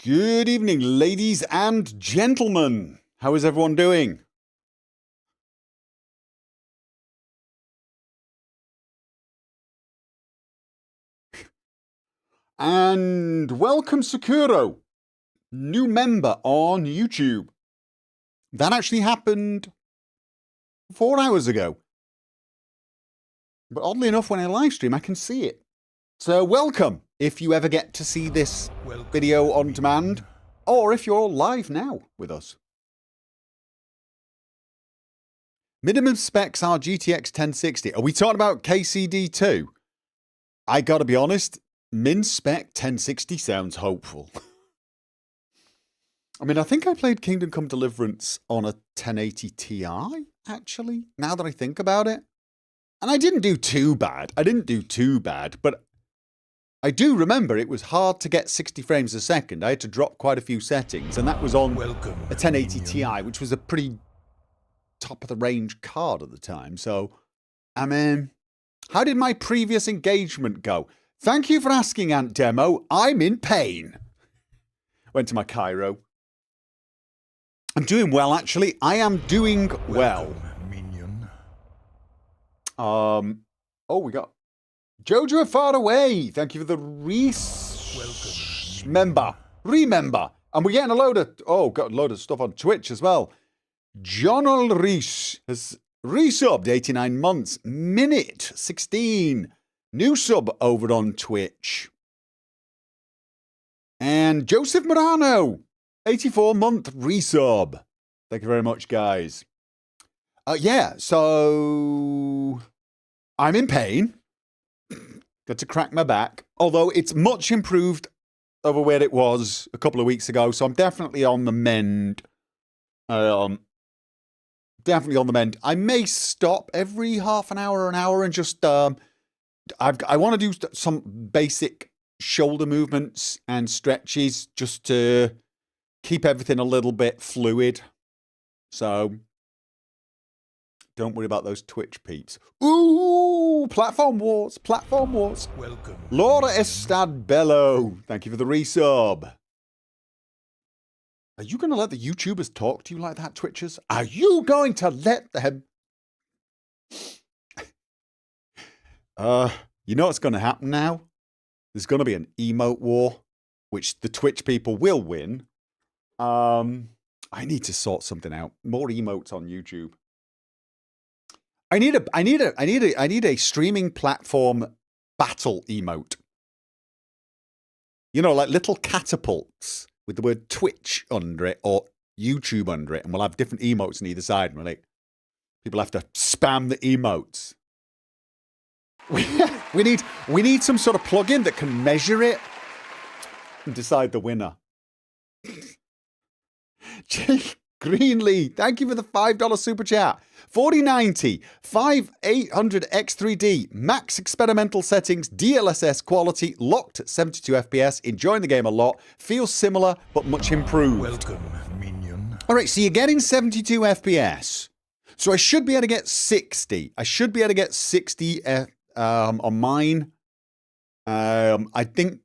Good evening, ladies and gentlemen. How is everyone doing? And welcome, Sakuro, new member on YouTube. That actually happened 4 hours ago. But oddly enough, when I live stream, I can see it. So welcome, if you ever get to see this video on demand, or if you're live now with us. Minimum specs are GTX 1060. Are we talking about KCD2? I gotta be honest, min spec 1060 sounds hopeful. I mean, I think I played Kingdom Come Deliverance on a 1080 Ti, actually, now that I think about it. And I didn't do too bad. But I do remember it was hard to get 60 frames a second. I had to drop quite a few settings, and that was on a 1080 Ti, which was a pretty top-of-the-range card at the time. So, I mean, how did my previous engagement go? Thank you for asking, Ant Demo. I'm in pain. Went to my chiro. I'm doing well, actually. I am doing well. Minion. Oh, we got Jojo Far Away. Thank you for the remember. And we're getting a load of stuff on Twitch as well. John Reese has resubbed 89 months. Minute 16. New sub over on Twitch. And Joseph Morano, 84-month resub. Thank you very much, guys. Yeah, so I'm in pain. Got to crack my back. Although it's much improved over where it was a couple of weeks ago, so I'm definitely on the mend. Definitely on the mend. I may stop every half an hour or an hour and just I want to do some basic shoulder movements and stretches just to keep everything a little bit fluid. So don't worry about those Twitch peeps. Ooh, platform wars. Welcome. Laura Estad Bello, thank you for the resub. Are you going to let the YouTubers talk to you like that, Twitchers? Are you going to let them? You know what's going to happen now? There's going to be an emote war, which the Twitch people will win. I need to sort something out. More emotes on YouTube. I need a streaming platform battle emote. You know, like little catapults with the word Twitch under it or YouTube under it, and we'll have different emotes on either side. And like, people have to spam the emotes. We need some sort of plugin that can measure it and decide the winner. Jake Greenlee, thank you for the $5 super chat. 4090, 5800X3D, max experimental settings, DLSS quality, locked at 72 FPS, enjoying the game a lot, feels similar but much improved. Welcome, minion. All right, so you're getting 72 FPS. So I should be able to get 60. I should be able to get 60 on mine. I think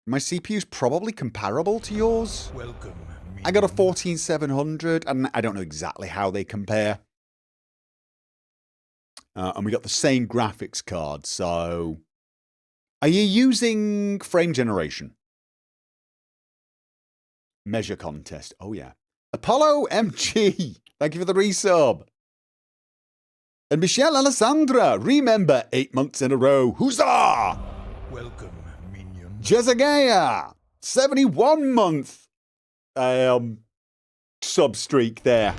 my CPU is probably comparable to yours. Welcome, minion. I got a 14700, and I don't know exactly how they compare. And we got the same graphics card, so... Are you using frame generation? Measure contest. Oh, yeah. Apollo MG, thank you for the resub. And Michelle Alessandra, remember 8 months in a row. Huzzah! Welcome, minion. Jezagaya, 71 month sub streak there.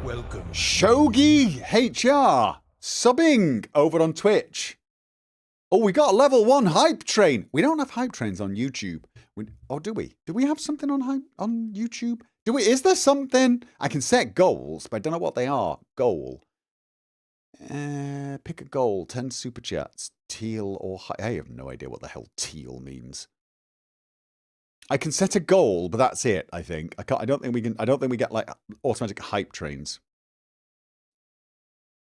Welcome. Shogi HR, subbing over on Twitch. Oh, we got a level 1 hype train. We don't have hype trains on YouTube. Or do we? Do we have something on YouTube? Is there something? I can set goals, but I don't know what they are. Goal. Pick a goal. 10 super chats. Teal or I have no idea what the hell teal means. I can set a goal, but that's it. I think I don't think we can. I don't think we get like automatic hype trains.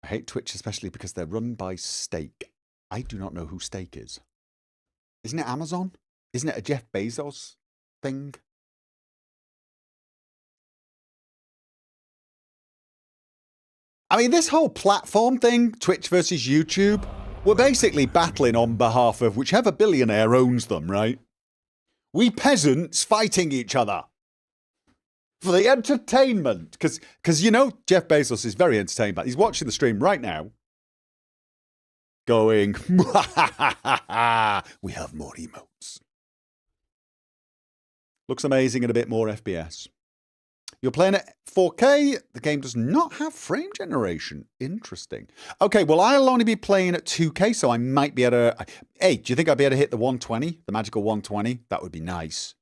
I hate Twitch especially because they're run by Stake. I do not know who Stake is. Isn't it Amazon? Isn't it a Jeff Bezos thing. I mean, this whole platform thing, Twitch versus YouTube, we're basically battling on behalf of whichever billionaire owns them, right? We peasants fighting each other for the entertainment. Because you know, Jeff Bezos is very entertained, but he's watching the stream right now going, we have more emotes. Looks amazing and a bit more FPS. You're playing at 4K. The game does not have frame generation. Interesting. Okay, well, I'll only be playing at 2K, so I might be able to... Hey, do you think I'd be able to hit the 120? The magical 120? That would be nice.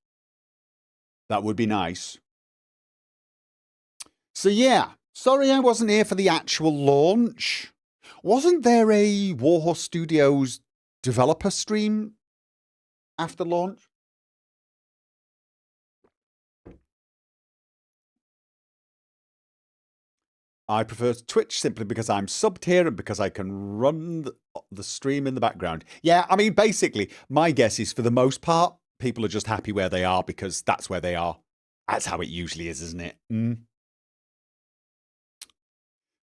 That would be nice. So, yeah. Sorry I wasn't here for the actual launch. Wasn't there a Warhorse Studios developer stream after launch? I prefer Twitch simply because I'm subbed here and because I can run the stream in the background. Yeah, I mean, basically, my guess is for the most part, people are just happy where they are because that's where they are. That's how it usually is, isn't it?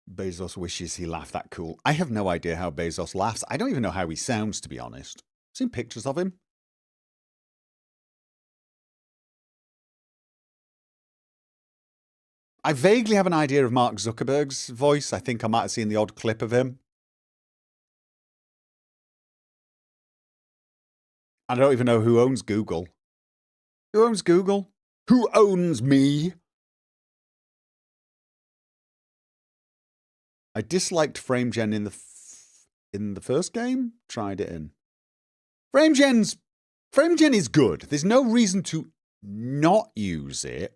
Bezos wishes he laughed that cool. I have no idea how Bezos laughs. I don't even know how he sounds, to be honest. Seen pictures of him? I vaguely have an idea of Mark Zuckerberg's voice. I think I might have seen the odd clip of him. I don't even know who owns Google. Who owns Google? Who owns me? I disliked FrameGen in the first game. Tried it in. FrameGen is good. There's no reason to not use it.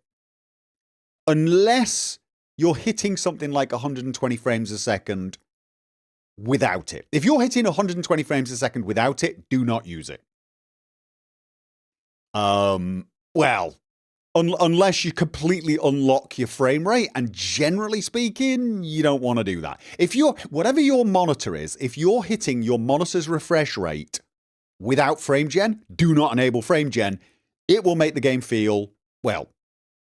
Unless you're hitting something like 120 frames a second without it. If you're hitting 120 frames a second without it, do not use it. Well, unless you completely unlock your frame rate, and generally speaking, you don't want to do that. If you're, whatever your monitor is, if you're hitting your monitor's refresh rate without FrameGen, do not enable FrameGen. It will make the game feel, well,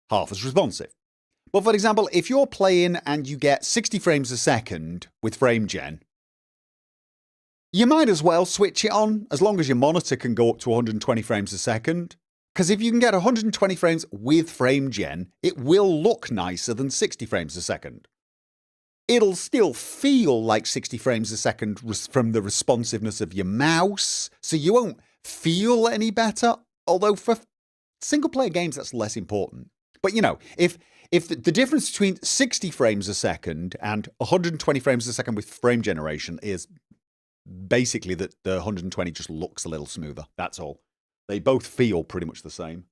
half as responsive. But for example, if you're playing and you get 60 frames a second with FrameGen, you might as well switch it on as long as your monitor can go up to 120 frames a second. Because if you can get 120 frames with FrameGen, it will look nicer than 60 frames a second. It'll still feel like 60 frames a second from the responsiveness of your mouse, so you won't feel any better. Although for single-player games, that's less important. But you know, if the difference between 60 frames a second and 120 frames a second with frame generation is basically that the 120 just looks a little smoother. That's all. They both feel pretty much the same.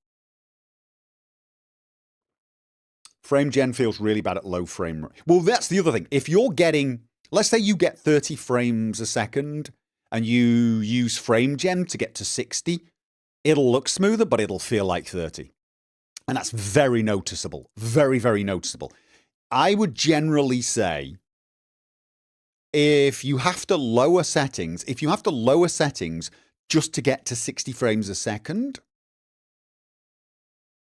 FrameGen feels really bad at low frame rate. Well, that's the other thing. If you're getting, let's say you get 30 frames a second and you use FrameGen to get to 60, it'll look smoother, but it'll feel like 30. And that's very noticeable. Very, very noticeable. I would generally say if you have to lower settings, just to get to 60 frames a second,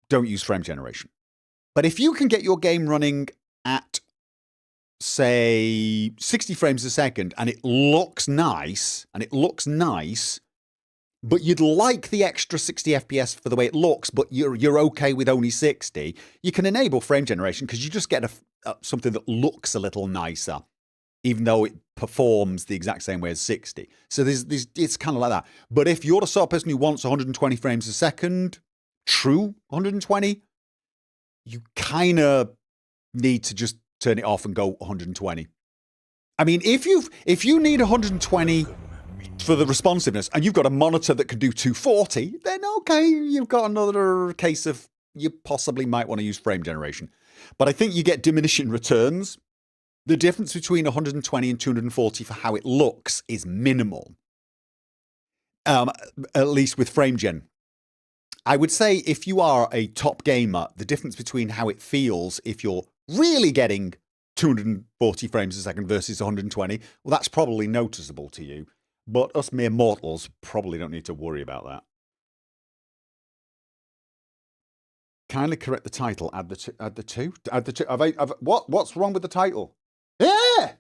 don't use frame generation. But if you can get your game running at, say, 60 frames a second and it looks nice, but you'd like the extra 60 FPS for the way it looks, but you're okay with only 60, you can enable frame generation because you just get something that looks a little nicer, even though it performs the exact same way as 60. So it's kind of like that. But if you're the sort of person who wants 120 frames a second, true 120, you kind of need to just turn it off and go 120. I mean, if you need 120 for the responsiveness and you've got a monitor that can do 240, then okay, you've got another case of you possibly might want to use frame generation. But I think you get diminishing returns. The difference between 120 and 240 for how it looks is minimal. At least with FrameGen. I would say if you are a top gamer, the difference between how it feels if you're really getting 240 frames a second versus 120, well, that's probably noticeable to you. But us mere mortals probably don't need to worry about that. Kindly correct the title. Add the two. Add the two. Add the two. What's wrong with the title? Yeah.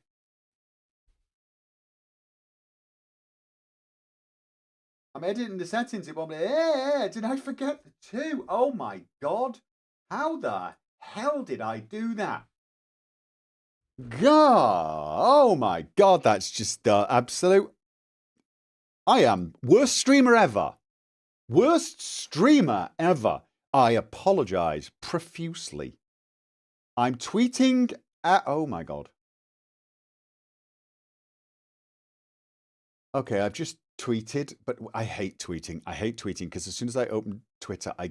I'm editing the settings. It won't be. Yeah. Did I forget the two? Oh my god! How the hell did I do that? God! Oh my god! That's just absolute. I am worst streamer ever. Worst streamer ever. I apologize profusely. I'm tweeting at. Oh my god. Okay, I've just tweeted, but I hate tweeting. I hate tweeting because as soon as I open Twitter, I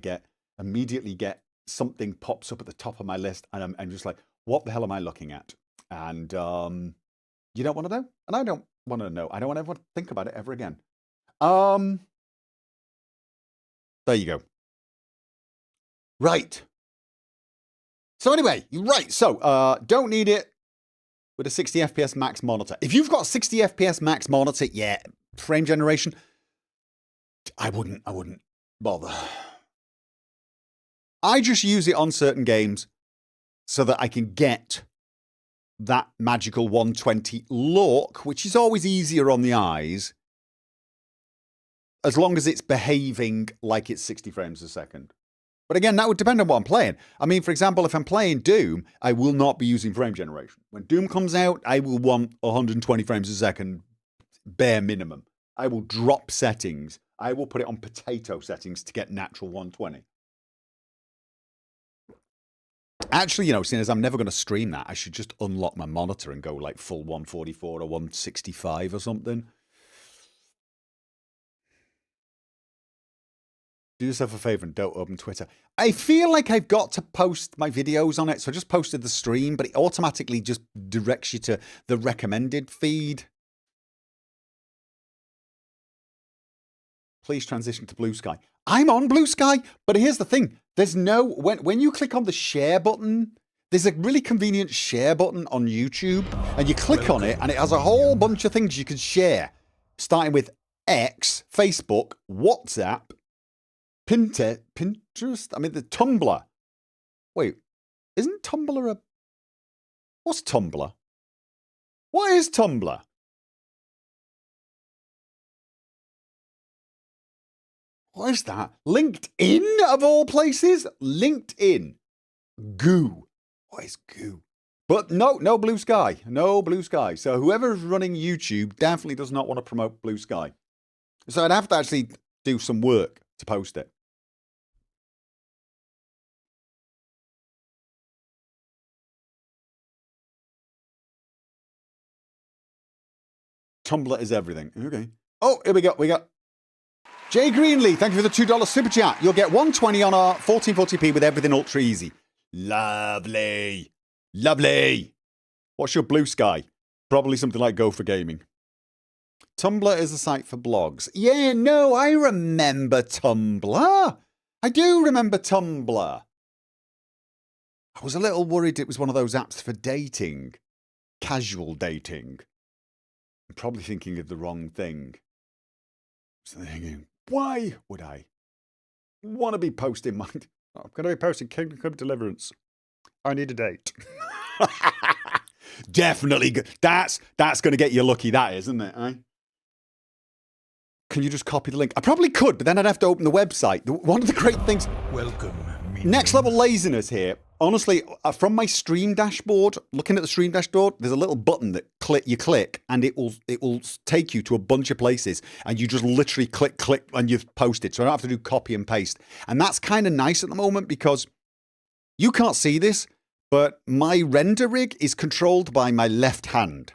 immediately get something pops up at the top of my list, and I'm just like, what the hell am I looking at? And you don't want to know, and I don't want to know. I don't want everyone to think about it ever again. There you go. Right. So anyway, right. So don't need it with a 60 FPS max monitor. If you've got 60 FPS max monitor, yeah, frame generation, I wouldn't bother. I just use it on certain games so that I can get that magical 120 look, which is always easier on the eyes, as long as it's behaving like it's 60 frames a second. But again, that would depend on what I'm playing. I mean, for example, if I'm playing Doom, I will not be using frame generation. When Doom comes out, I will want 120 frames a second, bare minimum. I will drop settings. I will put it on potato settings to get natural 120. Actually, seeing as I'm never going to stream that, I should just unlock my monitor and go like full 144 or 165 or something. Do yourself a favor and don't open Twitter. I feel like I've got to post my videos on it, so I just posted the stream, but it automatically just directs you to the recommended feed. Please transition to Blue Sky. I'm on Blue Sky, but here's the thing. There's no, when you click on the share button, there's a really convenient share button on YouTube, and you click on it, and it has a whole bunch of things you can share, starting with X, Facebook, WhatsApp, Pinterest, I mean, the Tumblr. Wait, isn't Tumblr a... What's Tumblr? What is Tumblr? What is that? LinkedIn, of all places? LinkedIn. Goo. What is goo? But no Blue Sky. No Blue Sky. So whoever's running YouTube definitely does not want to promote Blue Sky. So I'd have to actually do some work to post it. Tumblr is everything. Okay. Oh, here we go. We got Jay Greenlee. Thank you for the $2 super chat. You'll get 120 on our 1440p with everything ultra easy. Lovely. Lovely. What's your Blue Sky? Probably something like Gopher Gaming. Tumblr is a site for blogs. Yeah, no, I remember Tumblr. I do remember Tumblr. I was a little worried it was one of those apps for dating. Casual dating. I'm probably thinking of the wrong thing. So thinking, why would I want to be posting my... I'm going to be posting Kingdom Come Deliverance. I need a date. Definitely. That's going to get you lucky, that is, isn't it? Eh? Can you just copy the link? I probably could, but then I'd have to open the website. One of the great things... Welcome, Next level laziness here. Honestly, from my stream dashboard, looking at the stream dashboard, there's a little button that you click, and it will take you to a bunch of places, and you just literally click, and you've posted. So I don't have to do copy and paste. And that's kind of nice at the moment because you can't see this, but my render rig is controlled by my left hand.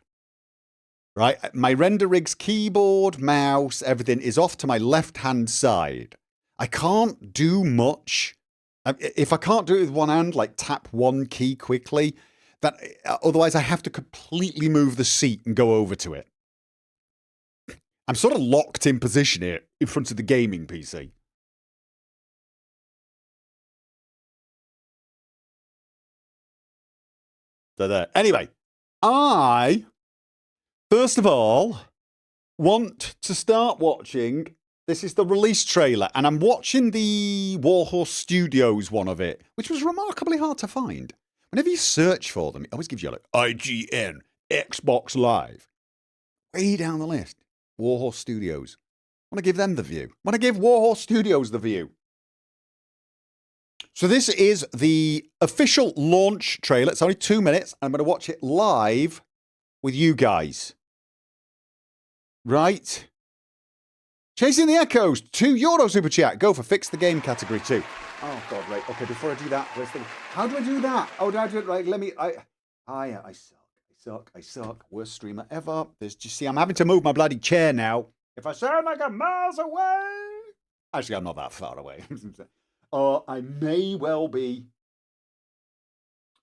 Right? My render rig's keyboard, mouse, everything is off to my left-hand side. I can't do much. If I can't do it with one hand, like tap one key quickly, otherwise I have to completely move the seat and go over to it. I'm sort of locked in position here in front of the gaming PC. So there. Anyway, I, first of all, want to start watching This is the release trailer, and I'm watching the Warhorse Studios one of it, which was remarkably hard to find. Whenever you search for them, it always gives you like IGN, Xbox Live. Way down the list, Warhorse Studios. I want to give them the view. I want to give Warhorse Studios the view. So this is the official launch trailer. It's only 2 minutes. I'm going to watch it live with you guys. Right. Chasing the Echoes, €2 super chat. Go for fix the game category 2. Oh God, right. Okay, before I do that, how do I do that? Oh, do I do it right? Let me. I suck. Worst streamer ever. You see, I'm having to move my bloody chair now. If I sound like I'm miles away, actually, I'm not that far away. I may well be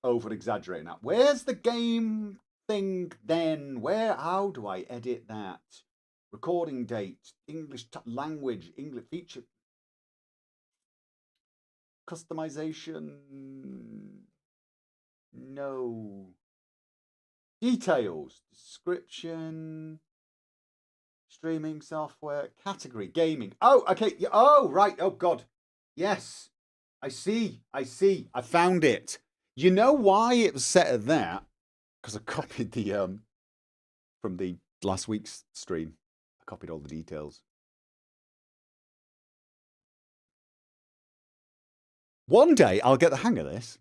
over exaggerating that. Where's the game thing then? How do I edit that? Recording date, English language, English feature, customization, no. Details, description, streaming software, category, gaming. Oh, okay. Oh, right. Oh, God. Yes. I see. I found it. You know why it was set at that? Because I copied the, from the last week's stream. Copied all the details. One day I'll get the hang of this.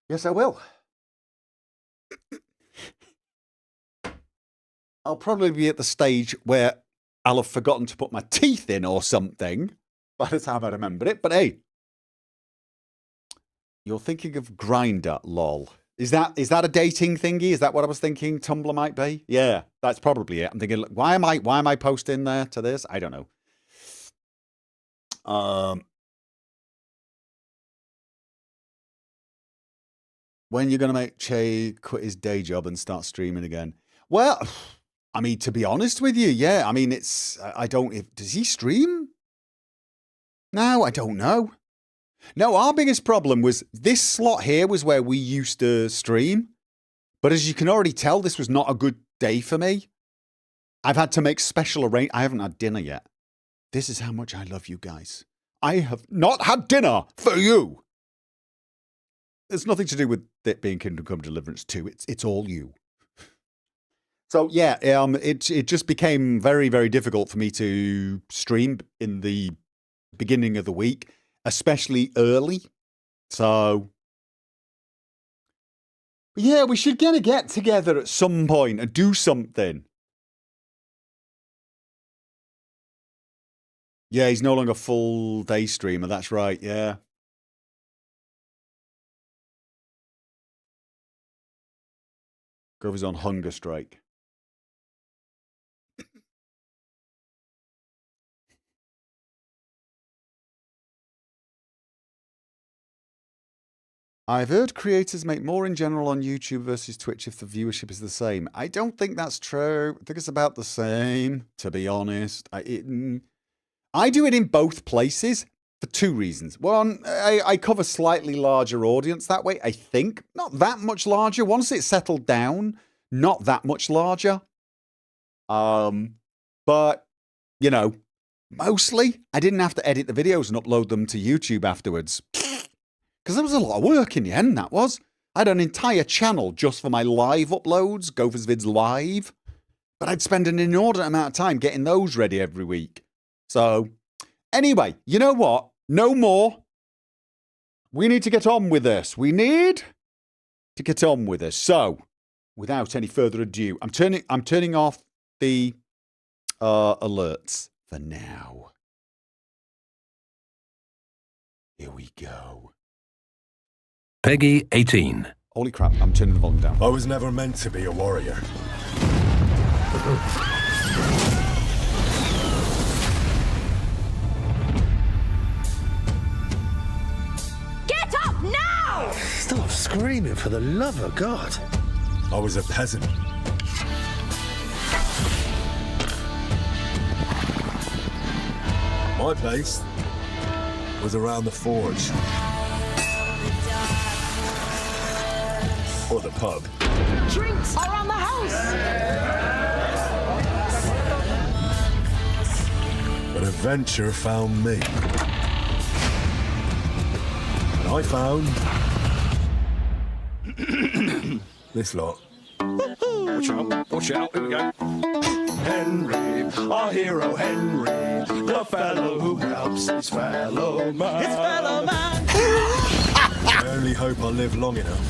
Yes, I will. I'll probably be at the stage where I'll have forgotten to put my teeth in or something by the time I remember it. But hey, you're thinking of Grindr, lol. Is that a dating thingy? Is that what I was thinking Tumblr might be? Yeah, that's probably it. I'm thinking, why am I posting there to this? I don't know. When you're going to make Che quit his day job and start streaming again? Well, I mean, to be honest with you, yeah. I mean, does he stream? No, I don't know. No, our biggest problem was this slot here was where we used to stream. But as you can already tell, this was not a good day for me. I've had to make special arrangements. I haven't had dinner yet. This is how much I love you guys. I have not had dinner for you. It's nothing to do with it being Kingdom Come Deliverance 2. It's all you. So yeah, it just became very, very difficult for me to stream in the beginning of the week, especially early. So yeah, we should get together at some point and do something. Yeah, he's no longer full day streamer. That's right. Yeah. Gopher's on hunger strike. I've heard creators make more in general on YouTube versus Twitch if the viewership is the same. I don't think that's true. I think it's about the same, to be honest. I do it in both places for two reasons. One, I cover slightly larger audience that way, I think. Not that much larger. Once it's settled down, not that much larger. But, you know, mostly I didn't have to edit the videos and upload them to YouTube afterwards. Because there was a lot of work in the end, that was. I had an entire channel just for my live uploads, Gopher's Vids Live. But I'd spend an inordinate amount of time getting those ready every week. So, anyway, you know what? No more. We need to get on with this. So, without any further ado, I'm turning off the alerts for now. Here we go. Peggy 18. Holy crap, I'm turning the volume down. I was never meant to be a warrior. Get up now! Stop screaming, for the love of God. I was a peasant. My place was around the forge. Or the pub. Drinks around the house! Adventure found me. And I found... this lot. Watch out, watch out, here we go. Henry, our hero Henry, the fellow who helps his fellow man. His fellow man. I only hope I live long enough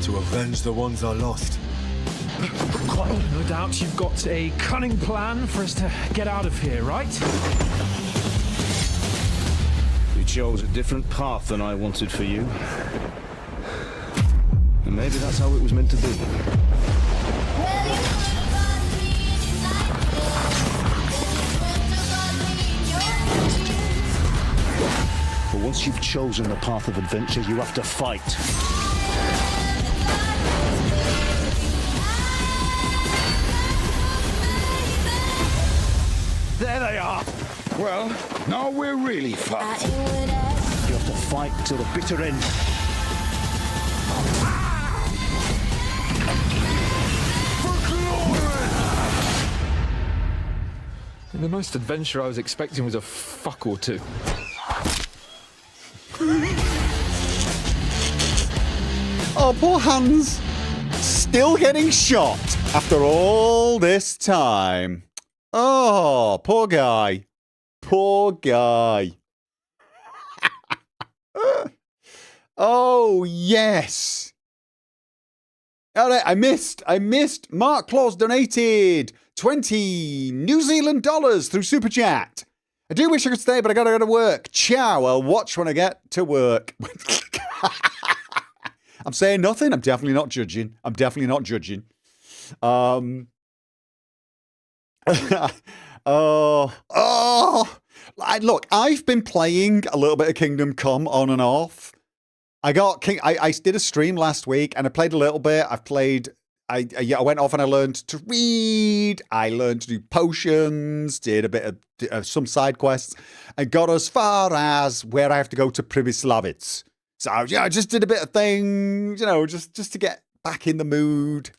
to avenge the ones I lost. No doubt you've got a cunning plan for us to get out of here, right? You chose a different path than I wanted for you. And maybe that's how it was meant to be. But once you've chosen the path of adventure, you have to fight. There they are. Well, now we're really fucked. You have to fight till the bitter end. The most adventure I was expecting was a fuck or two. Oh, poor Hans. Still getting shot after all this time. Oh, poor guy. Poor guy. Oh, yes. All right, I missed. Mark Claus donated 20 New Zealand dollars through Super Chat. I do wish I could stay, but I gotta go to work. Ciao. I'll watch when I get to work. I'm saying nothing. I'm definitely not judging. Look, I've been playing a little bit of Kingdom Come on and off. I did a stream last week and I played a little bit. I went off and I learned to read. I learned to do potions, did a bit of some side quests, and got as far as where I have to go to Pribyslavitz. So yeah, I just did a bit of things, just to get back in the mood.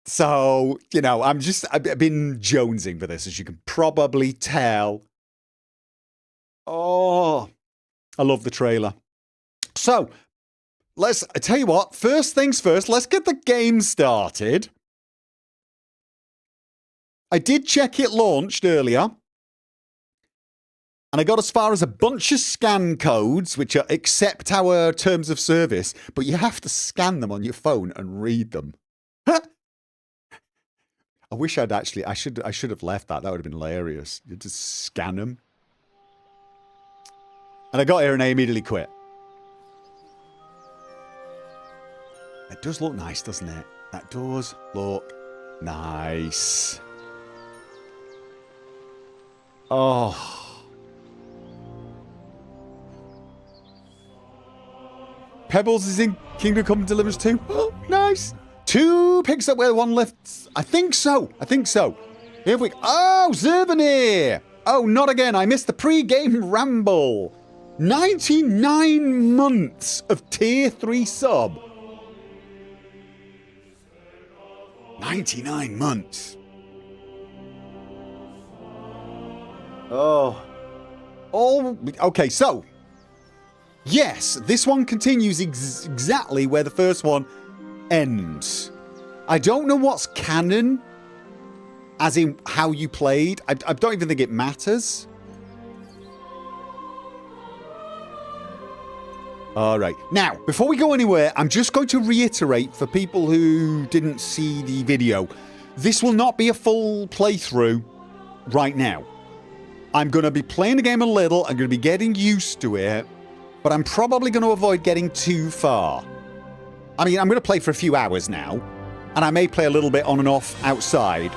So, I've been jonesing for this, as you can probably tell. Oh, I love the trailer. So, I tell you what, first things first, let's get the game started. I did check it launched earlier. And I got as far as a bunch of scan codes, which accept our terms of service, but you have to scan them on your phone and read them. I wish I should have left that. That would have been hilarious. You just scan them. And I got here and I immediately quit. It does look nice, doesn't it? That does look nice. Oh. Pebbles is in Kingdom Come Deliverance 2. Oh, nice. 2 picks up where 1 lifts. I think so. Here we go. Oh, Zervanir. Oh, not again. I missed the pre-game ramble. 99 months of tier 3 sub. 99 months. Oh. Okay, so. Yes, this one continues exactly where the first one ends. I don't know what's canon, as in how you played. I don't even think it matters. All right. Now, before we go anywhere, I'm just going to reiterate for people who didn't see the video, this will not be a full playthrough right now. I'm going to be playing the game a little. I'm going to be getting used to it. But I'm probably going to avoid getting too far. I mean, I'm going to play for a few hours now. And I may play a little bit on and off outside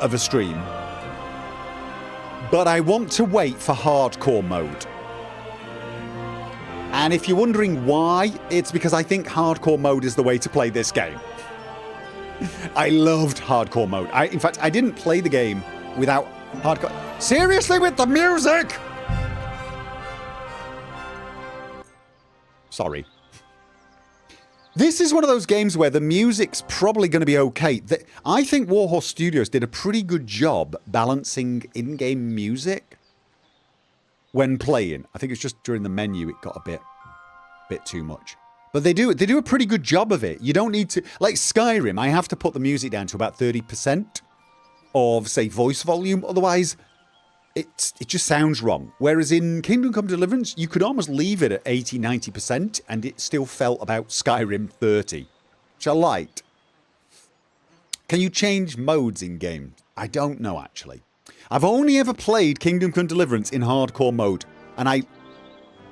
of a stream. But I want to wait for hardcore mode. And if you're wondering why, it's because I think hardcore mode is the way to play this game. I loved hardcore mode. In fact, I didn't play the game without hardcore. Seriously, with the music? Sorry. This is one of those games where the music's probably going to be okay. I think Warhorse Studios did a pretty good job balancing in-game music when playing. I think it's just during the menu it got a bit too much. But they do a pretty good job of it. You don't need to... Like Skyrim, I have to put the music down to about 30% of, say, voice volume. Otherwise, it just sounds wrong. Whereas in Kingdom Come Deliverance, you could almost leave it at 80, 90% and it still felt about Skyrim 30, which I liked. Can you change modes in game? I don't know, actually. I've only ever played Kingdom Come Deliverance in hardcore mode, and I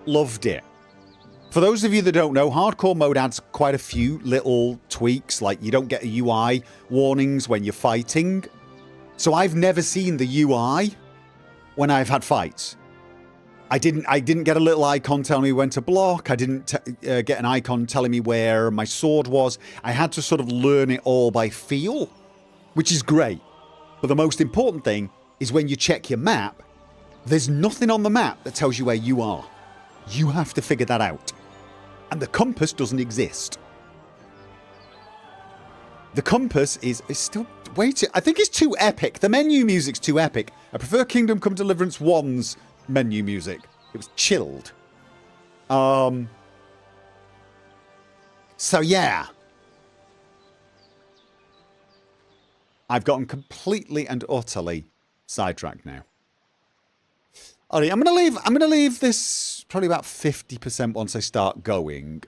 loved it. For those of you that don't know, hardcore mode adds quite a few little tweaks, like you don't get a UI warnings when you're fighting. So I've never seen the UI when I've had fights. I didn't get a little icon telling me when to block. I didn't get an icon telling me where my sword was. I had to sort of learn it all by feel, which is great. But the most important thing is when you check your map, there's nothing on the map that tells you where you are. You have to figure that out. And the compass doesn't exist. The compass is still... Wait, I think it's too epic. The menu music's too epic. I prefer Kingdom Come Deliverance 1's menu music. It was chilled. So yeah. I've gotten completely and utterly sidetracked now. Alright, I'm gonna leave this probably about 50% once I start going.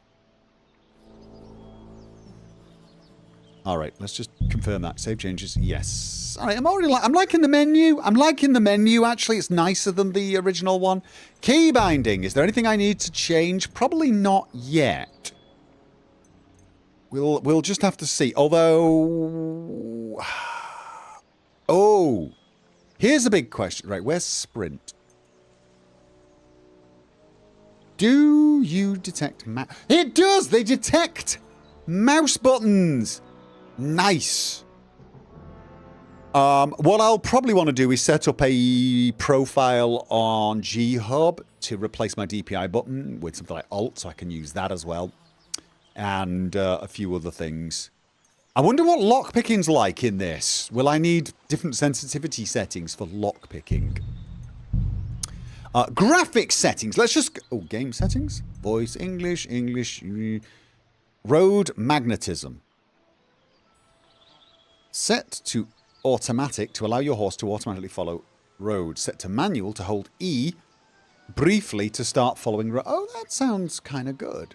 Alright, let's just confirm that. Save changes. Yes. Alright, I'm liking the menu. I'm liking the menu, actually. It's nicer than the original one. Key binding. Is there anything I need to change? Probably not yet. We'll just have to see. Although... Oh. Here's a big question. Right, where's sprint? Do you detect It does! They detect mouse buttons! Nice. What I'll probably want to do is set up a profile on G-Hub to replace my DPI button with something like Alt, so I can use that as well. And a few other things. I wonder what lockpicking's like in this. Will I need different sensitivity settings for lockpicking? Graphics settings. Let's just... Oh, game settings. Voice, English. Road magnetism. Set to automatic to allow your horse to automatically follow road. Set to manual to hold E briefly to start following road. Oh, that sounds kind of good.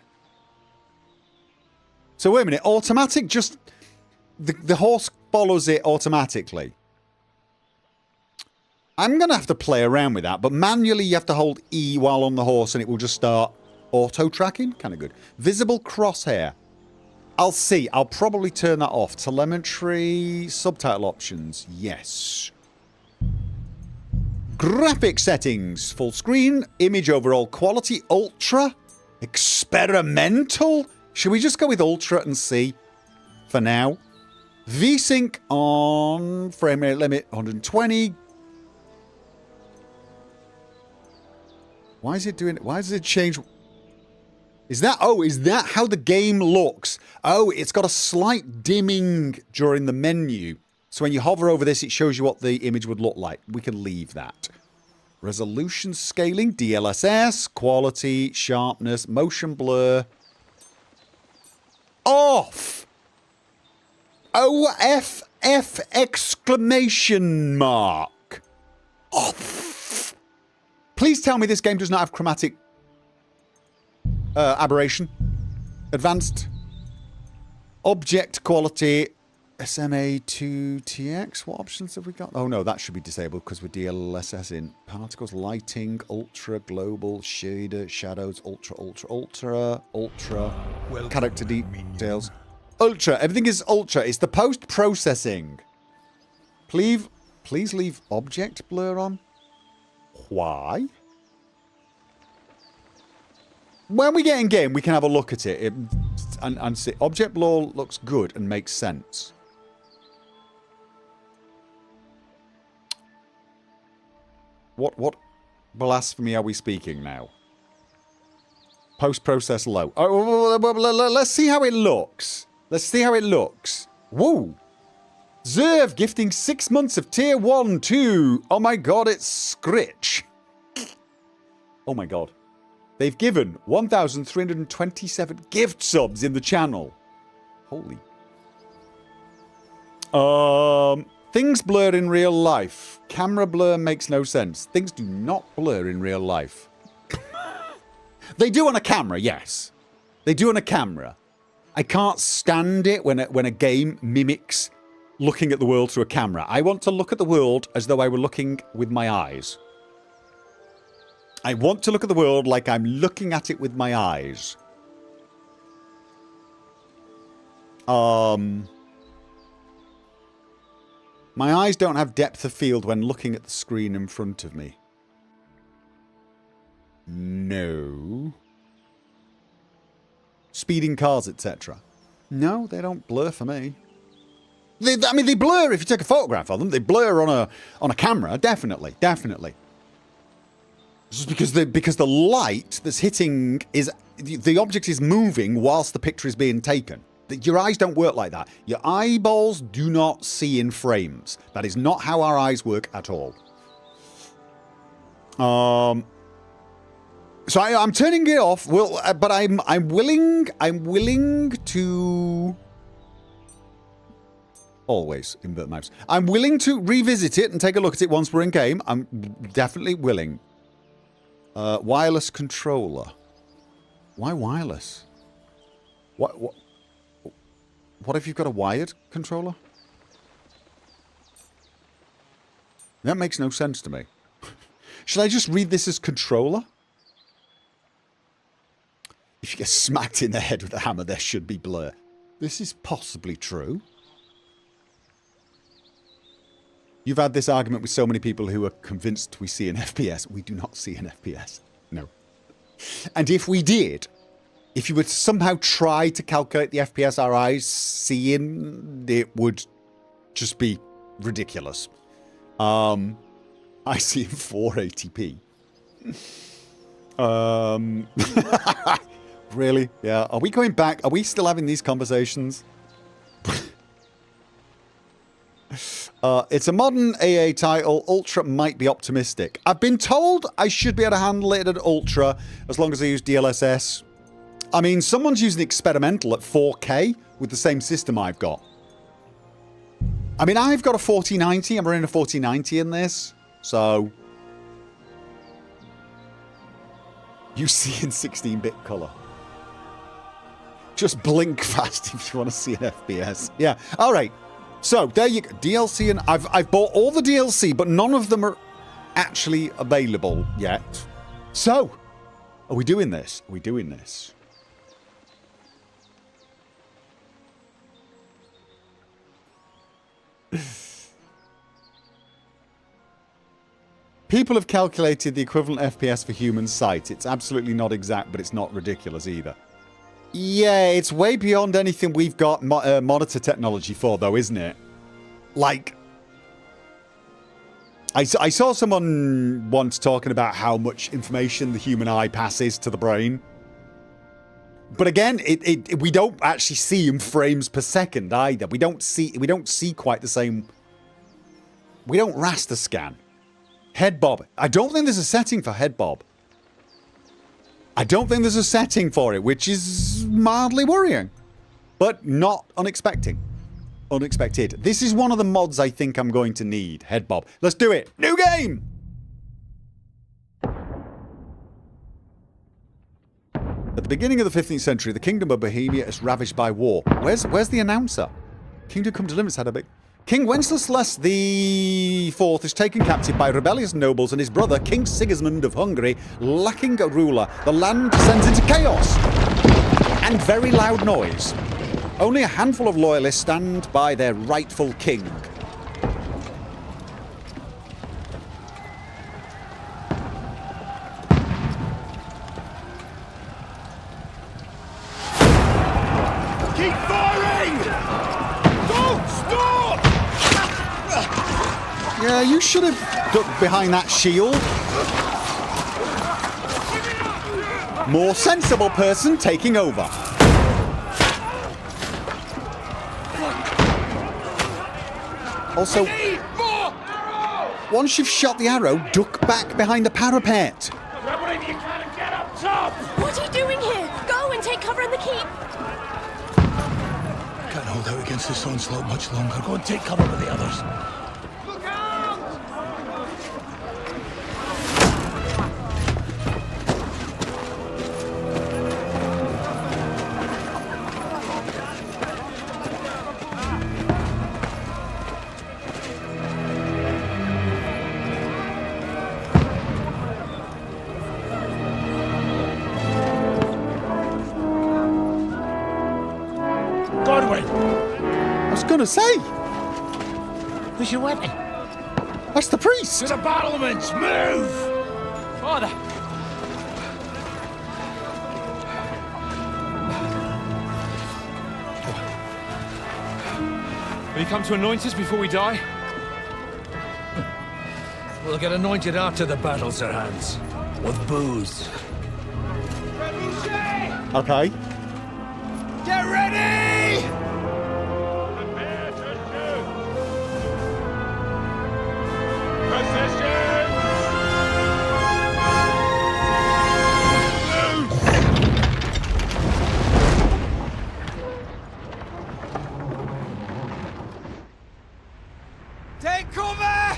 So wait a minute. Automatic just... The horse follows it automatically. I'm going to have to play around with that, but manually you have to hold E while on the horse and it will just start auto-tracking. Kind of good. Visible crosshair. I'll see. I'll probably turn that off. Telemetry, subtitle options. Yes. Graphic settings. Full screen. Image overall quality. Ultra. Experimental. Should we just go with ultra and see for now? VSync on frame rate limit 120. Why is it doing it? Why does it change? Is that how the game looks? Oh, it's got a slight dimming during the menu. So when you hover over this, it shows you what the image would look like. We can leave that. Resolution scaling, DLSS, quality, sharpness, motion blur. Off! OFF exclamation mark. Off! Please tell me this game does not have chromatic aberration. Advanced. Object quality. SMA2TX. What options have we got? Oh no, that should be disabled because we're DLSS in. Particles, lighting, ultra, global, shader, shadows, ultra. Character details. Ultra. Everything is ultra. It's the post-processing. Please leave object blur on. Why? When we get in game, we can have a look at it and see. Object blur looks good and makes sense. What blasphemy are we speaking now? Post-process low. Oh, let's see how it looks. Let's see how it looks. Woo! Zerv gifting 6 months of tier 1 to... Oh my god, it's Scritch. Oh my god. They've given 1,327 gift subs in the channel. Holy. Things blur in real life. Camera blur makes no sense. Things do not blur in real life. They do on a camera, yes. They do on a camera. I can't stand it when a game mimics looking at the world through a camera. I want to look at the world as though I were looking with my eyes. I want to look at the world like I'm looking at it with my eyes. My eyes don't have depth of field when looking at the screen in front of me. No. Speeding cars, etc. No, they don't blur for me. I mean, they blur if you take a photograph of them. They blur on a camera, definitely, definitely. Just because the light that's hitting is the object is moving whilst the picture is being taken. Your eyes don't work like that. Your eyeballs do not see in frames. That is not how our eyes work at all. So I'm turning it off. Well, but I'm willing to always invert mouse. I'm willing to revisit it and take a look at it once we're in game. I'm definitely willing. Wireless controller. Why wireless? What if you've got a wired controller? That makes no sense to me. Should I just read this as controller? If you get smacked in the head with a hammer, there should be blur. This is possibly true. You've had this argument with so many people who are convinced we see an FPS. We do not see an FPS. No. And if we did, if you were to somehow try to calculate the FPS our eyes see in, it would just be ridiculous. I see in 480p. Really? Yeah. Are we going back? Are we still having these conversations? It's a modern AA title. Ultra might be optimistic. I've been told I should be able to handle it at Ultra as long as I use DLSS. I mean, someone's using experimental at 4K with the same system I've got. I mean, I've got a 4090. I'm running a 4090 in this. So... you see in 16-bit color. Just blink fast if you want to see an FPS. Yeah. All right. So, there you go. DLC, and I've bought all the DLC, but none of them are actually available yet. So, are we doing this? Are we doing this? People have calculated the equivalent FPS for human sight. It's absolutely not exact, but it's not ridiculous either. Yeah, it's way beyond anything we've got monitor technology for, though, isn't it? Like, I saw someone once talking about how much information the human eye passes to the brain. But again, we don't actually see in frames per second either. We don't see quite the same. We don't raster scan. Head bob. I don't think there's a setting for head bob. I don't think there's a setting for it, which is mildly worrying. But not unexpected. Unexpected. This is one of the mods I think I'm going to need. Head bob. Let's do it. New game! At the beginning of the 15th century, the kingdom of Bohemia is ravaged by war. Where's the announcer? Kingdom Come Deliverance had a big... King Wenceslas IV is taken captive by rebellious nobles and his brother, King Sigismund of Hungary, lacking a ruler. The land descends into chaos and very loud noise. Only a handful of loyalists stand by their rightful king. Keep firing! Don't stop! Yeah, you should have ducked behind that shield. More sensible person taking over. Also, once you've shot the arrow, duck back behind the parapet. What are you doing here? Go and take cover in the keep. Can't hold out against this onslaught much longer. Go and take cover with the others. I was gonna say, Where's your weapon? that's the priest. To the battlements! Move! Father! Will you come to anoint us before we die? We'll get anointed after the battle, Sir Hans. With booze. Okay. Get ready! Take cover!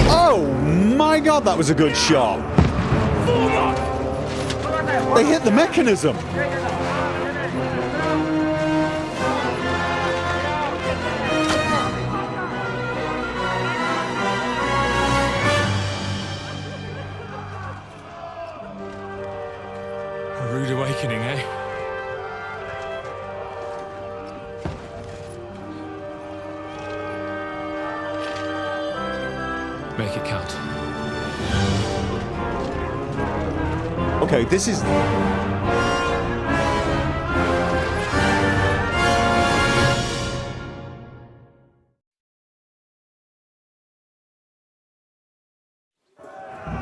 Oh my god, that was a good shot. They hit the mechanism. A rude awakening, eh? Make it count. Okay, this is...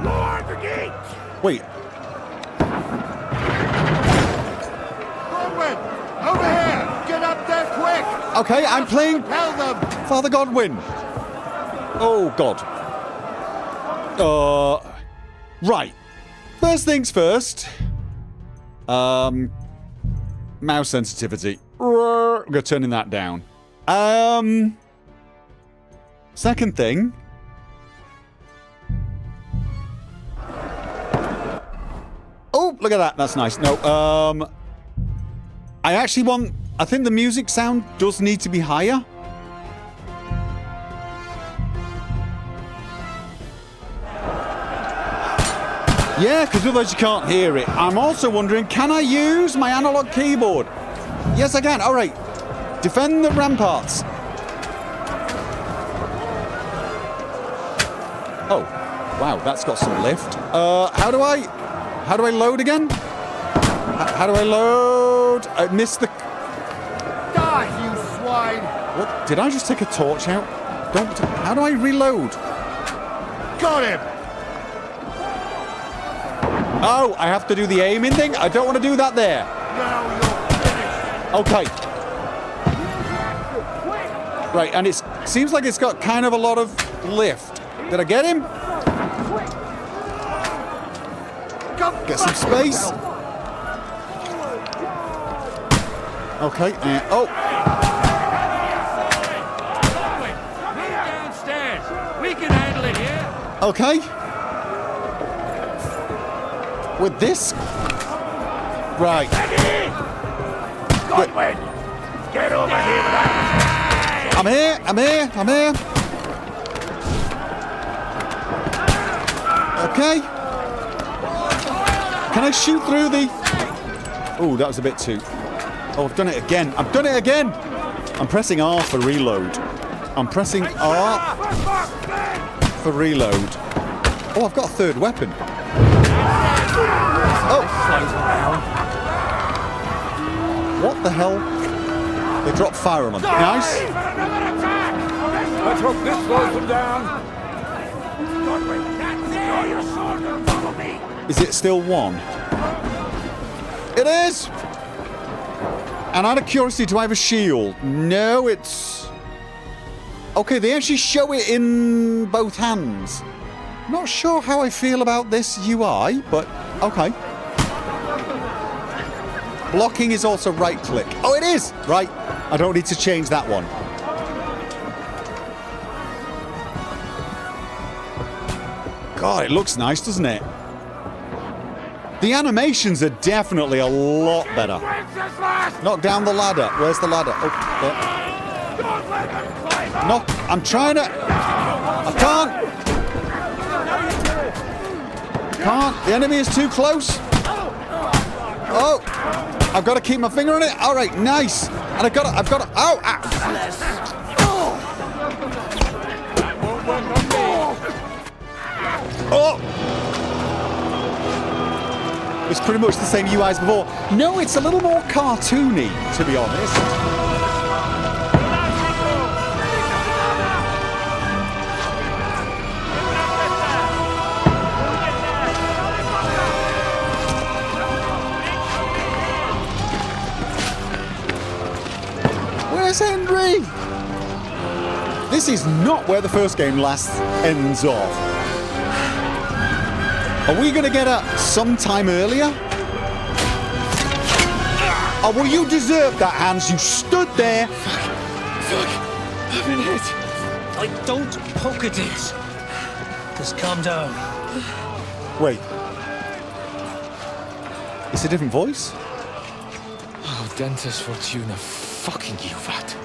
Lord the gate! Wait, Godwin! Over here! Get up there quick! okay, I'm playing Tell them! Father Godwin. Oh god. Right. First things first. Mouse sensitivity. We're turning that down. Second thing. Oh, look at that. That's nice. No, I actually want... I think the music sound does need to be higher. Yeah, because otherwise you can't hear it. I'm also wondering, can I use my analog keyboard? Yes, I can. All right. Defend the ramparts. Oh, wow, that's got some lift. How do I load again? How do I load? I missed the... Die, you swine! What? Did I just take a torch out? How do I reload? Got him! Oh, I have to do the aiming thing? I don't want to do that there. Now you're finished! Okay. Right, and it seems like it's got kind of a lot of lift. Did I get him? Get some space. Okay, oh. Downstairs. We can handle it here. Okay. With this? Right. Godwin! Get over here with that! I'm here. Okay. Can I shoot through the... Oh, that was a bit too... Oh, I've done it again. I'm pressing R for reload. I'm pressing R for reload. Oh, I've got a third weapon. Oh! What the hell? They dropped fire on them. Nice. Let's hope this slows them down. Godwin, that's it! Draw your sword and follow me. Is it still 1? It is! And out of curiosity, do I have a shield? No, it's... Okay, they actually show it in both hands. Not sure how I feel about this UI, but okay. Blocking is also right click. Oh, it is! Right, I don't need to change that one. God, it looks nice, doesn't it? The animations are definitely a lot better. Knock down the ladder. Where's the ladder? Oh, there. Don't let them climb up. No, I'm trying to... I can't. The enemy is too close. Oh, I've got to keep my finger on it. All right, nice. And I've got to... Oh, ow. Oh! It's pretty much the same UI as before. No, it's a little more cartoony, to be honest. Where's Henry? This is not where the first game ends off. Are we going to get up sometime earlier? Oh, well, you deserved that, Hans. You stood there. Fuck. I've been hit. Like, don't poke at it. Just calm down. Wait. It's a different voice? Oh, Dentes Fortuna. Fucking you, that.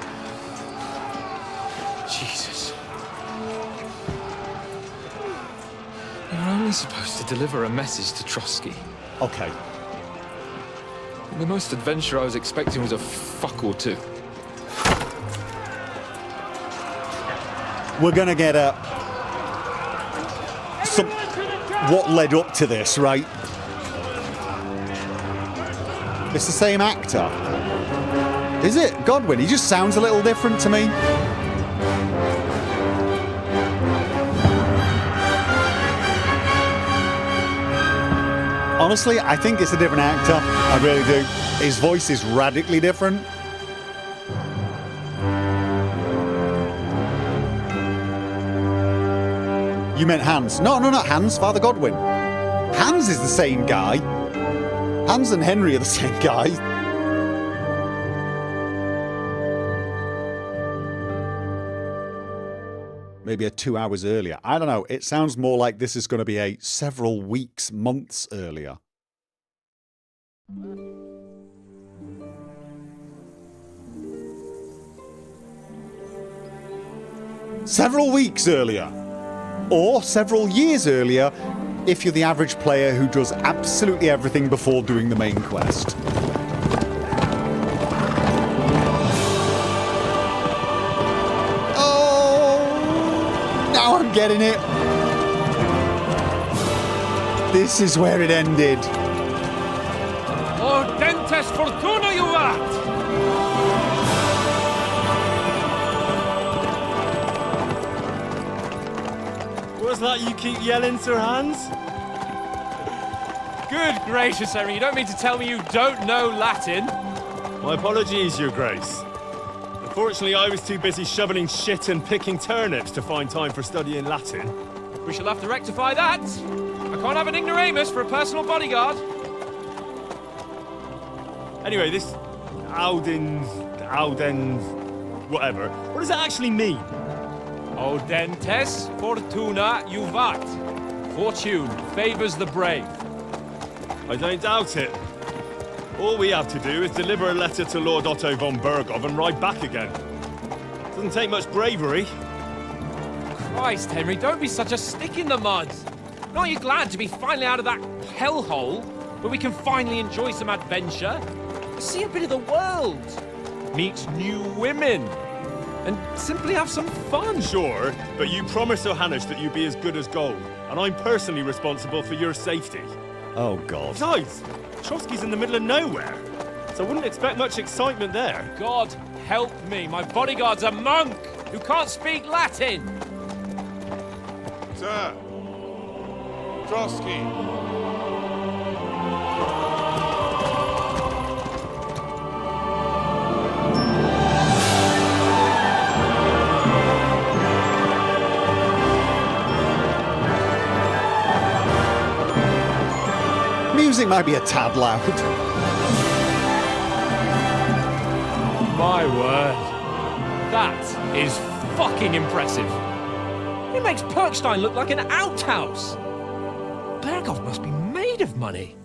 Jesus. You're only supposed to deliver a message to Trotsky. Okay. The most adventure I was expecting was a fuck or two. We're going to get what led up to this, right? It's the same actor. Is it? Godwin, he just sounds a little different to me. Honestly, I think it's a different actor. I really do. His voice is radically different. You meant Hans. No, not Hans. Father Godwin. Hans is the same guy. Hans and Henry are the same guy. Maybe 2 hours earlier. I don't know. It sounds more like this is going to be a several weeks, months earlier. Several weeks earlier. Or several years earlier if you're the average player who does absolutely everything before doing the main quest. Now I'm getting it. This is where it ended. Oh, Dentes Fortuna, you rat! What's that you keep yelling, Sir Hans? Good gracious, Henry, you don't mean to tell me you don't know Latin? My apologies, Your Grace. Unfortunately, I was too busy shoveling shit and picking turnips to find time for studying Latin. We shall have to rectify that. I can't have an ignoramus for a personal bodyguard. Anyway, this Audens, whatever. What does that actually mean? Audentes Fortuna Juvat. Fortune favours the brave. I don't doubt it. All we have to do is deliver a letter to Lord Otto von Bergov and ride back again. Doesn't take much bravery. Christ, Henry, don't be such a stick in the mud. Aren't you glad to be finally out of that hellhole where we can finally enjoy some adventure? See a bit of the world, meet new women, and simply have some fun. Sure, but you promised Johannes that you'd be as good as gold, and I'm personally responsible for your safety. Oh, God. Besides, Trotsky's in the middle of nowhere, so I wouldn't expect much excitement there. God help me, my bodyguard's a monk! who can't speak Latin. Sir. Trotsky. Music might be a tad loud. My word. That is fucking impressive. It makes Perkstein look like an outhouse. Berghoff must be made of money.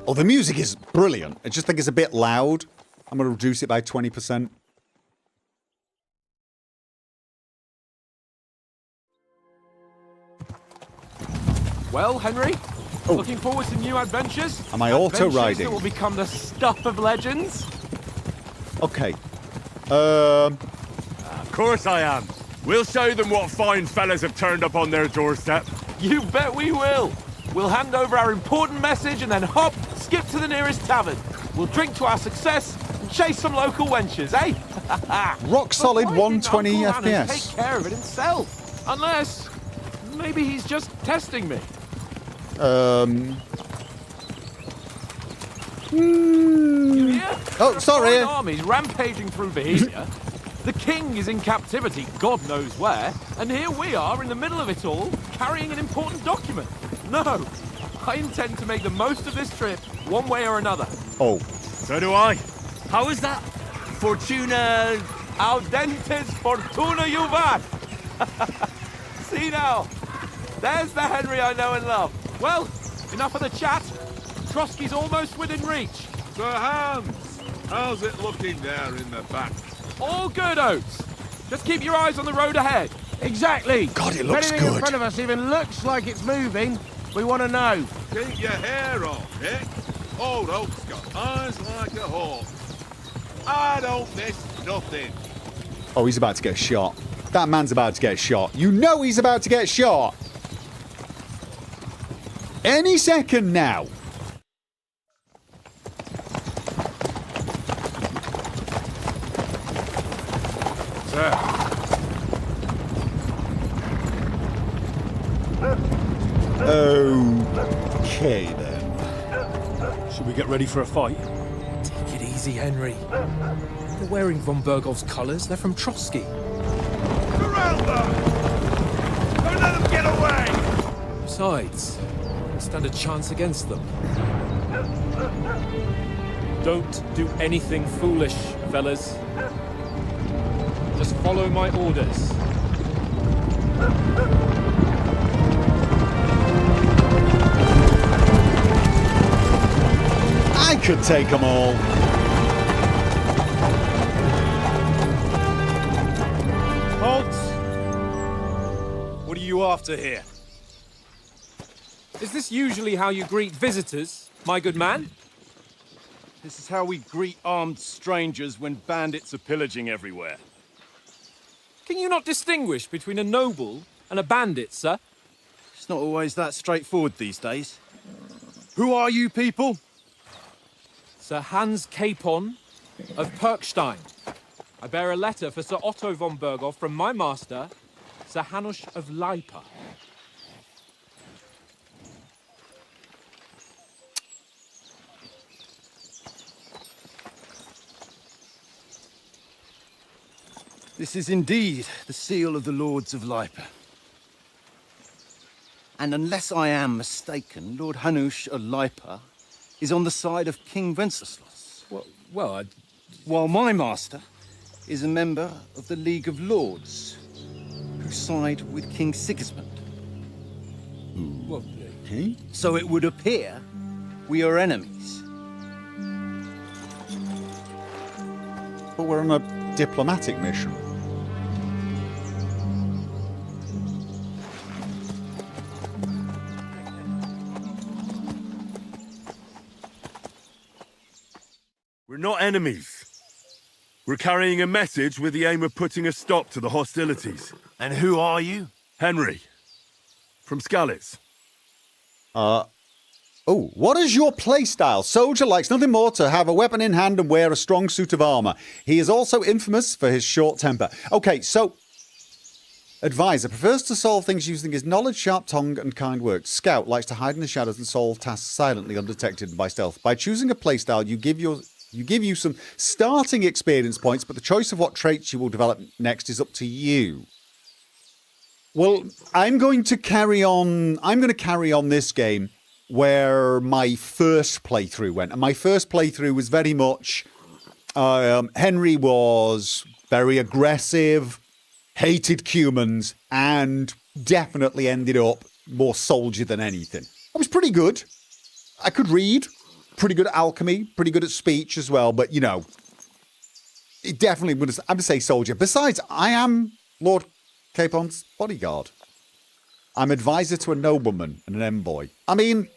Oh, the music is brilliant. I just think it's a bit loud. I'm going to reduce it by 20%. Well, Henry, Oh. looking forward to new adventures? Am I Adventures auto-riding? that will become the stuff of legends? Okay. Of course I am. We'll show them what fine fellas have turned up on their doorstep. You bet we will. We'll hand over our important message and then hop, skip to the nearest tavern. We'll drink to our success and chase some local wenches, eh? Rock solid But I think 120 Uncle Hannon FPS. take care of it himself. Unless, maybe he's just testing me. You hear? Oh, There are sorry. foreign armies rampaging through Bohemia. The king is in captivity, God knows where, and here we are in the middle of it all, carrying an important document. No, I intend to make the most of this trip, one way or another. Oh. So do I. How is that? Fortuna... Audentes fortuna juvat! See now, there's the Henry I know and love. Well, enough of the chat. Trotsky's almost within reach. Sir Hans, how's it looking there in the back? All good, Oates. Just keep your eyes on the road ahead. Exactly. God, it If looks anything in good. front of us even looks like it's moving, we want to know. Keep your hair on, Nick. Old Oak's got eyes like a hawk. I don't miss nothing. Oh, he's about to get shot. That man's about to get shot. You know he's about to get shot. Any second now. Sir. Okay, then. Should we get ready for a fight? Take it easy, Henry. They're wearing von Berghoff's colours. They're from Trotsky. Surround them! Don't let them get away! Besides, we stand a chance against them. Don't do anything foolish, fellas. Just follow my orders. I could take them all. Halt! What are you after here? Is this usually how you greet visitors, my good man? This is how we greet armed strangers when bandits are pillaging everywhere. Can you not distinguish between a noble and a bandit, sir? It's not always that straightforward these days. Who are you people? Sir Hans Capon of Perkstein. I bear a letter for Sir Otto von Berghoff from my master, Sir Hanush of Lipa. This is indeed the seal of the Lords of Lipa. And unless I am mistaken, Lord Hanush of Lipa is on the side of King Wenceslas. Well, While my master is a member of the League of Lords, who side with King Sigismund. Okay. So it would appear we are enemies. But we're on a diplomatic mission. We're not enemies. We're carrying a message with the aim of putting a stop to the hostilities. And who are you? Henry, From Skalitz. Oh, what is your playstyle? Soldier likes nothing more to have a weapon in hand and wear a strong suit of armor. He is also infamous for his short temper. Okay, so Advisor prefers to solve things using his knowledge, sharp tongue, and kind words. Scout likes to hide in the shadows and solve tasks silently, undetected, and by stealth. By choosing a playstyle, you give you some starting experience points, but the choice of what traits you will develop next is up to you. Well, I'm going to carry on this game where my first playthrough went. And my first playthrough was very much Henry was very aggressive, hated Cumans, and definitely ended up more soldier than anything. I was pretty good. I could read, pretty good at alchemy, pretty good at speech as well, but, you know, it definitely would. I'm going to say soldier. Besides, I am Lord Capon's bodyguard. I'm advisor to a nobleman and an envoy. I mean,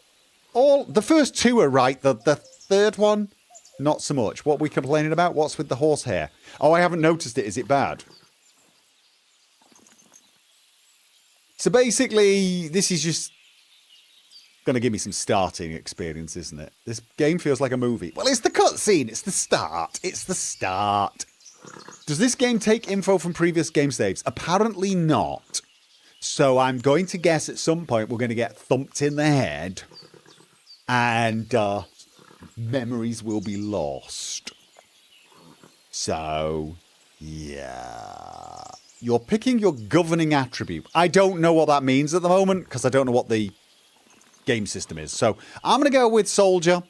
the first two are right. The third one, not so much. What are we complaining about? What's with the horsehair? Oh, I haven't noticed it. Is it bad? So basically, this is just going to give me some starting experience, isn't it? This game feels like a movie. Well, it's the cutscene. It's the start. It's the start. Does this game take info from previous game saves? Apparently not. So I'm going to guess at some point we're going to get thumped in the head and memories will be lost. So, yeah. You're picking your governing attribute. I don't know what that means at the moment because I don't know what the game system is. So I'm going to go with soldier.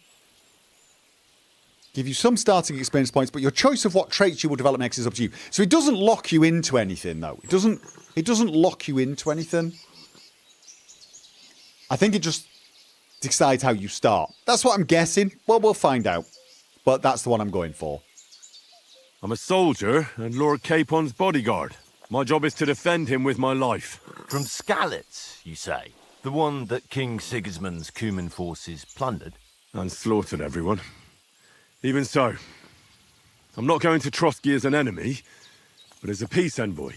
Give you some starting experience points, but your choice of what traits you will develop next is up to you. So it doesn't lock you into anything, though. It doesn't lock you into anything. I think it just decides how you start. That's what I'm guessing. Well, we'll find out. But that's the one I'm going for. I'm a soldier and Lord Capon's bodyguard. My job is to defend him with my life. From Skalitz, you say? The one that King Sigismund's Cuman forces plundered? And slaughtered everyone. Even so, I'm not going to Trotsky as an enemy, but as a peace envoy.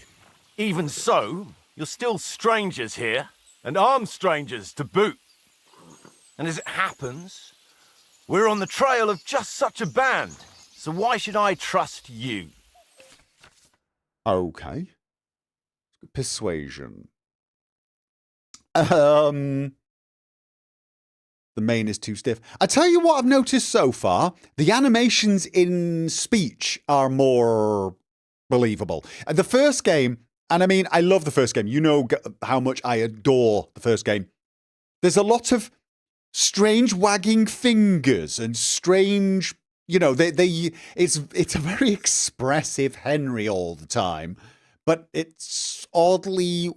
Even so, you're still strangers here, and armed strangers to boot. And as it happens, we're on the trail of just such a band, so why should I trust you? Okay. Persuasion. The main is too stiff. I tell you what I've noticed so far. The animations in speech are more believable. The first game, and I mean, I love the first game. You know how much I adore the first game. There's a lot of strange wagging fingers and strange, you know, it's a very expressive Henry all the time, but it's oddly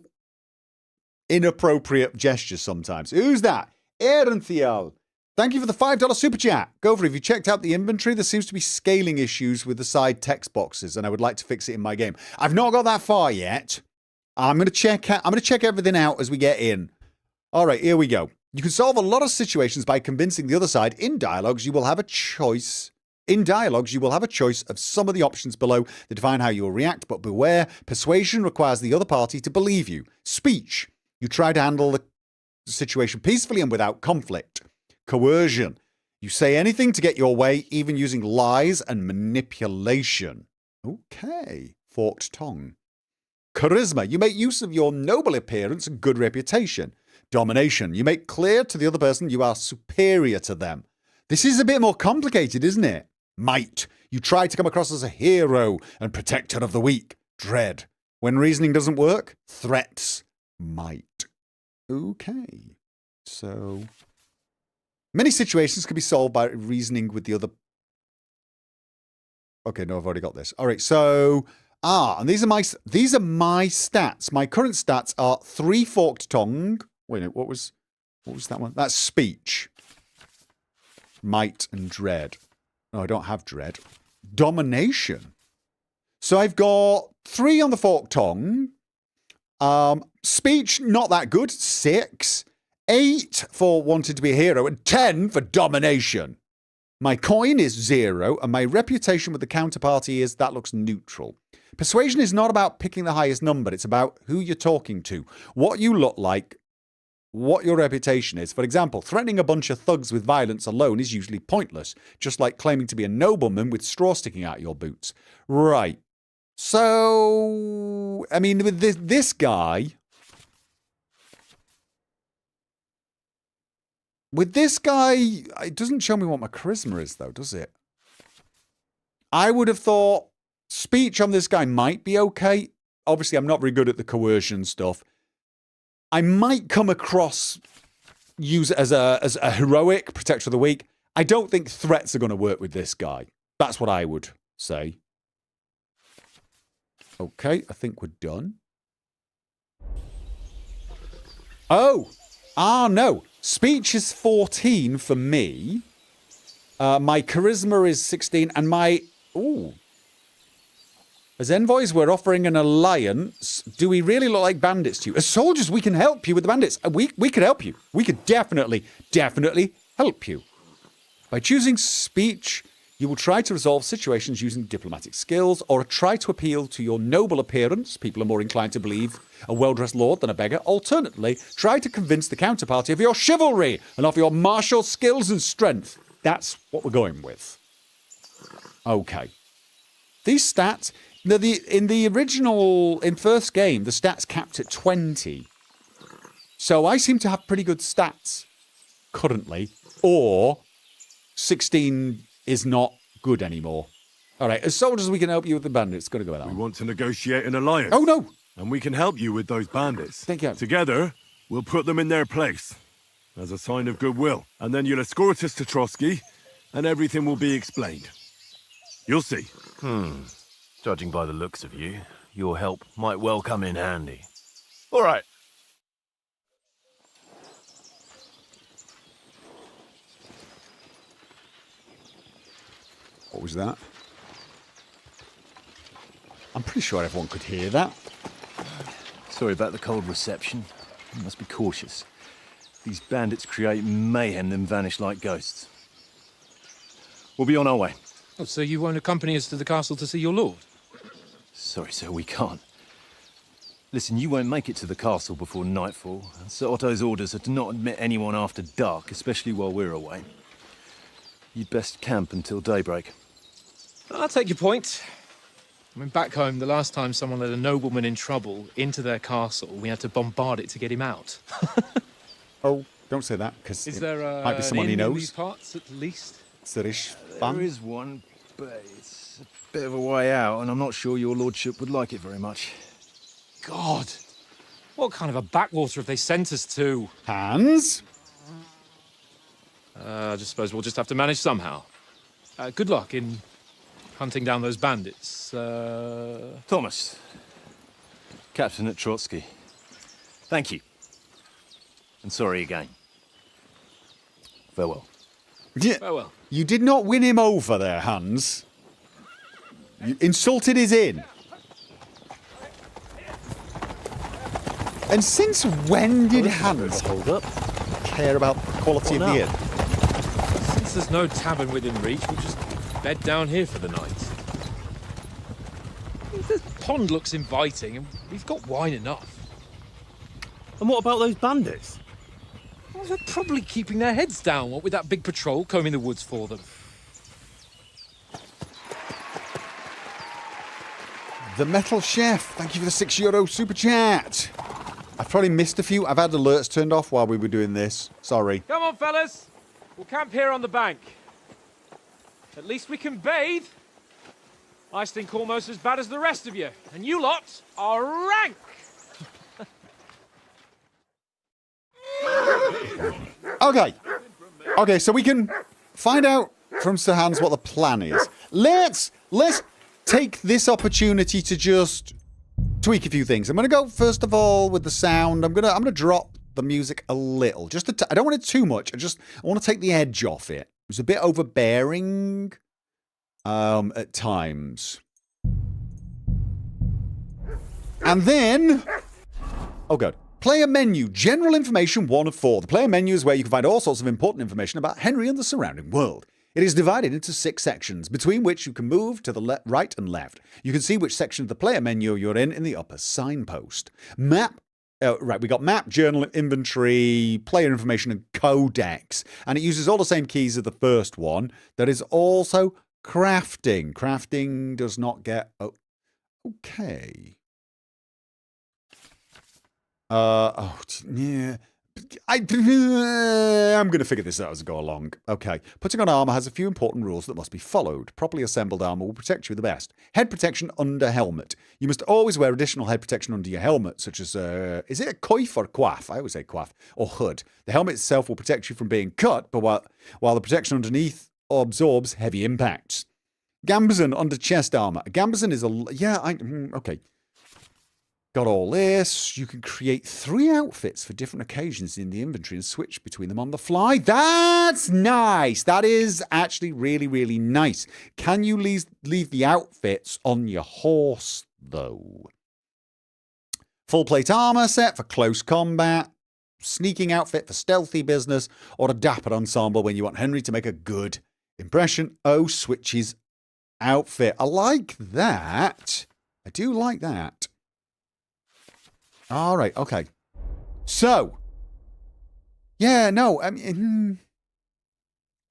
inappropriate gestures sometimes. Who's that? Erenthiel. Thank you for the $5 super chat. Gopher, if you checked out the inventory, there seems to be scaling issues with the side text boxes, and I would like to fix it in my game. I've not got that far yet. I'm going to check everything out as we get in. All right, here we go. You can solve a lot of situations by convincing the other side. In dialogues, you will have a choice. In dialogues, you will have a choice of some of the options below that define how you will react, but beware, persuasion requires the other party to believe you. Speech, you try to handle the situation peacefully and without conflict. Coercion, you say anything to get your way, even using lies and manipulation. Okay, forked tongue. Charisma, you make use of your noble appearance and good reputation. Domination, you make clear to the other person you are superior to them. This is a bit more complicated, isn't it? Might, you try to come across as a hero and protector of the weak. Dread, when reasoning doesn't work, threats. Might. Okay, so many situations can be solved by reasoning with the other. Okay, no, I've already got this. All right, so and these are my stats. My current stats are 3 forked tongue. Wait a minute, what was that one? That's speech. Might and dread. No, I don't have dread. Domination. So I've got 3 on the forked tongue. Speech, not that good. 6. 8 for wanting to be a hero, and 10 for domination. My coin is 0, and my reputation with the counterparty is that looks neutral. Persuasion is not about picking the highest number. It's about who you're talking to, what you look like, what your reputation is. For example, threatening a bunch of thugs with violence alone is usually pointless, just like claiming to be a nobleman with straw sticking out your boots. Right. So, I mean, with this guy... With this guy, it doesn't show me what my charisma is, though, does it? I would have thought speech on this guy might be okay. Obviously, I'm not very good at the coercion stuff. I might come across, use it as a heroic, protector of the weak. I don't think threats are going to work with this guy. That's what I would say. Okay, I think we're done. Oh! No. Speech is 14 for me. My charisma is 16, and my... Ooh. As envoys, we're offering an alliance. Do we really look like bandits to you? As soldiers, we can help you with the bandits. We could help you. We could definitely help you. By choosing speech, you will try to resolve situations using diplomatic skills or try to appeal to your noble appearance. People are more inclined to believe a well-dressed lord than a beggar. Alternately, try to convince the counterparty of your chivalry and of your martial skills and strength. That's what we're going with. Okay. These stats... in the original, in first game, the stats capped at 20. So I seem to have pretty good stats currently. Or 16 is not good anymore. All right, as soldiers, we can help you with the bandits. Got to go with that one. We want to negotiate an alliance. Oh, no. And we can help you with those bandits. Thank you. Together, we'll put them in their place as a sign of goodwill. And then you'll escort us to Trotsky, and everything will be explained. You'll see. Judging by the looks of you, your help might well come in handy. All right. What was that? I'm pretty sure everyone could hear that. Sorry about the cold reception. You must be cautious. These bandits create mayhem, then vanish like ghosts. We'll be on our way. Oh, so you won't accompany us to the castle to see your lord? Sorry, sir, we can't. Listen, you won't make it to the castle before nightfall, and Sir Otto's orders are to not admit anyone after dark, especially while we're away. You'd best camp until daybreak. I'll take your point. I mean, back home, the last time someone let a nobleman in trouble into their castle, we had to bombard it to get him out. Oh, don't say that, because Is there might be someone an he inn in knows. these parts, at least? Sirish There is one, but it's a bit of a way out, and I'm not sure your lordship would like it very much. God! What kind of a backwater have they sent us to? Hans? I just suppose we'll just have to manage somehow. Good luck in hunting down those bandits. Thomas, Captain at Trotsky. Thank you. And sorry again. Farewell. Yeah, Farewell. you did not win him over there, Hans. You insulted his inn. And since when did Hans care about the quality of the inn? Since there's no tavern within reach, we'll just bed down here for the night. The pond looks inviting, and we've got wine enough. And what about those bandits? Well, they're probably keeping their heads down, what with that big patrol combing the woods for them. The Metal Chef, thank you for the €6 super chat. I've probably missed a few. I've had alerts turned off while we were doing this. Sorry. Come on, fellas. We'll camp here on the bank. At least we can bathe. I stink almost as bad as the rest of you. And you lot are rank. Okay, so we can find out from Sir Hans what the plan is. Let's take this opportunity to just tweak a few things. I'm going to go first of all with the sound. I'm going to drop the music a little. Just I don't want it too much. I want to take the edge off it. It was a bit overbearing at times. And then, oh god. Player menu, general information 1 of 4. The player menu is where you can find all sorts of important information about Henry and the surrounding world. It is divided into 6 sections, between which you can move to the right and left. You can see which section of the player menu you're in the upper signpost. Map Right, we got map, journal, inventory, player information, and codex. And it uses all the same keys as the first one. There is also crafting. Crafting does not get... Oh, okay. Yeah. I'm going to figure this out as I go along. Okay. Putting on armor has a few important rules that must be followed. Properly assembled armor will protect you the best. Head protection under helmet. You must always wear additional head protection under your helmet, such as, is it a coif or coif? I always say coif. Or hood. The helmet itself will protect you from being cut, but while the protection underneath absorbs heavy impacts. Gambazon under chest armor. Gambazon is a... Yeah, okay. Got all this. You can create 3 outfits for different occasions in the inventory and switch between them on the fly. That's nice. That is actually really, really nice. Can you leave the outfits on your horse, though? Full plate armor set for close combat. Sneaking outfit for stealthy business. Or a dapper ensemble when you want Henry to make a good impression. Oh, switches outfit. I like that. I do like that. All right, okay. So, yeah, no, I mean,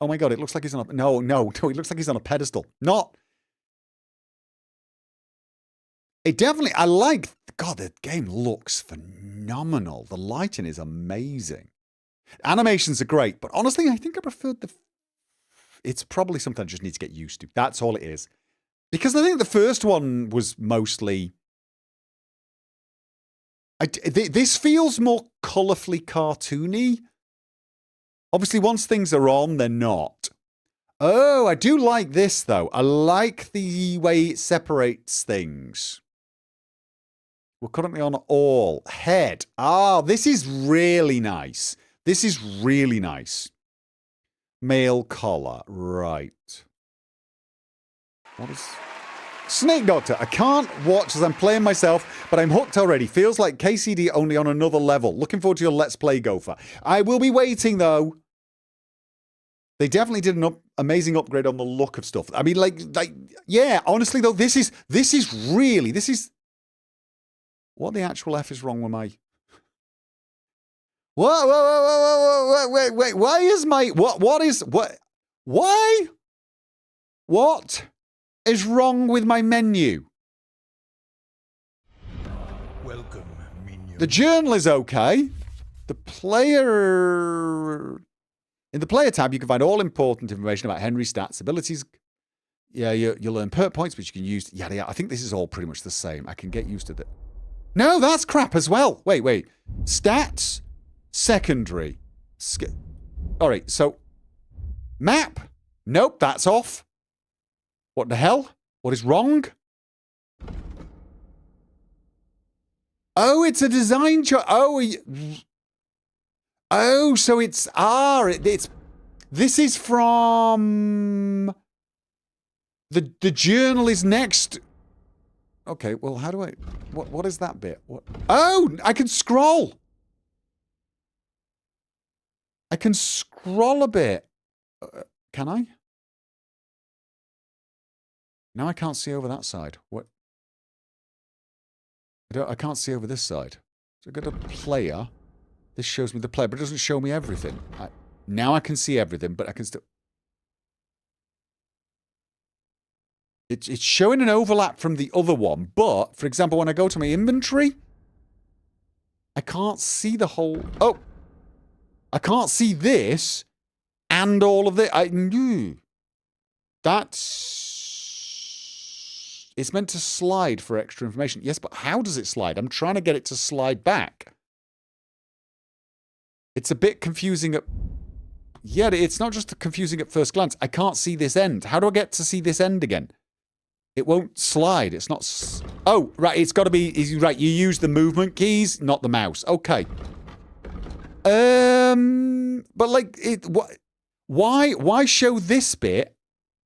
oh my God, it looks like he's on a, no, it looks like he's on a pedestal. Not, it definitely, I like, God, the game looks phenomenal. The lighting is amazing. Animations are great, but honestly, I think I preferred it's probably something I just need to get used to. That's all it is. Because I think the first one was mostly... this feels more colourfully cartoony. Obviously, once things are on, they're not. Oh, I do like this, though. I like the way it separates things. We're currently on all. Head. Ah, this is really nice. This is really nice. Male collar. Right. What is... Snake Doctor. I can't watch as I'm playing myself, but I'm hooked already. Feels like KCD only on another level. Looking forward to your Let's Play, Gopher. I will be waiting, though. They definitely did an amazing upgrade on the look of stuff. I mean, like, yeah, honestly, though, this is really... What the actual F is wrong with my... Whoa, wait, why is my... Why? What is wrong with my menu? Welcome, minion. The journal is okay. The player... In the player tab, you can find all important information about Henry's stats, abilities. Yeah, you'll earn perk points, which you can use. Yeah, I think this is all pretty much the same. I can get used to that. No, that's crap as well. Wait. Stats, secondary. All right, so map. Nope, that's off. What the hell? What is wrong? Oh, it's a design choice. Oh, so it's this is from the journal is next. Okay, well, how do I... What is that bit? What? Oh, I can scroll. I can scroll a bit. Can I? Now I can't see over that side. What? I can't see over this side. So I go to player. This shows me the player, but it doesn't show me everything. Now I can see everything, but I can still... It's showing an overlap from the other one, but, for example, when I go to my inventory, I can't see the whole... Oh! I can't see this and all of this. That's... It's meant to slide for extra information. Yes, but how does it slide? I'm trying to get it to slide back. It's a bit confusing at... Yeah, it's not just confusing at first glance. I can't see this end. How do I get to see this end again? It won't slide. It's not... Oh, right. It's got to be... Right, you use the movement keys, not the mouse. Okay. But like... Why show this bit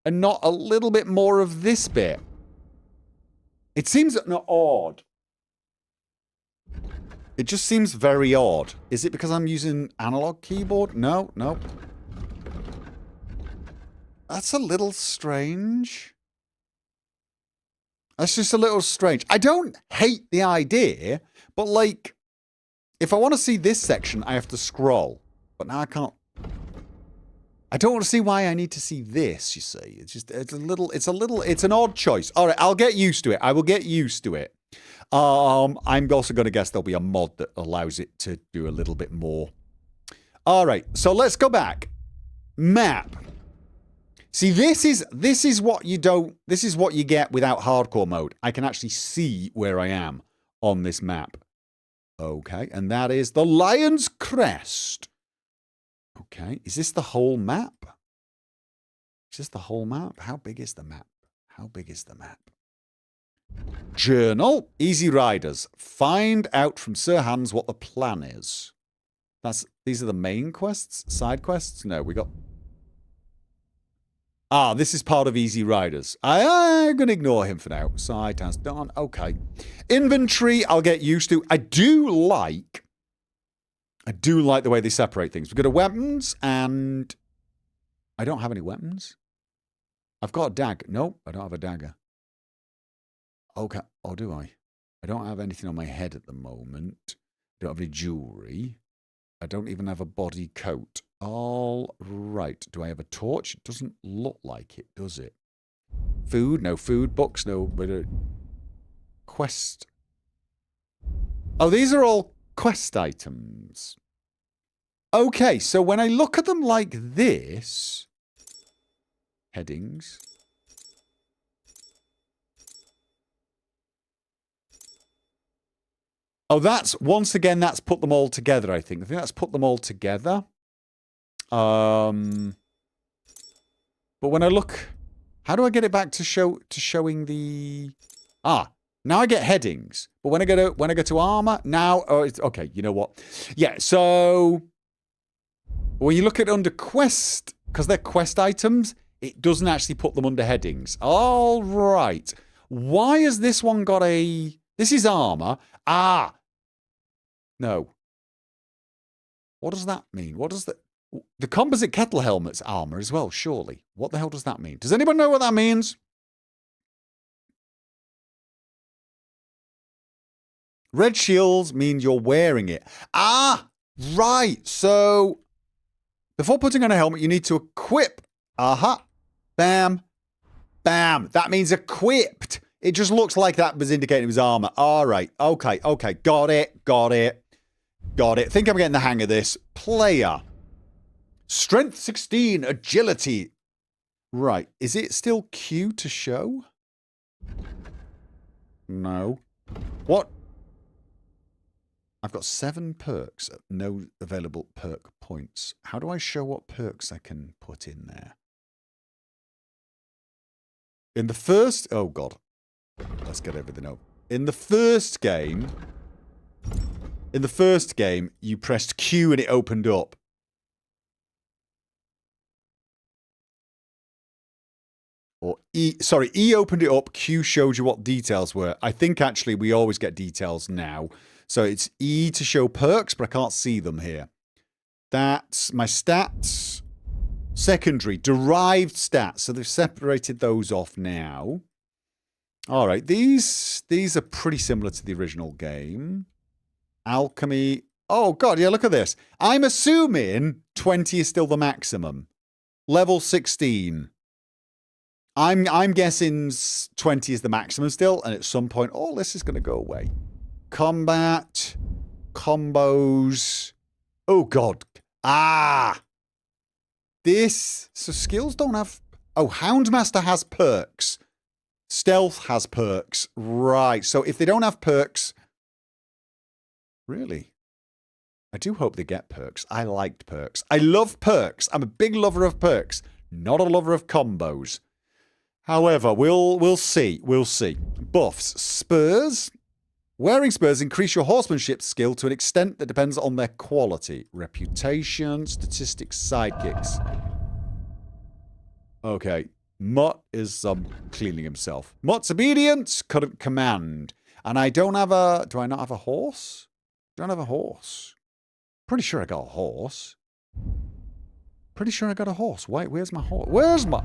and not a little bit more of this bit? It seems odd. It just seems very odd. Is it because I'm using analog keyboard? No. That's a little strange. That's just a little strange. I don't hate the idea, but like, if I want to see this section, I have to scroll. But now I can't. I don't want to see why I need to see this, you see. It's an odd choice. All right, I'll get used to it. I will get used to it. I'm also going to guess there'll be a mod that allows it to do a little bit more. All right, so let's go back. Map. See, this is what you get without hardcore mode. I can actually see where I am on this map. Okay, and that is the Lion's Crest. Okay, is this the whole map? Is this the whole map? How big is the map? How big is the map? Journal. Easy Riders. Find out from Sir Hans what the plan is. These are the main quests? Side quests? No, we got... this is part of Easy Riders. I'm going to ignore him for now. Side task done. Okay. Inventory, I'll get used to. I do like the way they separate things. We've got weapons, and I don't have any weapons. I've got a dagger. Nope, I don't have a dagger. Okay. Oh, do I? I don't have anything on my head at the moment. I don't have any jewelry. I don't even have a body coat. All right. Do I have a torch? It doesn't look like it, does it? Food? No food. Books? No. Quest. Oh, these are all quest items. Okay, so when I look at them like this... Headings. Oh, once again, that's put them all together, I think. I think that's put them all together. But when I look... How do I get it back to showing the... Now I get headings. But when I go to armor, now... Oh, it's, okay, you know what? Yeah, so... When you look at under quest, because they're quest items, it doesn't actually put them under headings. All right. Why has this one got a... This is armor. No. What does that mean? What does the composite kettle helmet's armor as well, surely. What the hell does that mean? Does anybody know what that means? Red shields mean you're wearing it. Right. So, before putting on a helmet, you need to equip. Bam. Bam. That means equipped. It just looks like that was indicating it was armor. All right. Okay. Got it. Think I'm getting the hang of this. Player. Strength 16. Agility. Right. Is it still Q to show? No. What? I've got 7 perks, no available perk points. How do I show what perks I can put in there? In the first... Oh, God. Let's get everything up. In the first game, you pressed Q and it opened up. Or E... Sorry, E opened it up, Q showed you what details were. I think, actually, we always get details now. So it's E to show perks, but I can't see them here. That's my stats. Secondary, derived stats. So they've separated those off now. All right, these are pretty similar to the original game. Alchemy. Oh, God, yeah, look at this. I'm assuming 20 is still the maximum. Level 16. I'm guessing 20 is the maximum still, and at some point, all this is going to go away. Combat, combos. Oh, God. So skills don't have... Oh, Houndmaster has perks. Stealth has perks. Right. So if they don't have perks... Really? I do hope they get perks. I liked perks. I love perks. I'm a big lover of perks. Not a lover of combos. However, we'll see. We'll see. Buffs. Spurs. Wearing spurs increase your horsemanship skill to an extent that depends on their quality. Reputation, statistics, sidekicks. Okay. Mutt is cleaning himself. Mutt's obedience, current command. And I don't have a... Do I not have a horse? Don't have a horse. Pretty sure I got a horse. Pretty sure I got a horse. Wait, where's my horse? Where's my...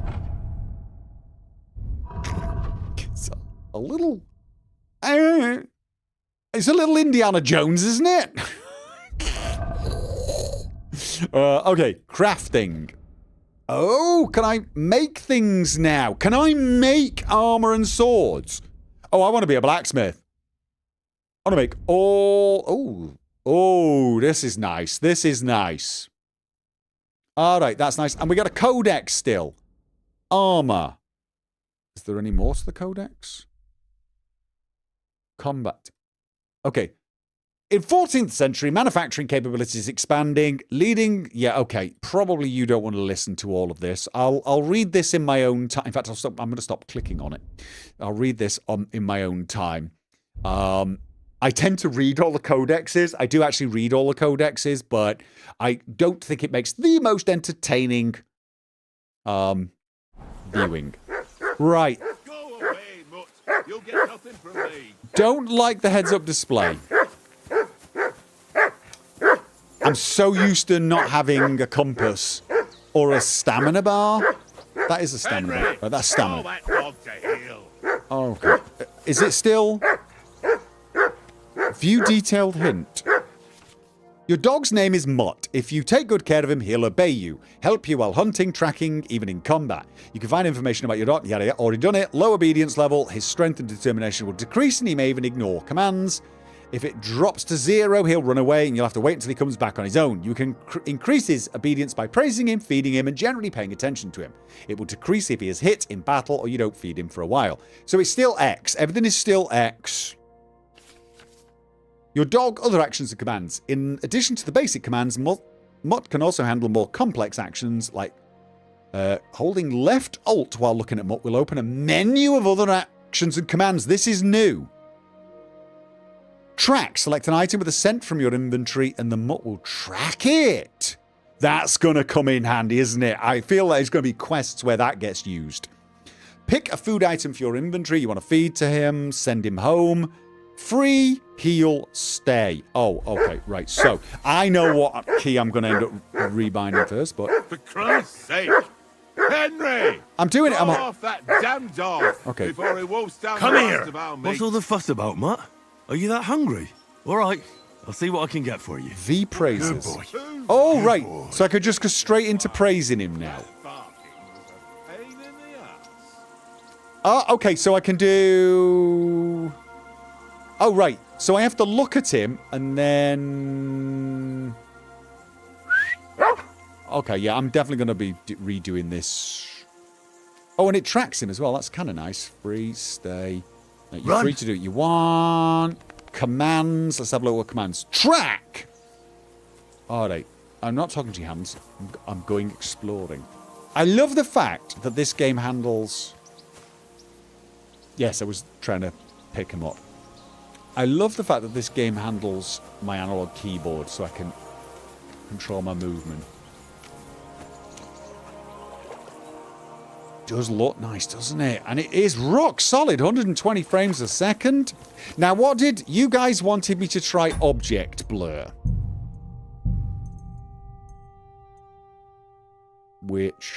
It's a little... It's a little Indiana Jones, isn't it? Okay, crafting. Oh, can I make things now? Can I make armor and swords? Oh, I want to be a blacksmith. I want to make all... Oh, this is nice. This is nice. All right, that's nice. And we got a codex still. Armor. Is there any more to the codex? Combat. Okay. In 14th century, manufacturing capabilities expanding, leading... Yeah, okay. Probably you don't want to listen to all of this. I'll read this in my own time. In fact, I'm going to stop clicking on it. I'll read this in my own time. I tend to read all the codexes. I do actually read all the codexes, but I don't think it makes the most entertaining viewing. Right. Go away, Mutt. You'll get nothing from me. Don't like the heads-up display. I'm so used to not having a compass or a stamina bar. That is a stamina bar. Right, that's stamina. That dog to heel. Oh, okay. Is it still... View detailed hint. Your dog's name is Mutt. If you take good care of him, he'll obey you, help you while hunting, tracking, even in combat. You can find information about your dog. Yada, already done it. Low obedience level. His strength and determination will decrease, and he may even ignore commands. If it drops to 0, he'll run away, and you'll have to wait until he comes back on his own. You can increase his obedience by praising him, feeding him, and generally paying attention to him. It will decrease if he is hit in battle or you don't feed him for a while. So it's still X. Everything is still X. Your dog, other actions and commands. In addition to the basic commands, Mutt can also handle more complex actions like holding left Alt while looking at Mutt will open a menu of other actions and commands. This is new. Track. Select an item with a scent from your inventory and the Mutt will track it. That's going to come in handy, isn't it? I feel like there's going to be quests where that gets used. Pick a food item for your inventory you want to feed to him. Send him home. Free, heal, stay. Oh, okay, right. So, I know what key I'm going to end up rebinding first, but... For Christ's sake! Henry! I'm doing it. I'm off that damn dog okay. Before he wolfs down Come the here! rest of our What's meat. all the fuss about, Mutt? Are you that hungry? All right, I'll see what I can get for you. V praises. Good boy. Oh, right. So I could just go straight into praising him now. Oh, okay, so I can do... Oh, right. So I have to look at him and then... Okay, yeah, I'm definitely going to be redoing this. Oh, and it tracks him as well. That's kind of nice. Free, stay. No, you're free to do what you want. Commands. Let's have a look at commands. Track! All right. I'm not talking to your hands. I'm going exploring. I love the fact that this game handles... Yes, I was trying to pick him up. I love the fact that this game handles my analog keyboard so I can control my movement. Does look nice, doesn't it? And it is rock solid, 120 frames a second. Now, what did you guys wanted me to try? Object blur. Which...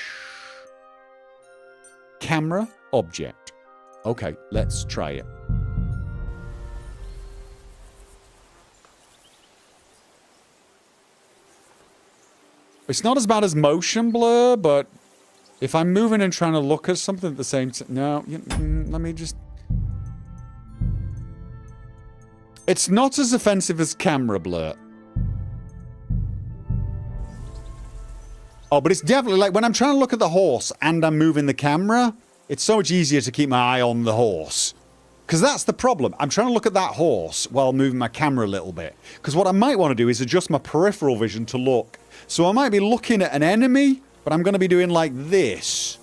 Camera, object. Okay, let's try it. It's not as bad as motion blur, but if I'm moving and trying to look at something at the same time... No, let me just... It's not as offensive as camera blur. Oh, but it's definitely like when I'm trying to look at the horse and I'm moving the camera, it's so much easier to keep my eye on the horse. Because that's the problem. I'm trying to look at that horse while moving my camera a little bit. Because what I might want to do is adjust my peripheral vision to look. So I might be looking at an enemy, but I'm going to be doing like this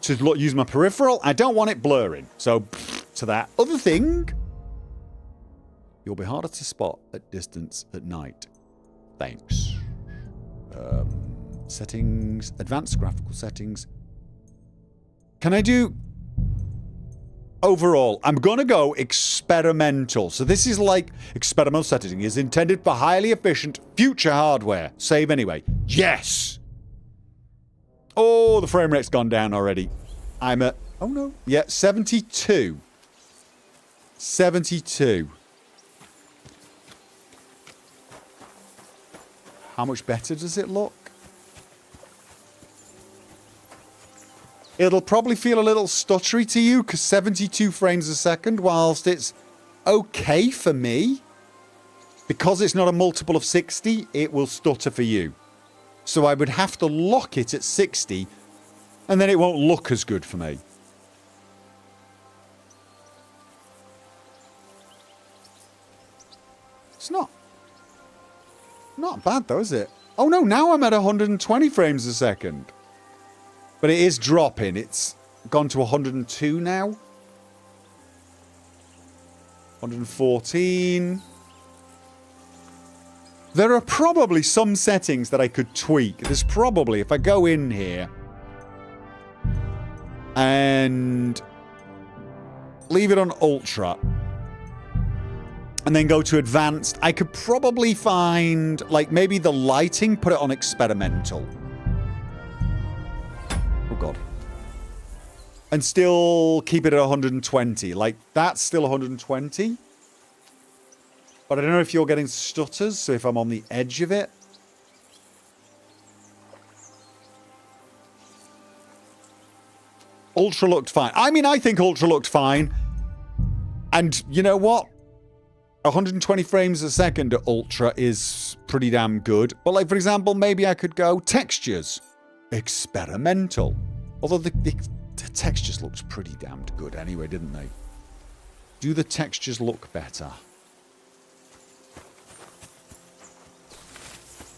to use my peripheral. I don't want it blurring. So, to that other thing, you'll be harder to spot at distance at night. Thanks. Settings, advanced graphical settings. Can I do... Overall, I'm going to go experimental. So this is like experimental setting is intended for highly efficient future hardware. Save anyway. Yes! Oh, the frame rate's gone down already. I'm at... Oh, no. Yeah, 72. 72. How much better does it look? It'll probably feel a little stuttery to you because 72 frames a second, whilst it's okay for me, because it's not a multiple of 60, it will stutter for you. So I would have to lock it at 60, and then it won't look as good for me. It's not bad though, is it? Oh no, now I'm at 120 frames a second. But it is dropping. It's gone to 102 now. 114. There are probably some settings that I could tweak. There's probably, if I go in here and leave it on Ultra and then go to Advanced, I could probably find, like, maybe the lighting, put it on Experimental. Oh, God. And still keep it at 120. Like, that's still 120. But I don't know if you're getting stutters, so if I'm on the edge of it. Ultra looked fine. I mean, I think Ultra looked fine. And you know what? 120 frames a second at Ultra is pretty damn good. But like, for example, maybe I could go textures. Experimental. Although the textures looked pretty damned good anyway, didn't they? Do the textures look better?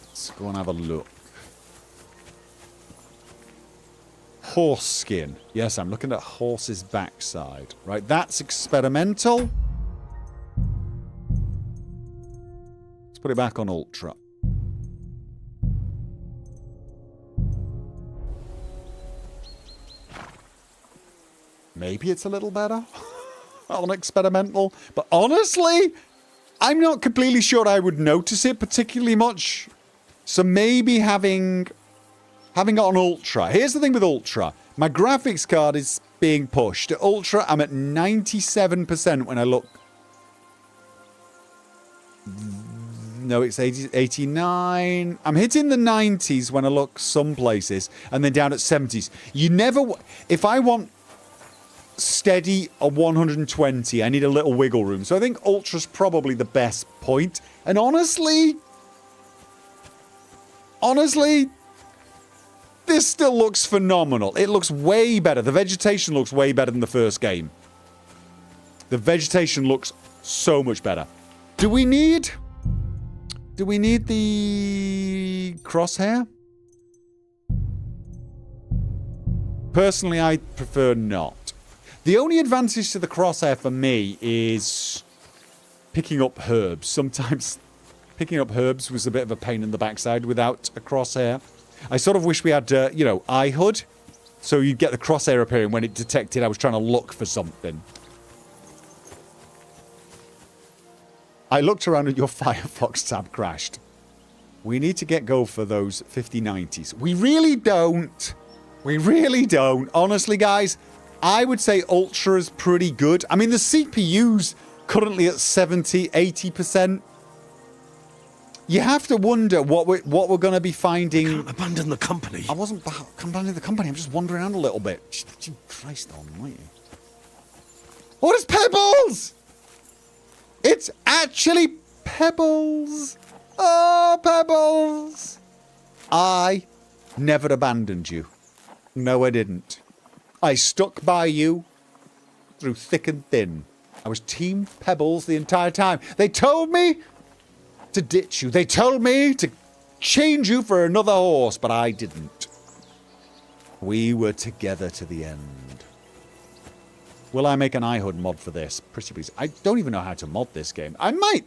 Let's go and have a look. Horse skin. Yes, I'm looking at horse's backside. Right, that's experimental. Let's put it back on Ultra. Maybe it's a little better on experimental. But honestly, I'm not completely sure I would notice it particularly much. So maybe having it on Ultra. Here's the thing with Ultra. My graphics card is being pushed. At Ultra, I'm at 97% when I look. No, it's 89. I'm hitting the 90s when I look some places, and then down at 70s. You never... If I want steady or 120, I need a little wiggle room. So I think Ultra's probably the best point. And honestly, this still looks phenomenal. It looks way better. The vegetation looks way better than the first game. The vegetation looks so much better. Do we need the crosshair? Personally, I prefer not. The only advantage to the crosshair for me is picking up herbs. Sometimes picking up herbs was a bit of a pain in the backside without a crosshair. I sort of wish we had, eye hood. So you'd get the crosshair appearing when it detected I was trying to look for something. I looked around and your Firefox tab crashed. We need to get Gopher those 5090s. We really don't. We really don't. Honestly, guys, I would say Ultra is pretty good. I mean, the CPU's currently at 70, 80%. You have to wonder what we're going to be finding. You can't abandon the company. I wasn't abandoning the company. I'm just wandering around a little bit. Christ almighty. What is Pebbles? It's actually Pebbles. Oh, Pebbles. I never abandoned you. No, I didn't. I stuck by you through thick and thin. I was Team Pebbles the entire time. They told me to ditch you. They told me to change you for another horse, but I didn't. We were together to the end. Will I make an iHood mod for this? Pretty please. I don't even know how to mod this game. I might.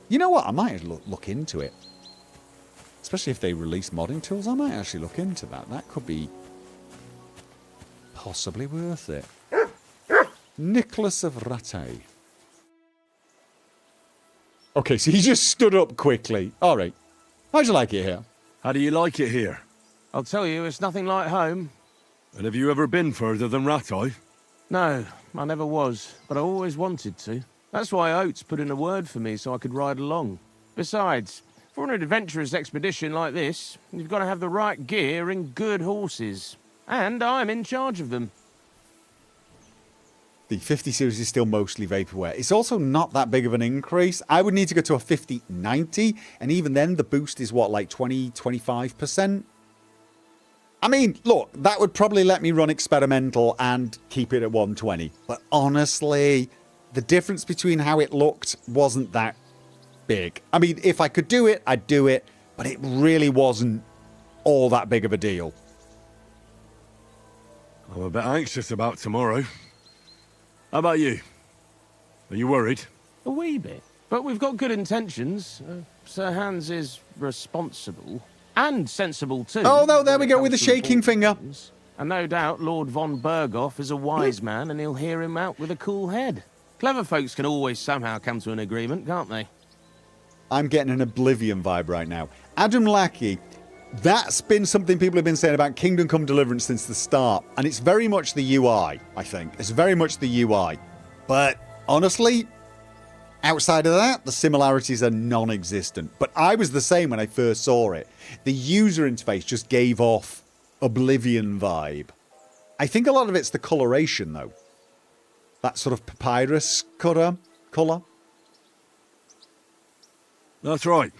You know what? I might look into it. Especially if they release modding tools, I might actually look into that. That could be possibly worth it. Nicholas of Rattay. Okay, so he just stood up quickly. All right. How'd you like it here? How do you like it here? I'll tell you, it's nothing like home. And have you ever been further than Rattay? No, I never was, but I always wanted to. That's why Oates put in a word for me so I could ride along. Besides, For an adventurous expedition like this, you've got to have the right gear and good horses. And I'm in charge of them. The 50 series is still mostly vaporware. It's also not that big of an increase. I would need to go to a 50-90, and even then the boost is what, like 20-25%? I mean, look, that would probably let me run experimental and keep it at 120. But honestly, the difference between how it looked wasn't that big. I mean, if I could do it, I'd do it, but it really wasn't all that big of a deal. I'm a bit anxious about tomorrow. How about you? Are you worried? A wee bit. But we've got good intentions. Sir Hans is responsible. And sensible too. Oh, no, there we go with the shaking finger. And no doubt Lord von Berghoff is a wise man and he'll hear him out with a cool head. Clever folks can always somehow come to an agreement, can't they? I'm getting an Oblivion vibe right now. Adam Lackey, that's been something people have been saying about Kingdom Come Deliverance since the start. And it's very much the UI, I think. It's very much the UI. But honestly, outside of that, the similarities are non-existent. But I was the same when I first saw it. The user interface just gave off Oblivion vibe. I think a lot of it's the coloration, though. That sort of papyrus colour. That's right.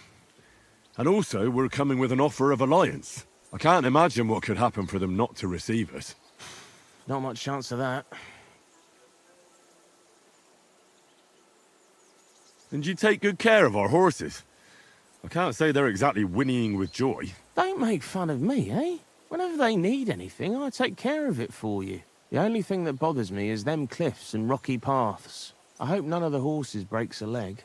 And also, we're coming with an offer of alliance. I can't imagine what could happen for them not to receive us. Not much chance of that. And you take good care of our horses. I can't say they're exactly whinnying with joy. Don't make fun of me, eh? Whenever they need anything, I take care of it for you. The only thing that bothers me is them cliffs and rocky paths. I hope none of the horses breaks a leg.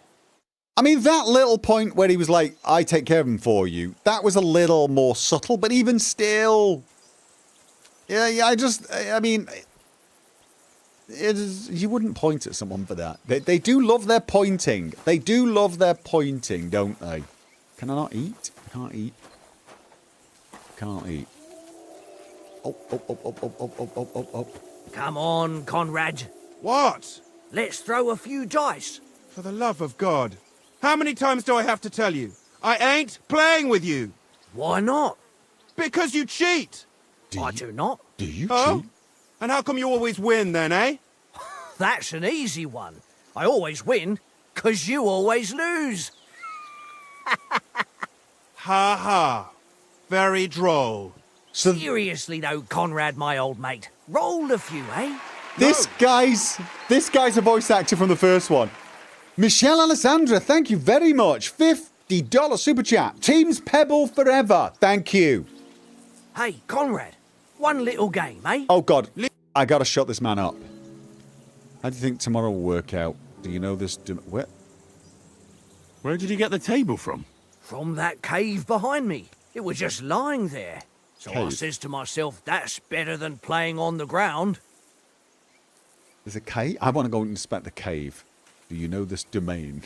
I mean, that little point where he was like, I take care of them for you, that was a little more subtle, but even still... Yeah, I mean... You wouldn't point at someone for that. They do love their pointing. They do love their pointing, don't they? Can I not eat? I can't eat. Can't eat. Oh. Come on, Conrad. What? Let's throw a few dice. For the love of God. How many times do I have to tell you? I ain't playing with you. Why not? Because you cheat. I do not. Do you cheat? And how come you always win then, eh? That's an easy one. I always win, 'cause you always lose. Ha ha. Very droll. Seriously though, Conrad, my old mate. Roll a few, eh? This guy's a voice actor from the first one. Michelle Alessandra, thank you very much. $50 super chat. Teams Pebble forever. Thank you. Hey, Conrad. One little game, eh? Oh, God. I gotta shut this man up. How do you think tomorrow will work out? Do you know this... Where did you get the table from? From that cave behind me. It was just lying there. So I says to myself, that's better than playing on the ground. There's a cave? I want to go and inspect the cave. Do you know this domain?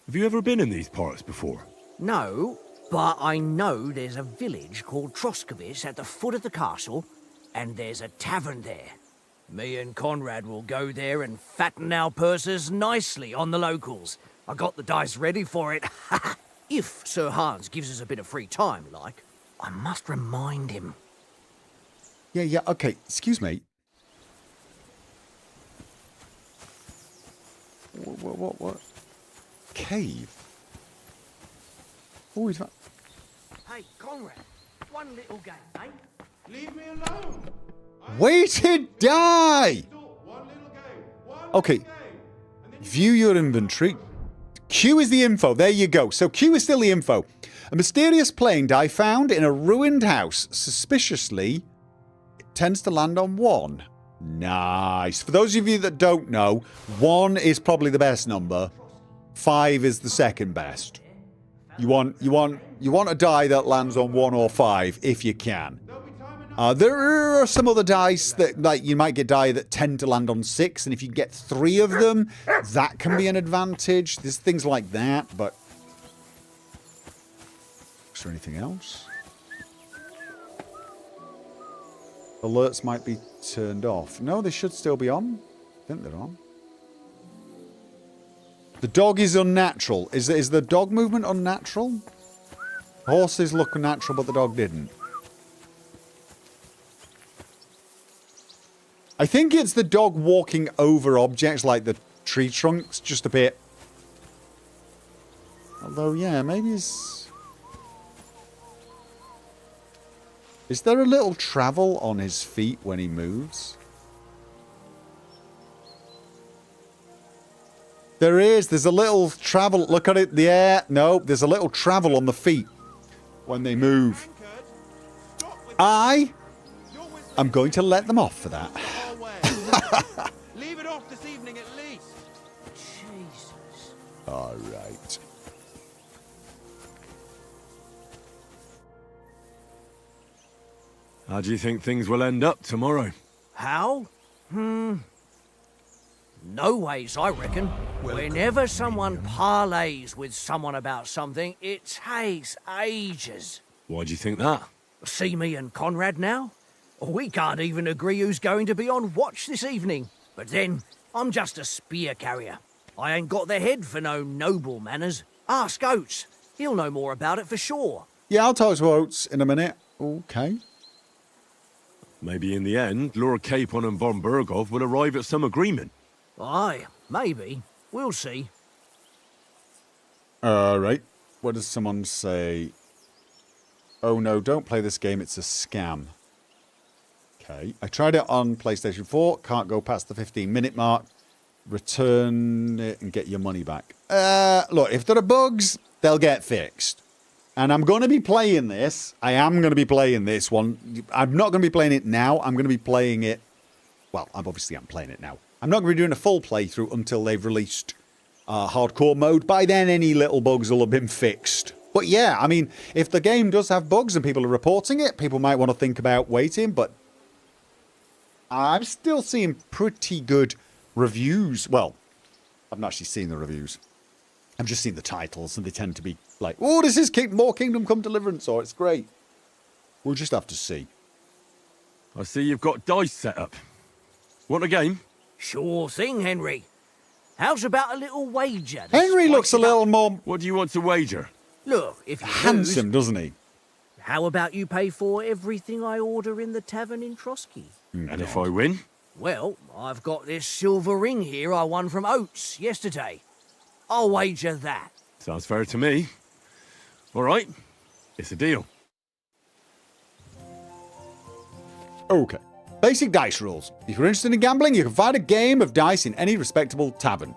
Have you ever been in these parts before? No, but I know there's a village called Troskowitz at the foot of the castle, and there's a tavern there. Me and Conrad will go there and fatten our purses nicely on the locals. I got the dice ready for it. If Sir Hans gives us a bit of free time, like, I must remind him. Yeah, okay. Excuse me. What? Cave? Oh, is that? Hey, Conrad, one little game, eh? Leave me alone. Weighted die! Okay. View your inventory. Q is the info. There you go. So Q is still the info. A mysterious playing die found in a ruined house. Suspiciously, it tends to land on 1. Nice. For those of you that don't know, 1 is probably the best number. 5 is the second best. You want a die that lands on 1 or 5 if you can. There are some other dice that, like, you might get die that tend to land on 6, and if you get 3 of them, that can be an advantage. There's things like that, but... Is there anything else? Alerts might be turned off. No, they should still be on. I think they're on. The dog is unnatural. Is the dog movement unnatural? Horses look natural, but the dog didn't. I think it's the dog walking over objects like the tree trunks, just a bit. Although, yeah, maybe it's... Is there a little travel on his feet when he moves? There is. There's a little travel. Look at it. Yeah. No, there's a little travel on the feet when they move. I'm going to let them off for that. Leave it off this evening at least. Jesus. All right. How do you think things will end up tomorrow? How? No ways, I reckon. Whenever someone parleys with someone about something, it takes ages. Why do you think that? See me and Conrad now? We can't even agree who's going to be on watch this evening. But then, I'm just a spear carrier. I ain't got the head for no noble manners. Ask Oates. He'll know more about it for sure. Yeah, I'll talk to Oates in a minute. Okay. Maybe in the end, Lord Capon and von Berghoff will arrive at some agreement. Aye, maybe. We'll see. Alright. What does someone say? Oh no, don't play this game, it's a scam. Okay. I tried it on PlayStation 4, can't go past the 15-minute mark. Return it and get your money back. Look, if there are bugs, they'll get fixed. And I'm going to be playing this. I am going to be playing this one. I'm not going to be playing it now. I'm going to be playing it... Well, I'm playing it now. I'm not going to be doing a full playthrough until they've released hardcore mode. By then, any little bugs will have been fixed. But yeah, I mean, if the game does have bugs and people are reporting it, people might want to think about waiting. But I'm still seeing pretty good reviews. Well, I've not actually seen the reviews. I've just seen the titles, and they tend to be like, oh, this is more Kingdom Come Deliverance, or it's great. We'll just have to see. I see you've got dice set up. Want a game? Sure thing, Henry. How's about a little wager? Henry looks a little more... What do you want to wager? Look, if you handsome, lose, doesn't he? how about you pay for everything I order in the tavern in Trotsky? And if I win? Well, I've got this silver ring here I won from Oates yesterday. I'll wager that. Sounds fair to me. All right, it's a deal. Okay. Basic dice rules. If you're interested in gambling, you can find a game of dice in any respectable tavern.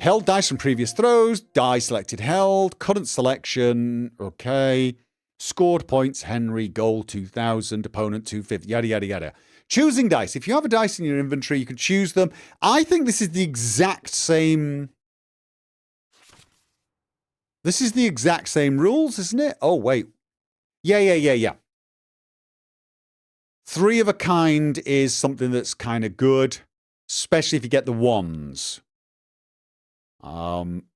Held dice from previous throws, die selected held, current selection, okay. Scored points, Henry, goal 2,000, opponent 250, yada, yada, yada. Choosing dice. If you have a dice in your inventory, you can choose them. I think this is the exact same... This is the exact same rules, isn't it? Oh, wait. Yeah. 3 of a kind is something that's kind of good, especially if you get the ones.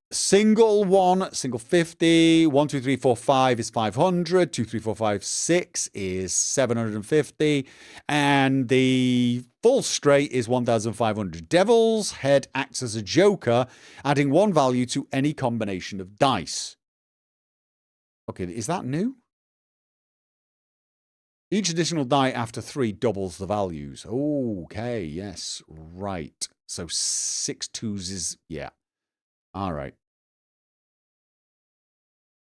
Single 1, single 50, 1, 2, 3, 4, 5 is 500, 2, 3, 4, 5, 6 is 750, and the full straight is 1,500. Devil's Head acts as a joker, adding 1 value to any combination of dice. Okay, is that new? Each additional die after 3 doubles the values. Okay, yes, right. So 6 twos is, yeah. All right.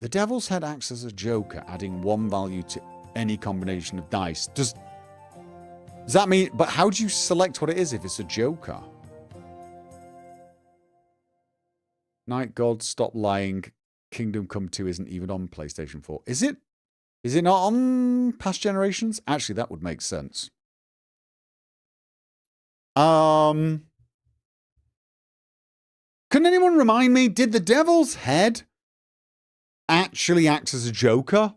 The Devil's Head acts as a joker, adding 1 value to any combination of dice. Does that mean... But how do you select what it is if it's a joker? Night God, Stop Lying. Kingdom Come 2 isn't even on PlayStation 4. Is it? Is it not on past generations? Actually, that would make sense. Can anyone remind me, did the Devil's Head actually act as a joker?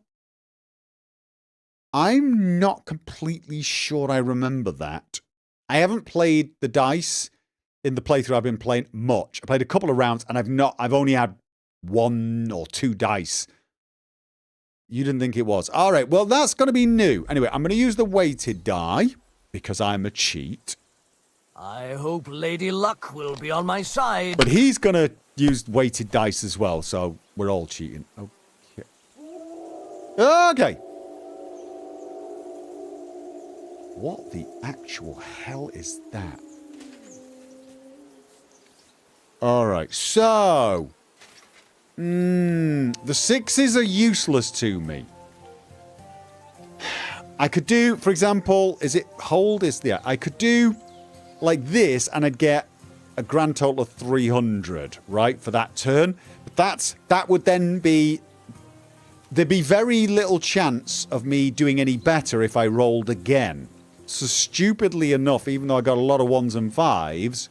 I'm not completely sure I remember that. I haven't played the dice in the playthrough I've been playing much. I played a couple of rounds and I've only had 1 or 2 dice. You didn't think it was. All right, well, that's going to be new. Anyway, I'm going to use the weighted die because I'm a cheat. I hope Lady Luck will be on my side. But he's going to used weighted dice as well, so we're all cheating. Okay. Okay. What the actual hell is that? Alright, so... the 6s are useless to me. I could do, for example, is it hold? I could do like this and I'd get a grand total of 300, right, for that turn. But that would then be... There'd be very little chance of me doing any better if I rolled again. So stupidly enough, even though I got a lot of 1s and 5s,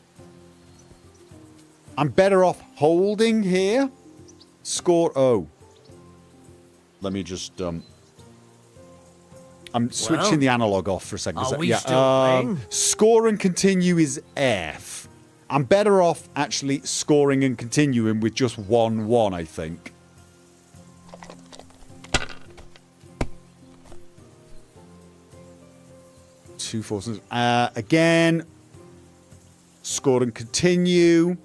I'm better off holding here. Score... Oh. Let me just... I'm switching the analog off for a second. Are we still playing? Score and continue is F. I'm better off actually scoring and continuing with just 1-1, I think. Two forces. Again. Score and continue.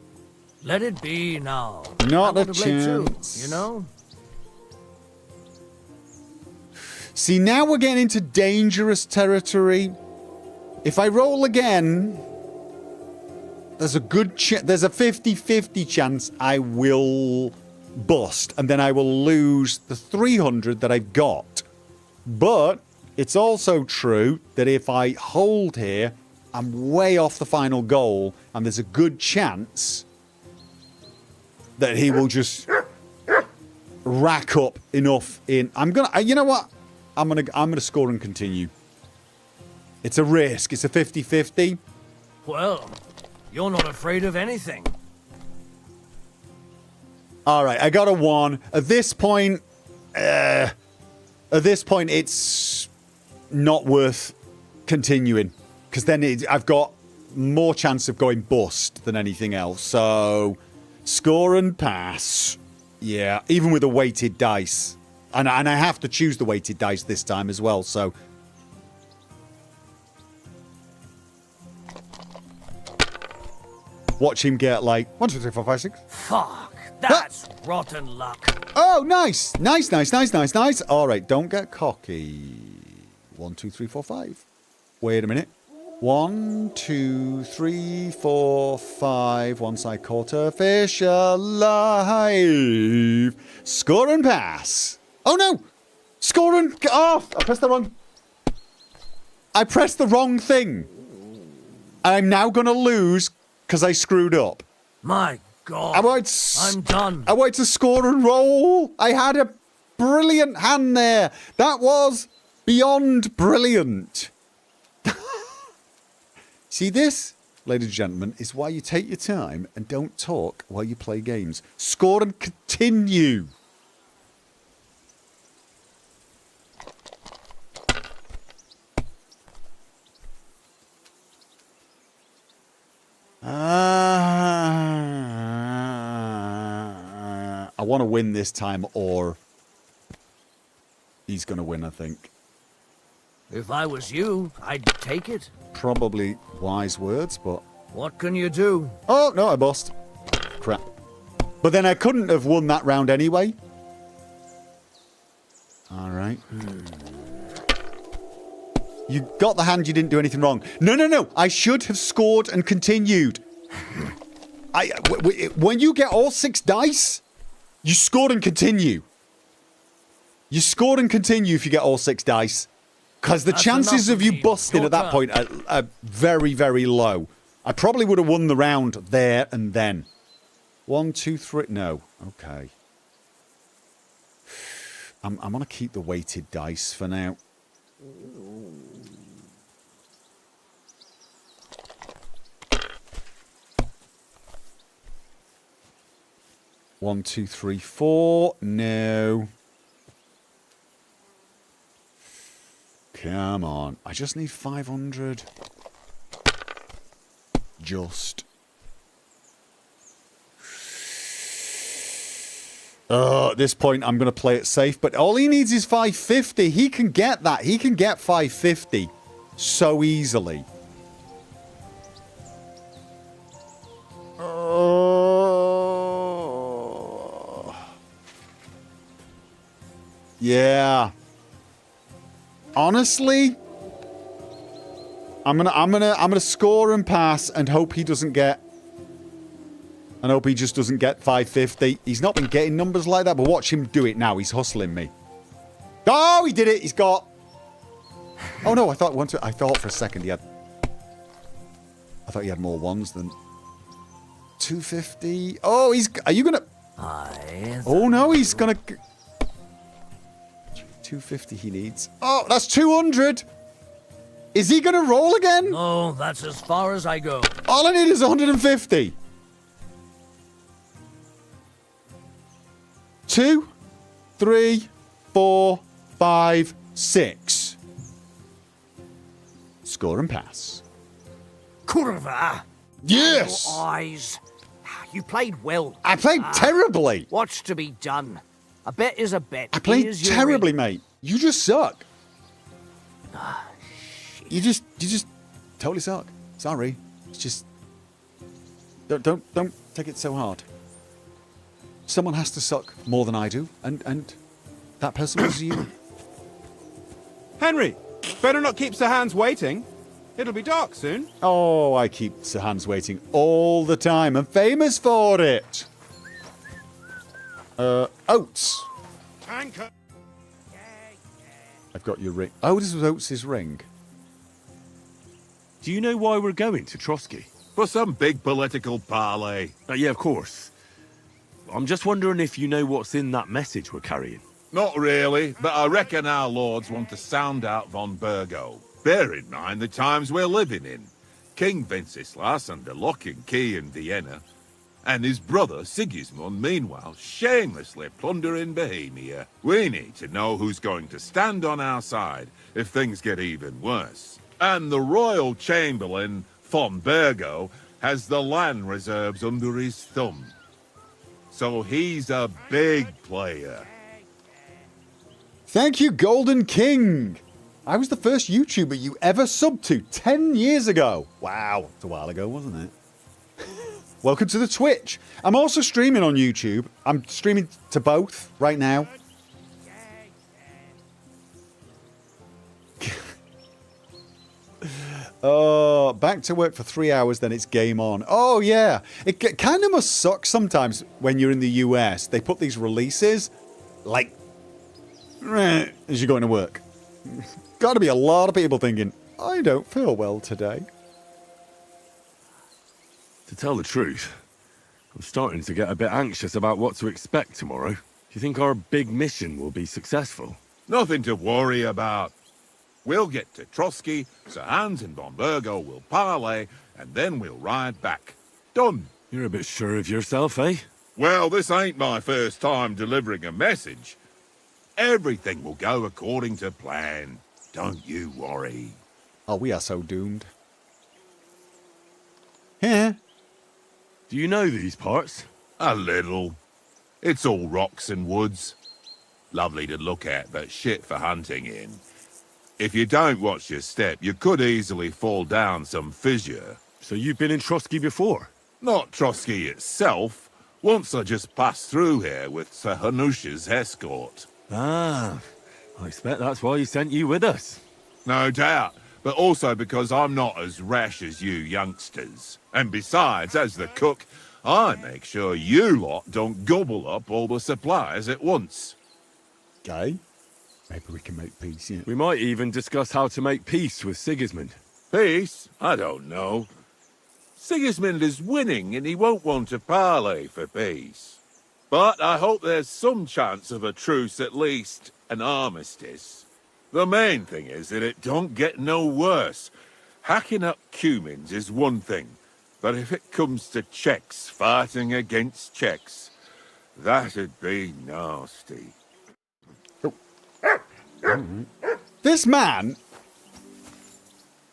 Let it be now. Not I a want to play too, chance. you know? See, now we're getting into dangerous territory. If I roll again, there's a good there's a 50-50 chance I will bust, and then I will lose the 300 that I've got. But it's also true that if I hold here, I'm way off the final goal, and there's a good chance that he will just rack up enough in... you know what? I'm gonna score and continue. It's a risk. It's a 50-50. Well, you're not afraid of anything. All right, I got a 1. At this point, it's not worth continuing because then I've got more chance of going bust than anything else. So, score and pass. Yeah, even with a weighted dice. And I have to choose the weighted dice this time as well, so... Watch him get like 1, 2, 3, 4, 5, 6. Fuck, that's rotten luck. Oh, nice. Nice. All right, don't get cocky. 1, 2, 3, 4, 5. Wait a minute. 1, 2, 3, 4, 5. Once I caught a fish alive. Score and pass. Oh no! Score and get off! I pressed the wrong thing. I'm now gonna lose because I screwed up. My God. I'm done. I wanted to score and roll. I had a brilliant hand there. That was beyond brilliant. See this, ladies and gentlemen, is why you take your time and don't talk while you play games. Score and continue. I want to win this time, or he's going to win, I think. If I was you, I'd take it. Probably wise words, but... What can you do? Oh, no, I bust. Crap. But then I couldn't have won that round anyway. All right. You got the hand, you didn't do anything wrong. No. I should have scored and continued. When you get all 6 dice, you scored and continue. You scored and continue if you get all 6 dice. Because the chances of you busting at that point are very, very low. I probably would have won the round there and then. 1, 2, 3. No. Okay. I'm going to keep the weighted dice for now. One, 2, 3, 4. No. Come on. I just need 500. Just. At this point, I'm going to play it safe. But all he needs is 550. He can get that. He can get 550 so easily. Yeah. Honestly, I'm gonna score and pass and hope he doesn't get. And hope he just doesn't get 550. He's not been getting numbers like that, but watch him do it now. He's hustling me. Oh, he did it. He's got. Oh no, I thought for a second he had. I thought he had more ones than 250. Oh, are you gonna? Oh no, he's gonna. 250 he needs. Oh, that's 200. Is he gonna roll again? No, that's as far as I go. All I need is 150. 2, 3, 4, 5, 6. Score and pass. Curva. Yes. Your eyes. You played well. I played terribly. What's to be done? A bet is a bet. I played Here's your terribly, ring. mate. You just suck. You just totally suck. Sorry. It's just don't take it so hard. Someone has to suck more than I do, and that person was you. Henry, better not keep Sir Hans waiting. It'll be dark soon. Oh, I keep Sir Hans waiting all the time. I'm famous for it. Oats. Anchor. I've got your ring. Oh, this was Oates' ring. Do you know why we're going to Trotsky? For some big political parley. Yeah, of course. I'm just wondering if you know what's in that message we're carrying. Not really, but I reckon our lords want to sound out von Burgo. Bear in mind the times we're living in. King Wenceslas under lock and key in Vienna, and his brother Sigismund, meanwhile, shamelessly plundering Bohemia. We need to know who's going to stand on our side if things get even worse. And the royal chamberlain, von Burgo, has the land reserves under his thumb. So he's a big player. Thank you, Golden King. I was the first YouTuber you ever subbed to 10 years ago. Wow, it's a while ago, wasn't it? Welcome to the Twitch. I'm also streaming on YouTube. I'm streaming to both right now. Oh, back to work for 3 hours, then it's game on. Oh, yeah. It kind of must suck sometimes when you're in the US. They put these releases, like, as you're going to work. Got to be a lot of people thinking, I don't feel well today. To tell the truth, I'm starting to get a bit anxious about what to expect tomorrow. Do you think our big mission will be successful? Nothing to worry about. We'll get to Trotsky, Sir Hans and von Burgo will parley, and then we'll ride back. Done. You're a bit sure of yourself, eh? Well, this ain't my first time delivering a message. Everything will go according to plan. Don't you worry. Oh, we are so doomed. Yeah. Do you know these parts? A little. It's all rocks and woods. Lovely to look at, but shit for hunting in. If you don't watch your step, you could easily fall down some fissure. So you've been in Trotsky before? Not Trotsky itself. Once I just passed through here with Sir Hanusha's escort. Ah, I expect that's why he sent you with us. No doubt, but also because I'm not as rash as you youngsters. And besides, as the cook, I make sure you lot don't gobble up all the supplies at once. Okay. Maybe we can make peace, yeah. We might even discuss how to make peace with Sigismund. Peace? I don't know. Sigismund is winning and he won't want to parley for peace. But I hope there's some chance of a truce, at least an armistice. The main thing is that it don't get no worse. Hacking up Cumins is one thing, but if it comes to Czechs fighting against Czechs, that'd be nasty. This man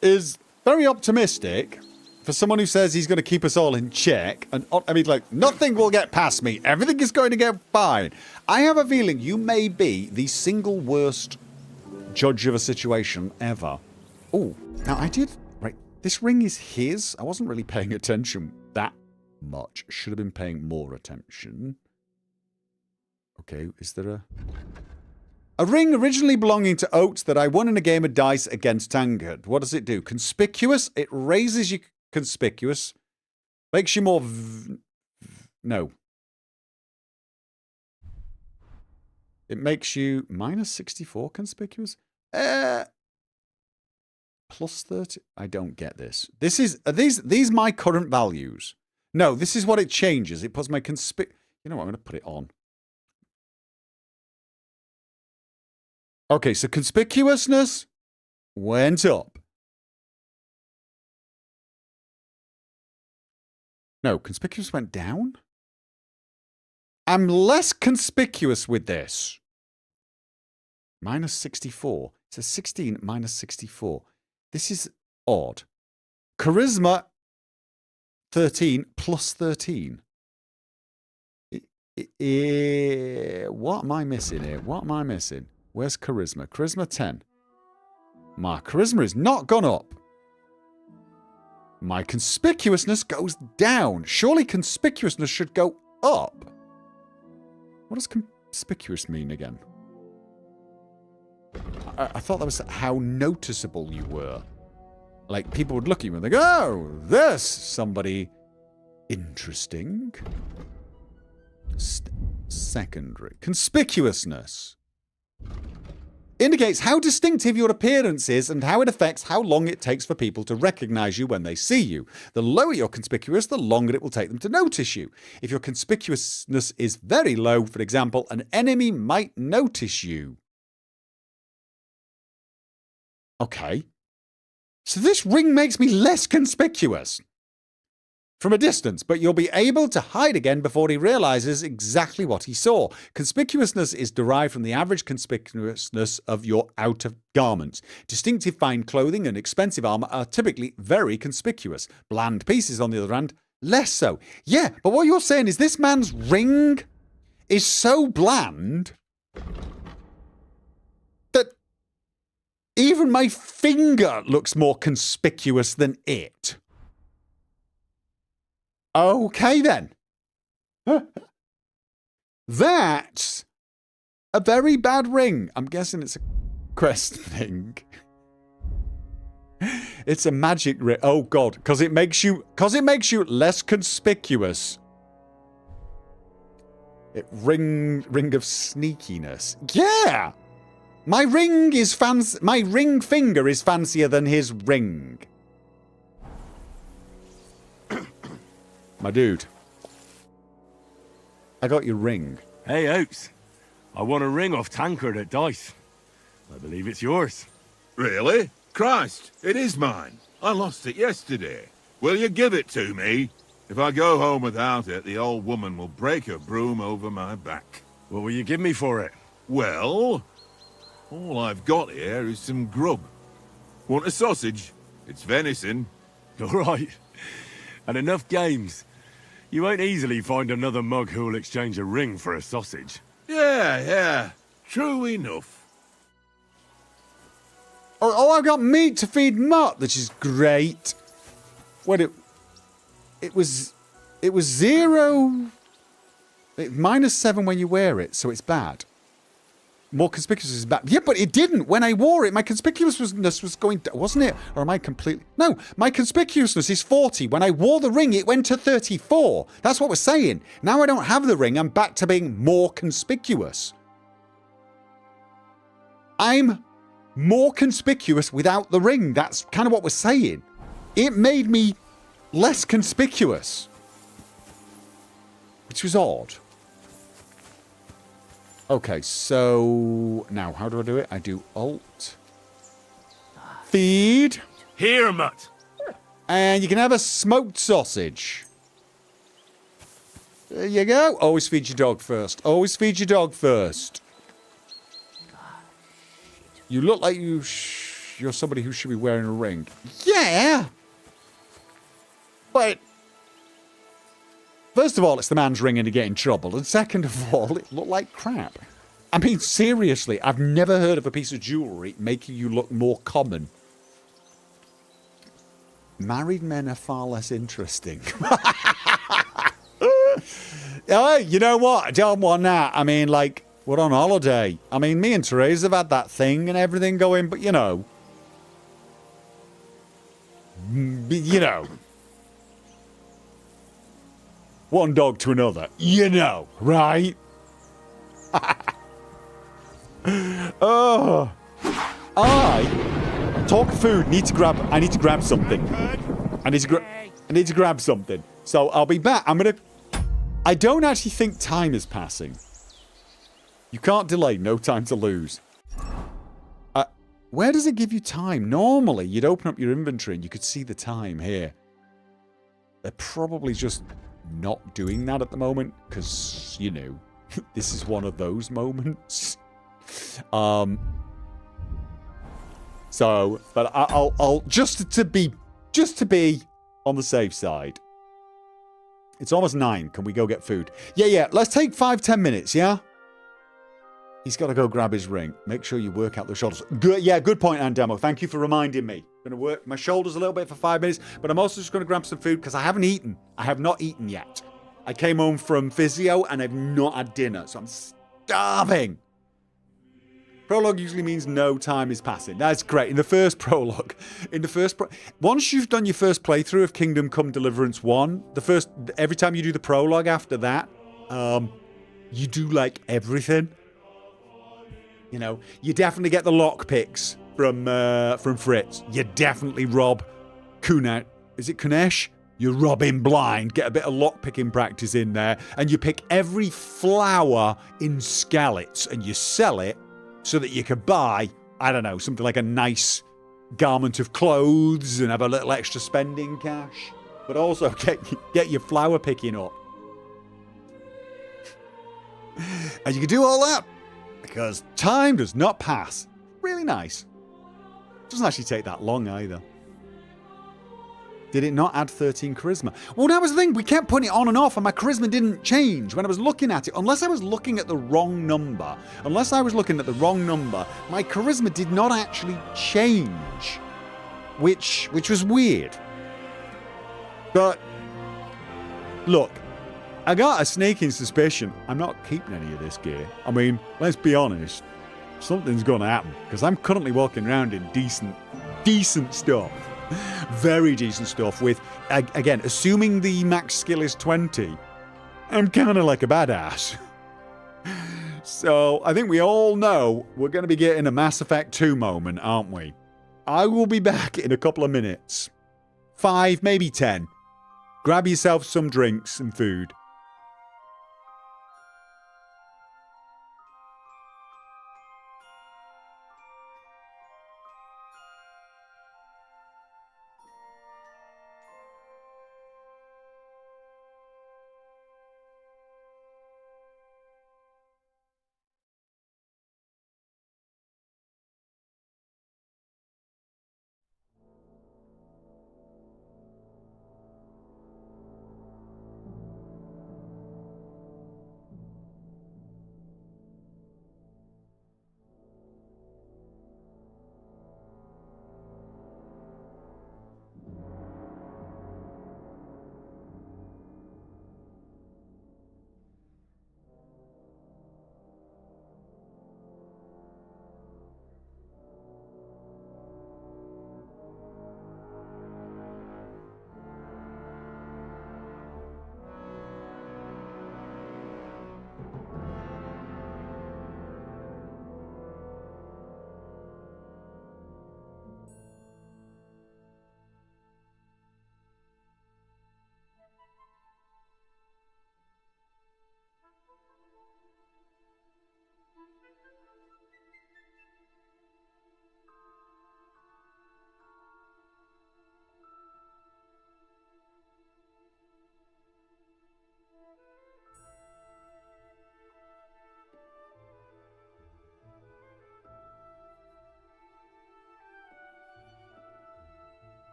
is very optimistic for someone who says he's going to keep us all in check. And I mean, like, nothing will get past me. Everything is going to get fine. I have a feeling you may be the single worst judge of a situation ever. Oh, now I did... Right, this ring is his. I wasn't really paying attention that much. Should have been paying more attention. Okay, is there a... A ring originally belonging to Oates that I won in a game of dice against Tankard. What does it do? Conspicuous. It raises you conspicuous. Makes you more... No. It makes you minus 64 conspicuous? Plus 30? I don't get this. Are these my current values? No, this is what it changes. It puts my You know what? I'm going to put it on. Okay, so conspicuousness went up. No, conspicuous went down? I'm less conspicuous with this. Minus 64. It says 16 minus 64. This is odd. Charisma 13 plus 13. What am I missing here? What am I missing? Where's charisma? Charisma 10. My charisma has not gone up. My conspicuousness goes down. Surely conspicuousness should go up. What does conspicuous mean again? I thought that was how noticeable you were. Like, people would look at you and they go, oh, there's somebody interesting. Secondary. Conspicuousness indicates how distinctive your appearance is and how it affects how long it takes for people to recognize you when they see you. The lower you're conspicuous, the longer it will take them to notice you. If your conspicuousness is very low, for example, an enemy might notice you. Okay. So this ring makes me less conspicuous from a distance, but you'll be able to hide again before he realizes exactly what he saw. Conspicuousness is derived from the average conspicuousness of your outer garments. Distinctive fine clothing and expensive armor are typically very conspicuous. Bland pieces, on the other hand, less so. Yeah, but what you're saying is this man's ring is so bland that even my finger looks more conspicuous than it. Okay, then. That's a very bad ring. I'm guessing it's a quest thing. It's a magic ring. Oh, God. Because it makes you less conspicuous. Ring of sneakiness. Yeah! My ring finger is fancier than his ring. My dude. I got your ring. Hey, Oates. I won a ring off Tankard at dice. I believe it's yours. Really? Christ, it is mine. I lost it yesterday. Will you give it to me? If I go home without it, the old woman will break her broom over my back. What will you give me for it? Well, all I've got here is some grub. Want a sausage? It's venison. All right. And enough games. You won't easily find another mug who'll exchange a ring for a sausage. Yeah. True enough. Oh, I've got meat to feed Mutt, which is great. What it was 0. -7 when you wear it, so it's bad. More conspicuous is bad. Yeah, but it didn't. When I wore it, my conspicuousness was going down, wasn't it? Or am I completely... No, my conspicuousness is 40. When I wore the ring, it went to 34. That's what we're saying. Now I don't have the ring, I'm back to being more conspicuous. I'm more conspicuous without the ring. That's kind of what we're saying. It made me less conspicuous. Which was odd. Okay, so now how do I do it? I do Alt. Feed. Here, Mutt. And you can have a smoked sausage. There you go. Always feed your dog first. Always feed your dog first. You look like you're somebody who should be wearing a ring. Yeah. But first of all, it's the man's ring and to get in trouble. And second of all, it looked like crap. I mean, seriously, I've never heard of a piece of jewellery making you look more common. Married men are far less interesting. Oh, you know what? I don't want that. I mean, like, We're on holiday. I mean, me and Therese have had that thing and everything going, but you know. You know. One dog to another. You know, right? Oh. Talk of food. I need to grab something. I need to grab something. So I'll be back. I don't actually think time is passing. You can't delay. No time to lose. Where does it give you time? Normally, you'd open up your inventory and you could see the time here. They're probably just not doing that at the moment because, you know, this is one of those moments. So, but I'll just to be on the safe side. It's almost 9. Can we go get food? Yeah. Let's take 5-10 minutes, yeah? He's got to go grab his ring. Make sure you work out the shoulders. Good point, Andemo. Thank you for reminding me. I'm going to work my shoulders a little bit for 5 minutes, but I'm also just going to grab some food because I haven't eaten. I have not eaten yet. I came home from physio and I've not had dinner, so I'm starving. Prologue usually means no time is passing. That's great. In the first prologue, once you've done your first playthrough of Kingdom Come Deliverance 1, every time you do the prologue after that, you do like everything. You know, you definitely get the lockpicks from Fritz. You definitely rob Kunesh. Is it Kunesh? You rob him blind, get a bit of lockpicking practice in there, and you pick every flower in Skalitz and you sell it so that you could buy, I don't know, something like a nice garment of clothes and have a little extra spending cash, but also get your flower picking up. And you can do all that because time does not pass. Really nice. Doesn't actually take that long either. Did it not add 13 charisma? Well, that was the thing. We kept putting it on and off, and my charisma didn't change when I was looking at it. Unless I was looking at the wrong number. My charisma did not actually change. Which was weird. But, look, I got a sneaking suspicion I'm not keeping any of this gear. I mean, let's be honest. Something's going to happen, because I'm currently walking around in decent stuff. Very decent stuff with, again, assuming the max skill is 20, I'm kind of like a badass. So, I think we all know we're going to be getting a Mass Effect 2 moment, aren't we? I will be back in a couple of minutes. 5, maybe 10. Grab yourself some drinks and food.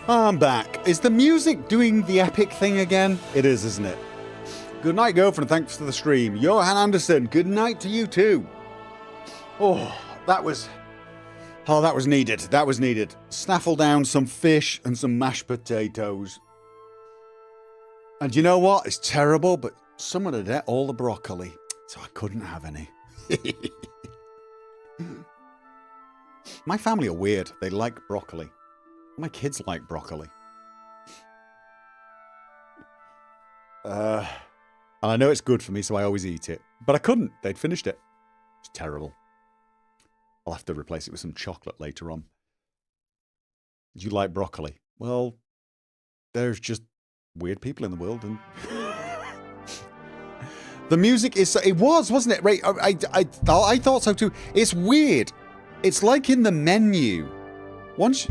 I'm back. Is the music doing the epic thing again? It is, isn't it? Good night, Gopher, and thanks for the stream. Johan Anderson, good night to you too. Oh, that was needed. That was needed. Snaffle down some fish and some mashed potatoes. And you know what? It's terrible, but someone had ate all the broccoli, so I couldn't have any. My family are weird. They like broccoli. My kids like broccoli. And I know it's good for me, so I always eat it. But I couldn't. They'd finished it. It's terrible. I'll have to replace it with some chocolate later on. Do you like broccoli? Well, there's just weird people in the world, and the music is. It was, wasn't it? Right? I thought so too. It's weird. It's like in the menu. Once.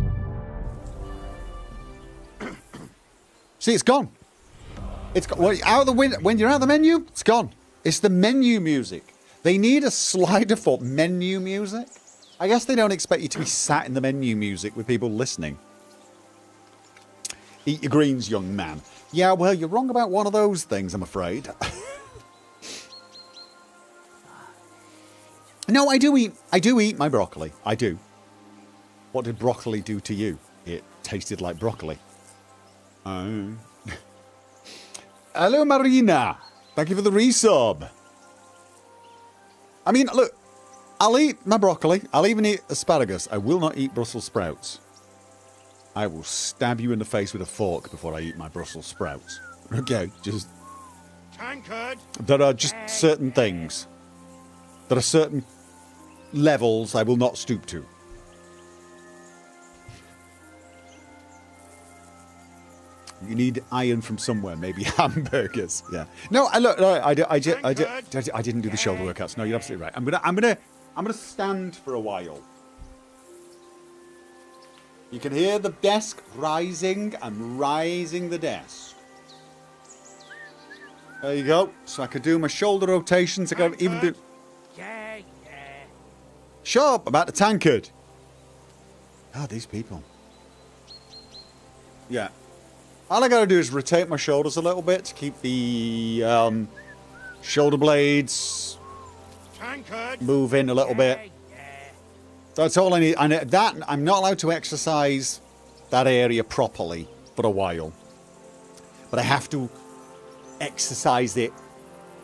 See, it's gone. It's well, out of the window. When you're out of the menu, it's gone. It's the menu music. They need a slider for menu music. I guess they don't expect you to be sat in the menu music with people listening. Eat your greens, young man. Yeah, well, you're wrong about one of those things, I'm afraid. No, I do eat my broccoli. I do. What did broccoli do to you? It tasted like broccoli. Oh. Hello, Marina. Thank you for the resub. I mean, look, I'll eat my broccoli. I'll even eat asparagus. I will not eat Brussels sprouts. I will stab you in the face with a fork before I eat my Brussels sprouts. Okay, just... Tankard. There are just certain things. There are certain levels I will not stoop to. You need iron from somewhere, maybe hamburgers. Yeah. No, look, I didn't do the shoulder workouts. No, you're absolutely right. I'm gonna stand for a while. You can hear the desk rising. I'm rising the desk. There you go. So I could do my shoulder rotations. I can even do. Yeah. Shut up about the tankard. Oh, these people. Yeah. All I gotta do is rotate my shoulders a little bit to keep the shoulder blades moving a little bit. That's all I need. And that I'm not allowed to exercise that area properly for a while, but I have to exercise it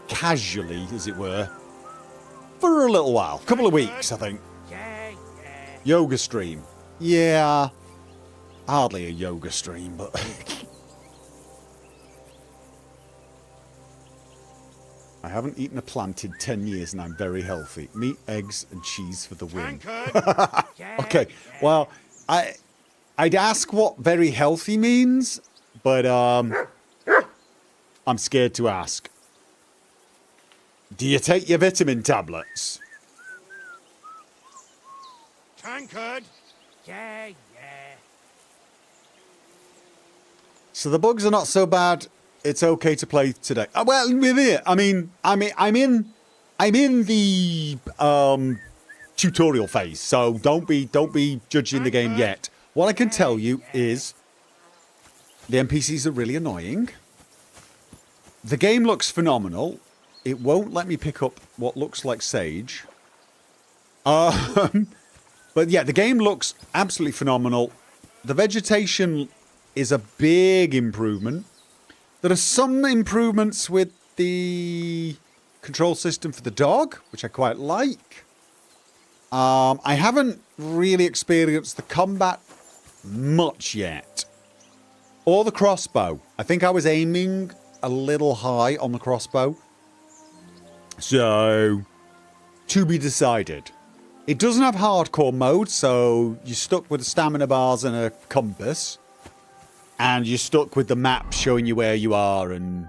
casually, as it were, for a little while, couple of weeks, I think. Yoga stream, yeah, hardly a yoga stream, but. I haven't eaten a plant in 10 years and I'm very healthy. Meat, eggs, and cheese for the win. Okay, well, I'd ask what very healthy means, but I'm scared to ask. Do you take your vitamin tablets? Tankard. Yeah. So the bugs are not so bad. It's okay to play today. Well, with it, I'm in the tutorial phase, so don't be judging the game yet. What I can tell you is the NPCs are really annoying. The game looks phenomenal. It won't let me pick up what looks like sage. But yeah, the game looks absolutely phenomenal. The vegetation is a big improvement. There are some improvements with the control system for the dog, which I quite like. I haven't really experienced the combat much yet. Or the crossbow. I think I was aiming a little high on the crossbow. So, to be decided. It doesn't have hardcore mode, so you're stuck with the stamina bars and a compass. And you're stuck with the map showing you where you are and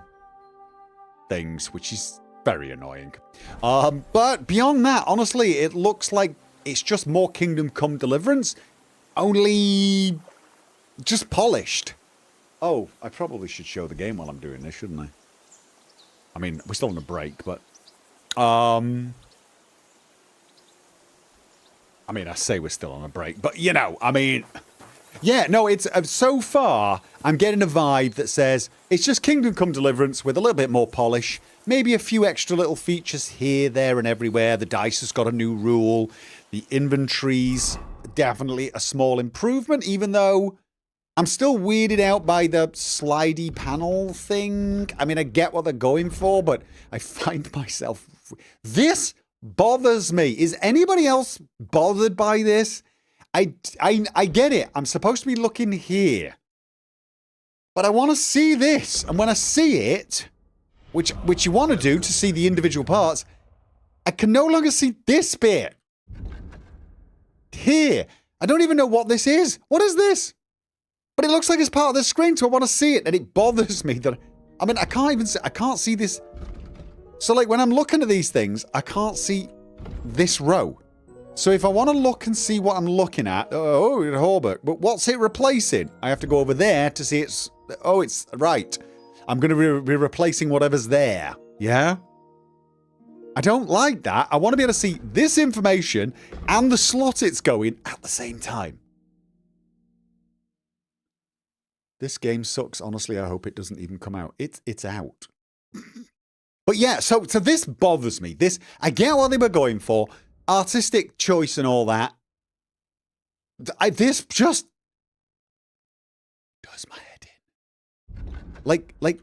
things, which is very annoying. But beyond that, honestly, it looks like it's just more Kingdom Come Deliverance, only just polished. Oh, I probably should show the game while I'm doing this, shouldn't I? I mean, we're still on a break, but... I mean, I say we're still on a break, but, you know, I mean... Yeah, no, it's so far I'm getting a vibe that says it's just Kingdom Come Deliverance with a little bit more polish, maybe a few extra little features here, there, and everywhere. The dice has got a new rule. The inventory's definitely a small improvement, even though I'm still weirded out by the slidey panel thing. I mean, I get what they're going for, but I find myself... This bothers me. Is anybody else bothered by this? I get it. I'm supposed to be looking here. But I want to see this. And when I see it, which you want to do to see the individual parts, I can no longer see this bit. Here. I don't even know what this is. What is this? But it looks like it's part of the screen, so I want to see it. And it bothers me that... I mean, I can't see this. So, like, when I'm looking at these things, I can't see this row. So if I want to look and see what I'm looking at... Oh, Holberg. But what's it replacing? I have to go over there to see it's... Oh, it's... Right. I'm going to be replacing whatever's there. Yeah? I don't like that. I want to be able to see this information and the slot it's going at the same time. This game sucks. Honestly, I hope it doesn't even come out. It's out. But yeah, so this bothers me. I get what they were going for. Artistic choice and all that. This just does my head in. Like,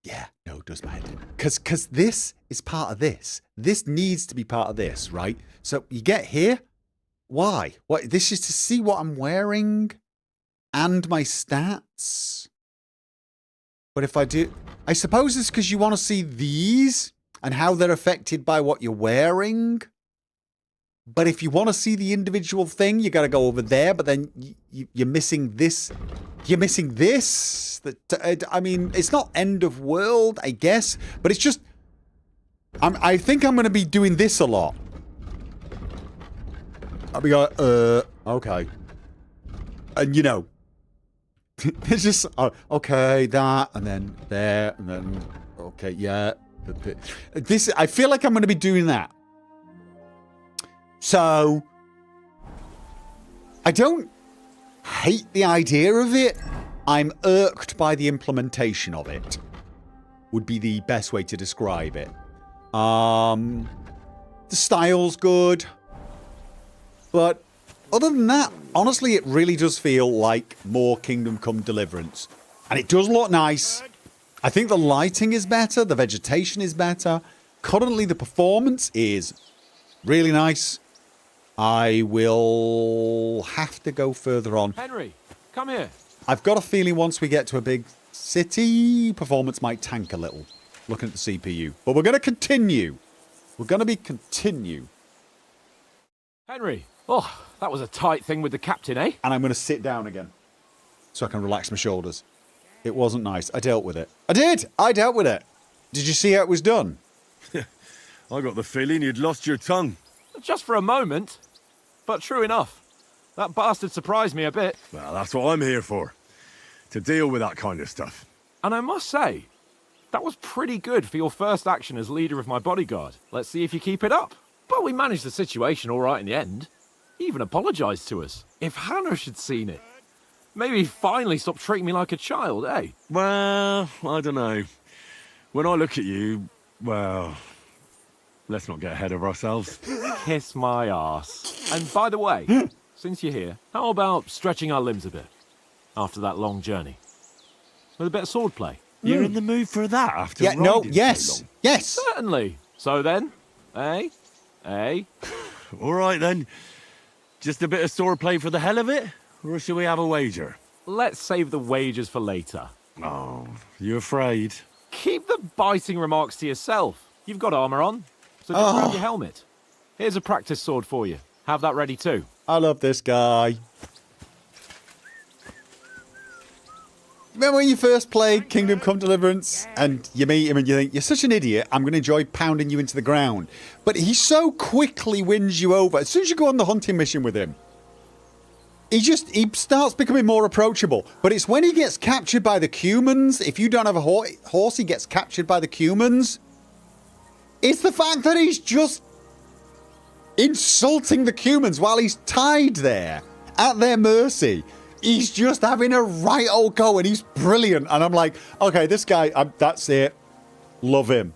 yeah, no, it does my head in. Because this is part of this. This needs to be part of this, right? So you get here. Why? What? This is to see what I'm wearing and my stats. But if I do... I suppose it's because you want to see these and how they're affected by what you're wearing. But if you want to see the individual thing, you got to go over there. But then you're missing this. You're missing this. I mean, it's not end of world, I guess. But it's just... I think I'm going to be doing this a lot. I'll be like, okay. And, you know, it's just, okay, that, and then there, and then, okay, yeah. This, I feel like I'm going to be doing that. So, I don't hate the idea of it. I'm irked by the implementation of it. Would be the best way to describe it. The style's good. But other than that, honestly, it really does feel like more Kingdom Come Deliverance. And it does look nice. I think the lighting is better. The vegetation is better. Currently, the performance is really nice. I will have to go further on. Henry, come here. I've got a feeling once we get to a big city, performance might tank a little. Looking at the CPU. But we're going to continue. We're going to continue. Henry. Oh, that was a tight thing with the captain, eh? And I'm going to sit down again so I can relax my shoulders. It wasn't nice. I dealt with it. I did! I dealt with it. Did you see how it was done? I got the feeling you'd lost your tongue. Just for a moment. But true enough. That bastard surprised me a bit. Well, that's what I'm here for. To deal with that kind of stuff. And I must say, that was pretty good for your first action as leader of my bodyguard. Let's see if you keep it up. But we managed the situation all right in the end. He even apologised to us. If Hanosh had seen it, maybe he'd finally stop treating me like a child, eh? Well, I don't know. When I look at you, well, let's not get ahead of ourselves. Kiss my arse. And by the way, since you're here, how about stretching our limbs a bit after that long journey? With a bit of swordplay. You're in the mood for that after riding so long? Yes. Certainly. So then, eh? All right then. Just a bit of swordplay for the hell of it? Or shall we have a wager? Let's save the wagers for later. Oh, you afraid? Keep the biting remarks to yourself. You've got armour on, so just grab your helmet. Here's a practice sword for you. Have that ready too. I love this guy. Remember when you first played Kingdom Come Deliverance and you meet him and you think, you're such an idiot, I'm going to enjoy pounding you into the ground. But he so quickly wins you over. As soon as you go on the hunting mission with him, he starts becoming more approachable. But it's when he gets captured by the humans, if you don't have a horse, he gets captured by the humans. It's the fact that he's just insulting the humans while he's tied there at their mercy. He's just having a right old go and he's brilliant. And I'm like, okay, this guy, that's it. Love him.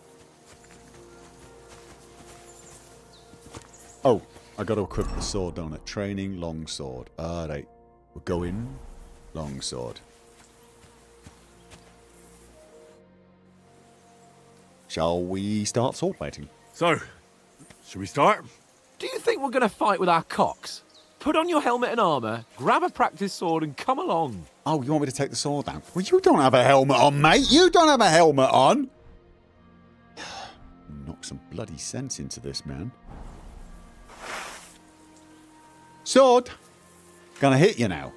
Oh, I got to equip the sword, don't I? Training, long sword. All right. We're going long sword. Shall we start sword fighting? So, should we start? Do you think we're going to fight with our cocks? Put on your helmet and armour, grab a practice sword and come along. Oh, you want me to take the sword down? Well, you don't have a helmet on, mate. You don't have a helmet on. Knock some bloody sense into this, man. Sword. Gonna hit you now.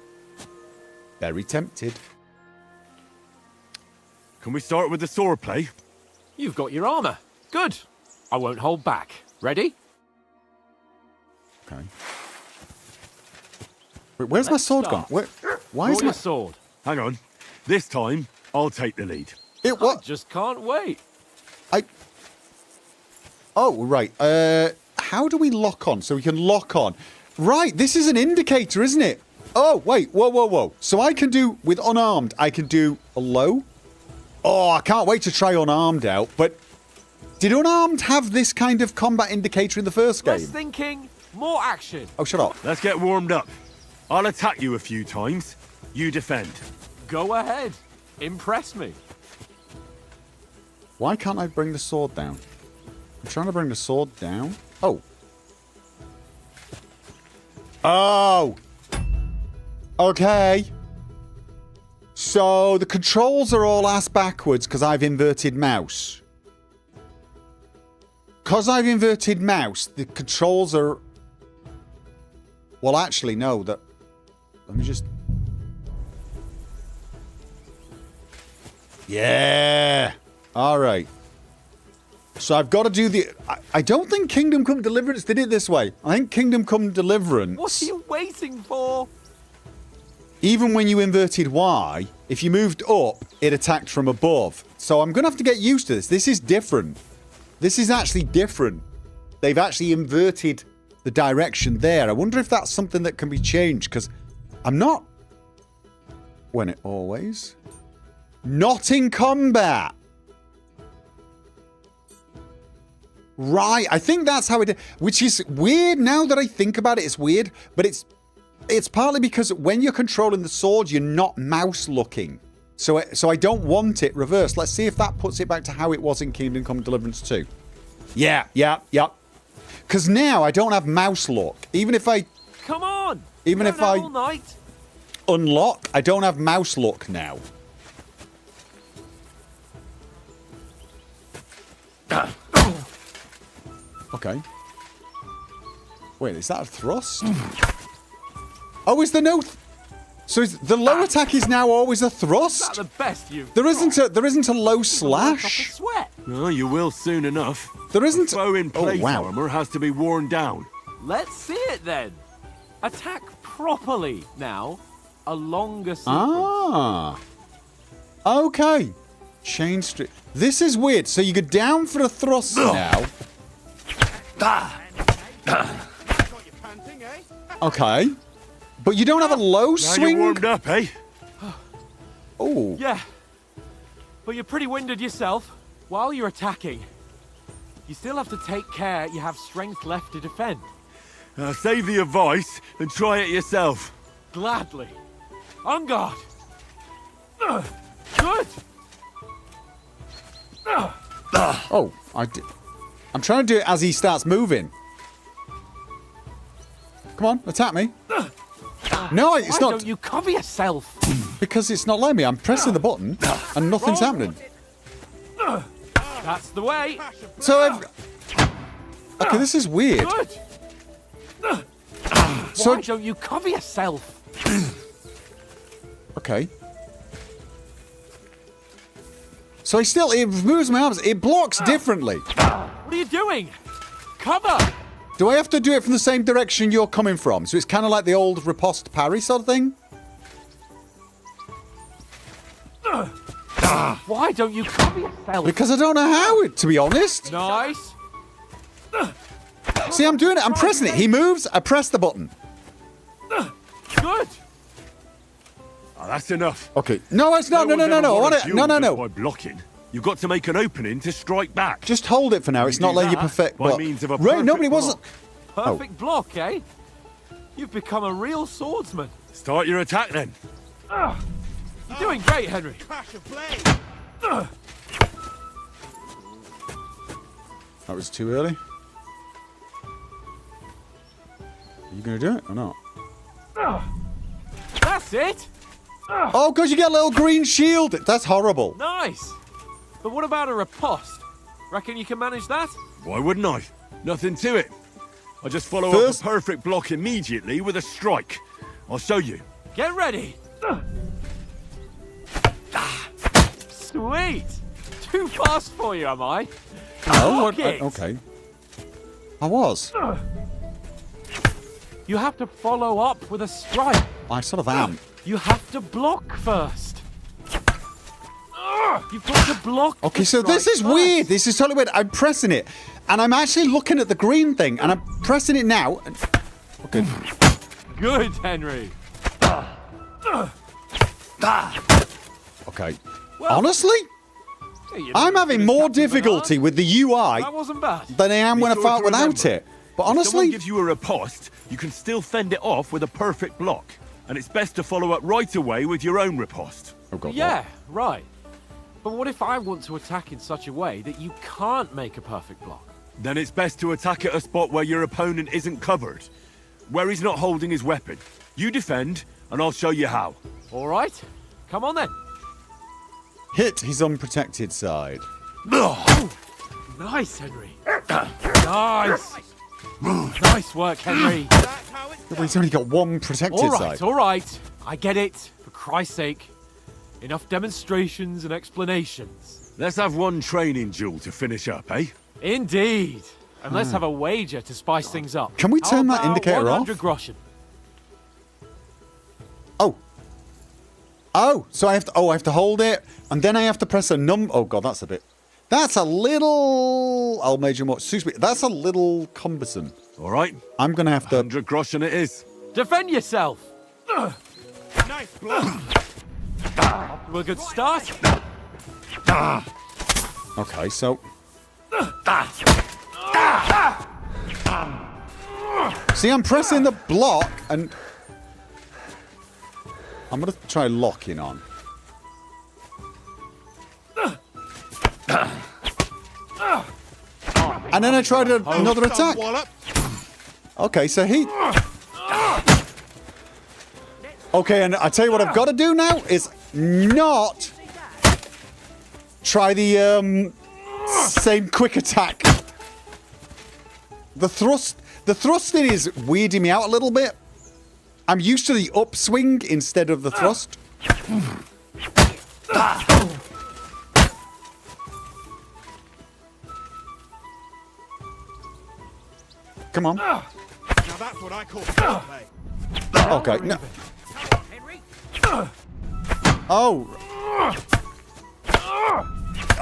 Very tempted. Can we start with the sword play? You've got your armour. Good. I won't hold back. Ready? Okay. Wait, where's my sword gone? Why is my sword? Hang on. This time, I'll take the lead. What? I just can't wait. Oh, right. How do we lock on? So we can lock on. Right, this is an indicator, isn't it? Oh, wait. Whoa, whoa, whoa. So I can do, with unarmed, I can do a low. Oh, I can't wait to try unarmed out. But did unarmed have this kind of combat indicator in the first game? Less thinking, more action. Oh, shut up. Let's get warmed up. I'll attack you a few times. You defend. Go ahead. Impress me. Why can't I bring the sword down? I'm trying to bring the sword down. Oh. Oh. Okay. So the controls are all ass backwards because I've inverted mouse. Because I've inverted mouse, the controls are... Well, actually, no. Let me just... Yeah. All right. So I've got to do the... I don't think Kingdom Come Deliverance did it this way. I think Kingdom Come Deliverance... What are you waiting for? Even when you inverted Y, if you moved up, it attacked from above. So I'm going to have to get used to this. This is different. This is actually different. They've actually inverted the direction there. I wonder if that's something that can be changed, because I'm not... When it always... Not in combat! Right, I think that's how it... Which is weird now that I think about it. It's weird, but it's partly because when you're controlling the sword, you're not mouse looking. So I don't want it reversed. Let's see if that puts it back to how it was in Kingdom Come Deliverance 2. Yeah. Because now I don't have mouse look. Even if I... Come on! Even if I... All night. Unlock, I don't have mouse look now. Okay. Wait, is that a thrust? Oh, is there no... So the low attack is now always a thrust? Is that the best you've there isn't a low slash? No, you will soon enough. There isn't... A foe in plate armor has to be worn down. Let's see it then. Attack properly now. A longer sequence. Ah. Okay. Chain street. This is weird. So you go down for a thrust now. Okay. But you don't have a low swing? Now you're warmed up, eh? Oh. Yeah. But you're pretty winded yourself. While you're attacking, you still have to take care you have strength left to defend. Save the advice and try it yourself. Gladly. On guard. Good. Oh, I'm trying to do it as he starts moving. Come on, attack me. No, it's not. Why don't you cover yourself? Because it's not letting me. I'm pressing the button and nothing's happening. That's the way. So okay, this is weird. Good. So why don't you cover yourself? Okay. So it moves my arms. It blocks differently. What are you doing? Cover! Do I have to do it from the same direction you're coming from? So it's kind of like the old riposte parry sort of thing? Why don't you cover yourself? Because I don't know how, to be honest. Nice. So see, I'm doing it. I'm pressing it. He moves. I press the button. Good. Oh, that's enough. Okay. No, it's not. No. I want it. No. By blocking, you've got to make an opening to strike back. Just hold it for now. It's not letting you perfect. By But means of a Ray, nobody perfect wasn't. Perfect block, eh? You've become a real swordsman. Start your attack then. You're doing great, Henry. That was too early. Are you going to do it or not? That's it. Oh, because you get a little green shield. That's horrible. Nice. But what about a riposte? Reckon you can manage that? Why wouldn't I? Nothing to it. I just follow up a perfect block immediately with a strike. I'll show you. Get ready. Sweet. Too fast for you, am I? Oh, Okay. okay. I was. You have to follow up with a strike. I sort of am. You have to block first. You've got to block. Okay, so this is weird. This is totally weird. I'm pressing it, and I'm actually looking at the green thing, and I'm pressing it now. And... Okay. Good, Henry. Okay. Well, honestly, I'm having more difficulty with the UI That wasn't bad. than I am when I Be sure fight to without remember, it. But If someone honestly, gives you a riposte, you can still fend it off with a perfect block. And it's best to follow up right away with your own riposte. oh god, Yeah, right. But what if I want to attack in such a way that you can't make a perfect block? Then it's best to attack at a spot where your opponent isn't covered. Where he's not holding his weapon. You defend, and I'll show you how. All right. Come on then. hit his unprotected side. Nice, Henry. Nice. Nice work, Henry. But he's only got one protected side. All right. I get it. For Christ's sake. Enough demonstrations and explanations. Let's have one training duel to finish up, eh? Indeed. And let's have a wager to spice things up. Can we turn How that about indicator 100 off? groschen? Oh, so I have to hold it, and then I have to press a oh god, that's a little, I'll major more, excuse me, that's a little cumbersome. All right. I'm going to have to... 100 groschen it is. Defend yourself. Nice block. Well, good start. Okay, so... See, I'm pressing the block, and... I'm going to try locking on. And then I tried another attack. Okay, so he... Okay, and I tell you what I've got to do now is not try the same quick attack. The thrusting is weirding me out a little bit. I'm used to the upswing instead of the thrust. Come on. Now that's what I call play. Okay. No. Oh.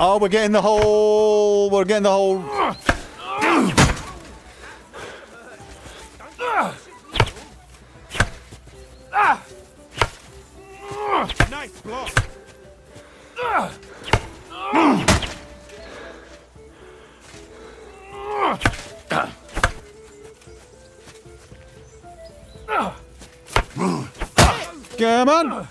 Oh, we're getting the whole... We're getting the whole... Nice block. Come on.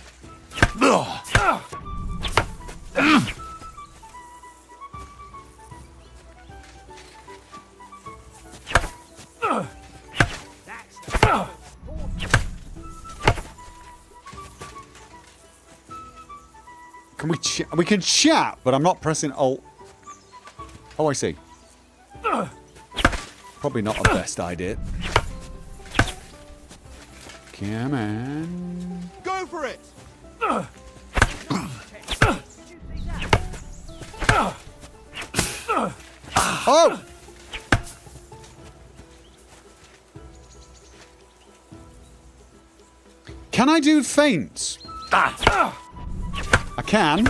Can we we can chat, but I'm not pressing Alt. Oh, I see. Probably not the best idea. Come on. Go for it. Oh! Can I do feints? I can.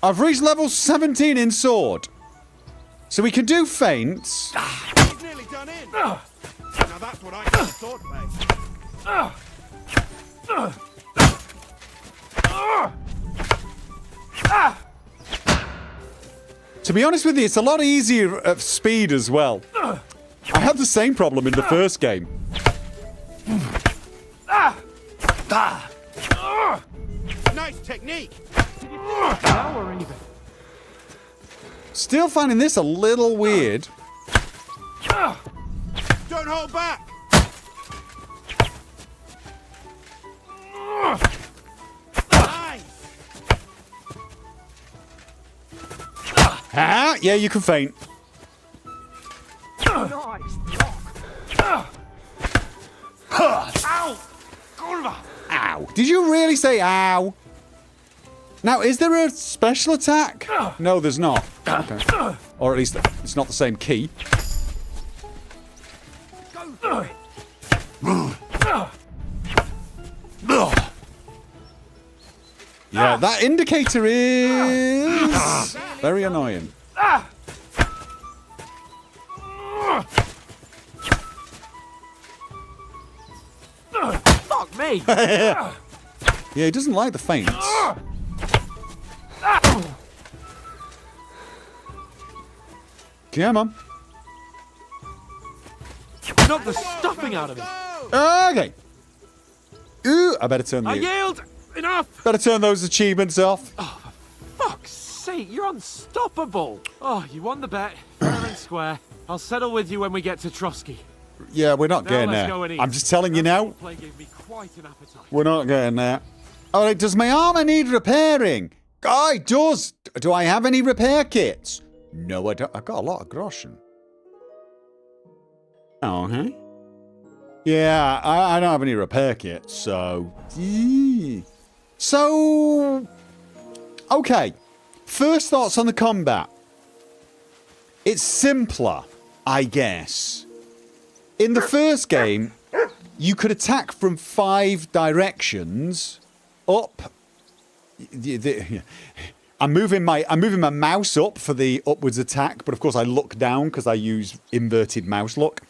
I've reached level 17 in sword. So we can do feints. He's nearly done in. Now that's what I call sword play. To be honest with you, it's a lot easier at speed as well. I had the same problem in the first game. Nice technique. Still finding this a little weird. Don't hold back. Ah, yeah, you can feint. Ow! Ow. Did you really say ow? Now, is there a special attack? No, there's not. Okay. Or at least it's not the same key. Yeah, that indicator is very annoying. Fuck me! Yeah, he doesn't like the feints. Come on. Knock the stuffing out of me. Okay. Ooh, I better turn I the... yield! Enough! Better turn those achievements off. Fuck's sake, you're unstoppable! Oh, you won the bet. Fair and square. I'll settle with you when we get to Trotsky. Yeah, we're not Now getting let's there. go and eat. I'm just telling you now. Play gave me quite an appetite. We're not getting there. Alright, does my armor need repairing? Oh, it does. Do I have any repair kits? No, I don't. I've got a lot of groschen. Oh, huh? Yeah, I don't have any repair kits, so... So... Okay. First thoughts on the combat. It's simpler, I guess. In the first game, you could attack from 5 directions up. I'm moving my mouse up for the upwards attack, but of course I look down because I use inverted mouse look.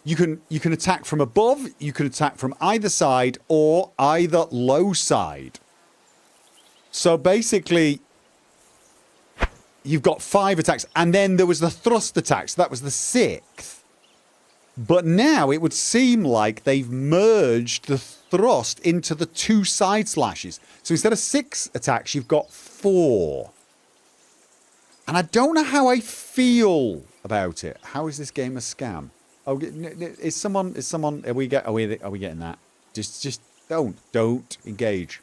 You can attack from above, you can attack from either side or either low side. So basically, you've got 5 attacks, and then there was the thrust attack, so that was the 6th. But now it would seem like they've merged the thrust into the 2 side slashes. So instead of 6 attacks, you've got 4. And I don't know how I feel about it. How is this game a scam? Oh, is someone? Are we getting that? Just don't engage.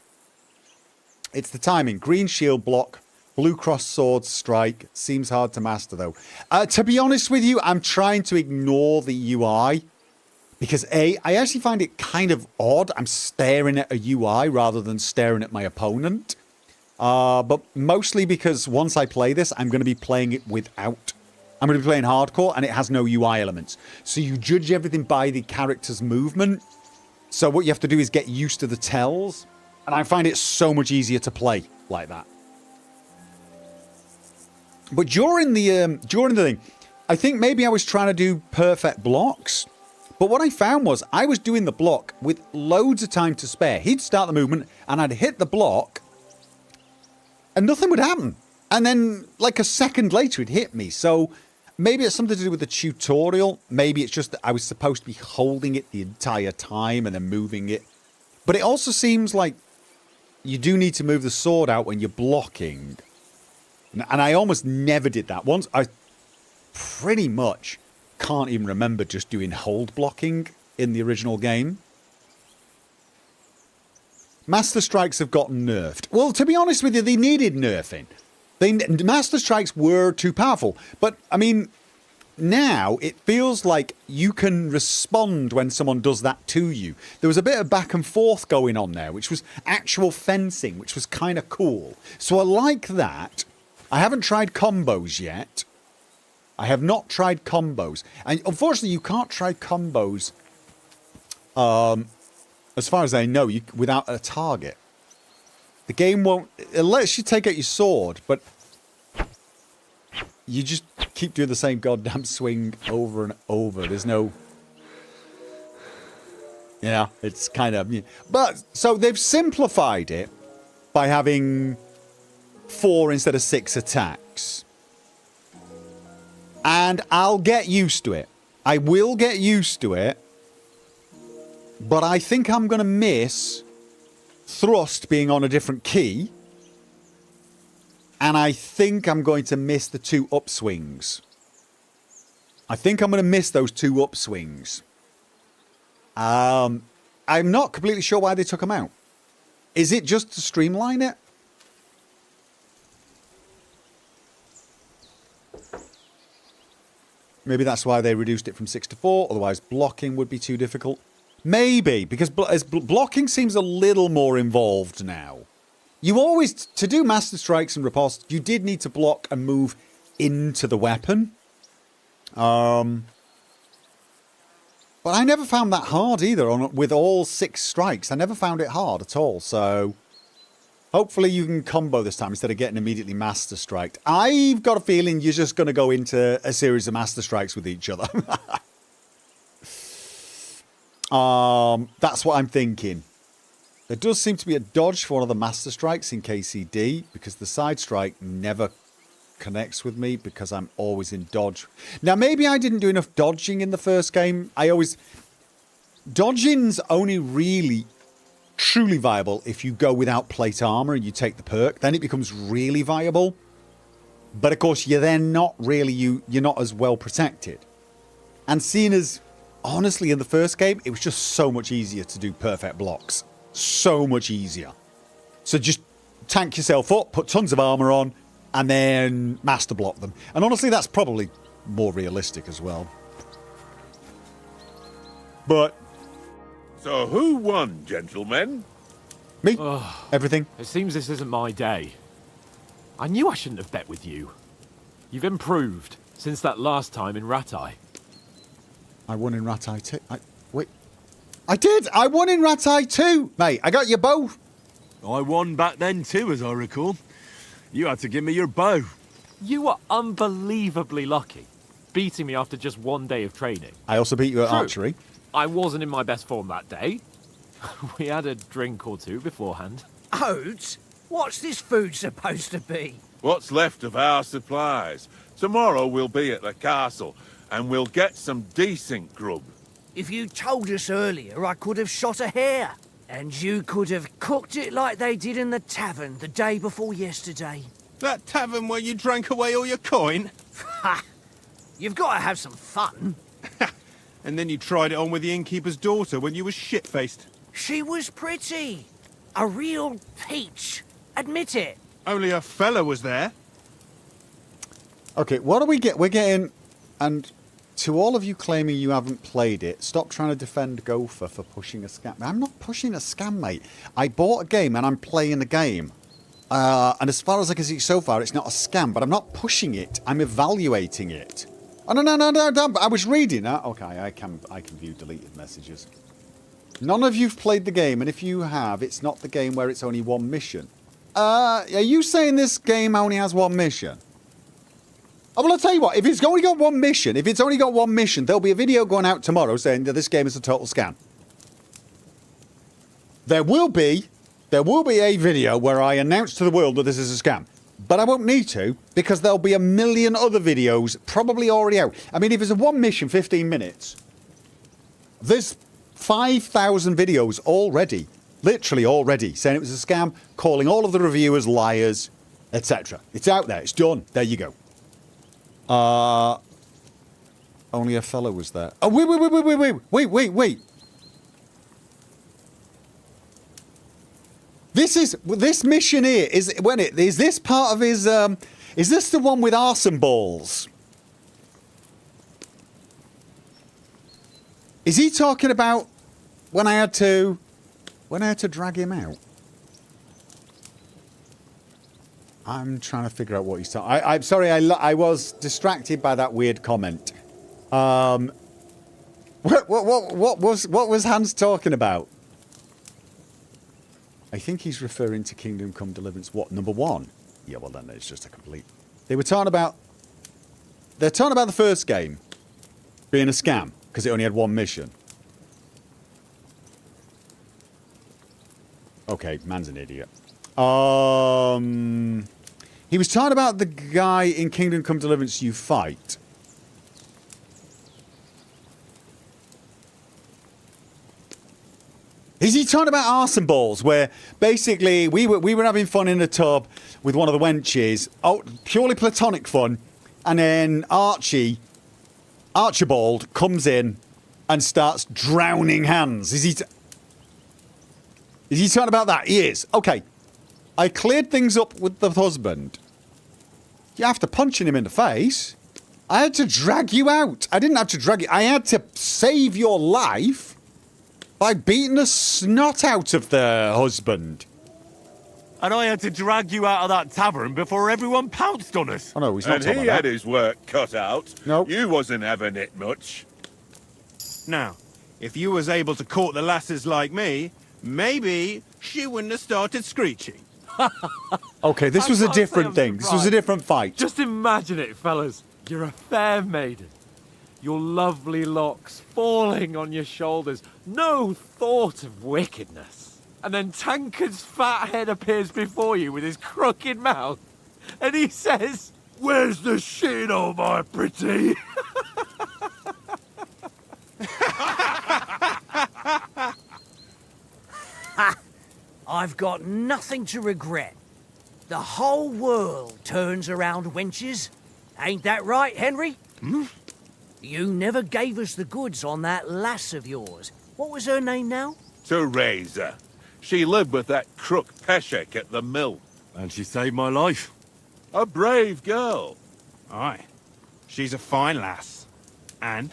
It's the timing. Green shield block. Blue cross sword strike. Seems hard to master, though. To be honest with you, I'm trying to ignore the UI. Because I actually find it kind of odd. I'm staring at a UI rather than staring at my opponent. But mostly because once I play this, I'm going to be playing it without. I'm going to be playing hardcore, and it has no UI elements. So you judge everything by the character's movement. So what you have to do is get used to the tells. And I find it so much easier to play like that. But during the thing, I think maybe I was trying to do perfect blocks. But what I found was I was doing the block with loads of time to spare. He'd start the movement and I'd hit the block and nothing would happen. And then like a second later it'd hit me. So maybe it's something to do with the tutorial. Maybe it's just that I was supposed to be holding it the entire time and then moving it. But it also seems like you do need to move the sword out when you're blocking. And I almost never did that. Once I pretty much can't even remember just doing hold blocking in the original game. Master Strikes have gotten nerfed. Well, to be honest with you, they needed nerfing. Master Strikes were too powerful. But, I mean, now it feels like you can respond when someone does that to you. There was a bit of back and forth going on there, which was actual fencing, which was kind of cool. So I like that. I haven't tried combos yet. I have not tried combos. And unfortunately, you can't try combos, as far as I know, without a target. The game won't... It lets you take out your sword, but you just keep doing the same goddamn swing over and over. There's no... Yeah, it's kind of... But, so they've simplified it by having 4 instead of 6 attacks. And I'll get used to it. I will get used to it. But I think I'm going to miss thrust being on a different key. And I think I'm going to miss the 2 upswings. I think I'm going to miss those 2 upswings. I'm not completely sure why they took them out. Is it just to streamline it? Maybe that's why they reduced it from 6 to 4. Otherwise, blocking would be too difficult. Maybe, because blocking seems a little more involved now. You always, to do Master Strikes and riposte, you did need to block and move into the weapon. But I never found that hard either with all 6 strikes. I never found it hard at all, so... Hopefully you can combo this time instead of getting immediately Master Striked. I've got a feeling you're just going to go into a series of Master Strikes with each other. That's what I'm thinking. There does seem to be a dodge for one of the Master Strikes in KCD, because the side strike never connects with me because I'm always in dodge. Now, maybe I didn't do enough dodging in the first game. Dodging's only really truly viable if you go without plate armor and you take the perk. Then it becomes really viable. But of course, you're then not really, you're not as well protected. And seeing as, honestly, in the first game, it was just so much easier to do perfect blocks. So much easier. So just tank yourself up, put tons of armor on, and then master block them. And honestly, that's probably more realistic as well. But... So who won, gentlemen? Me. Everything. It seems this isn't my day. I knew I shouldn't have bet with you. You've improved since that last time in Ratai. I won in Ratai too. Wait. I did! I won in Ratai too! Mate, I got you both. I won back then too, as I recall. You had to give me your bow. You were unbelievably lucky, beating me after just 1 day of training. I also beat you at archery. I wasn't in my best form that day. We had a drink or two beforehand. Oats? What's this food supposed to be? What's left of our supplies. Tomorrow we'll be at the castle, and we'll get some decent grub. If you told us earlier, I could have shot a hare. And you could have cooked it like they did in the tavern the day before yesterday. That tavern where you drank away all your coin? Ha! You've got to have some fun. And then you tried it on with the innkeeper's daughter when you were shit-faced. She was pretty. A real peach. Admit it. Only a fella was there. Okay, what do we get? We're getting... And to all of you claiming you haven't played it, stop trying to defend Gopher for pushing a scam. I'm not pushing a scam, mate. I bought a game and I'm playing the game. And as far as I can see so far, it's not a scam, but I'm not pushing it. I'm evaluating it. Oh, no. I was reading that. Okay, I can view deleted messages. None of you've played the game, and if you have, it's not the game where it's only 1 mission. Are you saying this game only has 1 mission? Oh, well, I'll tell you what. If it's only got 1 mission, there'll be a video going out tomorrow saying that this game is a total scam. There will be a video where I announce to the world that this is a scam. But I won't need to, because there'll be a million other videos probably already out. I mean, if it's a 1 mission, 15 minutes, there's 5,000 videos already, literally already, saying it was a scam, calling all of the reviewers liars, etc. It's out there. It's done. There you go. Only a fellow was there. Oh, wait. This mission here is this part of his is this the one with arson balls? Is he talking about when I had to drag him out? I'm trying to figure out what he's talking. I'm sorry, I was distracted by that weird comment. What was Hans talking about? I think he's referring to Kingdom Come Deliverance. What, number 1? Yeah, well then it's just a complete... They're talking about the first game being a scam because it only had one mission. Okay, man's an idiot. He was talking about the guy in Kingdom Come Deliverance you fight. Is he talking about arson balls, where basically we were having fun in the tub with one of the wenches, purely platonic fun, and then Archibald comes in and starts drowning hands. Is he talking about that? He is. Okay. I cleared things up with the husband. You have to punching him in the face. I had to drag you out. I didn't have to drag you. I had to save your life by beating the snot out of the husband. And I had to drag you out of that tavern before everyone pounced on us. Oh no, he's not talking And he about had that. his work cut out. No. You wasn't having it much. Now, if you was able to court the lasses like me, maybe she wouldn't have started screeching. Okay, this was a different thing. This was a different fight. Just imagine it, fellas. You're a fair maiden. Your lovely locks falling on your shoulders. No thought of wickedness. And then Tankard's fat head appears before you with his crooked mouth. And he says, "Where's the shit, oh my pretty?" I've got nothing to regret. The whole world turns around wenches. Ain't that right, Henry? You never gave us the goods on that lass of yours. What was her name now? Teresa. She lived with that crook Peshek at the mill. And she saved my life. A brave girl. Aye. She's a fine lass. And?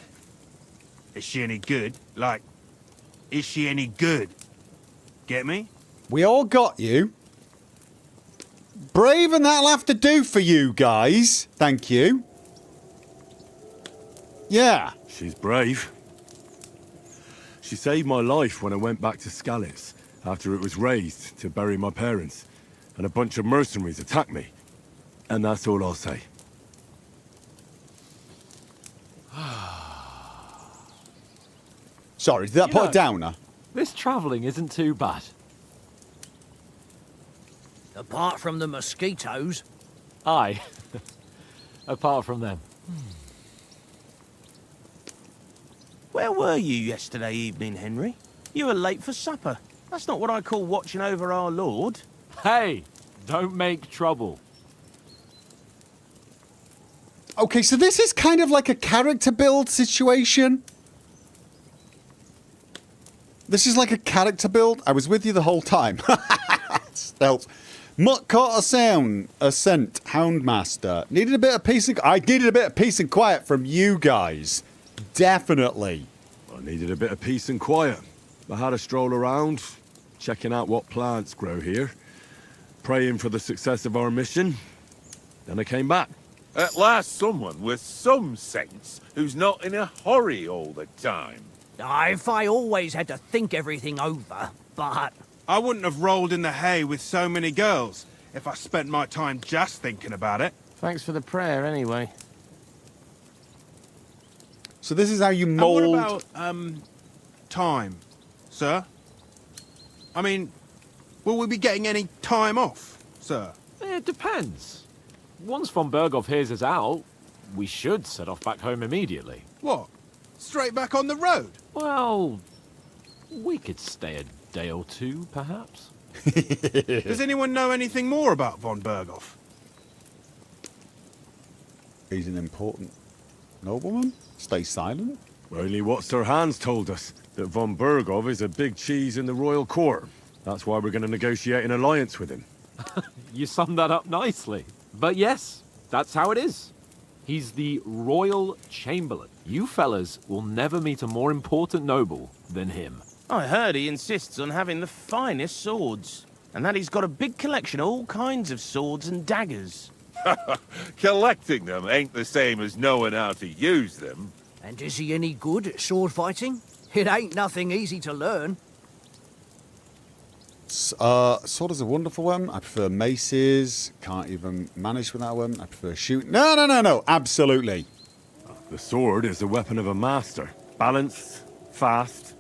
Is she any good? Like, is she any good? Get me? We all got you. Brave and that'll have to do for you guys. Thank you. Yeah. She's brave. She saved my life when I went back to Skalitz after it was razed to bury my parents, and a bunch of mercenaries attacked me. And that's all I'll say. Sorry, did that put a downer? This travelling isn't too bad. Apart from the mosquitoes. Aye. Apart from them. Where were you yesterday evening, Henry? You were late for supper. That's not what I call watching over our Lord. Hey, don't make trouble. Okay, so this is kind of like a character build situation. This is like a character build. I was with you the whole time. Stealth. Mutt caught a scent, Houndmaster. Needed a bit of peace and... I needed a bit of peace and quiet from you guys. Definitely. I needed a bit of peace and quiet. I had a stroll around, checking out what plants grow here, praying for the success of our mission. Then I came back. At last someone with some sense who's not in a hurry all the time. If I always had to think everything over, but... I wouldn't have rolled in the hay with so many girls if I spent my time just thinking about it. Thanks for the prayer, anyway. So this is how you And mould... what about, time, sir? I mean, will we be getting any time off, sir? It depends. Once von Berghoff hears us out, we should set off back home immediately. What? Straight back on the road? Well, we could stay a day or two, perhaps. Does anyone know anything more about von Berghoff? He's an important nobleman. Stay silent. Only what Sir Hans told us, that von Berghoff is a big cheese in the royal court. That's why we're going to negotiate an alliance with him. You summed that up nicely. But yes, that's how it is. He's the royal chamberlain. You fellas will never meet a more important noble than him. I heard he insists on having the finest swords, and that he's got a big collection of all kinds of swords and daggers. Collecting them ain't the same as knowing how to use them. And is he any good at sword fighting? It ain't nothing easy to learn. Sword is a wonderful weapon. I prefer maces. Can't even manage without a weapon. I prefer shooting. No. Absolutely. The sword is the weapon of a master. Balanced, fast,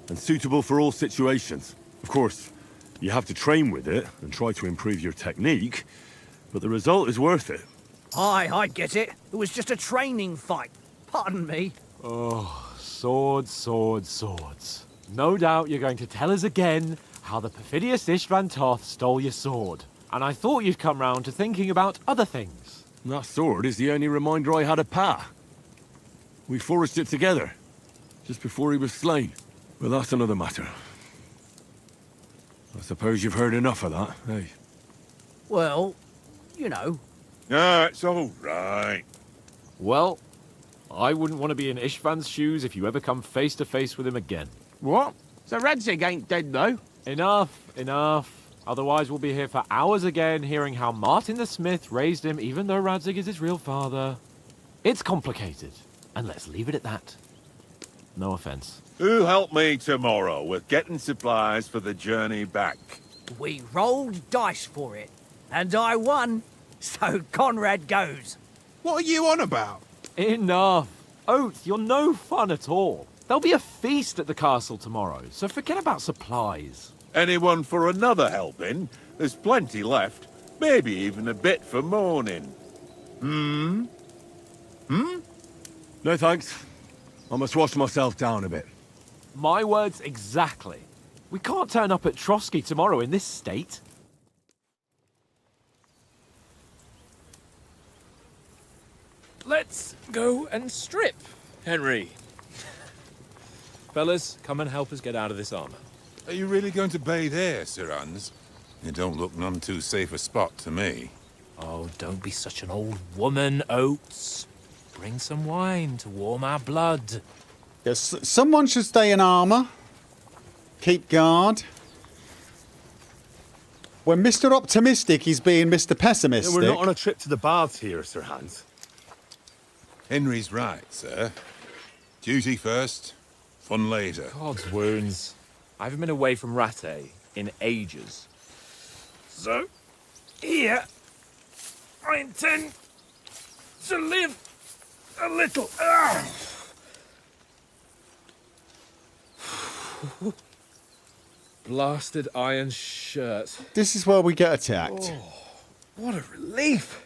and suitable for all situations. Of course, you have to train with it and try to improve your technique, but the result is worth it. Aye, I get it. It was just a training fight. Pardon me. Oh, swords, swords, swords. No doubt you're going to tell us again how the perfidious Istvan Toth stole your sword. And I thought you'd come round to thinking about other things. That sword is the only reminder I had of Pa. We forged it together, just before he was slain. But that's another matter. I suppose you've heard enough of that, eh? Well, you know. No, it's all right. Well, I wouldn't want to be in Istvan's shoes if you ever come face to face with him again. What? So Radzig ain't dead, though? Enough. Otherwise we'll be here for hours again, hearing how Martin the Smith raised him, even though Radzig is his real father. It's complicated, and let's leave it at that. No offense. Who'll help me tomorrow with getting supplies for the journey back? We rolled dice for it, and I won. So Conrad goes. What are you on about? Enough. Oath, you're no fun at all. There'll be a feast at the castle tomorrow, so forget about supplies. Anyone for another helping? There's plenty left. Maybe even a bit for morning. No thanks. I must wash myself down a bit. My words exactly. We can't turn up at Trotsky tomorrow in this state. Let's go and strip, Henry. Fellas, come and help us get out of this armor. Are you really going to bathe here, Sir Hans? It don't look none too safe a spot to me. Oh, don't be such an old woman, Oates. Bring some wine to warm our blood. Yes, someone should stay in armor. Keep guard. When Mr. Optimistic, he's being Mr. Pessimistic. We're not on a trip to the baths here, Sir Hans. Henry's right, sir. Duty first, fun later. God's wounds. I haven't been away from Rattay in ages. So, here, I intend to live a little. Blasted iron shirt. This is where we get attacked. Oh, what a relief.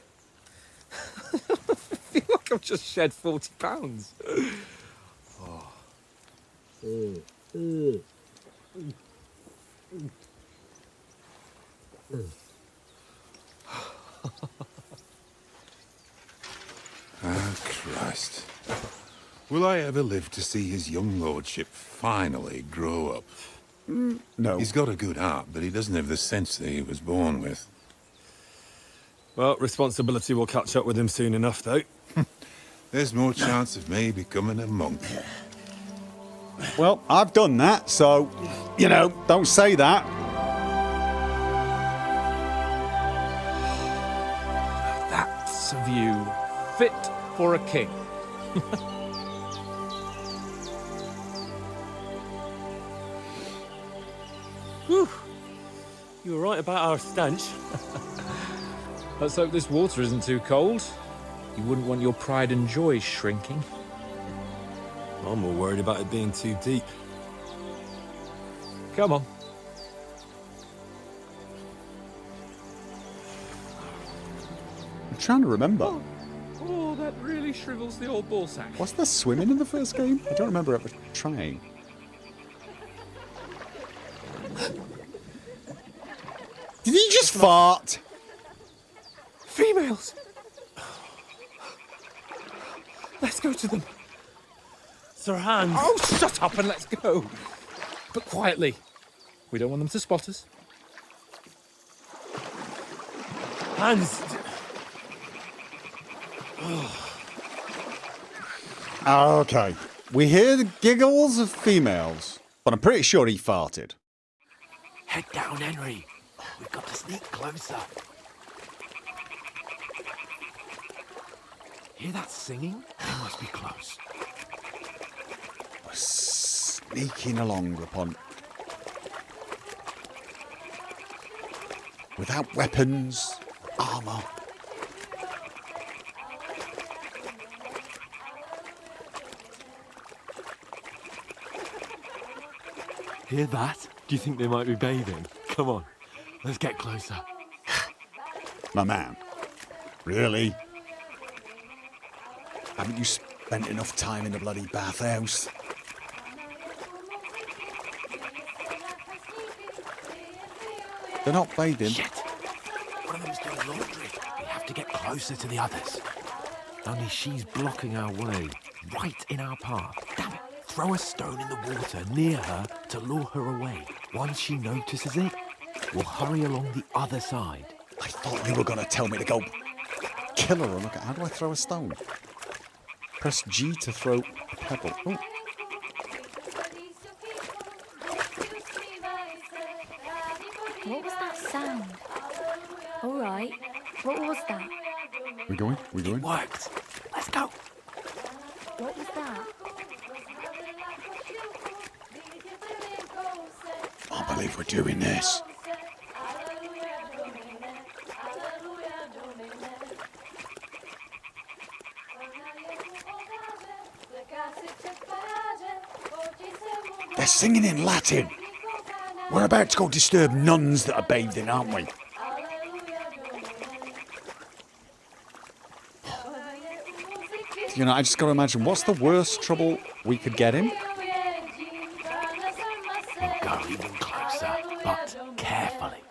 I feel like I've just shed 40 pounds. Ah, Christ. Will I ever live to see his young lordship finally grow up? No. He's got a good heart, but he doesn't have the sense that he was born with. Well, responsibility will catch up with him soon enough, though. There's more chance of me becoming a monk. Well, I've done that, so, you know, don't say that. That's a view fit for a king. Whew. You were right about our stench. Let's hope this water isn't too cold. You wouldn't want your pride and joy shrinking. I'm more worried about it being too deep. Come on. I'm trying to remember. Oh, that really shrivels the old ball sack. Was there swimming in the first game? I don't remember ever trying. Did he just fart? Females! Let's go to them. Sir Hans. Oh, shut up and let's go. But quietly. We don't want them to spot us. Hans. Okay. We hear the giggles of females, but I'm pretty sure he farted. Head down, Henry. We've got to sneak closer. Hear that singing? They must be close. We're sneaking along upon... without weapons, armour. Hear that? Do you think they might be bathing? Come on, let's get closer. My man, really? Haven't you spent enough time in the bloody bathhouse? They're not bathing. Shit! One of them's doing laundry. We have to get closer to the others. Only she's blocking our way, right in our path. Damn it! Throw a stone in the water near her to lure her away. Once she notices it, we'll hurry along the other side. I thought you were going to tell me to go kill her. Look, how do I throw a stone? Press G to throw a pebble. Oh. What was that sound? All right. What was that? We going? We going? It worked. Let's go. What was that? I can't believe we're doing this. They're singing in Latin. We're about to go disturb nuns that are bathed in, aren't we? You know, I just got to imagine, what's the worst trouble we could get in? We'll go even closer, but carefully.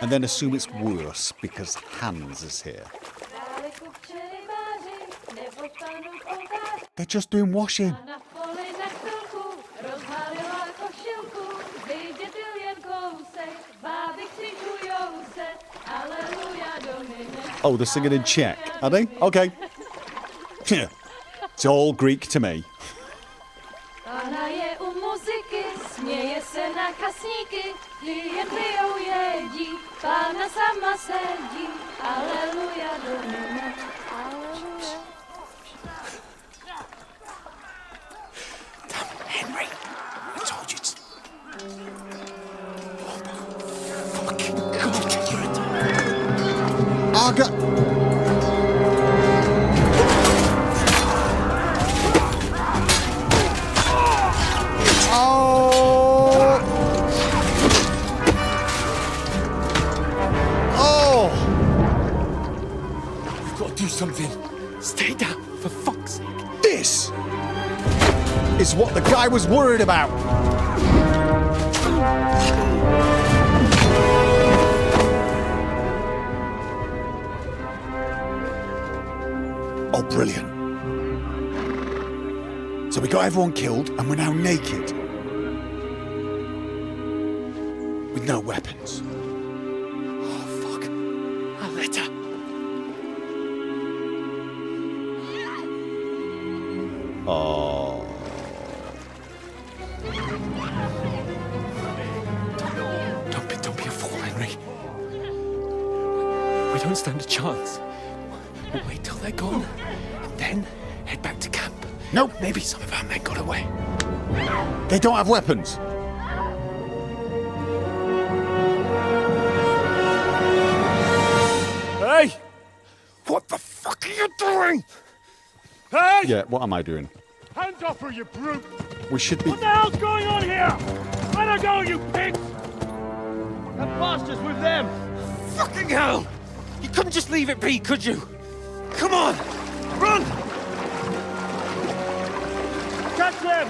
And then assume it's worse because Hans is here. They're just doing washing. Oh, they're singing in Czech, are they? Okay. It's all Greek to me. Henry, I told you to... Fucking God, something. Stay down, for fuck's sake. This is what the guy was worried about. Oh, brilliant. So we got everyone killed and we're now naked. With no weapons. Oh, fuck. A letter. Oh. Don't be a fool, Henry. We don't stand a chance. We'll wait till they're gone, and then head back to camp. Nope. Maybe some of our men got away. They don't have weapons. Hey! What the fuck are you doing? Hey! Yeah, what am I doing? Hands off her, you brute! We should be... What the hell's going on here? Let her go, you pigs! That bastard's with them! Fucking hell! You couldn't just leave it be, could you? Come on! Run! Catch them!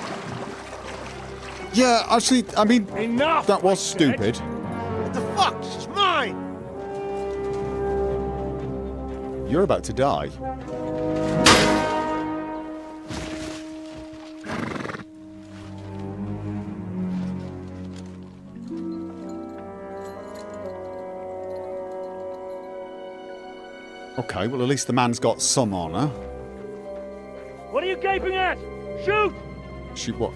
Yeah, actually, I mean, Enough! that was stupid. What the fuck? It's mine! You're about to die. Okay, well, at least the man's got some honour. What are you gaping at? Shoot! Shoot what?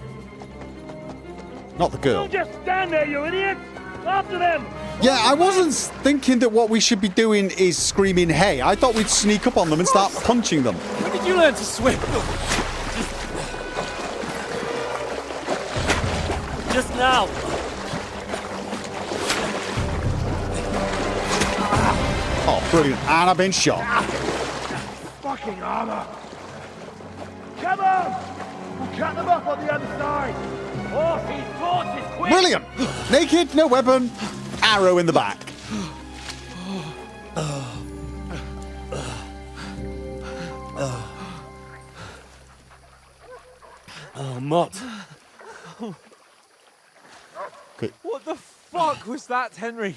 Not the girl. Don't just stand there, you idiot! After them! Yeah, I wasn't thinking that what we should be doing is screaming, hey. I thought we'd sneak up on them and start punching them. When did you learn to swim? Just now. Brilliant. And I've been shot. Fucking armor! Come on! We'll cut them off on the other side! Off his forces, quick! Brilliant. Naked, no weapon, arrow in the back. Oh, Mott. Okay. What the fuck was that, Henry?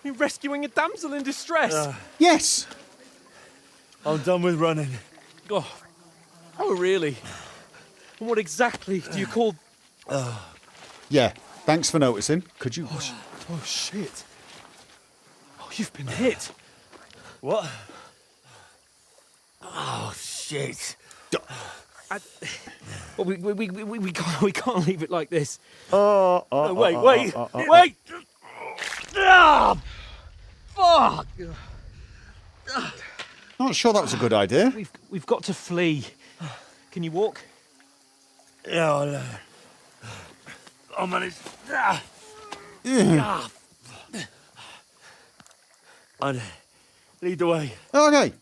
You rescuing a damsel in distress? Yes. I'm done with running. Oh, really? And what exactly do you call... Yeah, thanks for noticing. Could you... Oh, shit. Oh, you've been hit. What? Oh, shit. Well, we can't leave it like this. Wait. Ah, fuck! Not sure that was a good idea. We've got to flee. Can you walk? Yeah, I'll manage. I'd lead the way. Okay.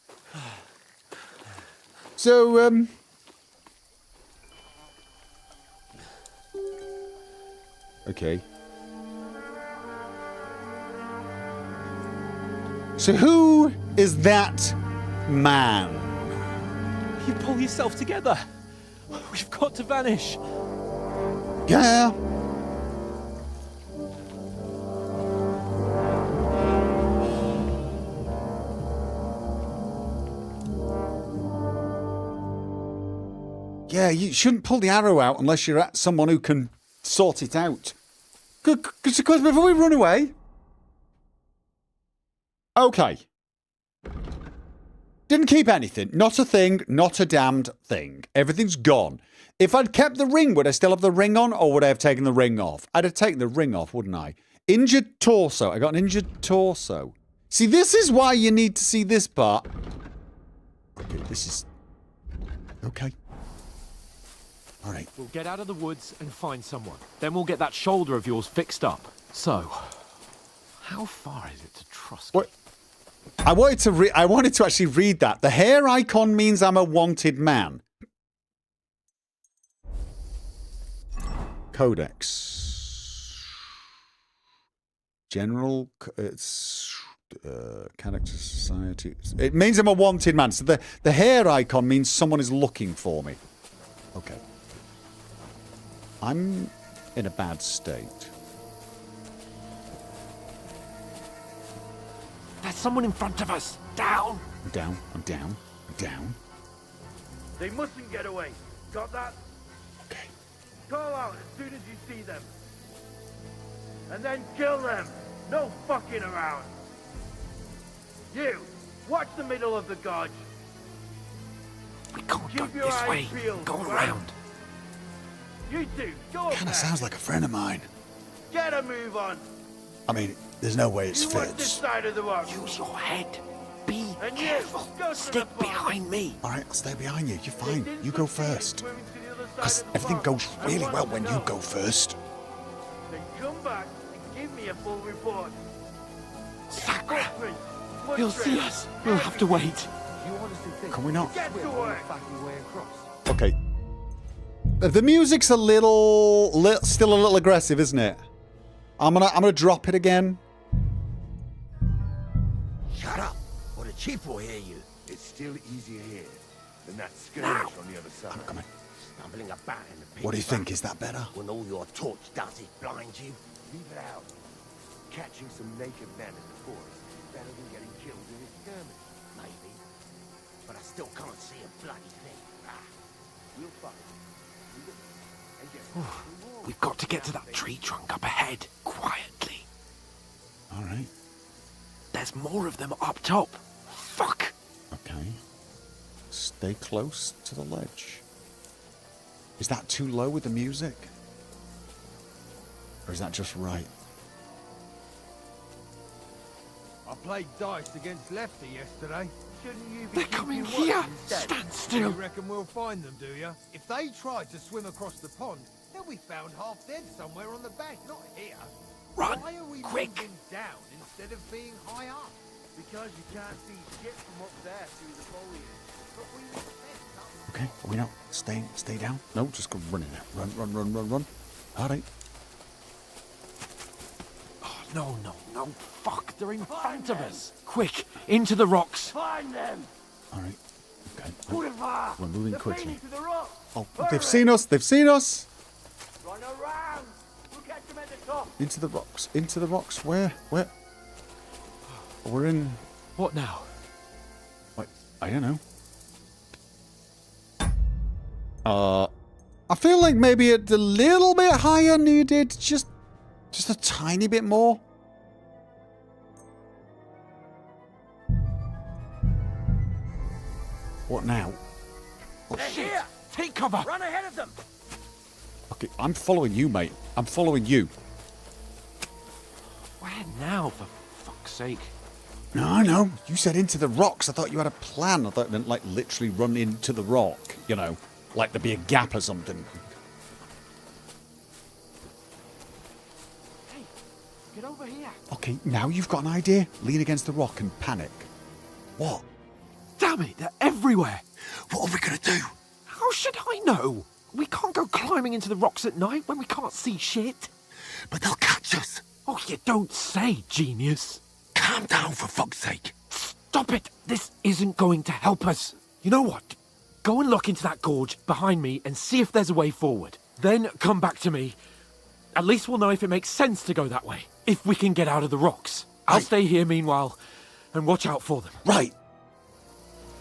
So, okay. So who is that man? You pull yourself together. We've got to vanish. Yeah. Yeah, you shouldn't pull the arrow out unless you're at someone who can sort it out. Because before we run away... Okay. Didn't keep anything. Not a thing, not a damned thing. Everything's gone. If I'd kept the ring, would I still have the ring on, or would I have taken the ring off? I'd have taken the ring off, wouldn't I? Injured torso. I got an injured torso. See, this is why you need to see this part. Okay, this is... Okay. All right. We'll get out of the woods and find someone. Then we'll get that shoulder of yours fixed up. So, how far is it to Trusky? What? I wanted to actually read that. The hair icon means I'm a wanted man. Codex. General. It's character society. It means I'm a wanted man. So the hair icon means someone is looking for me. Okay. I'm in a bad state. There's someone in front of us. Down. I'm down. I'm down. I'm down. They mustn't get away. Got that? Okay. Call out as soon as you see them. And then kill them. No fucking around. You, watch the middle of the gorge. We can't Keep go your this eyes way. peeled, Go right? around. You two, go up Kind there. of sounds like a friend of mine. Get a move on. I mean, there's no way it's You watch this Fitz. side of the rock. Use your head. Be And careful. you, go to Stick the farm. behind me. All right, I'll stay behind you. You're They fine. didn't You go succeed in first. swimming to the other side Because of the everything farm. goes I really want well to when you know. go first. Then come back and give me a full report. Sakura, Footprints, he'll see footprints, us. We'll have to wait. Can we not? Get to work. Okay. The music's a still a little aggressive, isn't it? I'm gonna drop it again. Shut up, or the chief will hear you. It's still easier here than that skirmish on the other side. Come on. Stumbling about in the What do you think? Is that better? When all your torch does is blind you. Leave it out. Catching some naked men in the forest is better than getting killed in a skirmish. Maybe. But I still can't see a bloody thing. We'll fight. And get We've got to get to that tree trunk up ahead, quietly. All right. There's more of them up top. Fuck. Okay. Stay close to the ledge. Is that too low with the music? Or is that just right? I played dice against Lefty yesterday. Shouldn't you be They're coming keeping watch here. instead? Stand still. You reckon we'll find them, do you? If they tried to swim across the pond, they'll be found half dead somewhere on the bank, not here. Run, Why are we quick. moving down instead of being high up? Because you can't see shit from up there through the foliage. But we respect Okay, are we not stay down? No, just go running now. Run. Alright. Oh, no. Fuck, they're in front of us. Quick, into the rocks. Find them! Alright. Okay. Boulevard! We're moving They're quickly. feeding to the rocks! Oh, they've seen us! Run around! We'll catch them at the top! Into the rocks. Where? We're in... What now? Wait, I don't know. I feel like maybe it's a little bit higher needed. Just a tiny bit more. What now? They're here! Take cover! Run ahead of them! Okay, I'm following you, mate. I'm following you. Where now, for fuck's sake? No, I know. You said into the rocks. I thought you had a plan. I thought it meant, like, literally run into the rock. You know, like there'd be a gap or something. Hey, get over here. Okay, now you've got an idea. Lean against the rock and panic. What? Damn it, they're everywhere. What are we going to do? How should I know? We can't go climbing into the rocks at night when we can't see shit. But they'll catch us! Oh, you don't say, genius. Calm down, for fuck's sake! Stop it! This isn't going to help us. You know what? Go and look into that gorge behind me and see if there's a way forward. Then come back to me. At least we'll know if it makes sense to go that way. If we can get out of the rocks. I'll stay here meanwhile and watch out for them. Right.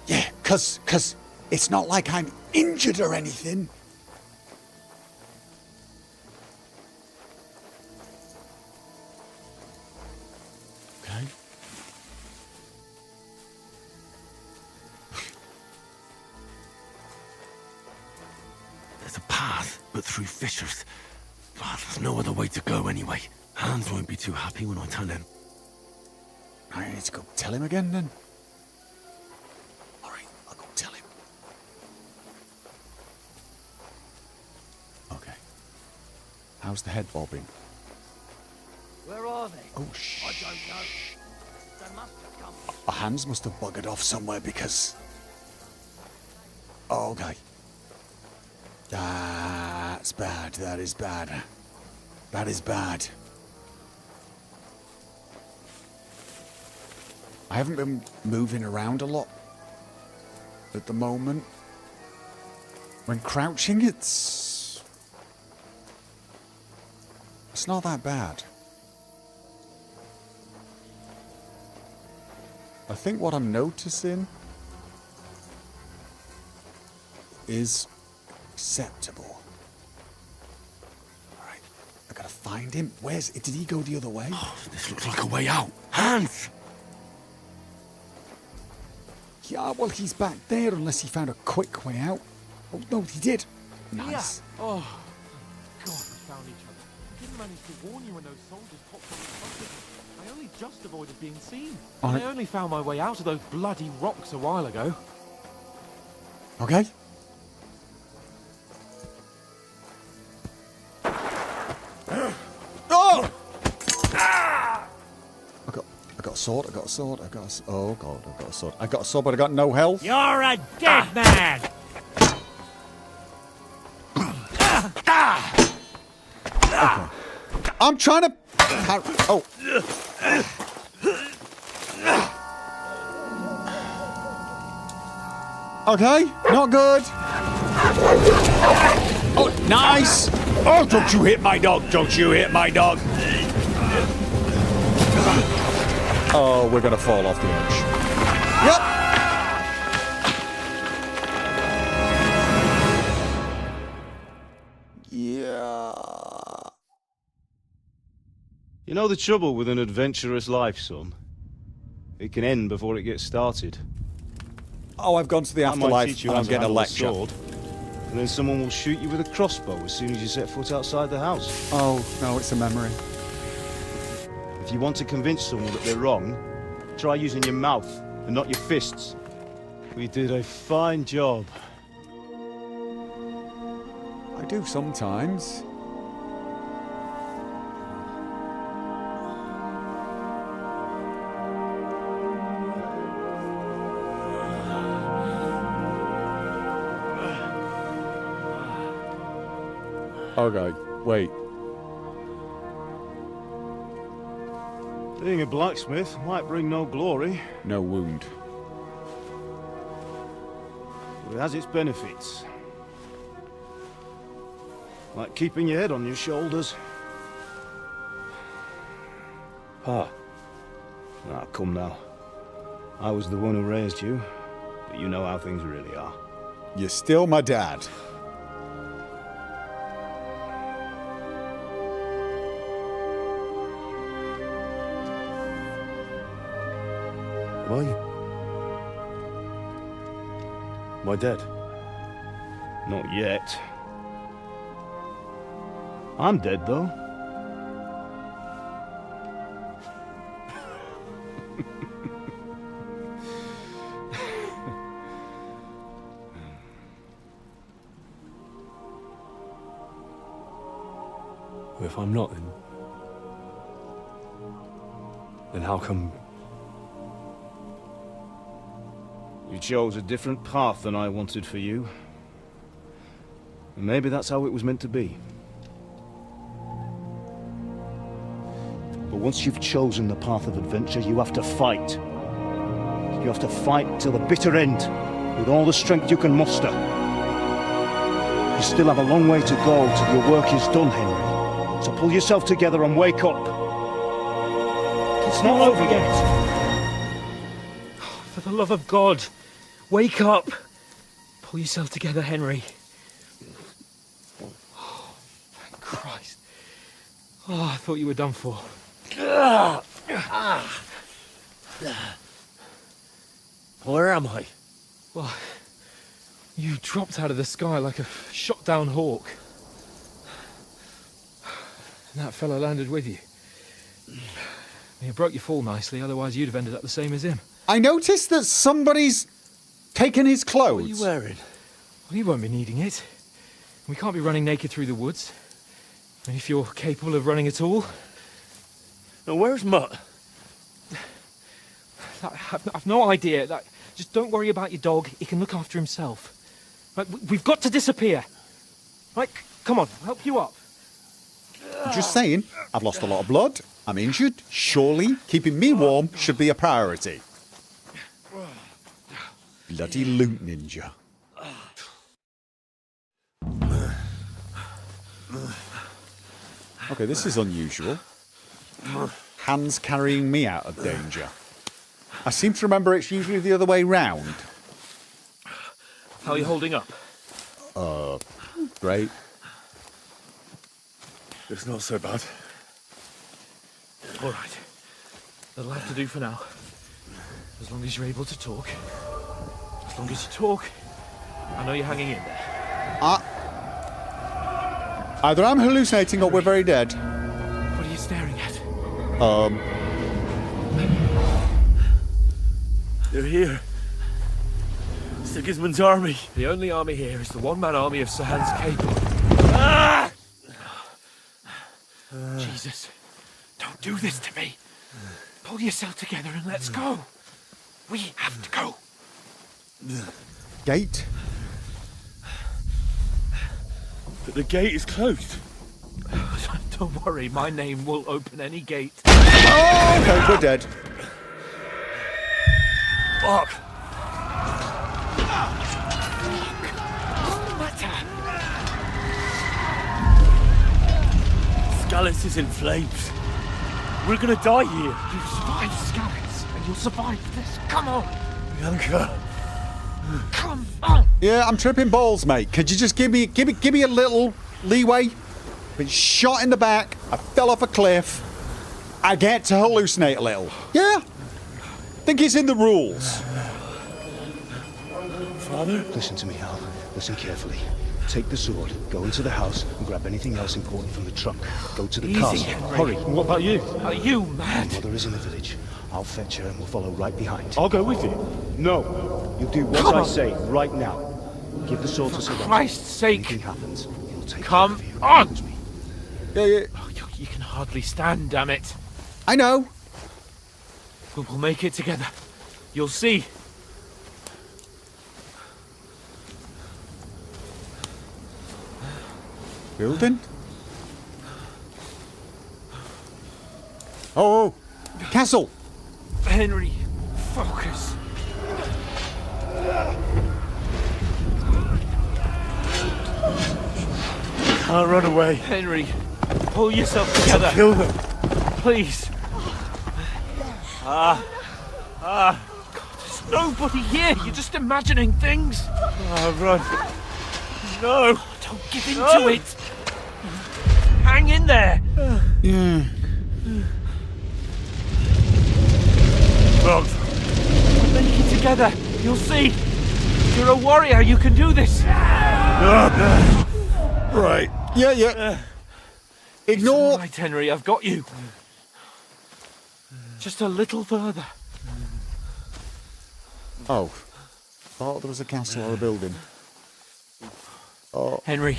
Yeah, cause it's not like I'm injured or anything. Okay. There's a path, but through fissures. But there's no other way to go anyway. Hans won't be too happy when I tell him. I need to go tell him again then. Alright, I'll go tell him. Okay. How's the head bobbing? Where are they? Oh, shh. I don't know. They must have come. Our hands must have buggered off somewhere because... Oh, okay. That's bad. That is bad. That is bad. I haven't been moving around a lot at the moment. When crouching, it's not that bad. I think what I'm noticing is acceptable. Alright, I gotta find him. Did he go the other way? Oh, this looks like a way out. Hans! Yeah, well, he's back there unless he found a quick way out. Oh, no, he did. Nice. Yeah. Oh, God, we found each other. I didn't manage to warn you when those soldiers popped up in front of me. I only just avoided being seen. And I only found my way out of those bloody rocks a while ago. Okay. Oh! I got a sword. Oh god, I got a sword. I got a sword, but I got no health. You're a dead man! Okay. I'm trying to... Oh. Okay, not good. Oh, nice. Oh, don't you hit my dog. Don't you hit my dog. Oh, we're going to fall off the edge. Yep. Yeah. You know the trouble with an adventurous life, son? It can end before it gets started. Oh, I've gone to the afterlife and I'm getting a lecture. Sword, and then someone will shoot you with a crossbow as soon as you set foot outside the house. Oh, no, it's a memory. If you want to convince someone that they're wrong, try using your mouth and not your fists. We did a fine job. I do sometimes. Okay, wait. Being a blacksmith might bring no glory, No wound. but it has its benefits. Like keeping your head on your shoulders. Pa. Ah, come now. I was the one who raised you, but you know how things really are. You're still my dad. Am I dead? Not yet. I'm dead, though. Well, if I'm not, then how come... You chose a different path than I wanted for you. And maybe that's how it was meant to be. But once you've chosen the path of adventure, you have to fight. You have to fight till the bitter end, with all the strength you can muster. You still have a long way to go till your work is done, Henry. So pull yourself together and wake up. It's not over yet. For the love of God, wake up! Pull yourself together, Henry. Oh, thank Christ. Oh, I thought you were done for. Where am I? Well, you dropped out of the sky like a shot-down hawk. And that fella landed with you. You broke your fall nicely, otherwise you'd have ended up the same as him. I noticed that somebody's taken his clothes. What are you wearing? Well, you won't be needing it. We can't be running naked through the woods. And if you're capable of running at all... Now, where's Mutt? I've no idea. Just don't worry about your dog. He can look after himself. Right, we've got to disappear. Right, come on, I'll help you up. Just saying, I've lost a lot of blood. I'm injured. Surely, keeping me warm should be a priority. Bloody loot ninja. Okay, this is unusual. Hands carrying me out of danger. I seem to remember it's usually the other way round. How are you holding up? Great. It's not so bad. All right. That'll have to do for now. As long as you're able to talk. As long as you talk, I know you're hanging in there. Either I'm hallucinating or we're very dead. What are you staring at? They're here. Sigismund's army. The only army here is the one-man army of Sir Hans Capel. Ah! Jesus, don't do this to me. Pull yourself together and let's go. We have to go. Gate? But the gate is closed. Don't worry, my name will open any gate. Oh, okay, we're dead. Fuck! What's the matter? Scallis is in flames. We're gonna die here. You survived Scallis, and you'll survive this. Come on. Bianca. Come on. Yeah, I'm tripping balls, mate. Could you just give me a little leeway? Been shot in the back. I fell off a cliff. I get to hallucinate a little. Yeah. Think it's in the rules. Father? Listen to me, Hal. Listen carefully. Take the sword, go into the house, and grab anything else important from the trunk. Go to the Easy, castle. Henry. Hurry. What about you? Are you mad? Mother is in the village. I'll fetch her and we'll follow right behind. I'll go with you. No. You do what Come I on. say right now. Give the sword to Sir Robert. Christ's sake. Anything happens, he'll take Come care of you. on. Promise me. Yeah. Oh, you can hardly stand, damn it. I know. We'll make it together. You'll see. Building? Oh, castle! Henry, focus. Can't run away. Henry, pull yourself together. Kill them. Please. There's nobody here. You're just imagining things. Run. No. Don't give in to it. Hang in there. Yeah. Run. Make it together. You'll see. You're a warrior. You can do this. Right. Yeah. Ignore. All right, Henry. I've got you. Just a little further. Oh. Thought there was a castle or a building. Oh. Henry.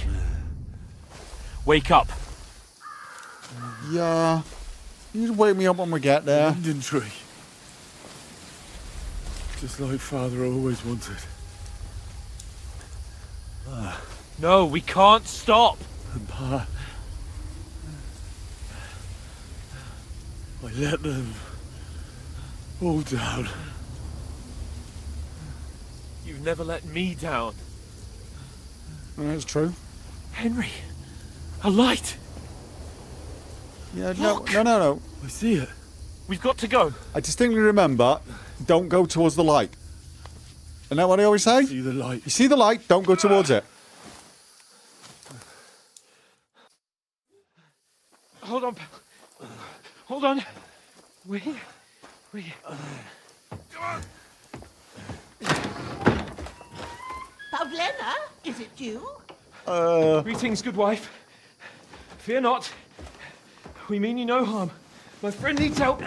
Wake up. Yeah. You just wake me up when we get there. Linden tree. Just like Father always wanted. No, we can't stop. And Pa... I let them all down. You've never let me down. That's true. Henry, a light. Yeah, Look. no. I see it. We've got to go. I distinctly remember, don't go towards the light. Isn't that what I always say? See the light. You see the light, don't go towards it. Hold on. Hold on. We. Pavlena, is it you? Greetings, good wife. Fear not. We mean you no harm. My friend needs help.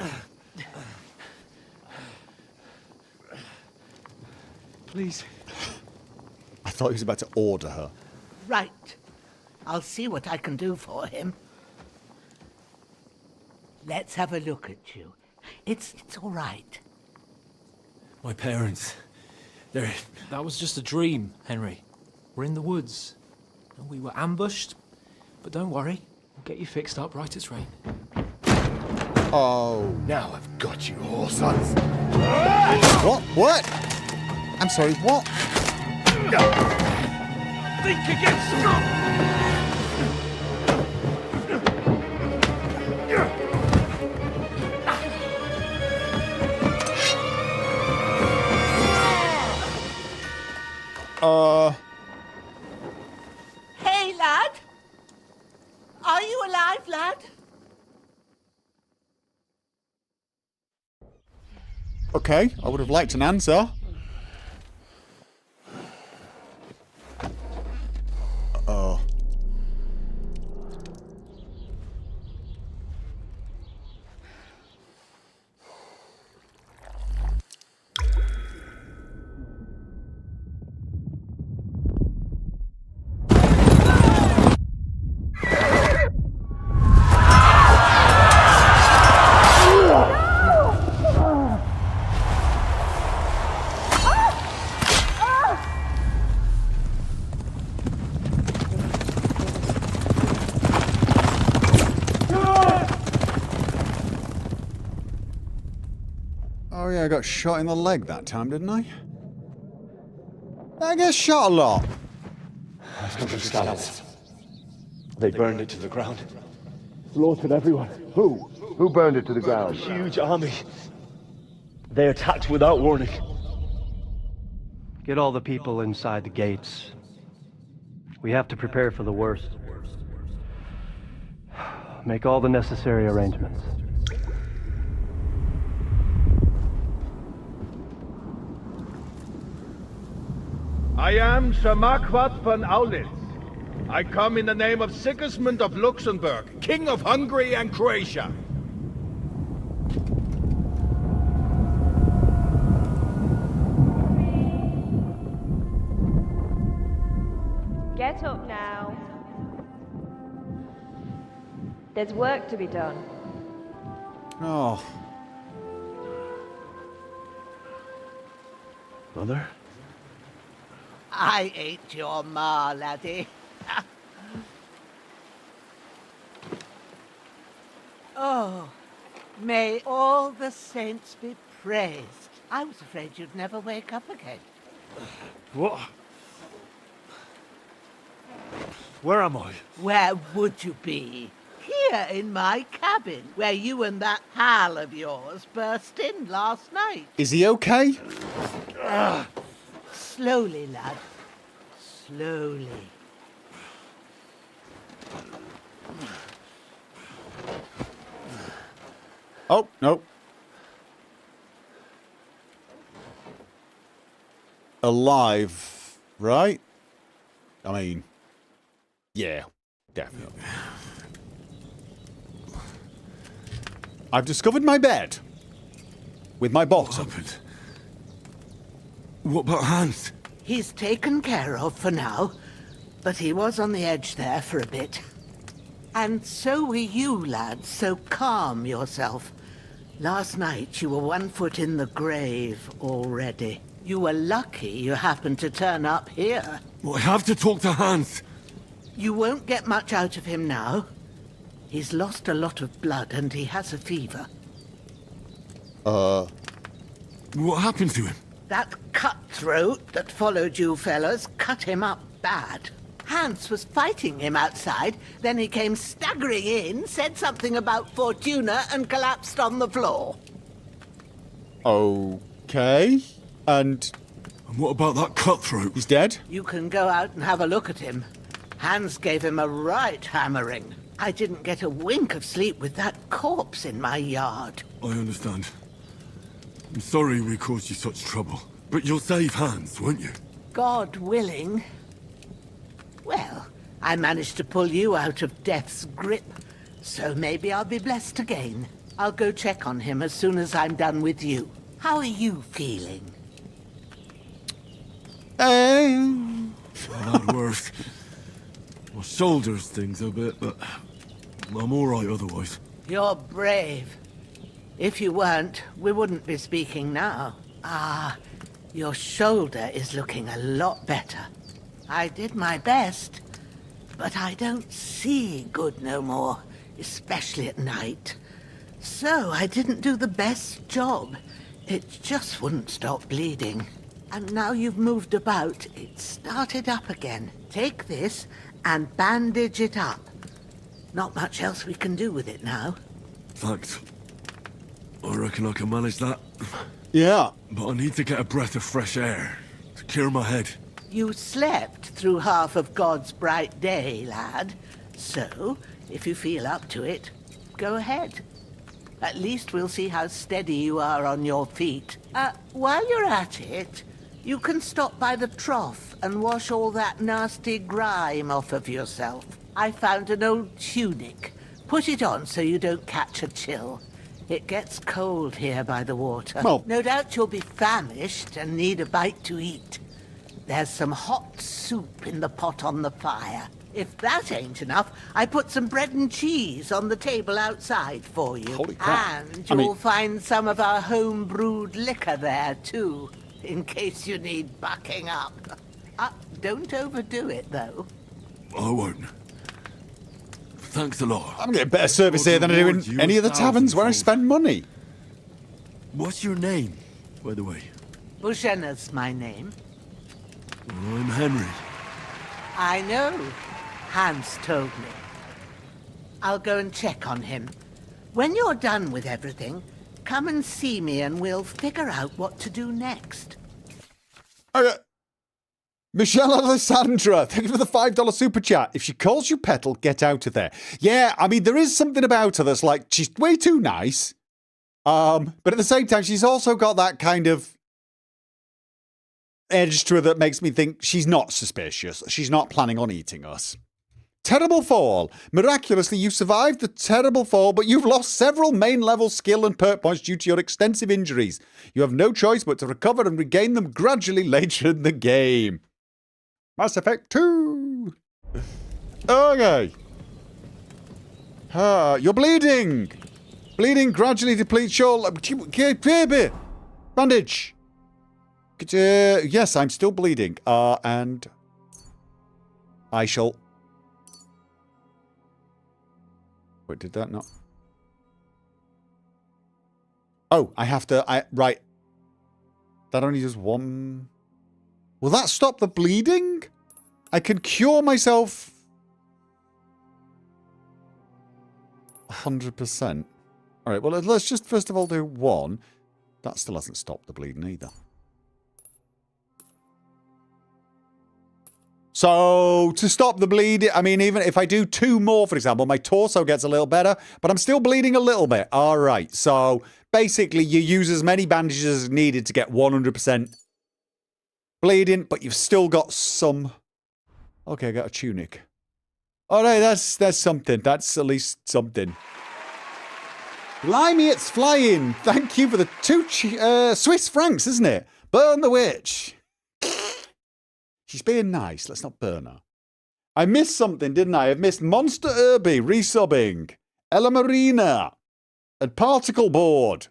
Please. I thought he was about to order her. Right. I'll see what I can do for him. Let's have a look at you. It's all right. My parents. That was just a dream, Henry. We're in the woods. And we were ambushed. But don't worry. We'll get you fixed up right as rain. Oh. Now I've got you, whoresons. What? I'm sorry, what? Think again, Hey, lad. Are you alive, lad? Okay, I would have liked an answer. Oh. Oh yeah, I got shot in the leg that time, didn't I? I get shot a lot. I've come from Scalise. They burned it to the ground. Slaughtered everyone. Who? Who burned it to the ground? A huge army. They attacked without warning. Get all the people inside the gates. We have to prepare for the worst. Make all the necessary arrangements. I am Sir Marquardt von Aulitz. I come in the name of Sigismund of Luxembourg, King of Hungary and Croatia. Get up now. There's work to be done. Oh. Mother? I ain't your ma, laddie. Oh, May all the saints be praised. I was afraid you'd never wake up again. What? Where am I? Where would you be? Here in my cabin, where you and that pal of yours burst in last night. Is he okay? Slowly, lad. Slowly. Oh, no. Alive, right? I mean, yeah, definitely. I've discovered my bed with my box. What happened? What about Hans? He's taken care of for now, but he was on the edge there for a bit. And so were you, lad, so calm yourself. Last night you were 1 foot in the grave already. You were lucky you happened to turn up here. Well, I have to talk to Hans. You won't get much out of him now. He's lost a lot of blood and he has a fever. What happened to him? That cutthroat that followed you fellas cut him up bad. Hans was fighting him outside, then he came staggering in, said something about Fortuna and collapsed on the floor. Okay. And what about that cutthroat? He's dead? You can go out and have a look at him. Hans gave him a right hammering. I didn't get a wink of sleep with that corpse in my yard. I understand. I'm sorry we caused you such trouble. But you'll save Hans, won't you? God willing. Well, I managed to pull you out of death's grip, so maybe I'll be blessed again. I'll go check on him as soon as I'm done with you. How are you feeling? Bad worse. My shoulder stings a bit, but I'm all right otherwise. You're brave. If you weren't, we wouldn't be speaking now. Ah, your shoulder is looking a lot better. I did my best, but I don't see good no more, especially at night. So I didn't do the best job. It just wouldn't stop bleeding. And now you've moved about, it started up again. Take this and bandage it up. Not much else we can do with it now. Thanks. I reckon I can manage that. Yeah. But I need to get a breath of fresh air to clear my head. You slept through half of God's bright day, lad. So, if you feel up to it, go ahead. At least we'll see how steady you are on your feet. While you're at it, you can stop by the trough and wash all that nasty grime off of yourself. I found an old tunic. Put it on so you don't catch a chill. It gets cold here by the water. Well, no doubt you'll be famished and need a bite to eat. There's some hot soup in the pot on the fire. If that ain't enough, I put some bread and cheese on the table outside for you. Holy crap. And you'll find some of our home-brewed liquor there, too, in case you need bucking up. Don't overdo it, though. I won't. Thanks a lot. I'm getting better service here than I do in any of the taverns where I spend money. What's your name, by the way? Bushenna's my name. I'm Henry. I know. Hans told me. I'll go and check on him. When you're done with everything, come and see me and we'll figure out what to do next. Michelle Alessandra, thank you for the $5 super chat. If she calls you Petal, get out of there. Yeah, I mean, there is something about her that's like, she's way too nice. But at the same time, she's also got that kind of edge to her that makes me think she's not suspicious. She's not planning on eating us. Terrible fall. Miraculously, you survived the terrible fall, but you've lost several main level skill and perk points due to your extensive injuries. You have no choice but to recover and regain them gradually later in the game. Mass Effect 2. Okay. You're bleeding. Bleeding gradually depletes your... Bandage. Yes, I'm still bleeding. And I shall... Wait, did that not... Oh, I have to... Right. That only does one... Will that stop the bleeding? I can cure myself... 100%. Alright, well, let's just first of all do one. That still hasn't stopped the bleeding either. So, to stop the bleeding, I mean, even if I do 2 more, for example, my torso gets a little better, but I'm still bleeding a little bit. Alright, so basically you use as many bandages as needed to get 100% bleeding, but you've still got some... Okay, I got a tunic. Alright, that's something. That's at least something. Blimey, it's flying! Thank you for the 2 Swiss francs, isn't it? Burn the witch! She's being nice. Let's not burn her. I missed something, didn't I? I've missed Monster Irby resubbing, Ella Marina, and Particle Board.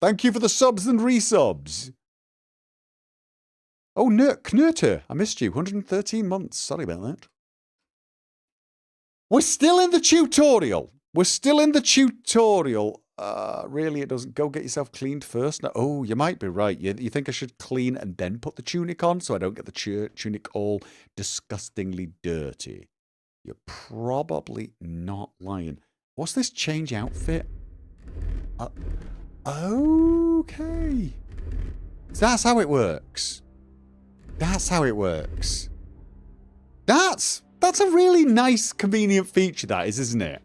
Thank you for the subs and resubs. Oh, Knurter, I missed you. 113 months. Sorry about that. We're still in the tutorial. We're still in the tutorial. Really, it doesn't. Go get yourself cleaned first. No. Oh, you might be right. You think I should clean and then put the tunic on so I don't get the tunic all disgustingly dirty? You're probably not lying. What's this change outfit? Okay. So that's how it works. That's how it works. That's a really nice, convenient feature, that is, isn't it?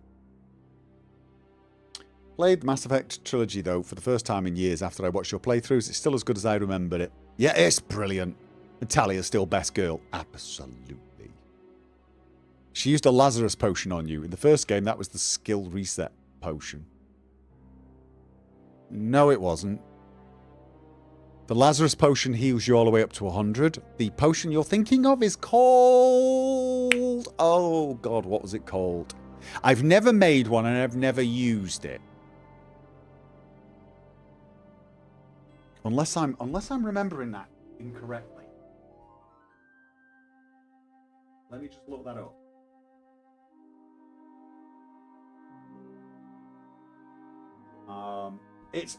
Played the Mass Effect trilogy, though, for the first time in years after I watched your playthroughs. It's still as good as I remembered it. Yeah, it's brilliant. Natalia's still best girl. Absolutely. She used a Lazarus potion on you. In the first game, that was the skill reset potion. No, it wasn't. The Lazarus potion heals you all the way up to 100. The potion you're thinking of is called... Oh, God, what was it called? I've never made one and I've never used it. Unless I'm remembering that incorrectly. Let me just look that up. It's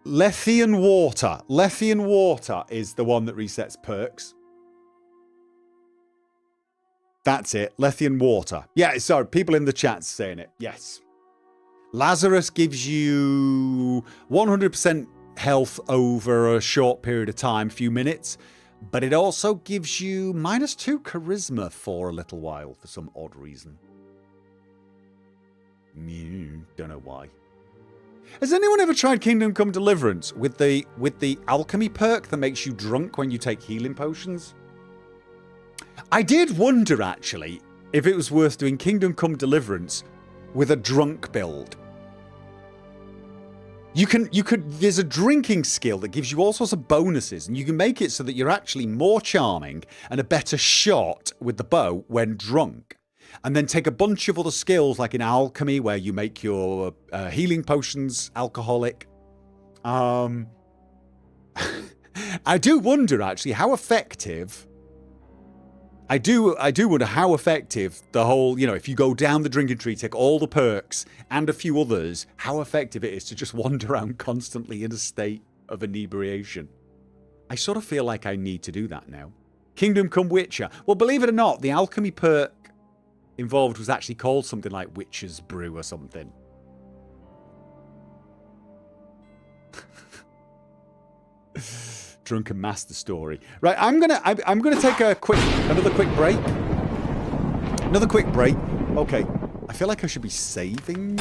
Lethian Water. Lethian Water is the one that resets perks. That's it. Lethian Water. Yeah, sorry. People in the chat's saying it. Yes. Lazarus gives you 100% health over a short period of time, few minutes. But it also gives you -2 charisma for a little while for some odd reason. Don't know why. Has anyone ever tried Kingdom Come Deliverance with the alchemy perk that makes you drunk when you take healing potions? I did wonder, actually, if it was worth doing Kingdom Come Deliverance with a drunk build. There's a drinking skill that gives you all sorts of bonuses, and you can make it so that you're actually more charming and a better shot with the bow when drunk. And then take a bunch of other skills, like in alchemy, where you make your healing potions alcoholic. I do wonder, actually, how effective... I do wonder how effective the whole, if you go down the drinking tree, take all the perks and a few others, how effective it is to just wander around constantly in a state of inebriation. I sort of feel like I need to do that now. Kingdom Come Witcher. Well, believe it or not, the alchemy perk involved was actually called something like Witcher's Brew or something. Drunken Master story. Right, I'm gonna take another quick break. Another quick break. Okay, I feel like I should be saving.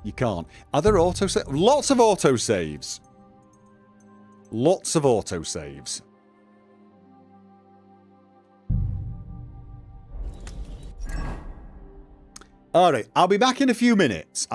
You can't. Are there autosaves? Lots of autosaves. Lots of autosaves. All right, I'll be back in a few minutes.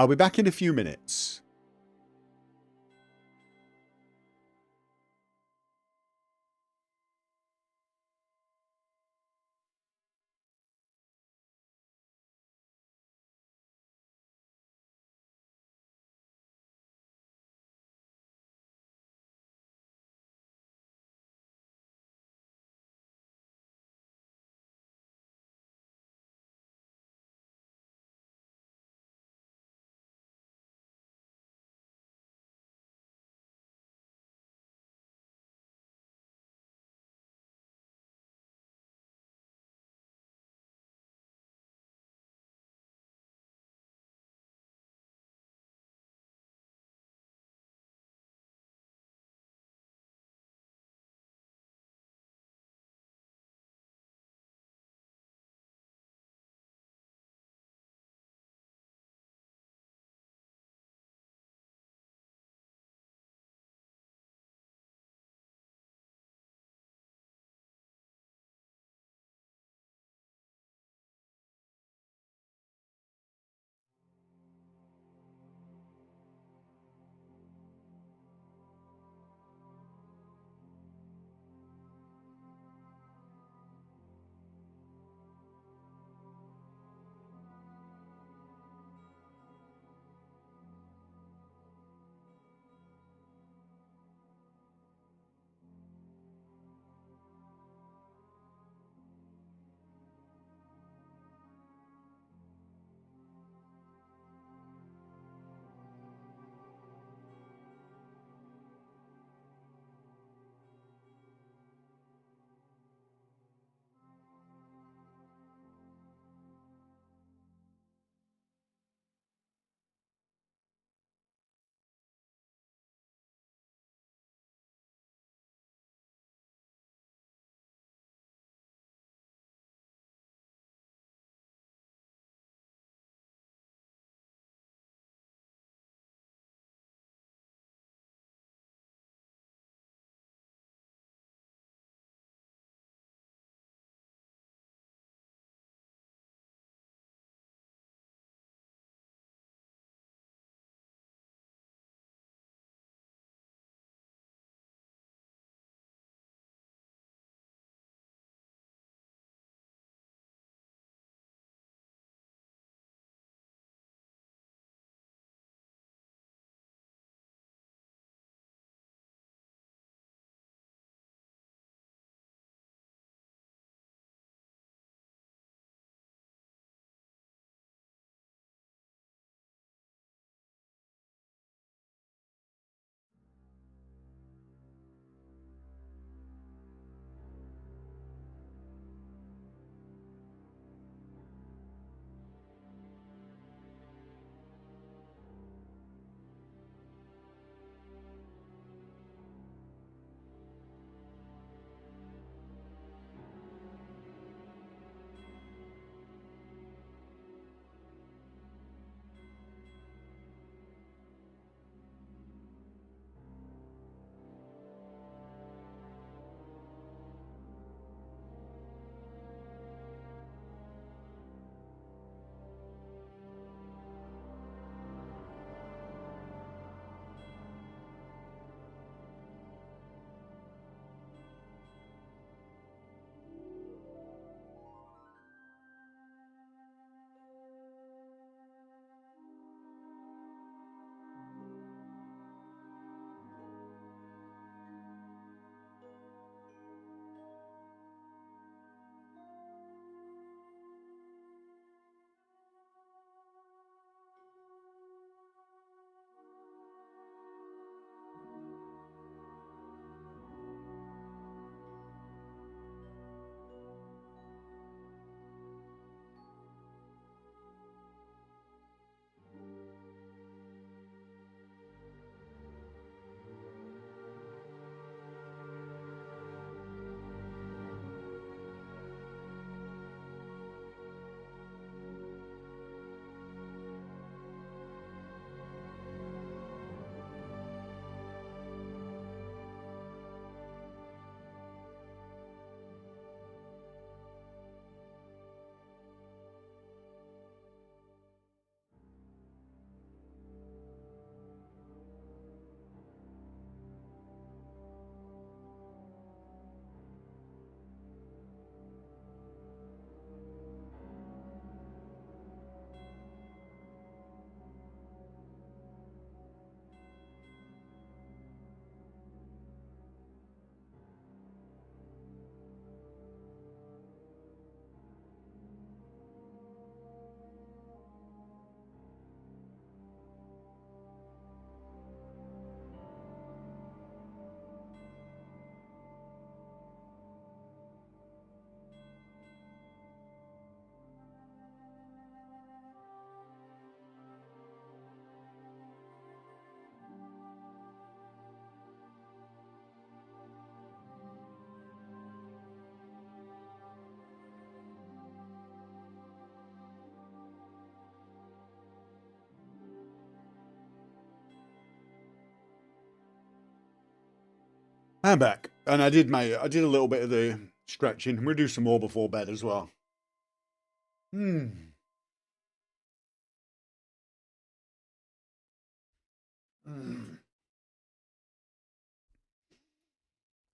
I'm back, and I did a little bit of the stretching. We'll do some more before bed as well.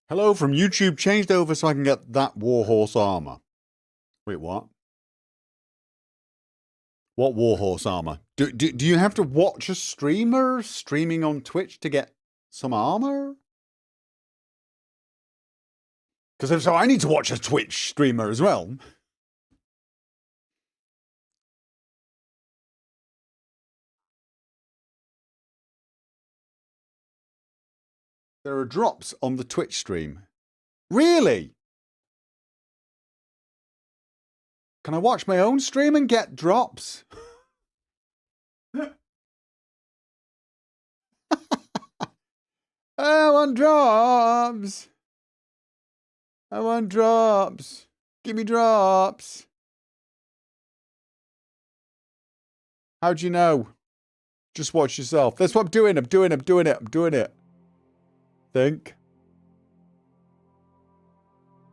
Hello from YouTube. Changed over so I can get that warhorse armor. Wait, what? What warhorse armor? Do you have to watch a streamer streaming on Twitch to get some armor? Because if so, I need to watch a Twitch streamer as well. There are drops on the Twitch stream. Really? Can I watch my own stream and get drops? I want drops. I want drops. Give me drops. How'd you know? Just watch yourself. That's what I'm doing. I'm doing it. Think.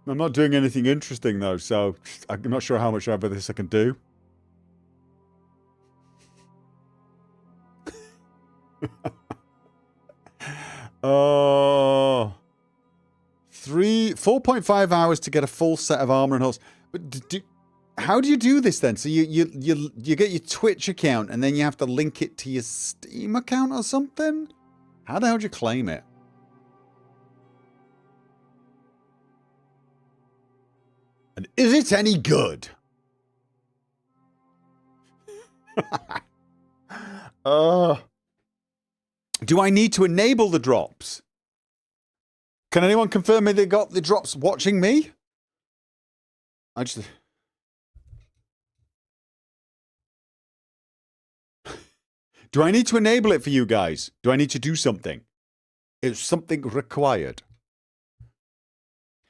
I'm not doing anything interesting though, so I'm not sure how much of this I can do. Oh. 4.5 hours to get a full set of armor and horse. But how do you do this then? So you get your Twitch account and then you have to link it to your Steam account or something? How the hell do you claim it? And is it any good? Do I need to enable the drops? Can anyone confirm me they got the drops watching me? Do I need to enable it for you guys? Do I need to do something? Is something required?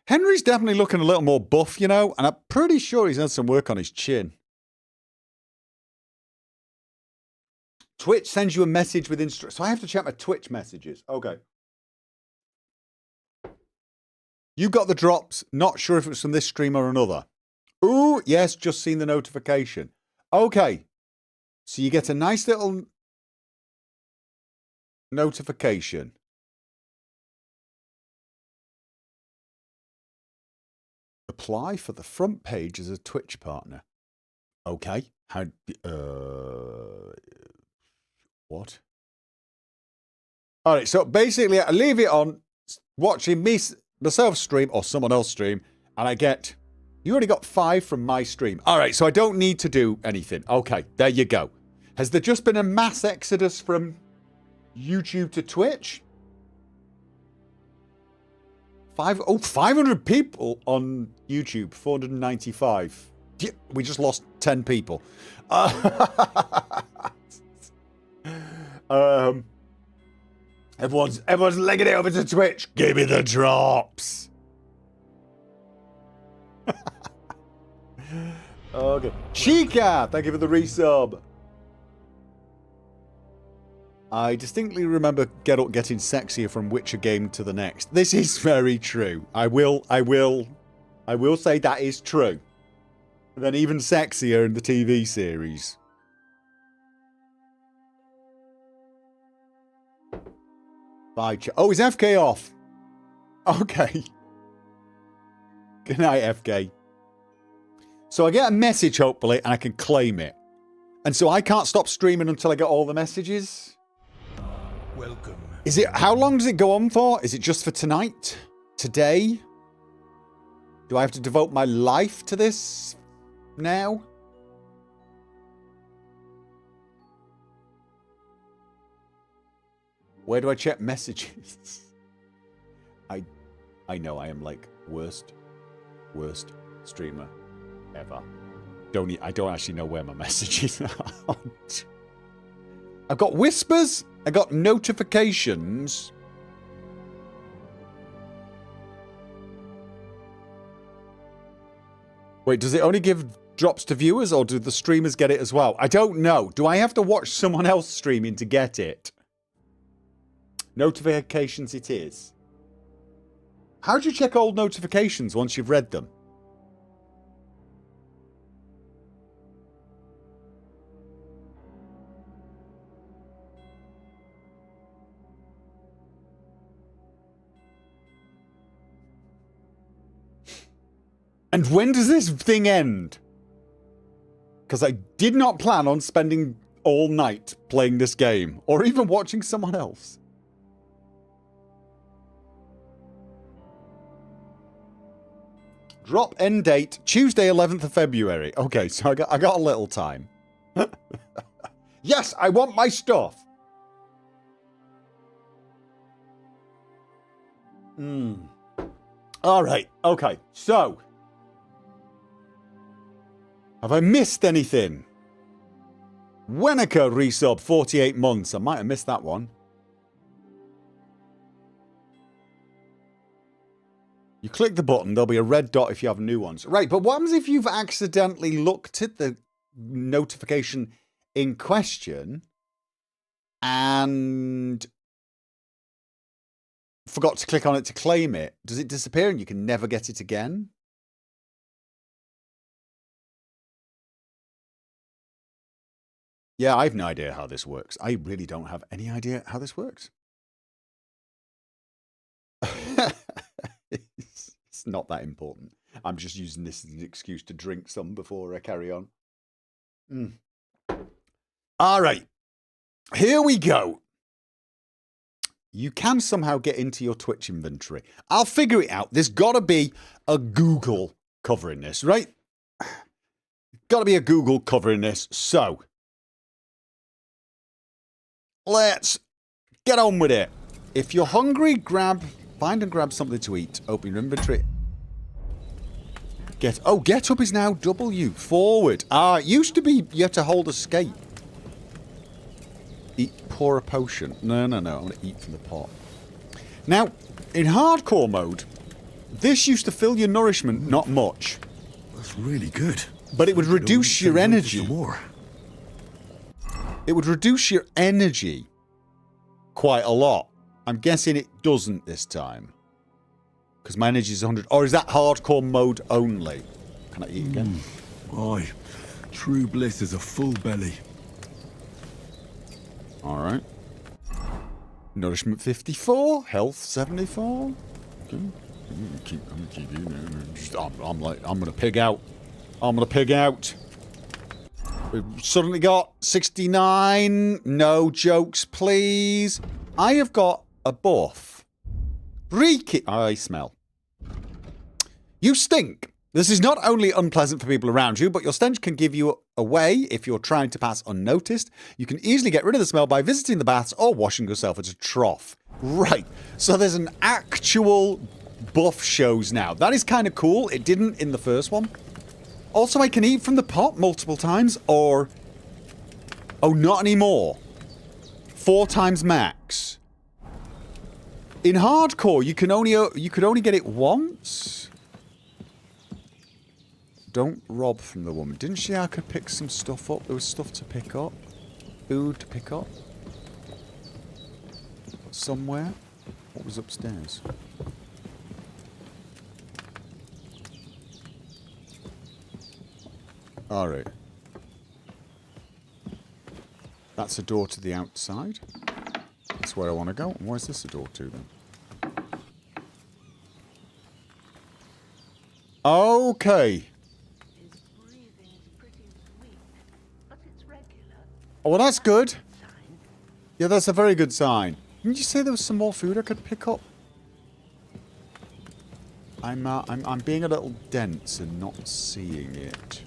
Henry's definitely looking a little more buff, you know, and I'm pretty sure he's done some work on his chin. Twitch sends you a message with instructions. So I have to check my Twitch messages. Okay. You got the drops. Not sure if it was from this stream or another. Ooh, yes, just seen the notification. Okay. So you get a nice little notification. Apply for the front page as a Twitch partner. Okay. How? What? All right. So basically, I leave it on, watching myself stream or someone else stream, and I get. You already got 5 from my stream. All right. So I don't need to do anything. Okay. There you go. Has there just been a mass exodus from YouTube to Twitch? 500 people on YouTube, 495. We just lost 10 people. Everyone's legging it over to Twitch. Give me the drops. Okay. Chica, thank you for the resub. I distinctly remember Geralt getting sexier from Witcher game to the next. This is very true. I will say that is true. And then even sexier in the TV series. Bye. Oh, is FK off? Okay. Good night, FK. So I get a message, hopefully, and I can claim it. And so I can't stop streaming until I get all the messages? Welcome. Is it? How long does it go on for? Is it just for tonight? Today? Do I have to devote my life to this now? Where do I check messages? I know I am like worst streamer ever. I don't actually know where my messages are. I've got whispers. I got notifications. Wait, does it only give drops to viewers or do the streamers get it as well? I don't know. Do I have to watch someone else streaming to get it? Notifications it is. How do you check old notifications once you've read them? And when does this thing end? Because I did not plan on spending all night playing this game, or even watching someone else. Drop end date, Tuesday 11th of February. Okay, so I got a little time. Yes, I want my stuff. All right, okay, so. Have I missed anything? Wennica resub 48 months. I might have missed that one. You click the button, there'll be a red dot if you have new ones. Right, but what happens if you've accidentally looked at the notification in question and forgot to click on it to claim it? Does it disappear and you can never get it again? Yeah, I have no idea how this works. I really don't have any idea how this works. It's not that important. I'm just using this as an excuse to drink some before I carry on. All right. Here we go. You can somehow get into your Twitch inventory. I'll figure it out. There's got to be a Google covering this, right? Got to be a Google covering this. So let's get on with it. If you're hungry, find and grab something to eat. Open your inventory. Get up is now W. Forward. It used to be you had to hold escape. Pour a potion. No. I'm going to eat from the pot. Now, in hardcore mode, this used to fill your nourishment, not much. That's really good. But it would reduce your energy. It would reduce your energy quite a lot. I'm guessing it doesn't this time. Because my energy is 100. Or is that hardcore mode only? Can I eat again? Aye. True bliss is a full belly. Alright. Nourishment 54. Health 74. Okay. I'm going to pig out. We've suddenly got 69. No jokes, please. I have got a buff. I smell. You stink. This is not only unpleasant for people around you, but your stench can give you away if you're trying to pass unnoticed. You can easily get rid of the smell by visiting the baths or washing yourself at a trough. Right. So there's an actual buff shows now. That is kind of cool. It didn't in the first one. Also, I can eat from the pot multiple times, or... Oh, not anymore. 4 times max. In hardcore, you could only get it once. Don't rob from the woman. Didn't she say I could pick some stuff up? There was stuff to pick up. Food to pick up. Somewhere. What was upstairs? Alright. That's a door to the outside. That's where I want to go. And where's this a door to then? Okay. Oh, well, that's good. Yeah, that's a very good sign. Didn't you say there was some more food I could pick up? I'm being a little dense and not seeing it.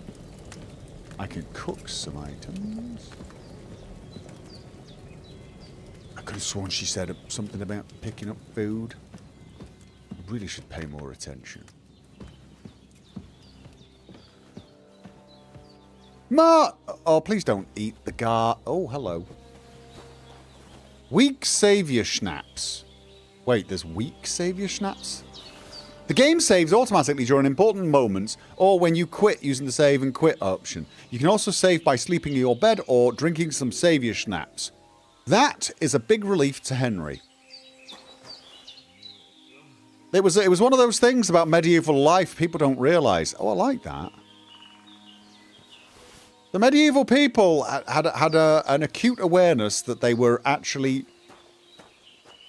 I can cook some items. I could have sworn she said something about picking up food. I really should pay more attention. Oh, please don't eat the Oh, hello. Weak Saviour Schnapps. Wait, there's weak Saviour Schnapps? The game saves automatically during important moments or when you quit using the save and quit option. You can also save by sleeping in your bed or drinking some Saviour Schnapps. That is a big relief to Henry. It was one of those things about medieval life people don't realise. Oh, I like that. The medieval people had an acute awareness that they were actually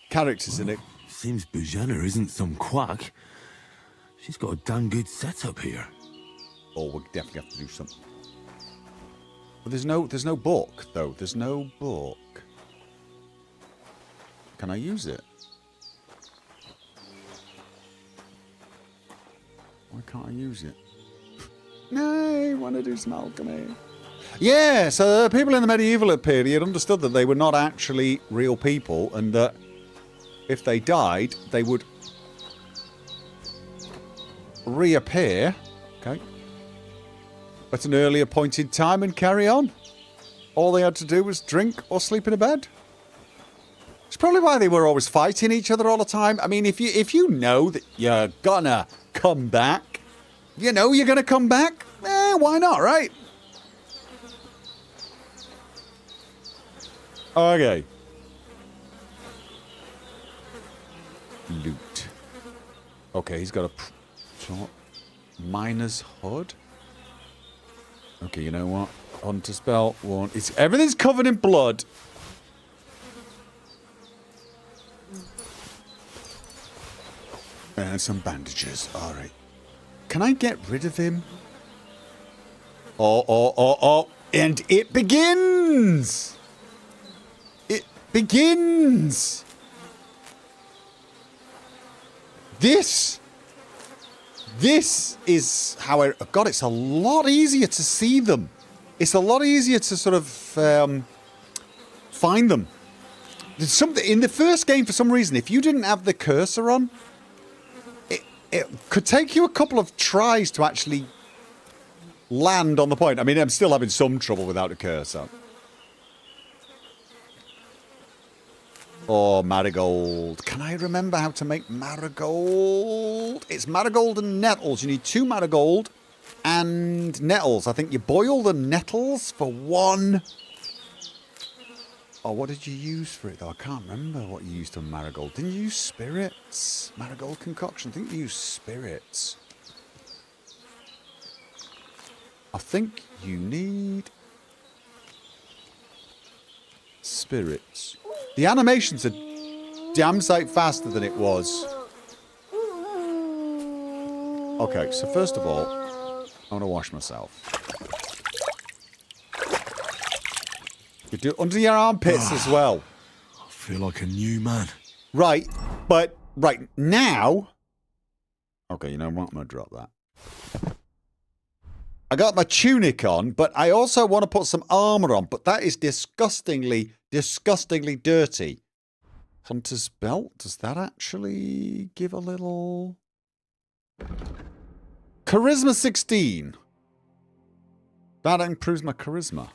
characters in it. Seems Bujana isn't some quack. She's got a damn good setup here. Oh, we'll definitely have to do something. But there's no book, though. There's no book. Can I use it? Why can't I use it? No, I want to do some alchemy. Yeah, so the people in the medieval period understood that they were not actually real people and that if they died, they would reappear, okay, at an early appointed time and carry on. All they had to do was drink or sleep in a bed. It's probably why they were always fighting each other all the time. I mean, if you know that you're gonna come back, you know you're gonna come back, why not, right? Okay. Loot. Okay, he's got a miner's hood. Okay, you know what? Hunter's belt, one. Everything's covered in blood. And some bandages. All right. Can I get rid of him? Oh. And it begins! It begins! This is how I... God, it's a lot easier to see them. It's a lot easier to sort of find them. There's something in the first game, for some reason, if you didn't have the cursor on, it could take you a couple of tries to actually land on the point. I mean, I'm still having some trouble without a cursor. Oh, marigold. Can I remember how to make marigold? It's marigold and nettles. You need 2 marigold and nettles. I think you boil the nettles for 1. Oh, what did you use for it, though? I can't remember what you used for marigold. Didn't you use spirits? Marigold concoction. I think you used spirits. I think you need spirits. The animations are damn sight faster than it was. Okay, so first of all, I want to wash myself. You do it under your armpits as well. I feel like a new man. Right, but right now... Okay, you know what? I'm going to drop that. I got my tunic on, but I also want to put some armor on, but that is disgustingly dirty. Hunter's belt, does that actually give a little... Charisma 16. That improves my charisma.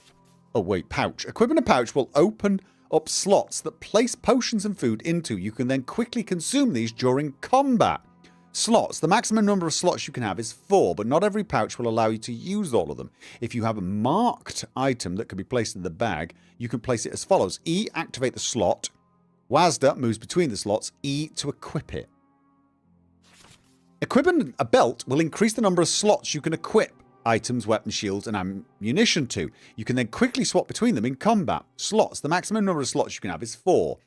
Oh, wait, pouch. Equipping a pouch will open up slots that place potions and food into. You can then quickly consume these during combat. Slots. The maximum number of slots you can have is 4, but not every pouch will allow you to use all of them. If you have a marked item that can be placed in the bag, you can place it as follows. E, activate the slot. WASD moves between the slots. E, to equip it. Equipping a belt will increase the number of slots you can equip items, weapons, shields, and ammunition to. You can then quickly swap between them in combat. Slots. The maximum number of slots you can have is 4.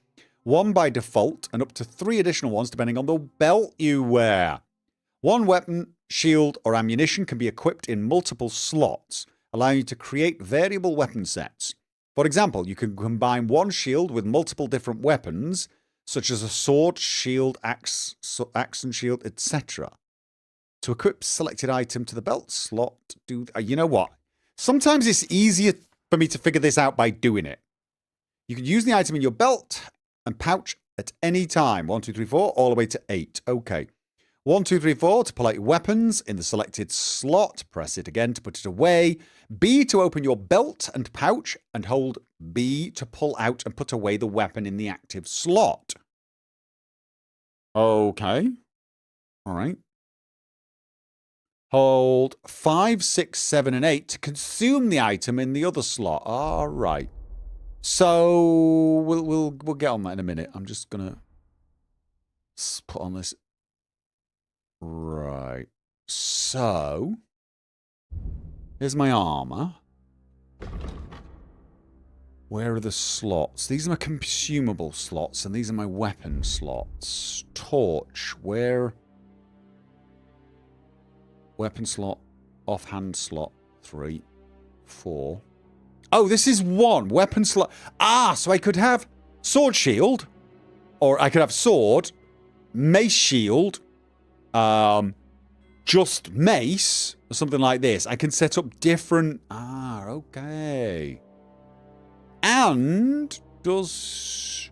1 by default, and up to 3 additional ones depending on the belt you wear. 1 weapon, shield, or ammunition can be equipped in multiple slots, allowing you to create variable weapon sets. For example, you can combine 1 shield with multiple different weapons, such as a sword, shield, axe and shield, etc. To equip selected item to the belt slot, you know what? Sometimes it's easier for me to figure this out by doing it. You can use the item in your belt and pouch at any time. 1, 2, 3, 4, all the way to 8. Okay. 1, 2, 3, 4 to pull out your weapons in the selected slot. Press it again to put it away. B to open your belt and pouch, and hold B to pull out and put away the weapon in the active slot. Okay. All right. Hold 5, 6, 7, and 8 to consume the item in the other slot. All right. So we'll get on that in a minute. I'm just gonna put on this Right. So, here's my armor. Where are the slots? These are my consumable slots, and these are my weapon slots. Torch, where? Weapon slot, offhand slot, 3, 4. Oh, this is 1. Weapon slot. Ah, so I could have sword shield, or I could have sword, mace shield, just mace, or something like this. I can set up different... Ah, okay. And does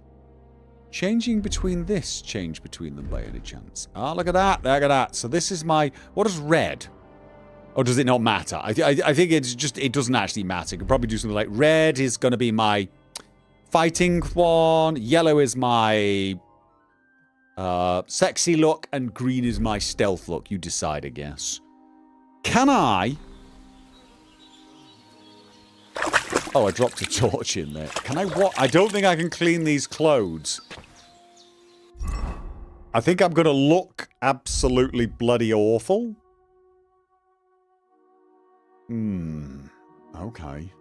changing between this change between them by any chance? Ah, look at that. Look at that. So this is my... What is red? Or does it not matter? I think it's just... It doesn't actually matter. You could probably do something like red is going to be my fighting one. Yellow is my sexy look. And green is my stealth look. You decide, I guess. Can I... Oh, I dropped a torch in there. Can I what? I don't think I can clean these clothes. I think I'm going to look absolutely bloody awful. Okay.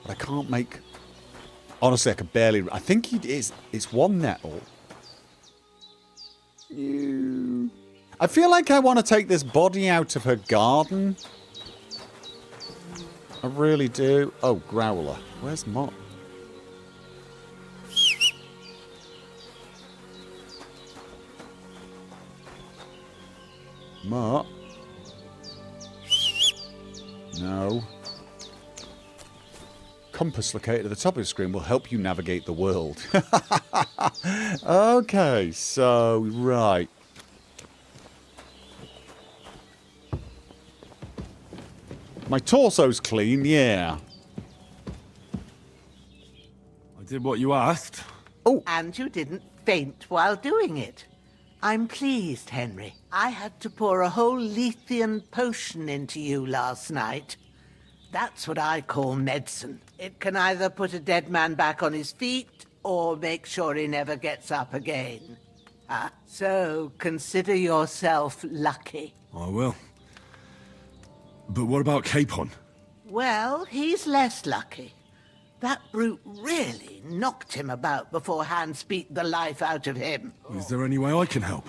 But I can't make... Honestly, I could barely... I think it is... It's 1 nettle. I feel like I want to take this body out of her garden. I really do. Oh, Growler. Where's Mott? Mott? No. Compass located at the top of the screen will help you navigate the world. Okay, so, right. My torso's clean, yeah. I did what you asked. Oh. And you didn't faint while doing it. I'm pleased, Henry. I had to pour a whole Lethean potion into you last night. That's what I call medicine. It can either put a dead man back on his feet or make sure he never gets up again. So consider yourself lucky. I will. But what about Capon? Well, he's less lucky. That brute really knocked him about before Hans beat the life out of him. Is there any way I can help?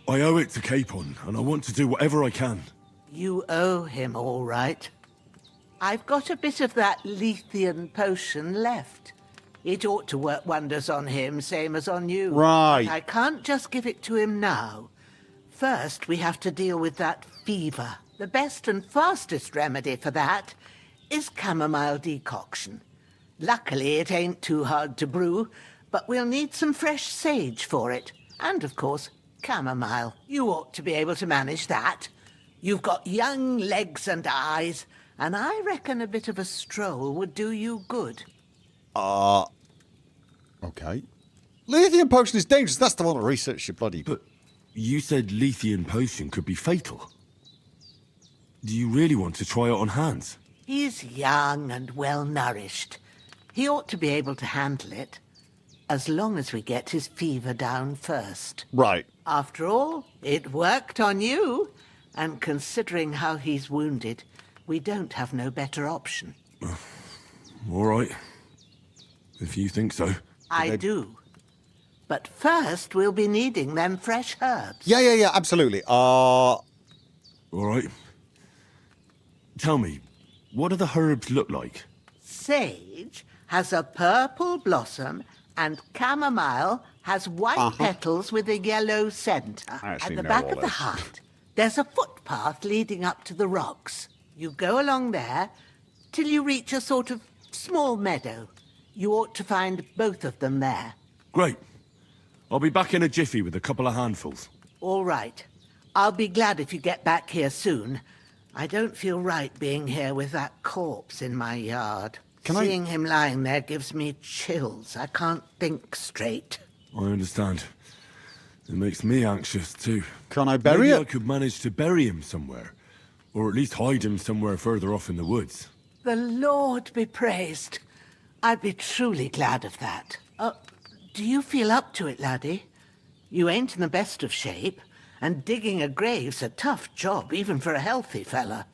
I owe it to Capon, and I want to do whatever I can. You owe him, all right. I've got a bit of that Lethean potion left. It ought to work wonders on him, same as on you. Right. But I can't just give it to him now. First, we have to deal with that fever. The best and fastest remedy for that is chamomile decoction. Luckily, it ain't too hard to brew, but we'll need some fresh sage for it. And, of course, chamomile. You ought to be able to manage that. You've got young legs and eyes, and I reckon a bit of a stroll would do you good. Okay. Lithium potion is dangerous. That's the one to research your bloody... But you said Lethean potion could be fatal. Do you really want to try it on Hans? He's young and well-nourished. He ought to be able to handle it, as long as we get his fever down first. Right. After all, it worked on you, and considering how he's wounded, we don't have no better option. All right. If you think so. I do. But first, we'll be needing them fresh herbs. Yeah, absolutely. All right. Tell me, what do the herbs look like? Sage has a purple blossom, and chamomile has white petals with a yellow centre. At the back of the hut, there's a footpath leading up to the rocks. You go along there till you reach a sort of small meadow. You ought to find both of them there. Great. I'll be back in a jiffy with a couple of handfuls. All right. I'll be glad if you get back here soon. I don't feel right being here with that corpse in my yard. Seeing him lying there gives me chills. I can't think straight. I understand. It makes me anxious too. Can I bury it? Maybe I could manage to bury him somewhere. Or at least hide him somewhere further off in the woods. The Lord be praised. I'd be truly glad of that. Do you feel up to it, laddie? You ain't in the best of shape, and digging a grave's a tough job, even for a healthy fella.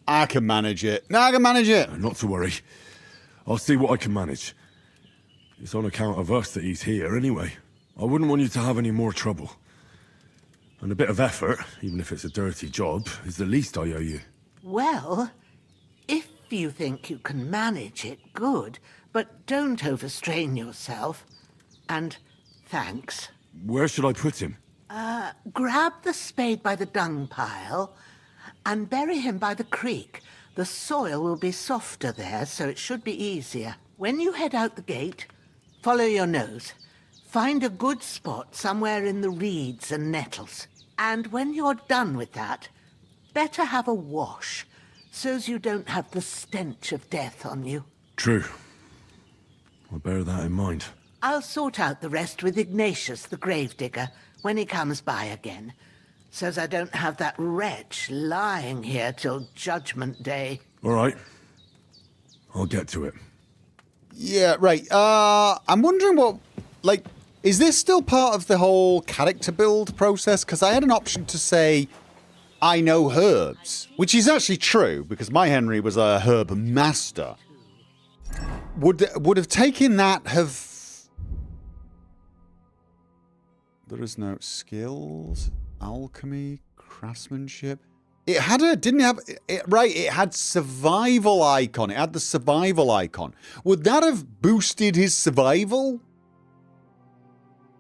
I can manage it. No, I can manage it. Not to worry. I'll see what I can manage. It's on account of us that he's here anyway. I wouldn't want you to have any more trouble. And a bit of effort, even if it's a dirty job, is the least I owe you. Well, if you think you can manage it, good, but don't overstrain yourself. And thanks. Where should I put him? Grab the spade by the dung pile and bury him by the creek. The soil will be softer there, so it should be easier. When you head out the gate, follow your nose. Find a good spot somewhere in the reeds and nettles. And when you're done with that, better have a wash, so's you don't have the stench of death on you. True. I'll bear that in mind. I'll sort out the rest with Ignatius, the gravedigger, when he comes by again, so's I don't have that wretch lying here till Judgment Day. All right. I'll get to it. Yeah, right. I'm wondering what, like, is this still part of the whole character build process? Because I had an option to say, I know herbs, which is actually true, because my Henry was a herb master. Would have taken that have... There is no skills, alchemy, craftsmanship. It had a, didn't it have, right, it had survival icon. It had the survival icon. Would that have boosted his survival?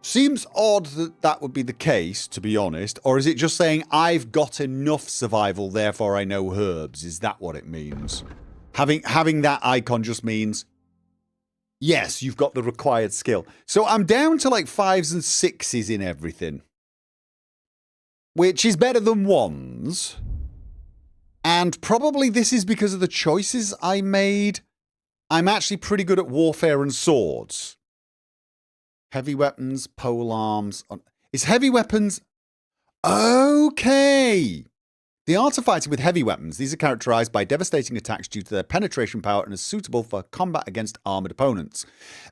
Seems odd that that would be the case, to be honest. Or is it just saying, I've got enough survival, therefore I know herbs? Is that what it means? Having that icon just means, yes, you've got the required skill. So I'm down to like 5s and 6s in everything. Which is better than 1s. And probably this is because of the choices I made. I'm actually pretty good at warfare and swords. Heavy weapons, pole arms. Is heavy weapons... Okay. The art of fighting with heavy weapons. These are characterized by devastating attacks due to their penetration power and are suitable for combat against armored opponents.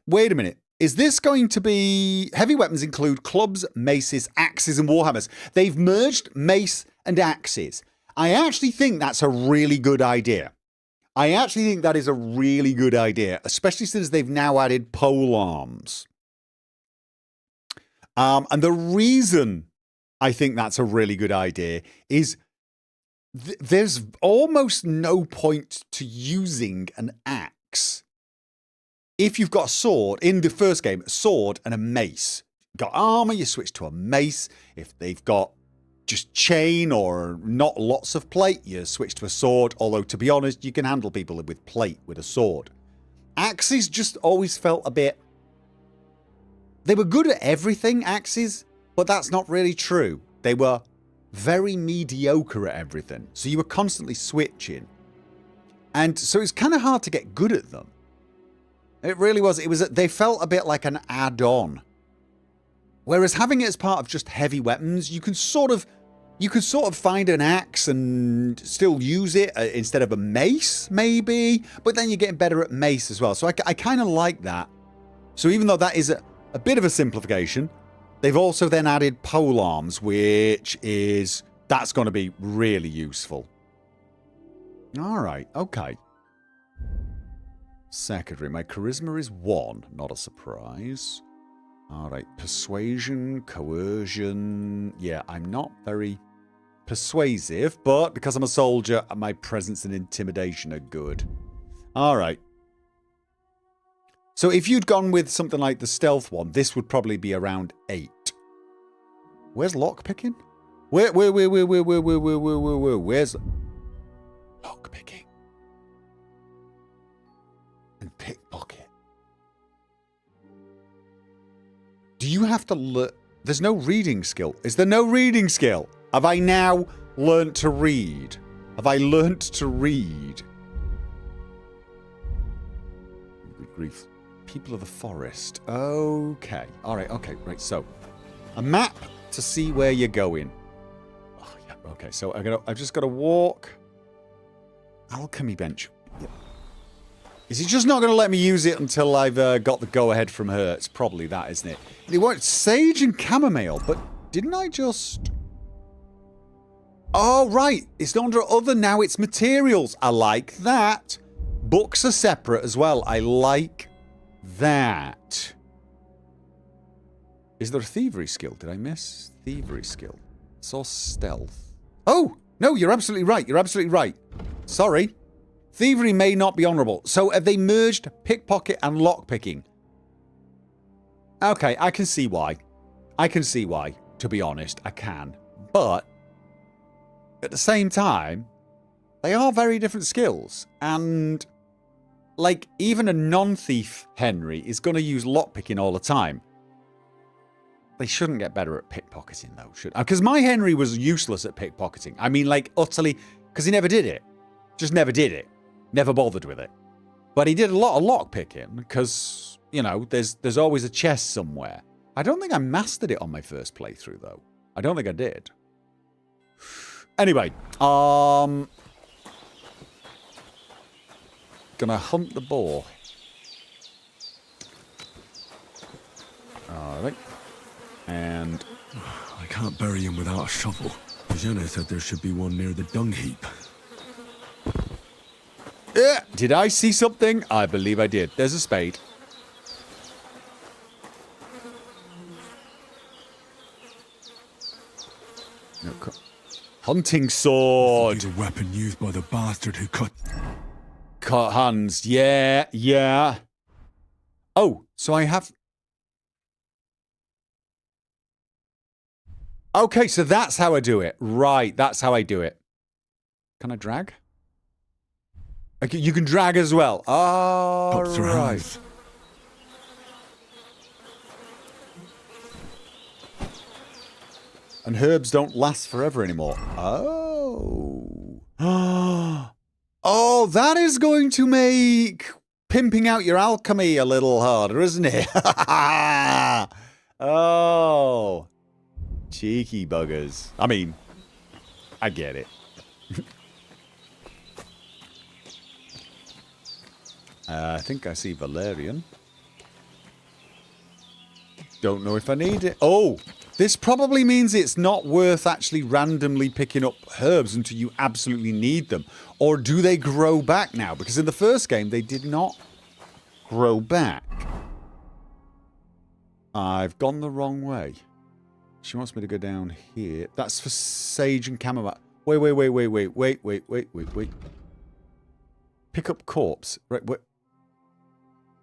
Wait a minute. Is this going to be... Heavy weapons include clubs, maces, axes, and warhammers. They've merged mace and axes. I actually think that's a really good idea. I actually think that is a really good idea, especially since they've now added pole arms. And the reason I think that's a really good idea is there's almost no point to using an axe if you've got a sword. In the first game, a sword and a mace. You've got armor, you switch to a mace. If they've got just chain or not lots of plate, you switch to a sword. Although, to be honest, you can handle people with plate with a sword. Axes just always felt a bit... They were good at everything, axes, but that's not really true. They were very mediocre at everything. So you were constantly switching. And so it's kind of hard to get good at them. It really was. They felt a bit like an add-on. Whereas having it as part of just heavy weapons, you can sort of find an axe and still use it instead of a mace, maybe. But then you're getting better at mace as well. So I kind of like that. So even though that is a bit of a simplification, they've also then added pole arms, which is... That's going to be really useful. Alright, okay. Secondary. My charisma is 1. Not a surprise. Alright, persuasion, coercion... Yeah, I'm not very persuasive, but because I'm a soldier, my presence and intimidation are good. Alright. So if you'd gone with something like the stealth one, this would probably be around 8. Where's lockpicking? Where's lockpicking? And pickpocket. Do you have to learn? There's no reading skill. Is there no reading skill? Have I now learnt to read? Have I learnt to read? Good grief. People of the forest. Okay. Alright, okay. Right, so. A map to see where you're going. Oh, yeah. Okay, so I've just got to walk. Alchemy bench. Yeah. Is he just not going to let me use it until I've got the go-ahead from her? It's probably that, isn't it? They want sage and chamomile, but didn't I just... Oh, right. It's not under other now. It's materials. I like that. Books are separate as well. I like that. Is there a thievery skill? Did I miss thievery skill? Saw stealth. Oh, no, you're absolutely right. You're absolutely right. Sorry. Thievery may not be honourable. So have they merged pickpocket and lockpicking? Okay, I can see why. I can see why, to be honest. I can. But at the same time, they are very different skills. And, like, even a non-thief Henry is going to use lockpicking all the time. They shouldn't get better at pickpocketing, though, should? Because my Henry was useless at pickpocketing. I mean, like, utterly... Because he never did it. Just never did it. Never bothered with it. But he did a lot of lockpicking, because, you know, there's always a chest somewhere. I don't think I mastered it on my first playthrough, though. I don't think I did. Anyway, gonna hunt the boar. Alright. And... I can't bury him without a shovel. Jenna said there should be one near the dung heap. Did I see something? I believe I did. There's a spade. No, hunting sword. It's a weapon used by the bastard who cut hands. Yeah, yeah. Oh, so I have... Okay, so that's how I do it. Right, that's how I do it. Can I drag? Okay, you can drag as well. Oh, right. And herbs don't last forever anymore. Oh. Oh, that is going to make pimping out your alchemy a little harder, isn't it? Oh. Cheeky buggers. I mean, I get it. I think I see Valerian. Don't know if I need it. Oh, this probably means it's not worth actually randomly picking up herbs until you absolutely need them. Or do they grow back now? Because in the first game, they did not grow back. I've gone the wrong way. She wants me to go down here. That's for sage and chamomile. Wait. Pick up corpse. Right,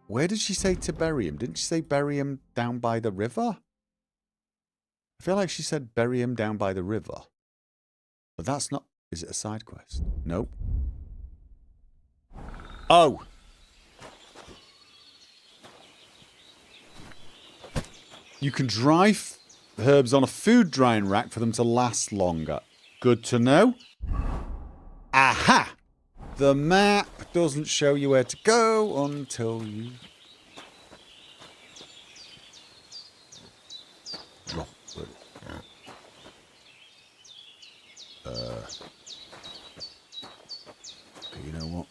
where did she say to bury him? Didn't she say bury him down by the river? I feel like she said bury him down by the river. But that's not... Is it a side quest? Nope. Oh! You can dry herbs on a food drying rack for them to last longer. Good to know. Aha! The map doesn't show you where to go until you... Okay, you know what?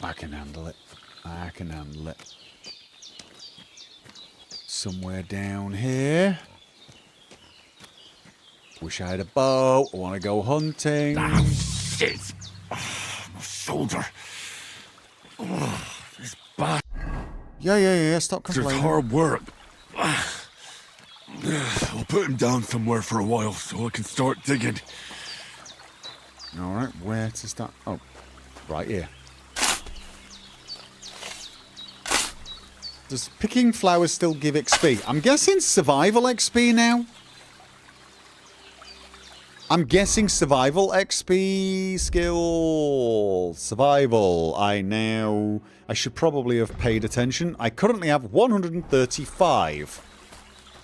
I can handle it. I can handle it. Somewhere down here. Wish I had a bow. I want to go hunting. Ah, shit! Oh, my shoulder. Oh, this bad. Yeah. Stop complaining. It's hard work. I'll put him down somewhere for a while so I can start digging. Alright, where to start? Oh, right here. Does picking flowers still give XP? I'm guessing survival XP now. I'm guessing survival XP skill. Survival. I should probably have paid attention. I currently have 135.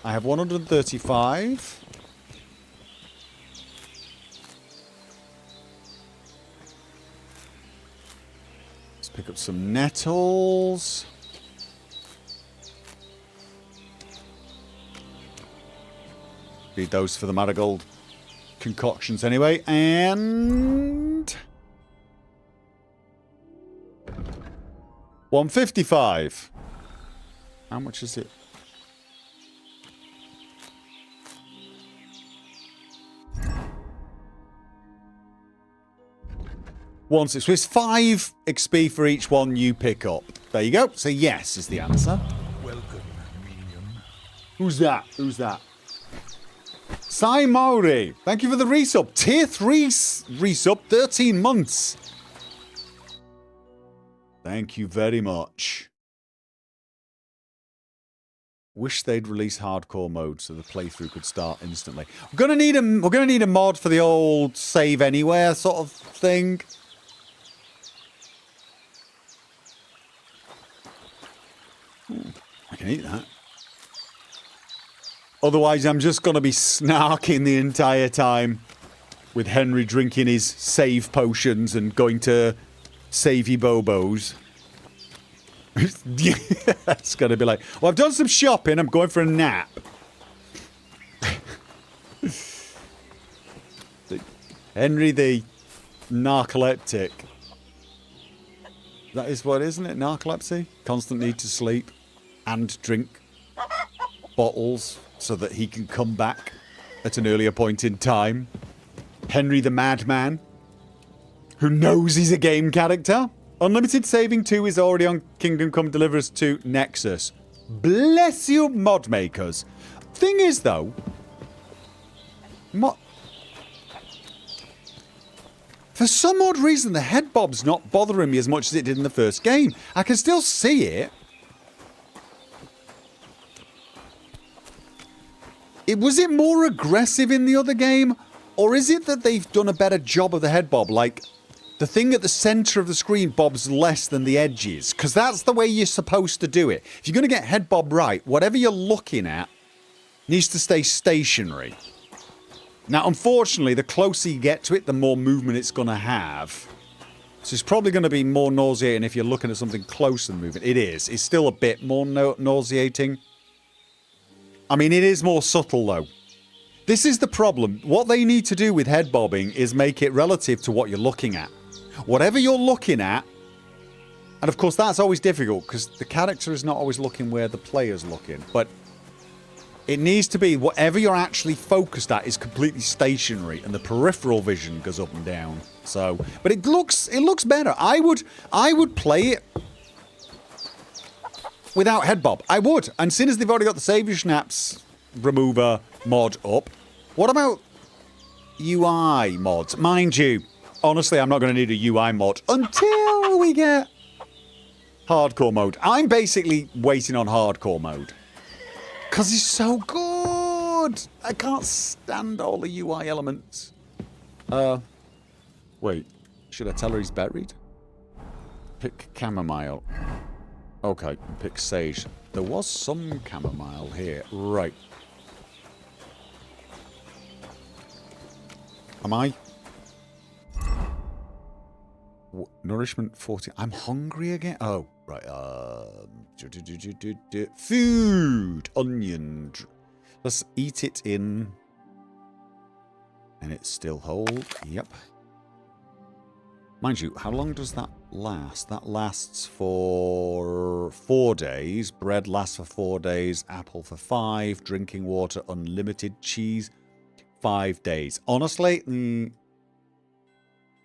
I have 135. Let's pick up some nettles. Need those for the marigold concoctions anyway. And 155. How much is it? once it's... So it's 5 XP for each one you pick up. There you go. So yes is the answer. Welcome, minion. Who's that? Who's that? Sai Maori. Thank you for the resub. Tier 3 resub. 13 months. Thank you very much. Wish they'd release hardcore mode so the playthrough could start instantly. We're gonna need a mod for the old save anywhere sort of thing. I can eat that. Otherwise, I'm just gonna be snarking the entire time with Henry drinking his save potions and going to savey bobos. It's going to be like, well, I've done some shopping. I'm going for a nap. Henry the narcoleptic. That is what, isn't it? Narcolepsy? Constant need to sleep and drink bottles so that he can come back at an earlier point in time. Henry the madman, who knows he's a game character. Unlimited Saving 2 is already on Kingdom Come Deliverance 2 Nexus. Bless you, mod makers. Thing is, though... For some odd reason, the head bob's not bothering me as much as it did in the first game. I can still see it. Was it more aggressive in the other game? Or is it that they've done a better job of the head bob? Like... The thing at the centre of the screen bobs less than the edges, because that's the way you're supposed to do it. If you're going to get head bob right, whatever you're looking at needs to stay stationary. Now, unfortunately, the closer you get to it, the more movement it's going to have. So it's probably going to be more nauseating if you're looking at something close to the movement. It is. It's still a bit more nauseating. I mean, it is more subtle, though. This is the problem. What they need to do with head bobbing is make it relative to what you're looking at. Whatever you're looking at, and of course that's always difficult because the character is not always looking where the player's looking, but it needs to be whatever you're actually focused at is completely stationary and the peripheral vision goes up and down. So, but it looks better. I would play it without head bob. I would. And since they've already got the Saviour Schnaps remover mod up, what about UI mods? Mind you, honestly, I'm not going to need a UI mod until we get hardcore mode. I'm basically waiting on hardcore mode. Because it's so good. I can't stand all the UI elements. Wait. Should I tell her he's buried? Pick chamomile. Okay, pick sage. There was some chamomile here. Right. Am I? Nourishment 40. I'm hungry again. Oh, right. Food. Onion. Let's eat it in. And it's still whole. Yep. Mind you, how long does that last? That lasts for 4 days. Bread lasts for 4 days. Apple for 5. Drinking water, unlimited. Cheese, 5 days. Honestly,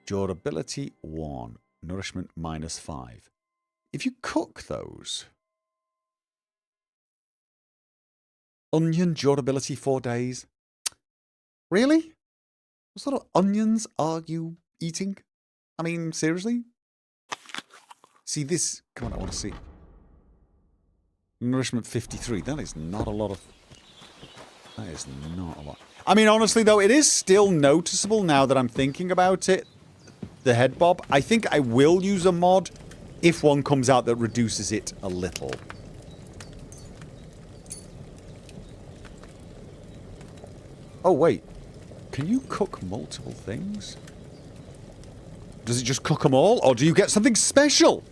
durability 1. Nourishment -5. If you cook those... Onion durability 4 days. Really? What sort of onions are you eating? I mean, seriously? See this... Come on, I want to see. Nourishment 53. That is not a lot of... That is not a lot. I mean, honestly, though, it is still noticeable now that I'm thinking about it. The head bob. I think I will use a mod if one comes out that reduces it a little. Oh, wait. Can you cook multiple things? Does it just cook them all? Or do you get something special?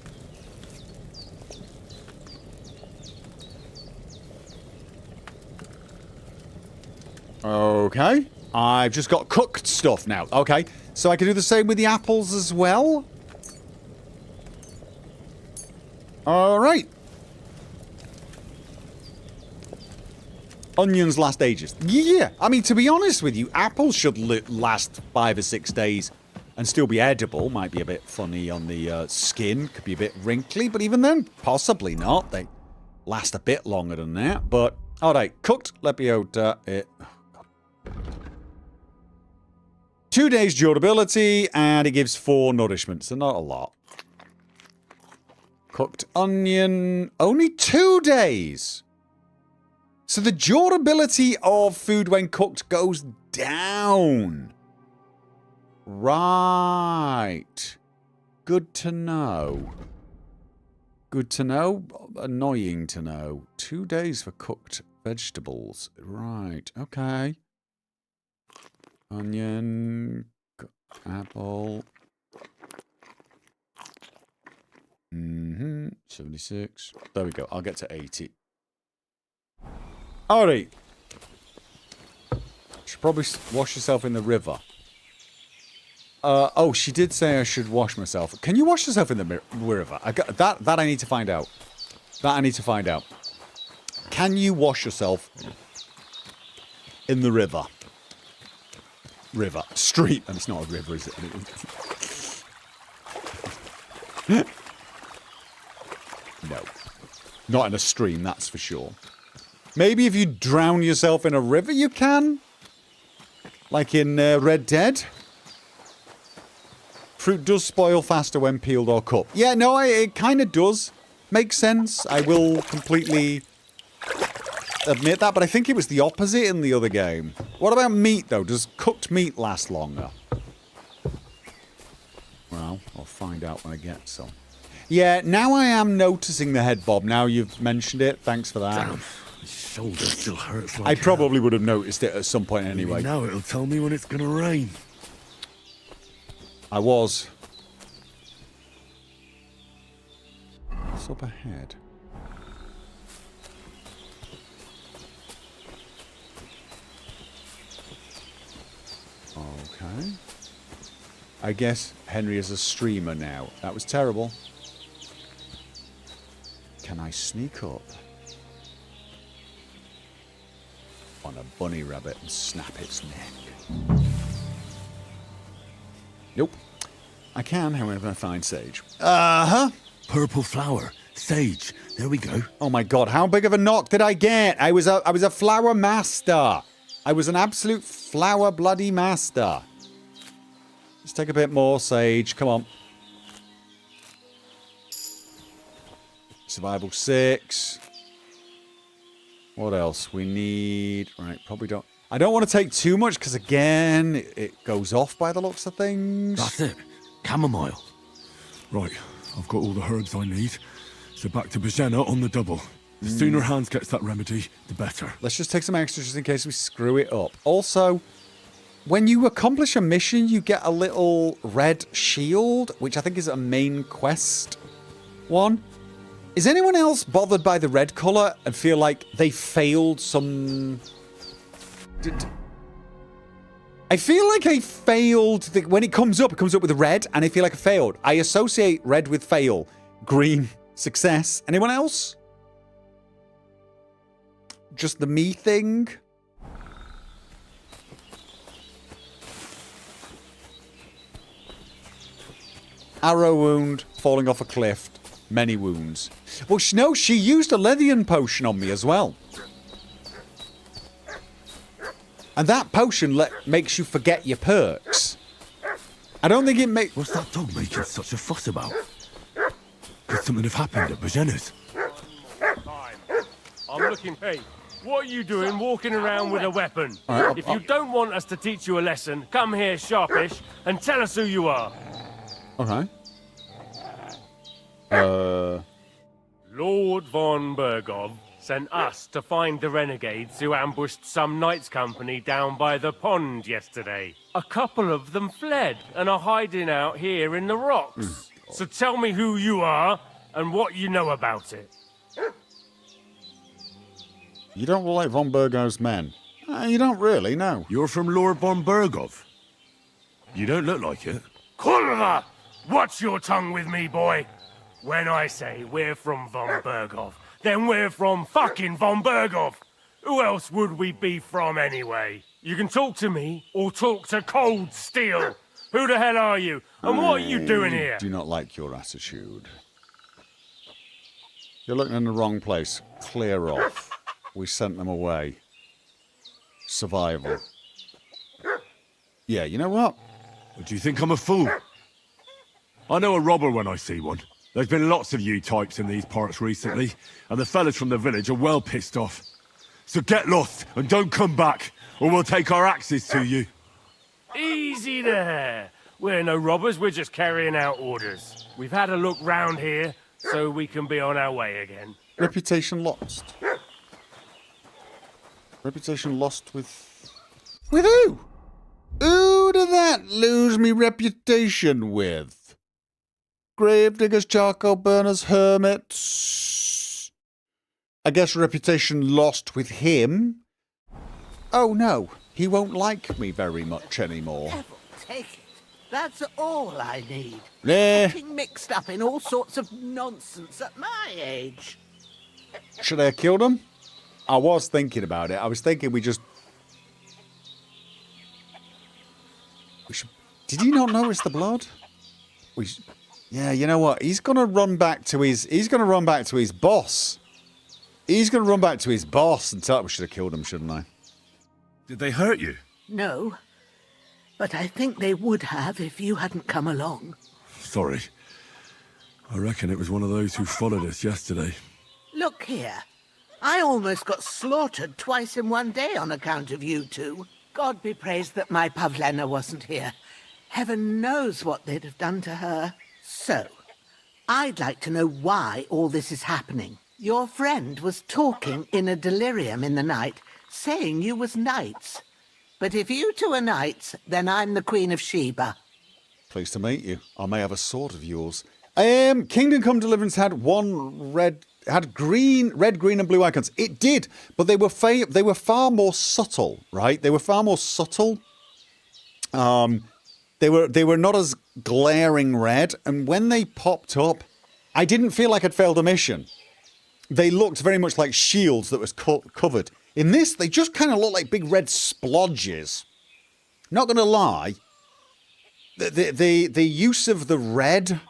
Okay. I've just got cooked stuff now. Okay. So I can do the same with the apples as well? Alright. Onions last ages. Yeah. I mean, to be honest with you, apples should last 5 or 6 days and still be edible. Might be a bit funny on the skin. Could be a bit wrinkly, but even then, possibly not. They last a bit longer than that. But, alright, cooked lepiota. 2 days durability, and it gives 4 nourishment, so not a lot. Cooked onion, only 2 days. So the durability of food when cooked goes down. Right. Good to know. Good to know. Annoying to know. 2 days for cooked vegetables. Right. Okay. Onion. Apple. 76. There we go. I'll get to 80. Alright. Should probably wash yourself in the river. Oh, she did say I should wash myself. Can you wash yourself in the river? That I need to find out. That I need to find out. Can you wash yourself in the river? River. Street. And it's not a river, is it? No. Not in a stream, that's for sure. Maybe if you drown yourself in a river, you can? Like in Red Dead? Fruit does spoil faster when peeled or cut. Yeah, no, it kind of does. Makes sense. I will completely admit that, but I think it was the opposite in the other game. What about meat, though? Does cooked meat last longer? Well, I'll find out when I get some. Yeah, now I am noticing the head bob. Now you've mentioned it. Thanks for that. Damn, my shoulder still hurts like I probably would have noticed it at some point anyway. Now it'll tell me when it's gonna rain. I was. What's up ahead? Okay. I guess Henry is a streamer now. That was terrible. Can I sneak up on a bunny rabbit and snap its neck? Nope. I can, however, find sage. Uh-huh. Purple flower. Sage. There we go. Oh my god, how big of a knock did I get? I was a flower master. I was an absolute flower bloody master. Let's take a bit more sage. Come on. Survival 6. What else? We need... Right, probably don't... I don't want to take too much because, again, it goes off by the looks of things. That's it. Chamomile. Right, I've got all the herbs I need. So back to Bajena on the double. The sooner Hans gets that remedy, the better. Let's just take some extra just in case we screw it up. Also, when you accomplish a mission, you get a little red shield, which I think is a main quest one. Is anyone else bothered by the red colour and feel like they failed some... I feel like I failed... When it comes up with red, and I feel like I failed. I associate red with fail. Green, success. Anyone else? Just the me thing? Arrow wound, falling off a cliff. Many wounds. Well, no, she used a Lethian potion on me as well. And that potion makes you forget your perks. I don't think it makes... What's that dog making such a fuss about? Could something have happened at Bajena's? I'm looking, hey, what are you doing walking around with a weapon? Right, if you don't want us to teach you a lesson, come here sharpish and tell us who you are. Okay. Lord von Bergov sent us to find the renegades who ambushed some knights' company down by the pond yesterday. A couple of them fled and are hiding out here in the rocks. So tell me who you are and what you know about it. You don't look like von Bergov's men. You don't really, no. You're from Lord von Bergov. You don't look like it. Kulva! Watch your tongue with me, boy. When I say we're from von Bergov, then we're from fucking von Bergov. Who else would we be from anyway? You can talk to me or talk to cold steel. Who the hell are you? And what are you doing I here? do not like your attitude. You're looking in the wrong place. Clear off. We sent them away. Survival. Yeah, you know what? Do you think I'm a fool? I know a robber when I see one. There's been lots of you types in these parts recently, and the fellas from the village are well pissed off. So get lost and don't come back, or we'll take our axes to you. Easy there. We're no robbers, we're just carrying out orders. We've had a look round here, so we can be on our way again. Reputation lost. Reputation lost with... With who? Who did that lose me reputation with? Gravediggers, charcoal burners, hermits... I guess reputation lost with him. Oh no, he won't like me very much anymore. Devil, take it. That's all I need. Nah. Getting mixed up in all sorts of nonsense at my age. Should I have killed him? I was thinking about it. I was thinking we should... Did he not notice the blood? Yeah, you know what? He's gonna run back to his... He's gonna run back to his boss. He's gonna run back to his boss and tell... We should have killed him, shouldn't I? Did they hurt you? No, but I think they would have if you hadn't come along. Sorry. I reckon it was one of those who followed us yesterday. Look here. I almost got slaughtered twice in one day on account of you two. God be praised that my Pavlena wasn't here. Heaven knows what they'd have done to her. So, I'd like to know why all this is happening. Your friend was talking in a delirium in the night, saying you was knights. But if you two are knights, then I'm the Queen of Sheba. Pleased to meet you. I may have a sword of yours. Kingdom Come Deliverance had red, green, and blue icons. It did, but they were far more subtle, right? They were far more subtle. They were not as glaring red, and when they popped up, I didn't feel like I'd failed a mission. They looked very much like shields that was covered. In this, they just kind of look like big red splodges. Not going to lie, the use of the red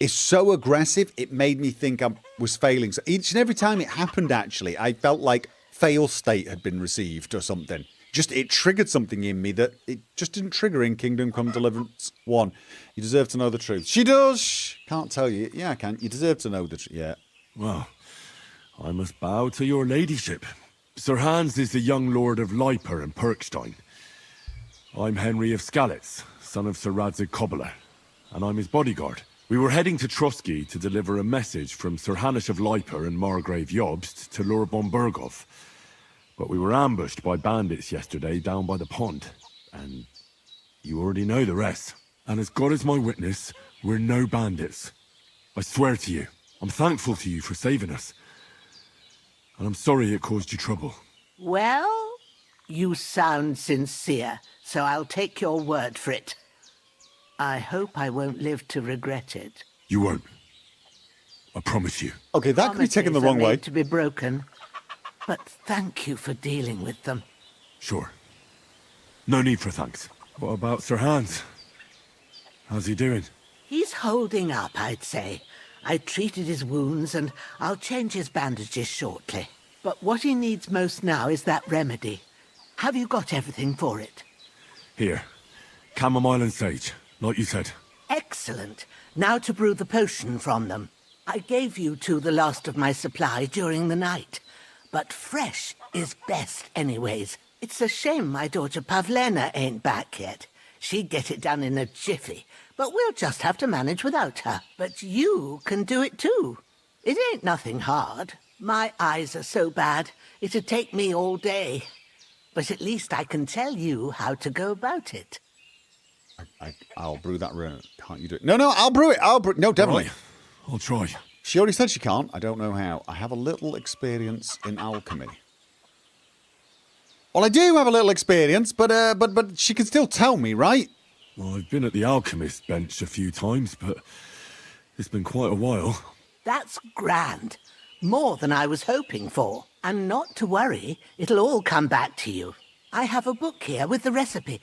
is so aggressive, it made me think I was failing. So each and every time it happened, actually, I felt like fail state had been received or something. Just, it triggered something in me that it just didn't trigger in Kingdom Come Deliverance 1. You deserve to know the truth. She does! Can't tell you. Yeah, I can. You deserve to know the truth. Yeah. Well, I must bow to your ladyship. Sir Hans is the young lord of Leiper and Perkstein. I'm Henry of Skalitz, son of Sir Radzig Cobbler, and I'm his bodyguard. We were heading to Trotsky to deliver a message from Sir Hanish of Leiper and Margrave Jobst to Lord Bombergov. But we were ambushed by bandits yesterday down by the pond, and you already know the rest. And as God is my witness, we're no bandits. I swear to you, I'm thankful to you for saving us. And I'm sorry it caused you trouble. Well, you sound sincere, so I'll take your word for it. I hope I won't live to regret it. You won't. I promise you. Okay, that could be taken the wrong way. To be broken, but thank you for dealing with them. Sure. No need for thanks. What about Sir Hans? How's he doing? He's holding up, I'd say. I treated his wounds and I'll change his bandages shortly. But what he needs most now is that remedy. Have you got everything for it? Here. Chamomile and sage, like you said. Excellent. Now to brew the potion from them. I gave you two the last of my supply during the night. But fresh is best anyways. It's a shame my daughter Pavlena ain't back yet. She'd get it done in a jiffy. But we'll just have to manage without her. But you can do it too. It ain't nothing hard. My eyes are so bad, it'd take me all day. But at least I can tell you how to go about it. I'll brew that room. Can't you do it? No, I'll brew it. No, definitely. Right. I'll try. She already said she can't. I don't know how. I have a little experience in alchemy. Well, I do have a little experience, but she can still tell me, right? Well, I've been at the alchemist bench a few times, but it's been quite a while. That's grand. More than I was hoping for. And not to worry, it'll all come back to you. I have a book here with the recipe.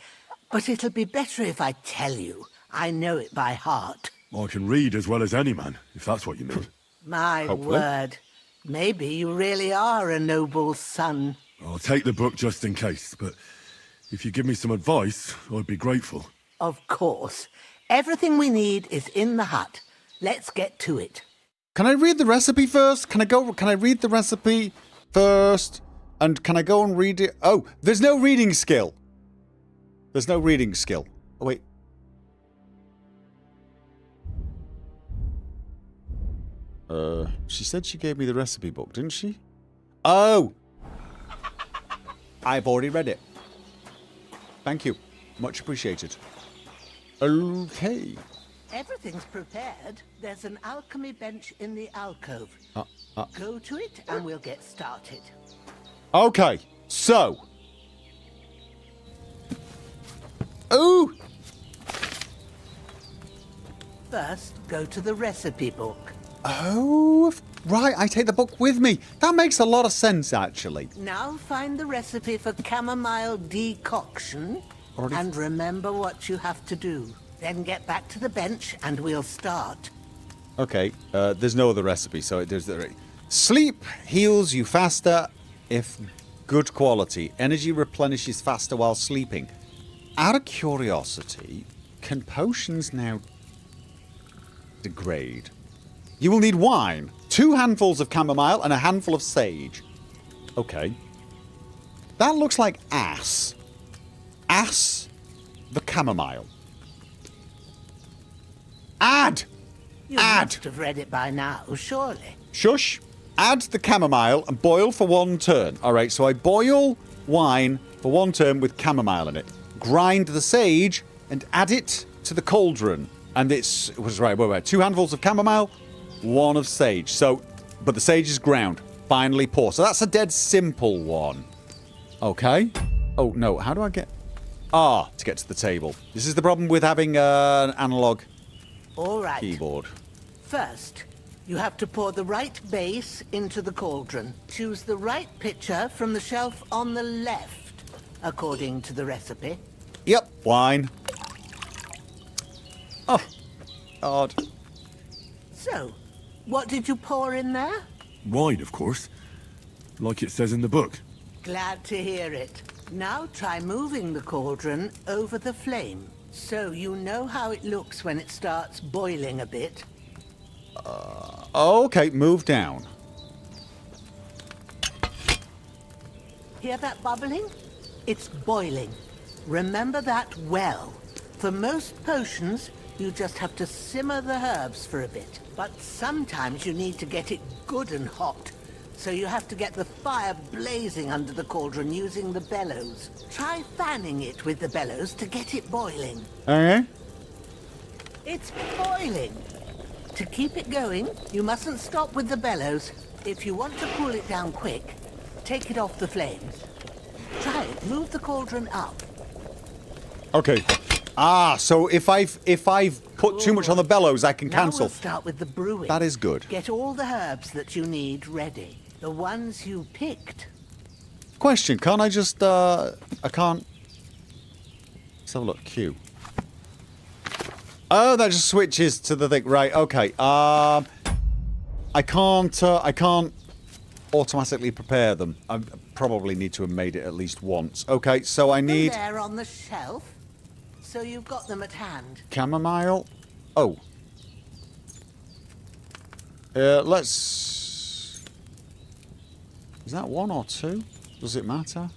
But it'll be better if I tell you. I know it by heart. I can read as well as any man, if that's what you mean. My Hopefully. word. Maybe you really are a noble's son. I'll take the book just in case, but if you give me some advice, I'd be grateful. Of course. Everything we need is in the hut. Let's get to it. Can I read the recipe first? Can I read the recipe first? And can I go and read it? Oh, there's no reading skill. There's no reading skill. Oh, wait. She said she gave me the recipe book, didn't she? Oh! I've already read it. Thank you. Much appreciated. Okay. Everything's prepared. There's an alchemy bench in the alcove. Go to it and we'll get started. Okay, so. Ooh! First, go to the recipe book. Oh, right, I take the book with me. That makes a lot of sense, actually. Now find the recipe for chamomile decoction and remember what you have to do. Then get back to the bench and we'll start. Okay, there's no other recipe, so there's the... Sleep heals you faster if good quality. Energy replenishes faster while sleeping. Out of curiosity, can potions now degrade? You will need wine, 2 handfuls of chamomile, and a handful of sage. Okay. That looks like ass. Ass the chamomile. Add! You Add! must have read it by now, surely. Shush. Add the chamomile and boil for 1 turn. Alright, so I boil wine for 1 turn with chamomile in it. Grind the sage and add it to the cauldron. And it was right, wait, 2 handfuls of chamomile, 1 of sage. So, but the sage is ground. Finally pour. So that's a dead simple one. Okay. Oh, no. How do I get... to get to the table. This is the problem with having an analog All right. keyboard. First, you have to pour the right base into the cauldron. Choose the right pitcher from the shelf on the left, according to the recipe. Yep, wine. Oh, God. So, what did you pour in there? Wine, of course. Like it says in the book. Glad to hear it. Now try moving the cauldron over the flame, so you know how it looks when it starts boiling a bit. Okay, move down. Hear that bubbling? It's boiling. Remember that well. For most potions, you just have to simmer the herbs for a bit. But sometimes you need to get it good and hot. So you have to get the fire blazing under the cauldron using the bellows. Try fanning it with the bellows to get it boiling. Okay. It's boiling. To keep it going, you mustn't stop with the bellows. If you want to cool it down quick, take it off the flames. Try it. Move the cauldron up. Okay. So if I've put too much on the bellows, I can cancel. Now we'll start with the brewing. That is good. Get all the herbs that you need ready. The ones you picked. Question, can't I just, I can't... Let's have a look, Q. Oh, that just switches to the thing, right, okay. I can't automatically prepare them. I probably need to have made it at least once. Okay, so I need... They're on the shelf, so you've got them at hand. Chamomile. Oh. Let's... Is that 1 or 2? Does it matter?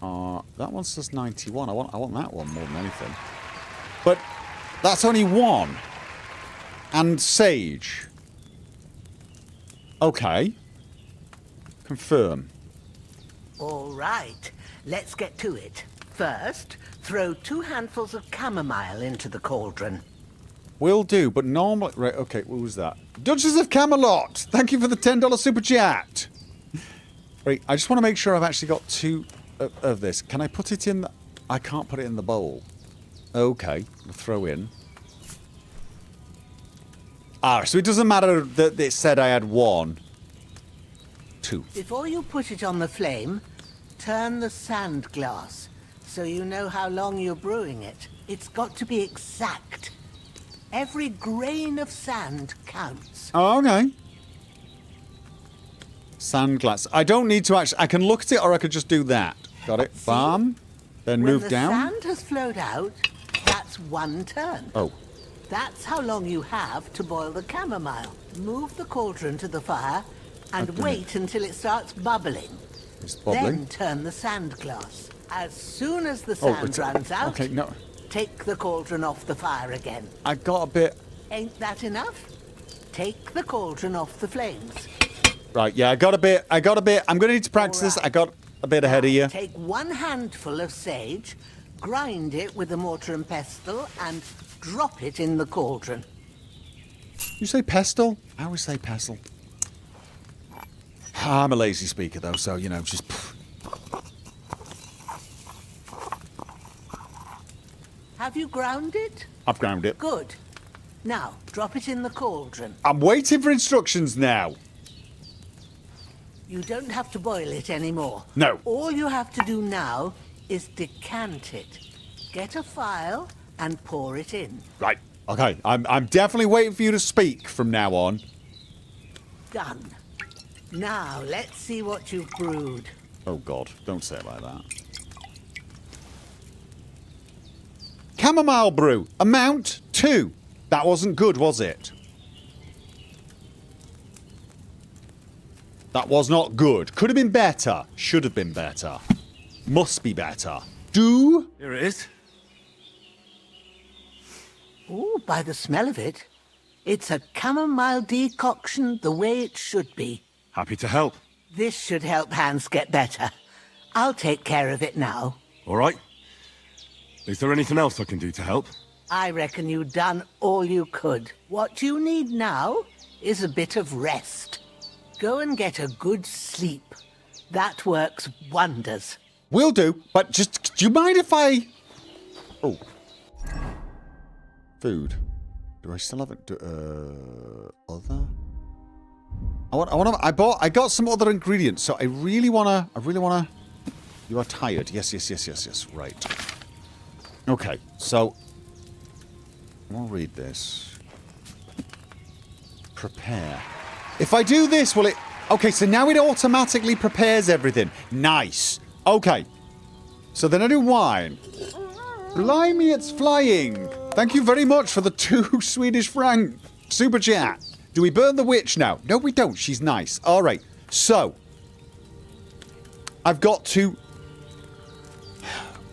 That one says 91. I want that one more than anything. But that's only 1. And sage. Okay. Confirm. All right, let's get to it. First, throw 2 handfuls of chamomile into the cauldron. Will do, but normally... Right, okay, what was that? Duchess of Camelot! Thank you for the $10 super chat! Right, I just want to make sure I've actually got 2 of this. Can I put it in the... I can't put it in the bowl. Okay, we'll throw in. So it doesn't matter that it said I had 1. 2. Before you put it on the flame, turn the sand glass. so you know how long you're brewing it. It's got to be exact. Every grain of sand counts. Oh, okay. Sand glass. I don't need to actually... I can look at it or I could just do that. Got it. Bam. Then move down. When the sand has flowed out, that's 1 turn. Oh. That's how long you have to boil the chamomile. Move the cauldron to the fire and wait until it starts bubbling. It's bubbling. Then turn the sand glass. As soon as the sand runs out, okay, no. take the cauldron off the fire again. I got a bit... Ain't that enough? Take the cauldron off the flames. Right, yeah, I got a bit. I'm going to need to practice this. I got a bit ahead of you. Take 1 handful of sage, grind it with a mortar and pestle, and drop it in the cauldron. You say pestle? I always say pestle. I'm a lazy speaker, though, so, you know, just... Have you ground it? I've ground it. Good. Now, drop it in the cauldron. I'm waiting for instructions now. You don't have to boil it anymore. No. All you have to do now is decant it. Get a phial and pour it in. Right. Okay. I'm definitely waiting for you to speak from now on. Done. Now, let's see what you've brewed. Oh, God. Don't say it like that. Chamomile brew. Amount 2. That wasn't good, was it? That was not good. Could have been better. Should have been better. Must be better. Do. Here it is. Ooh, by the smell of it, it's a chamomile decoction the way it should be. Happy to help. This should help Hans get better. I'll take care of it now. All right. Is there anything else I can do to help? I reckon you've done all you could. What you need now is a bit of rest. Go and get a good sleep. That works wonders. Will do, but just, do you mind if I... Oh. Food. Do I still have it? Other? I got some other ingredients, so I really wanna... You are tired. Yes. Right. Okay, so... I'll read this. Prepare. If I do this, will it... Okay, so now it automatically prepares everything. Nice. Okay. So then I do wine. Blimey, it's flying. Thank you very much for the 2 Swedish franc super chat. Do we burn the witch now? No, we don't. She's nice. All right. So, I've got to...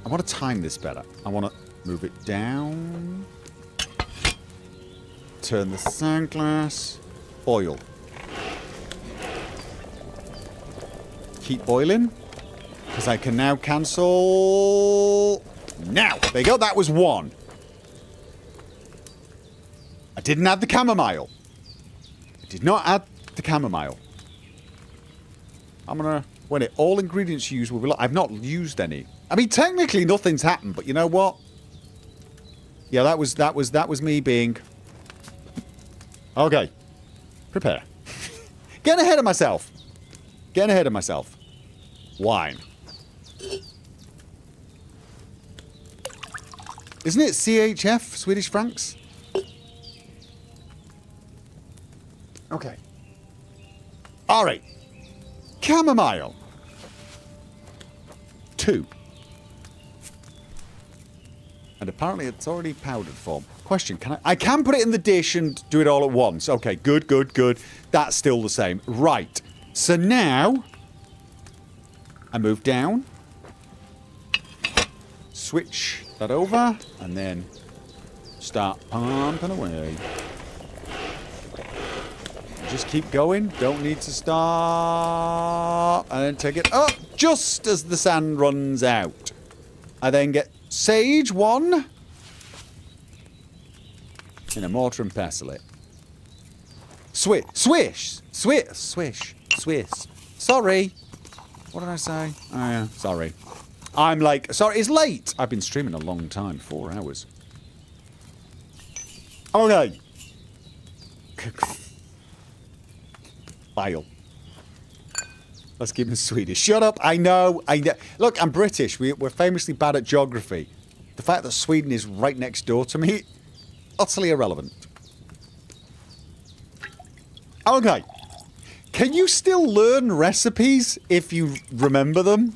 I want to time this better. I want to move it down. Turn the sand glass. Boil. Keep boiling. Because I can now cancel... Now! There you go. That was 1. I didn't add the chamomile. I did not add the chamomile. I'm going to... When it all ingredients used will be... I've not used any. I mean, technically nothing's happened, but you know what? Yeah, that was me being... Okay. Prepare. Getting ahead of myself. Wine. Isn't it CHF, Swedish francs? Okay. All right. Chamomile. 2. And apparently it's already powdered form. Question, I can put it in the dish and do it all at once. Okay, good. That's still the same. Right. So now, I move down. Switch that over. And then start pumping away. Just keep going. Don't need to stop. And then take it up just as the sand runs out. I then get sage 1. In a mortar and pestle it. Swish. Sorry. What did I say? Oh yeah, sorry. I'm like, sorry, it's late. I've been streaming a long time, 4 hours. Okay. Bile. Let's keep it Swedish. Shut up. I know. Look, I'm British. We're famously bad at geography. The fact that Sweden is right next door to me, utterly irrelevant. Okay. Can you still learn recipes if you remember them?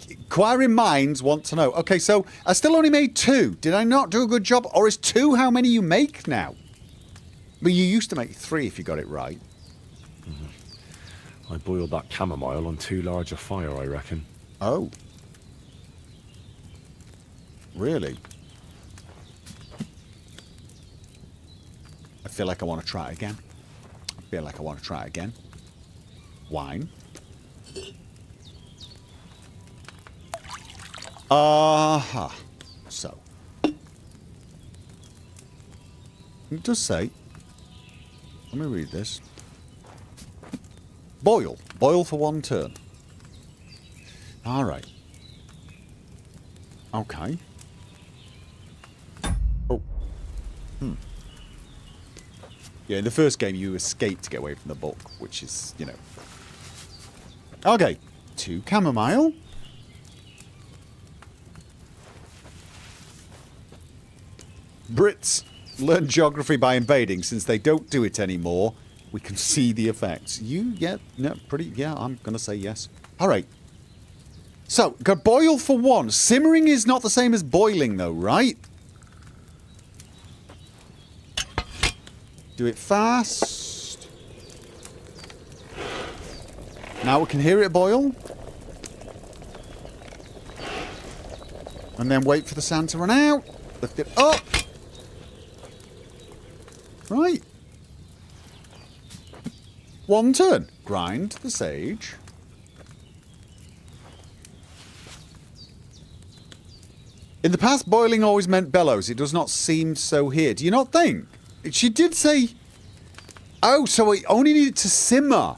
Inquiring minds want to know. Okay, so I still only made 2. Did I not do a good job? Or is 2 how many you make now? But you used to make 3 if you got it right. I boiled that chamomile on too large a fire, I reckon. Oh. Really? I feel like I want to try it again. Wine. Aha. So. It does say. Let me read this. Boil. Boil for 1 turn. Alright. Okay. Oh. Yeah, in the first game you escape to get away from the book, which is, you know. Okay. 2 chamomile. Brits learn geography by invading. Since they don't do it anymore, we can see the effects. Yeah, I'm going to say yes. All right. So, got boil for 1. Simmering is not the same as boiling, though, right? Do it fast. Now we can hear it boil. And then wait for the sound to run out. Lift it up. Right. 1 turn. Grind the sage. In the past, boiling always meant bellows. It does not seem so here. Do you not think? She did say... Oh, so it only needed to simmer.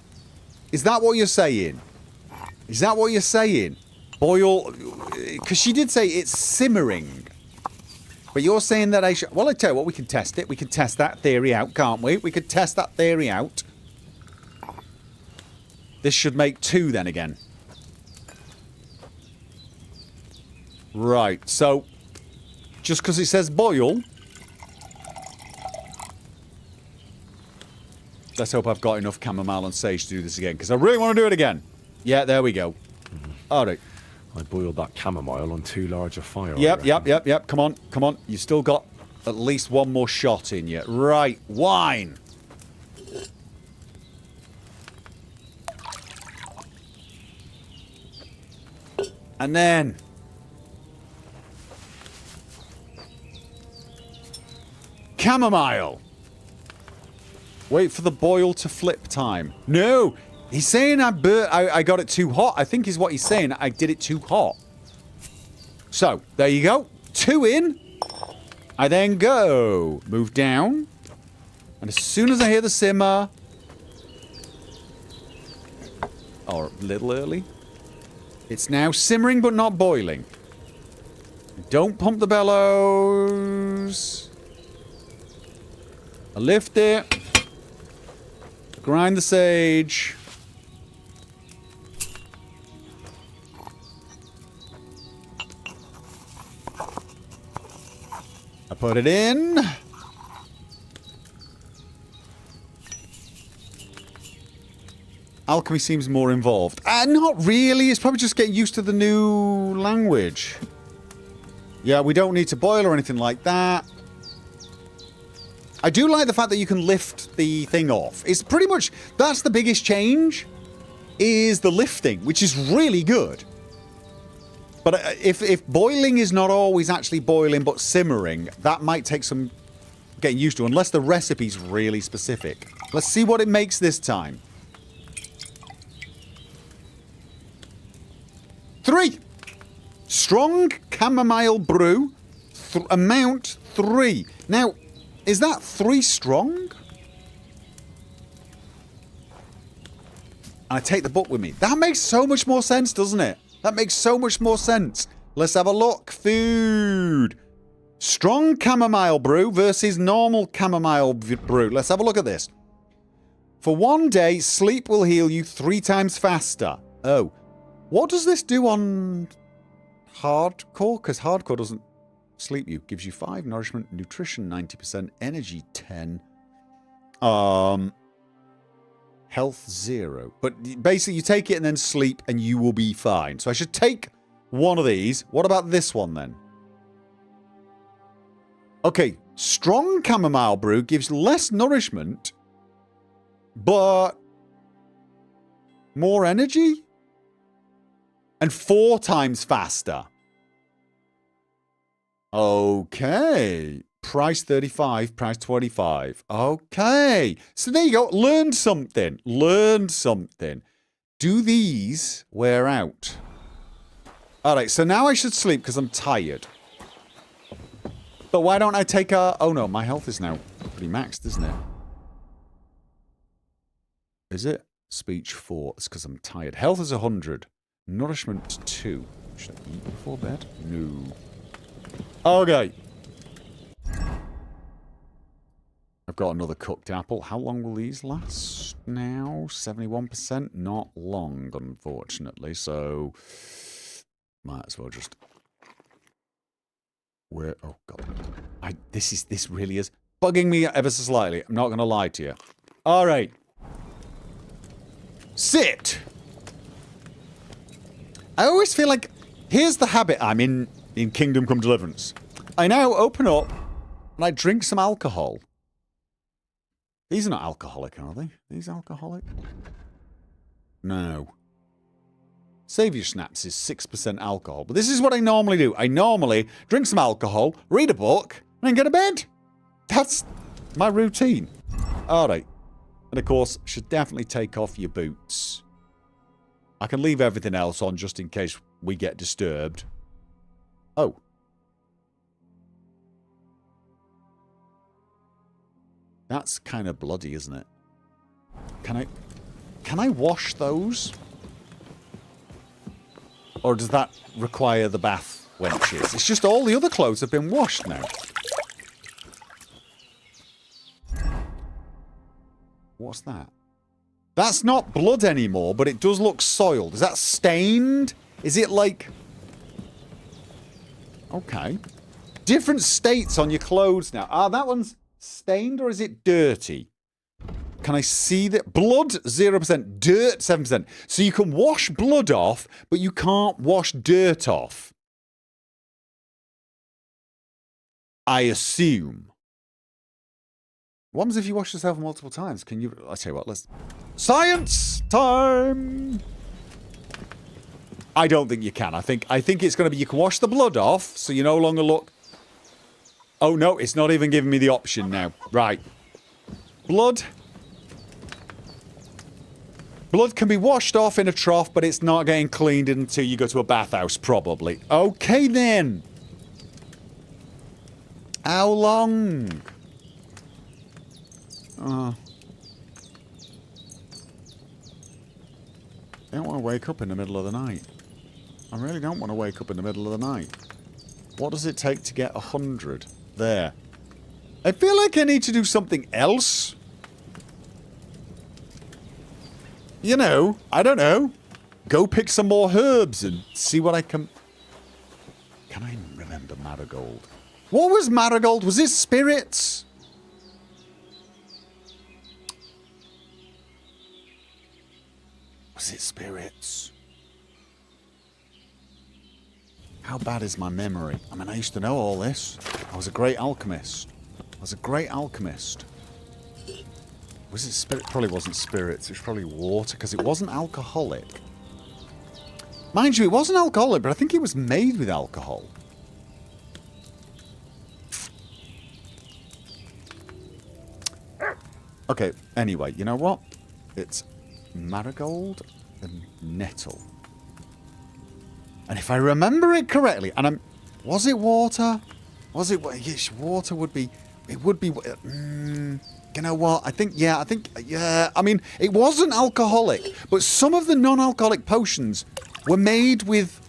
Is that what you're saying? Is that what you're saying? Boil... Because she did say it's simmering. But you're saying that I should... Well, I tell you what, we can test it. We can test that theory out, can't we? We could test that theory out. This should make 2 then again. Right, so... Just because it says boil... Let's hope I've got enough chamomile and sage to do this again, because I really want to do it again. Yeah, there we go. All right. I boiled that chamomile on too large a fire. Yep. Come on. You've still got at least 1 more shot in you. Right, wine. And then... chamomile. Wait for the boil to flip time. No! He's saying I got it too hot. I think is what he's saying. I did it too hot. So, there you go. 2 in. I then go. Move down. And as soon as I hear the simmer... Or a little early. It's now simmering but not boiling. Don't pump the bellows. I lift it. Grind the sage. I put it in. Alchemy seems more involved. Not really. It's probably just getting used to the new language. Yeah, we don't need to boil or anything like that. I do like the fact that you can lift the thing off. It's pretty much... That's the biggest change, is the lifting, which is really good. But if boiling is not always actually boiling, but simmering, that might take some getting used to, unless the recipe's really specific. Let's see what it makes this time. 3. Strong chamomile brew. Amount 3. Now... Is that 3 strong? And I take the book with me. That makes so much more sense, doesn't it? That makes so much more sense. Let's have a look. Food. Strong chamomile brew versus normal chamomile brew. Let's have a look at this. For 1 day, sleep will heal you 3 times faster. Oh. What does this do on hardcore? Because hardcore doesn't sleep you. Gives you 5 nourishment, nutrition 90%, energy 10. Health 0. But basically you take it and then sleep and you will be fine. So I should take one of these. What about this one then? Okay, strong chamomile brew gives less nourishment, but more energy? And 4 times faster. Okay. Price 35, price 25. Okay. So there you go. Learned something. Learned something. Do these wear out? Alright, so now I should sleep because I'm tired. But why don't I take a... Oh no, my health is now pretty maxed, isn't it? Is it? Speech 4. It's because I'm tired. Health is 100. Nourishment 2. Should I eat before bed? No. Okay. I've got another cooked apple. How long will these last now? 71%? Not long, unfortunately. So, might as well just... Where? Oh, God. This really is bugging me ever so slightly. I'm not going to lie to you. All right. Sit! I always feel like... Here's the habit I'm in Kingdom Come Deliverance. I now open up and I drink some alcohol. These are not alcoholic, are they? Are these alcoholic? No. Saviour Snaps is 6% alcohol. But this is what I normally do. I normally drink some alcohol, read a book, and then go to bed. That's my routine. Alright. And of course, should definitely take off your boots. I can leave everything else on just in case we get disturbed. Oh. That's kind of bloody, isn't it? Can I wash those? Or does that require the bath wenches? It's just all the other clothes have been washed now. What's that? That's not blood anymore, but it does look soiled. Is that stained? Is it like... Okay. Different states on your clothes now. Ah, that one's stained or is it dirty? Can I see that? Blood, 0%. Dirt, 7%. So you can wash blood off, but you can't wash dirt off. I assume. What happens if you wash yourself multiple times? Can you... I'll tell you what, let's... Science time! I don't think you can. I think it's going to be you can wash the blood off, so you no longer look... Oh, no, it's not even giving me the option now. Right. Blood. Blood can be washed off in a trough, but it's not getting cleaned until you go to a bathhouse, probably. Okay, then. How long? I don't want to wake up in the middle of the night. I really don't want to wake up in the middle of the night. What does it take to get 100? There. I feel like I need to do something else. You know, I don't know. Go pick some more herbs and see what I can... Can I remember Marigold? What was Marigold? Was it spirits? Was it spirits? How bad is my memory? I mean, I used to know all this. I was a great alchemist. Was it spirit? Probably wasn't spirits. It was probably water, because it wasn't alcoholic. Mind you, it wasn't alcoholic, but I think it was made with alcohol. Okay, anyway, you know what? It's marigold and nettle. And if I remember it correctly, and was it water? Was it... Yes, water would be... It would be... you know what? I think... Yeah. I mean, it wasn't alcoholic, but some of the non-alcoholic potions were made with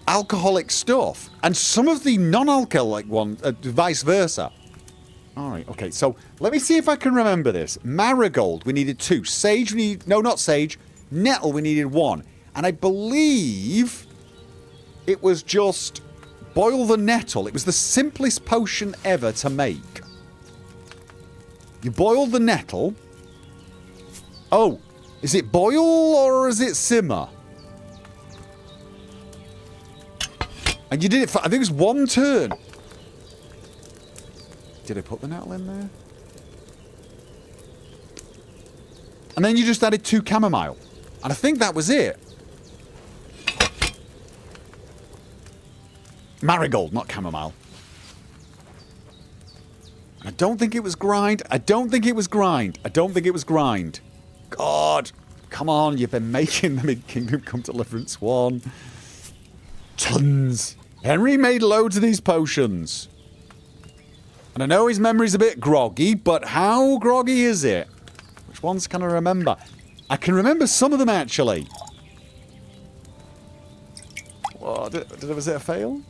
alcoholic stuff. And some of the non-alcoholic ones, vice versa. Alright, okay, so let me see if I can remember this. Marigold, we needed 2. Sage, we need... No, not sage. Nettle, we needed 1. And I believe it was just boil the nettle. It was the simplest potion ever to make. You boil the nettle. Oh, is it boil or is it simmer? And you did it for, I think it was 1 turn. Did I put the nettle in there? And then you just added 2 chamomile. And I think that was it. Marigold, not chamomile. I don't think it was grind. I don't think it was grind. I don't think it was grind. God. Come on, you've been making them in Kingdom Come Deliverance 1. Tons. Henry made loads of these potions. And I know his memory's a bit groggy, but how groggy is it? Which ones can I remember? I can remember some of them, actually. What, was it a fail?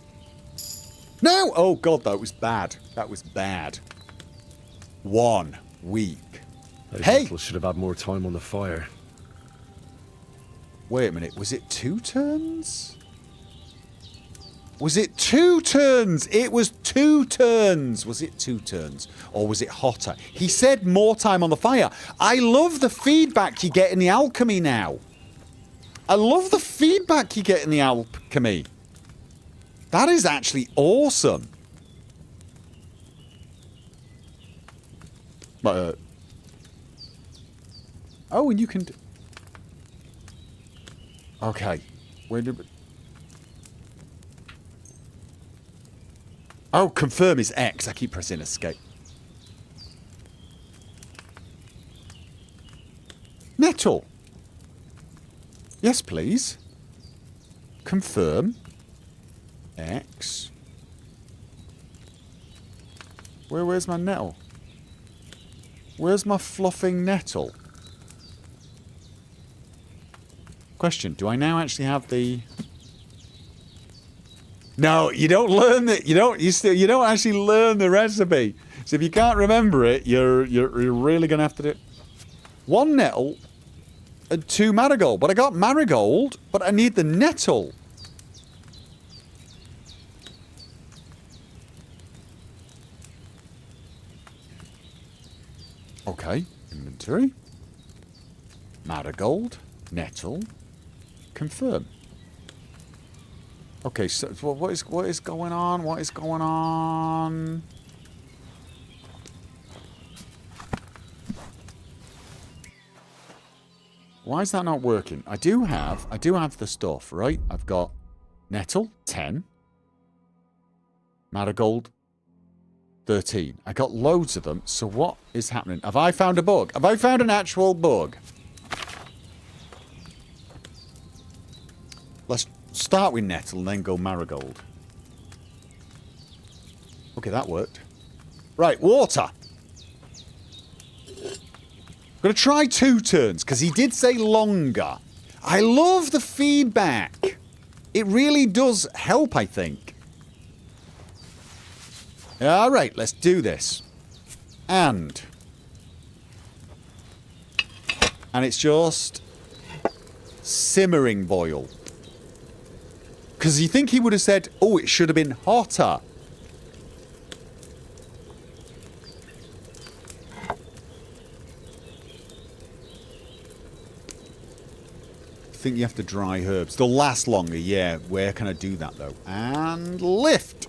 No! Oh, God, that was bad. That was bad. 1 week. Hey! Should have had more time on the fire. Wait a minute. Was it 2 turns? Was it 2 turns? It was 2 turns. Was it 2 turns? Or was it hotter? He said more time on the fire. I love the feedback you get in the alchemy now. I love the feedback you get in the alchemy. That is actually awesome. But, oh, and you can... Okay. Where did... Oh, confirm is X. I keep pressing escape. Nettle. Yes, please. Confirm. X. Where's my nettle? Where's my fluffing nettle? Question, do I now actually have the... No, you don't learn that. You don't actually learn the recipe. So if you can't remember it, you're really gonna have to do it. 1 nettle and 2 marigold. But I got marigold, but I need the nettle. Okay, inventory. Marigold, nettle, confirm. Okay, so what is going on? What is going on? Why is that not working? I do have the stuff, right? I've got nettle 10, marigold 13. I got loads of them. So what is happening? Have I found a bug? Have I found an actual bug? Let's start with nettle and then go marigold. Okay, that worked. Right, water. I'm going to try 2 turns, because he did say longer. I love the feedback. It really does help, I think. Alright, let's do this. And it's just simmering boil. Because you think he would have said, oh, it should have been hotter. I think you have to dry herbs. They'll last longer, yeah. Where can I do that, though? And lift.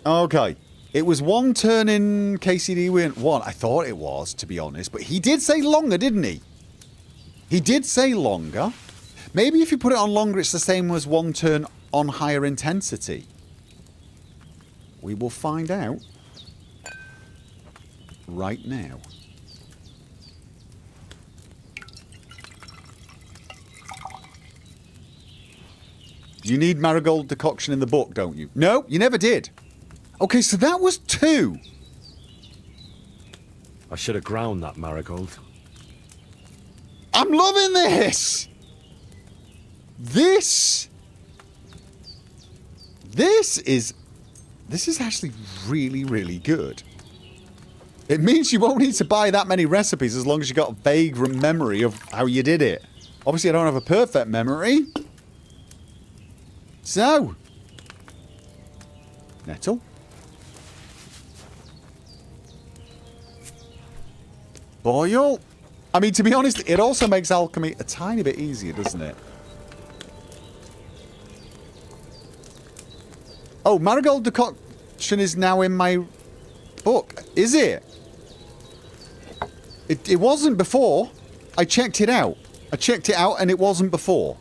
Okay. It was 1 turn in KCD went 1. I thought it was, to be honest. But he did say longer, didn't he? He did say longer. Maybe if you put it on longer, it's the same as 1 turn on higher intensity. We will find out right now. You need marigold decoction in the book, don't you? No, you never did. Okay, so that was 2. I should have ground that marigold. I'm loving this! This is This is actually really, really good. It means you won't need to buy that many recipes as long as you got a vague memory of how you did it. Obviously, I don't have a perfect memory. So. Nettle. Boil. I mean, to be honest, it also makes alchemy a tiny bit easier, doesn't it? Oh, marigold decoction is now in my book. Is it? It wasn't before. I checked it out. I checked it out and it wasn't before.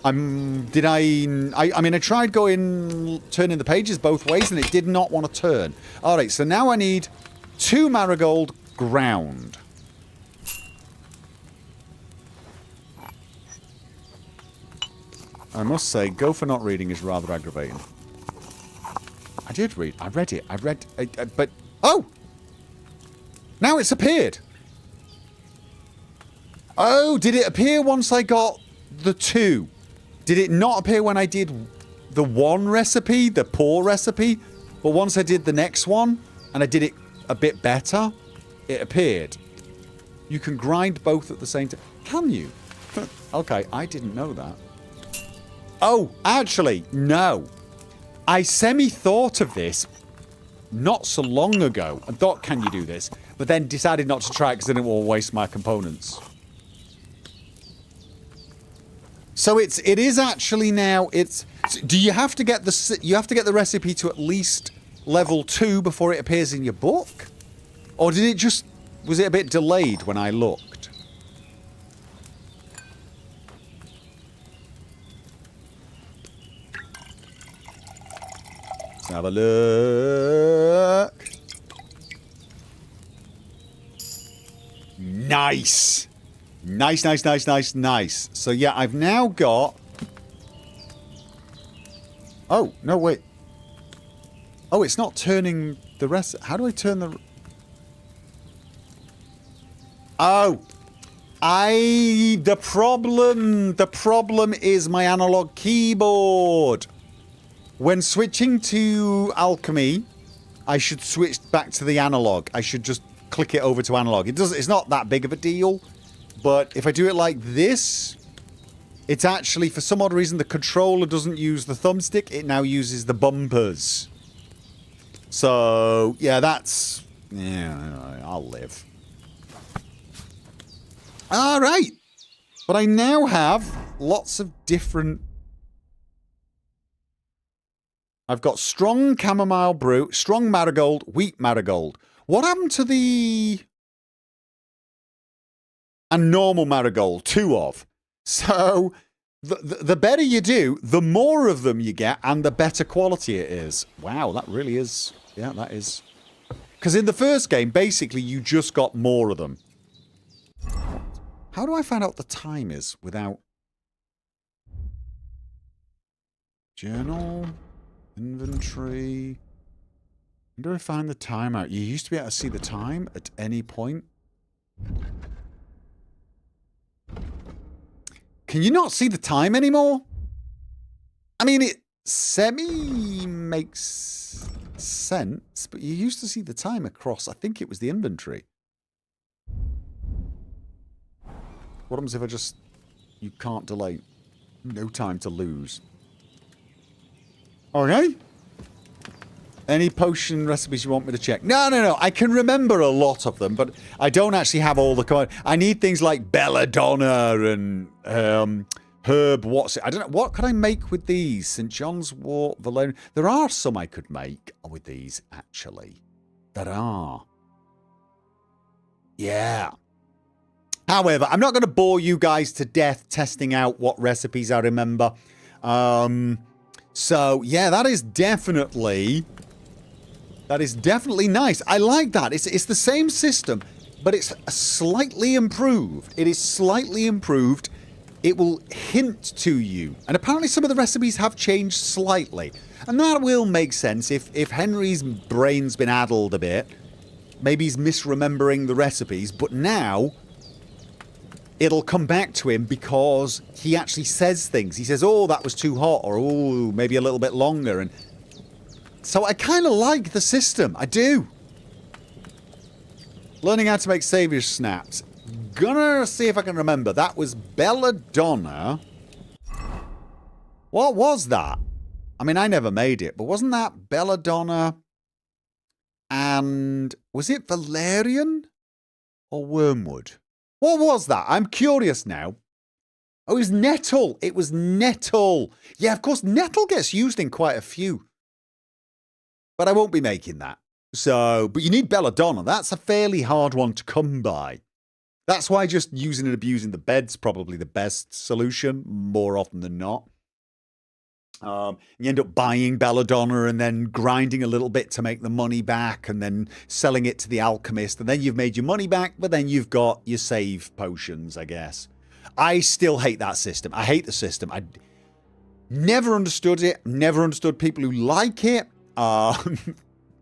I mean, I tried turning the pages both ways and it did not want to turn. Alright, so now I need 2 marigold ground. I must say, Gopher not reading is rather aggravating. I did read. I read it. But... Oh! Now it's appeared. Oh, did it appear once I got the 2? Did it not appear when I did the 1 recipe, the poor recipe? But once I did the next one, and I did it a bit better, it appeared. You can grind both at the same time. Can you? Okay, I didn't know that. Oh, actually, no. I semi-thought of this not so long ago and thought, can you do this? But then decided not to try it because I didn't want to waste my components. So it is actually now, do you have to get the recipe to at least level 2 before it appears in your book? Or did it just, was it a bit delayed when I looked? Let's have a look. Nice. Nice. So yeah, I've now got... Oh, no, wait. Oh, it's not turning the rest... How do I turn the... Oh. The problem is my analog keyboard. When switching to alchemy, I should switch back to the analog. I should just click it over to analog. It's not that big of a deal. But if I do it like this, it's actually, for some odd reason, the controller doesn't use the thumbstick. It now uses the bumpers. So, yeah, that's... Yeah, I'll live. Alright. But I now have lots of different... I've got strong chamomile brew, strong marigold, wheat marigold. What happened to the... And normal marigold, 2 of. So, the better you do, the more of them you get, and the better quality it is. Wow, that really is... Yeah, that is... Because in the first game, basically, you just got more of them. How do I find out the time is without... Journal... Inventory... How do I find the time out? You used to be able to see the time at any point. Can you not see the time anymore? I mean, it semi-makes sense, but you used to see the time across, I think it was the inventory. What happens if I just... You can't delay. No time to lose. Okay. Any potion recipes you want me to check? No. I can remember a lot of them, but I don't actually have all the... I need things like belladonna and herb... What's it? I don't know. What could I make with these? St. John's wort, valerian... There are some I could make with these, actually. There are. Yeah. However, I'm not going to bore you guys to death testing out what recipes I remember. So, yeah, that is definitely nice. I like that. It's the same system, but it's slightly improved. It is slightly improved. It will hint to you. And apparently some of the recipes have changed slightly. And that will make sense if Henry's brain's been addled a bit. Maybe he's misremembering the recipes, but now... It'll come back to him because he actually says things. He says, oh, that was too hot, or oh, maybe a little bit longer. And So I kind of like the system. I do. Learning how to make savior snaps. Gonna see if I can remember. That was Belladonna. What was that? I mean, I never made it, but wasn't that Belladonna and... was it Valerian or Wormwood? What was that? I'm curious now. Oh, it was Nettle. It was Nettle. Yeah, of course, Nettle gets used in quite a few. But I won't be making that. So, but you need Belladonna. That's a fairly hard one to come by. That's why just using and abusing the bed's probably the best solution, more often than not. You end up buying Belladonna and then grinding a little bit to make the money back and then selling it to the alchemist. And then you've made your money back, but then you've got your save potions, I guess. I still hate that system. I hate the system. I never understood it. Never understood people who like it.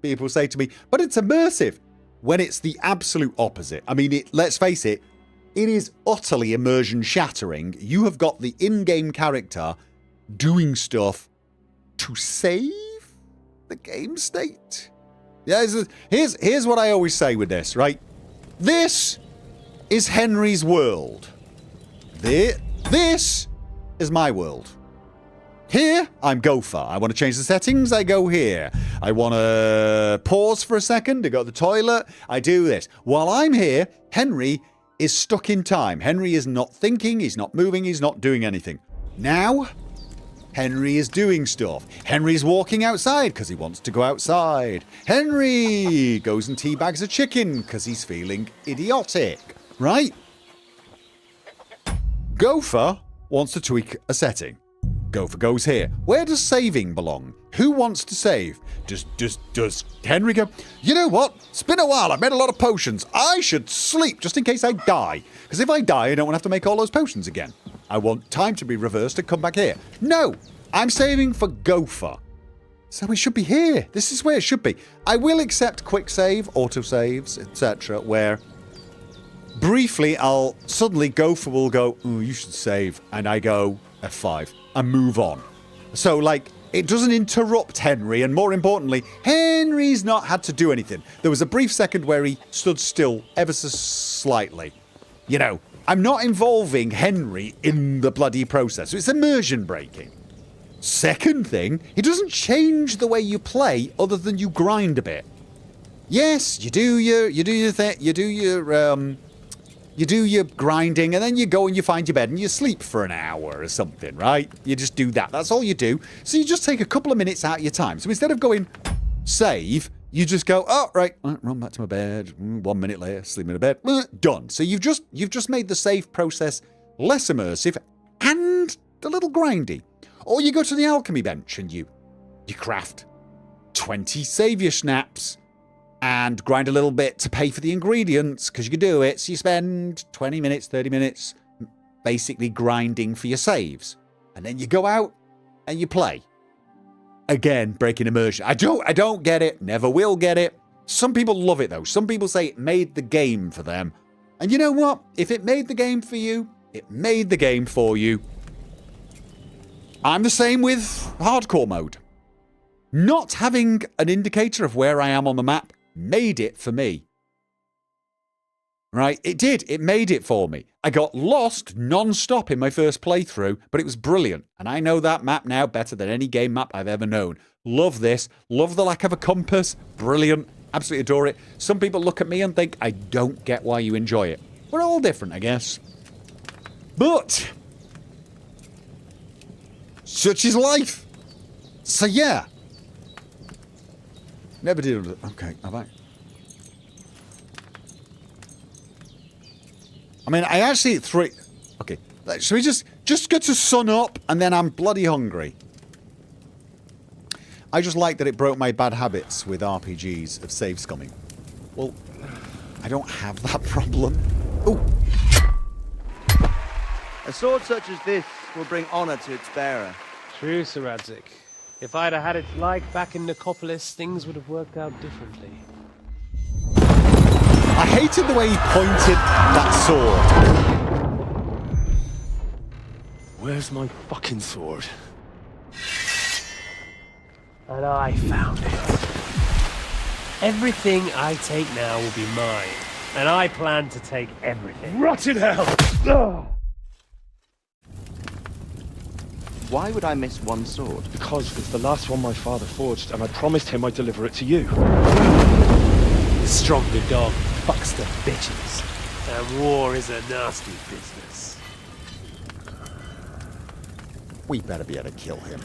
People say to me, but it's immersive. When it's the absolute opposite. I mean, let's face it, it is utterly immersion shattering. You have got the in-game character doing stuff to save the game state. Yeah, here's what I always say with this, right? This is Henry's world. This is my world. Here, I'm Gopher. I want to change the settings, I go here. I want to pause for a second to go to the toilet, I do this. While I'm here, Henry is stuck in time. Henry is not thinking, he's not moving, he's not doing anything. Now, Henry is doing stuff. Henry's walking outside because he wants to go outside. Henry goes and teabags a chicken because he's feeling idiotic, right? Gopher wants to tweak a setting. Gopher goes here. Where does saving belong? Who wants to save? Does Henry go, you know what? It's been a while. I've made a lot of potions. I should sleep just in case I die. Because if I die, I don't want to have to make all those potions again. I want time to be reversed and come back here. No, I'm saving for Gopher. So it should be here. This is where it should be. I will accept quick save, autosaves, etc. where briefly suddenly Gopher will go, oh, you should save. And I go F5 and move on. So like, it doesn't interrupt Henry, and more importantly, Henry's not had to do anything. There was a brief second where he stood still ever so slightly. You know, I'm not involving Henry in the bloody process. So it's immersion breaking. Second thing, it doesn't change the way you play other than you grind a bit. Yes, you do your grinding, and then you go and you find your bed and you sleep for an hour or something, right? You just do that. That's all you do. So you just take a couple of minutes out of your time. So instead of going save, you just go, oh, right, run back to my bed. 1 minute later, sleep in a bed. Done. So you've just made the save process less immersive and a little grindy. Or you go to the alchemy bench and you craft 20 savior snaps and grind a little bit to pay for the ingredients, because you can do it. So you spend 20 minutes, 30 minutes basically grinding for your saves. And then you go out and you play. Again, breaking immersion. I don't get it. Never will get it. Some people love it, though. Some people say it made the game for them. And you know what? If it made the game for you, it made the game for you. I'm the same with hardcore mode. Not having an indicator of where I am on the map made it for me. Right? It did. It made it for me. I got lost non-stop in my first playthrough, but it was brilliant. And I know that map now better than any game map I've ever known. Love this. Love the lack of a compass. Brilliant. Absolutely adore it. Some people look at me and think, I don't get why you enjoy it. We're all different, I guess. But such is life. So yeah. Never did. Okay, have I? I mean, I actually ate 3. Okay, should we just get to sun up and then I'm bloody hungry. I just like that it broke my bad habits with RPGs of save scumming. Well, I don't have that problem. Ooh. A sword such as this will bring honor to its bearer. True, Sir Radzik. If I'd have had it like back in Nicopolis, things would have worked out differently. I hated the way he pointed that sword. Where's my fucking sword? And I found it. Everything I take now will be mine. And I plan to take everything. Rotted hell! Ugh. Why would I miss one sword? Because it's the last one my father forged, and I promised him I'd deliver it to you. The stronger dog fucks the bitches. And war is a nasty business. We better be able to kill him.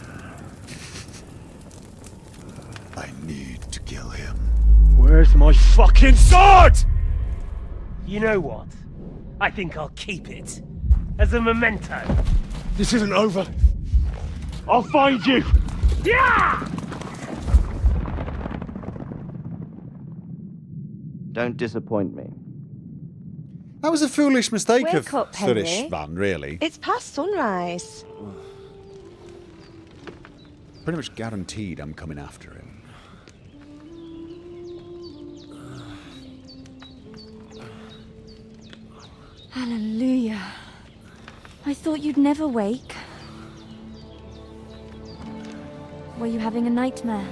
I need to kill him. Where's my fucking sword? You know what? I think I'll keep it. As a memento. This isn't over. I'll find you! Yeah! Don't disappoint me. That was a foolish mistake Wake of up, Thurish Henry. Van, really. It's past sunrise. Pretty much guaranteed I'm coming after him. Hallelujah. I thought you'd never wake. Were you having a nightmare?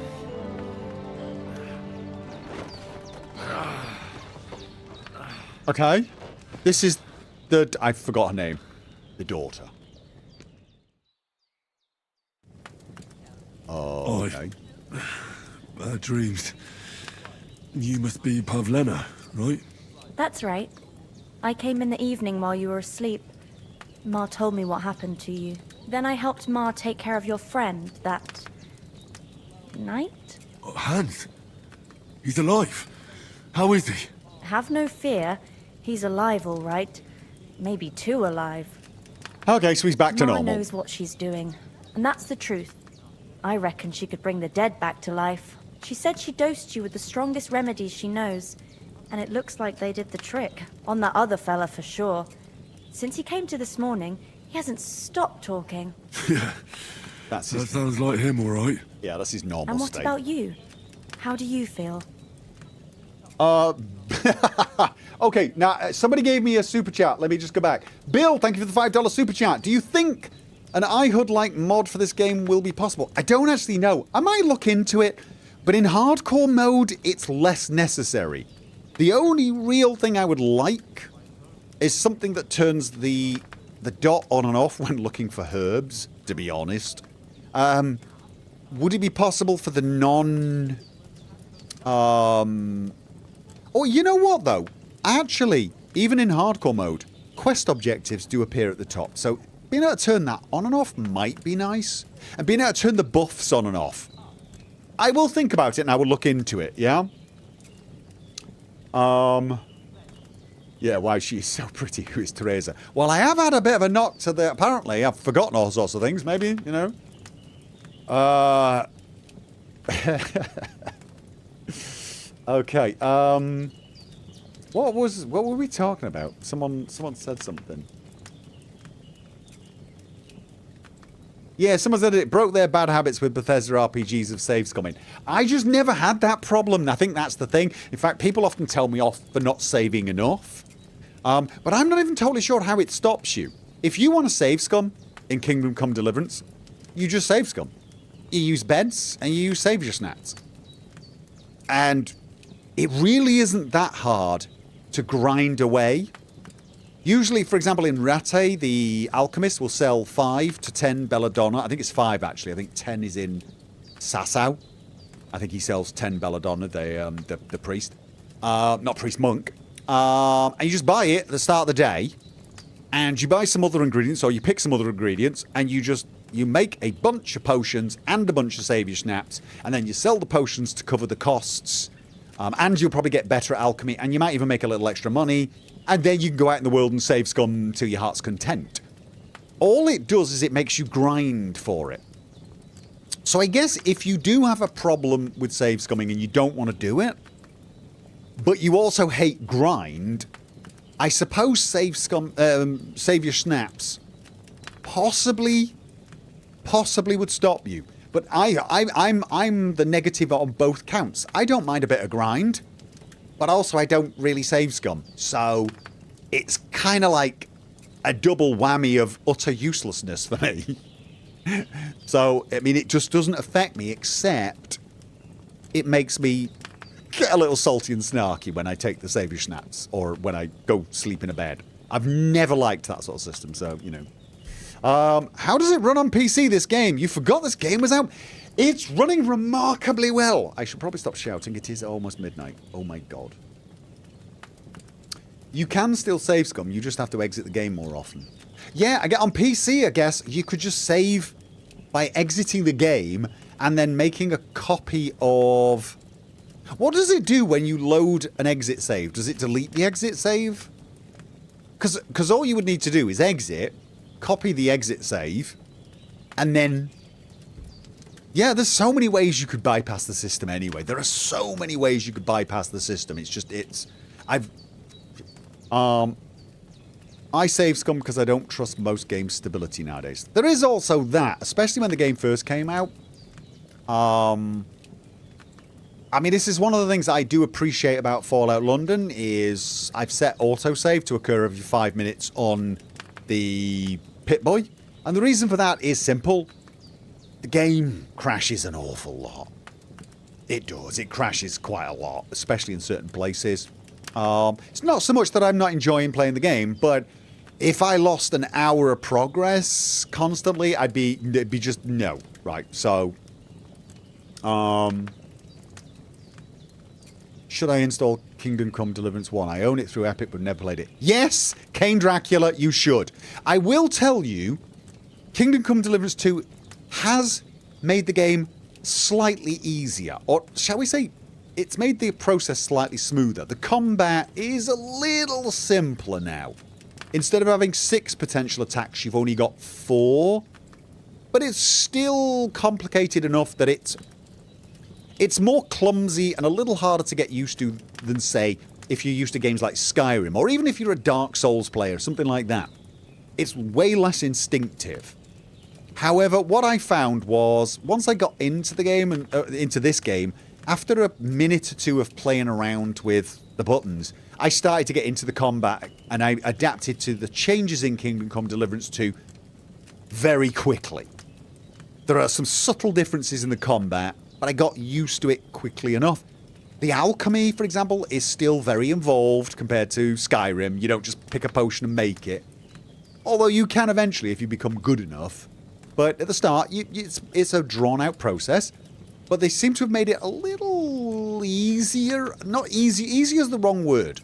Okay. This is the... I forgot her name. The daughter. Oh, okay. Bad dreams. You must be Pavlena, right? That's right. I came in the evening while you were asleep. Ma told me what happened to you. Then I helped Ma take care of your friend that... night? Oh, Hans. He's alive. How is he? Have no fear. He's alive, all right. Maybe too alive. Okay, so he's back to Ma normal. knows what she's doing. And that's the truth. I reckon she could bring the dead back to life. She said she dosed you with the strongest remedies she knows. And it looks like they did the trick. On that other fella for sure. Since he came to this morning, he hasn't stopped talking. Yeah. That sounds like him, all right. Yeah, that's his normal And what state. about you? How do you feel? Okay, now, somebody gave me a super chat. Let me just go back. Bill, thank you for the $5 super chat. Do you think an iHUD-like mod for this game will be possible? I don't actually know. I might look into it, but in hardcore mode, it's less necessary. The only real thing I would like is something that turns the dot on and off when looking for herbs, to be honest. Would it be possible for the non... Oh, you know what, though? Actually, even in hardcore mode, quest objectives do appear at the top. So being able to turn that on and off might be nice. And being able to turn the buffs on and off. I will think about it and I will look into it, yeah? Yeah, wow, she's so pretty. Who is Teresa? Well, I have had a bit of a knock to the... Apparently, I've forgotten all sorts of things, maybe, you know? Okay, what were we talking about? Someone said something. Yeah, someone said it broke their bad habits with Bethesda RPGs of save scumming. I just never had that problem. I think that's the thing. In fact, people often tell me off for not saving enough. But I'm not even totally sure how it stops you. If you want to save scum in Kingdom Come Deliverance, you just save scum. You use beds and you use save your snaps. And it really isn't that hard to grind away. Usually, for example, in Rattay, the alchemist will sell 5 to 10 belladonna. I think it's 5, actually. I think 10 is in Sasau. I think he sells 10 belladonna, the priest. Not priest, monk. And you just buy it at the start of the day. And you buy some other ingredients, or you pick some other ingredients, and you make a bunch of potions and a bunch of savior snaps. And then you sell the potions to cover the costs. And you'll probably get better at alchemy, and you might even make a little extra money. And then you can go out in the world and save scum to your heart's content. All it does is it makes you grind for it. So I guess if you do have a problem with save scumming and you don't want to do it, but you also hate grind, I suppose save your snaps possibly would stop you. But I'm the negative on both counts. I don't mind a bit of grind, but also I don't really save scum. So it's kind of like a double whammy of utter uselessness for me. So, I mean, it just doesn't affect me, except it makes me get a little salty and snarky when I take the saviour snaps or when I go sleep in a bed. I've never liked that sort of system, so, you know. How does it run on PC, this game? You forgot this game was out? It's running remarkably well. I should probably stop shouting. It is almost midnight. Oh my god. You can still save scum, you just have to exit the game more often. Yeah, I get on PC, I guess, you could just save by exiting the game and then making a copy of... What does it do when you load an exit save? Does it delete the exit save? Because all you would need to do is exit, copy the exit save, and then... Yeah, there's so many ways you could bypass the system anyway. There are so many ways you could bypass the system. It's just, I save scum because I don't trust most game stability nowadays. There is also that, especially when the game first came out. I mean, this is one of the things I do appreciate about Fallout London is I've set autosave to occur every 5 minutes on the Pip-Boy. And the reason for that is simple. The game crashes an awful lot. It does. It crashes quite a lot, especially in certain places. It's not so much that I'm not enjoying playing the game, but if I lost an hour of progress constantly, it'd be just no. Right, so... should I install Kingdom Come Deliverance 1? I own it through Epic but never played it. Yes, Kane Dracula, you should. I will tell you, Kingdom Come Deliverance 2 has made the game slightly easier. Or shall we say, it's made the process slightly smoother. The combat is a little simpler now. Instead of having 6 potential attacks, you've only got 4. But it's still complicated enough that it's more clumsy and a little harder to get used to than, say, if you're used to games like Skyrim, or even if you're a Dark Souls player, something like that. It's way less instinctive. However, what I found was, once I got into the game, and into this game, after a minute or two of playing around with the buttons, I started to get into the combat, and I adapted to the changes in Kingdom Come Deliverance 2 very quickly. There are some subtle differences in the combat, but I got used to it quickly enough. The alchemy, for example, is still very involved compared to Skyrim. You don't just pick a potion and make it. Although you can eventually if you become good enough. But at the start, it's a drawn-out process. But they seem to have made it a little easier. Not easy. Easy is the wrong word.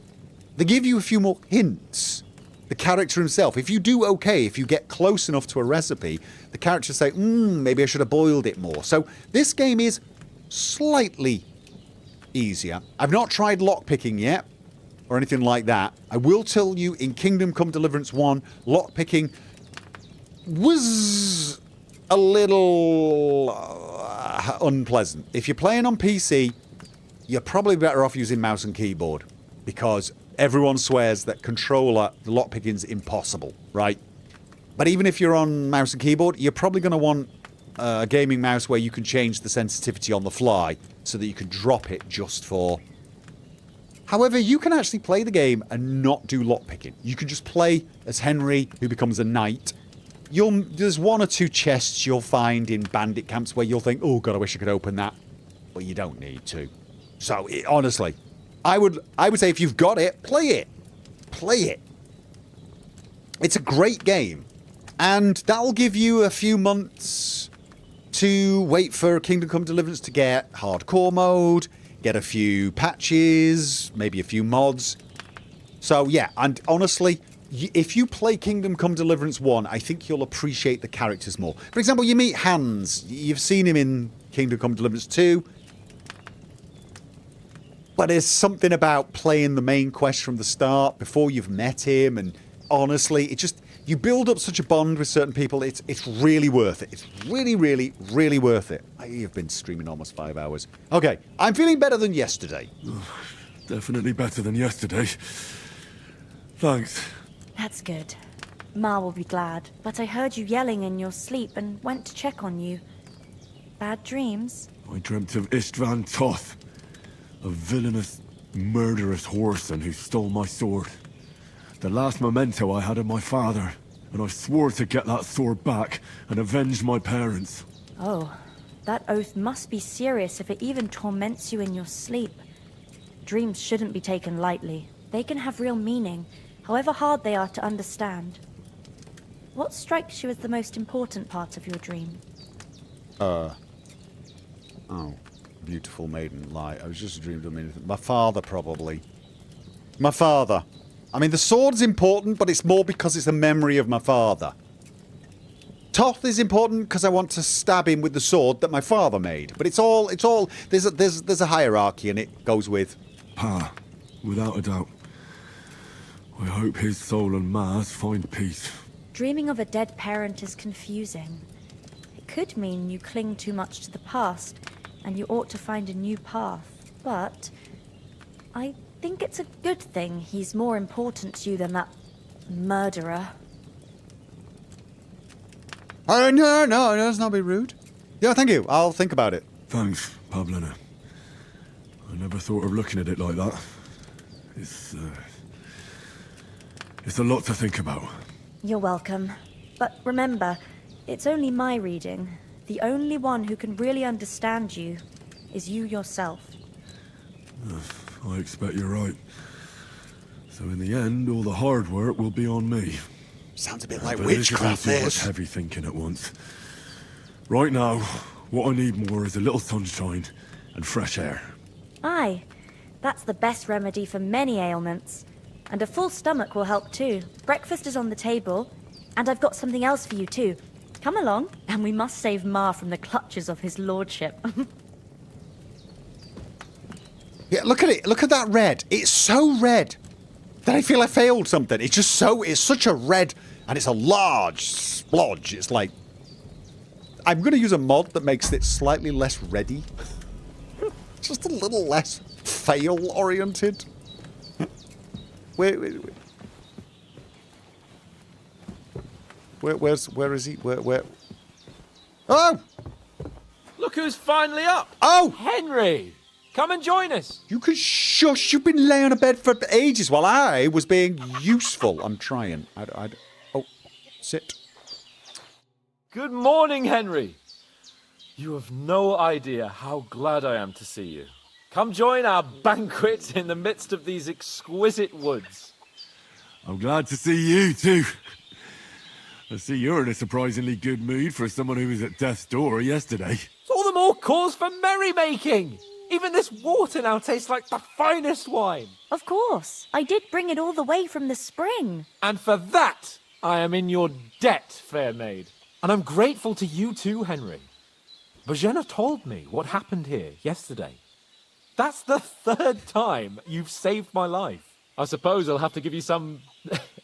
They give you a few more hints. The character himself, if you do okay, if you get close enough to a recipe, the characters say, maybe I should have boiled it more. So this game is slightly easier. I've not tried lockpicking yet, or anything like that. I will tell you, in Kingdom Come Deliverance 1, lockpicking was a little unpleasant. If you're playing on PC, you're probably better off using mouse and keyboard, because everyone swears that controller, the lockpicking's impossible, right? But even if you're on mouse and keyboard, you're probably going to want a gaming mouse where you can change the sensitivity on the fly so that you can drop it just for... However, you can actually play the game and not do lockpicking. You can just play as Henry, who becomes a knight. There's 1 or 2 chests you'll find in bandit camps where you'll think, oh god, I wish I could open that. But you don't need to. So, honestly, I would say if you've got it, play it. Play it. It's a great game. And that'll give you a few months to wait for Kingdom Come Deliverance to get hardcore mode, get a few patches, maybe a few mods. So yeah, and honestly, if you play Kingdom Come Deliverance 1, I think you'll appreciate the characters more. For example, you meet Hans. You've seen him in Kingdom Come Deliverance 2. But there's something about playing the main quest from the start before you've met him, and honestly, it just... You build up such a bond with certain people, it's really worth it. It's really, really, really worth it. I have been streaming almost 5 hours. Okay, I'm feeling better than yesterday. Definitely better than yesterday. Thanks. That's good. Ma will be glad, but I heard you yelling in your sleep and went to check on you. Bad dreams? I dreamt of Istvan Toth, a villainous, murderous whoreson who stole my sword. The last memento I had of my father. and I swore to get that sword back and avenge my parents. Oh, that oath must be serious if it even torments you in your sleep. Dreams shouldn't be taken lightly. They can have real meaning, however hard they are to understand. What strikes you as the most important part of your dream? Oh, beautiful maiden light. I was just dreamed of anything. My father, probably. My father. I mean, the sword's important, but it's more because it's a memory of my father. Toth is important because I want to stab him with the sword that my father made. But it's all. There's a hierarchy, and it goes with. Pa, without a doubt. I hope his soul and Ma's find peace. Dreaming of a dead parent is confusing. It could mean you cling too much to the past, and you ought to find a new path. But I think it's a good thing he's more important to you than that murderer. Oh, no, let's not be rude. Yeah, thank you. I'll think about it. Thanks, Pavlina. I never thought of looking at it like that. It's a lot to think about. You're welcome. But remember, it's only my reading. The only one who can really understand you is you yourself. I expect you're right. So in the end, all the hard work will be on me. Sounds a bit like But witchcraft, too much this. heavy thinking at once. Right now, what I need more is a little sunshine and fresh air. Aye, that's the best remedy for many ailments. And a full stomach will help too. Breakfast is on the table, and I've got something else for you too. Come along, and we must save Ma from the clutches of his lordship. Yeah, look at it. Look at that red. It's so red that I feel I failed something. It's just so... It's such a red, and it's a large splodge. It's like... I'm going to use a mod that makes it slightly less ready. Just a little less fail-oriented. Where is he? Where? Oh! Look who's finally up! Oh! Henry! Come and join us! You can shush! You've been laying on a bed for ages while I was being useful. I'm trying. Oh, sit. Good morning, Henry. You have no idea how glad I am to see you. Come join our banquet in the midst of these exquisite woods. I'm glad to see you, too. I see you're in a surprisingly good mood for someone who was at death's door yesterday. It's all the more cause for merrymaking! Even this water now tastes like the finest wine. Of course. I did bring it all the way from the spring. And for that, I am in your debt, fair maid. And I'm grateful to you too, Henry. Bojena told me what happened here yesterday. That's the third time you've saved my life. I suppose I'll have to give you some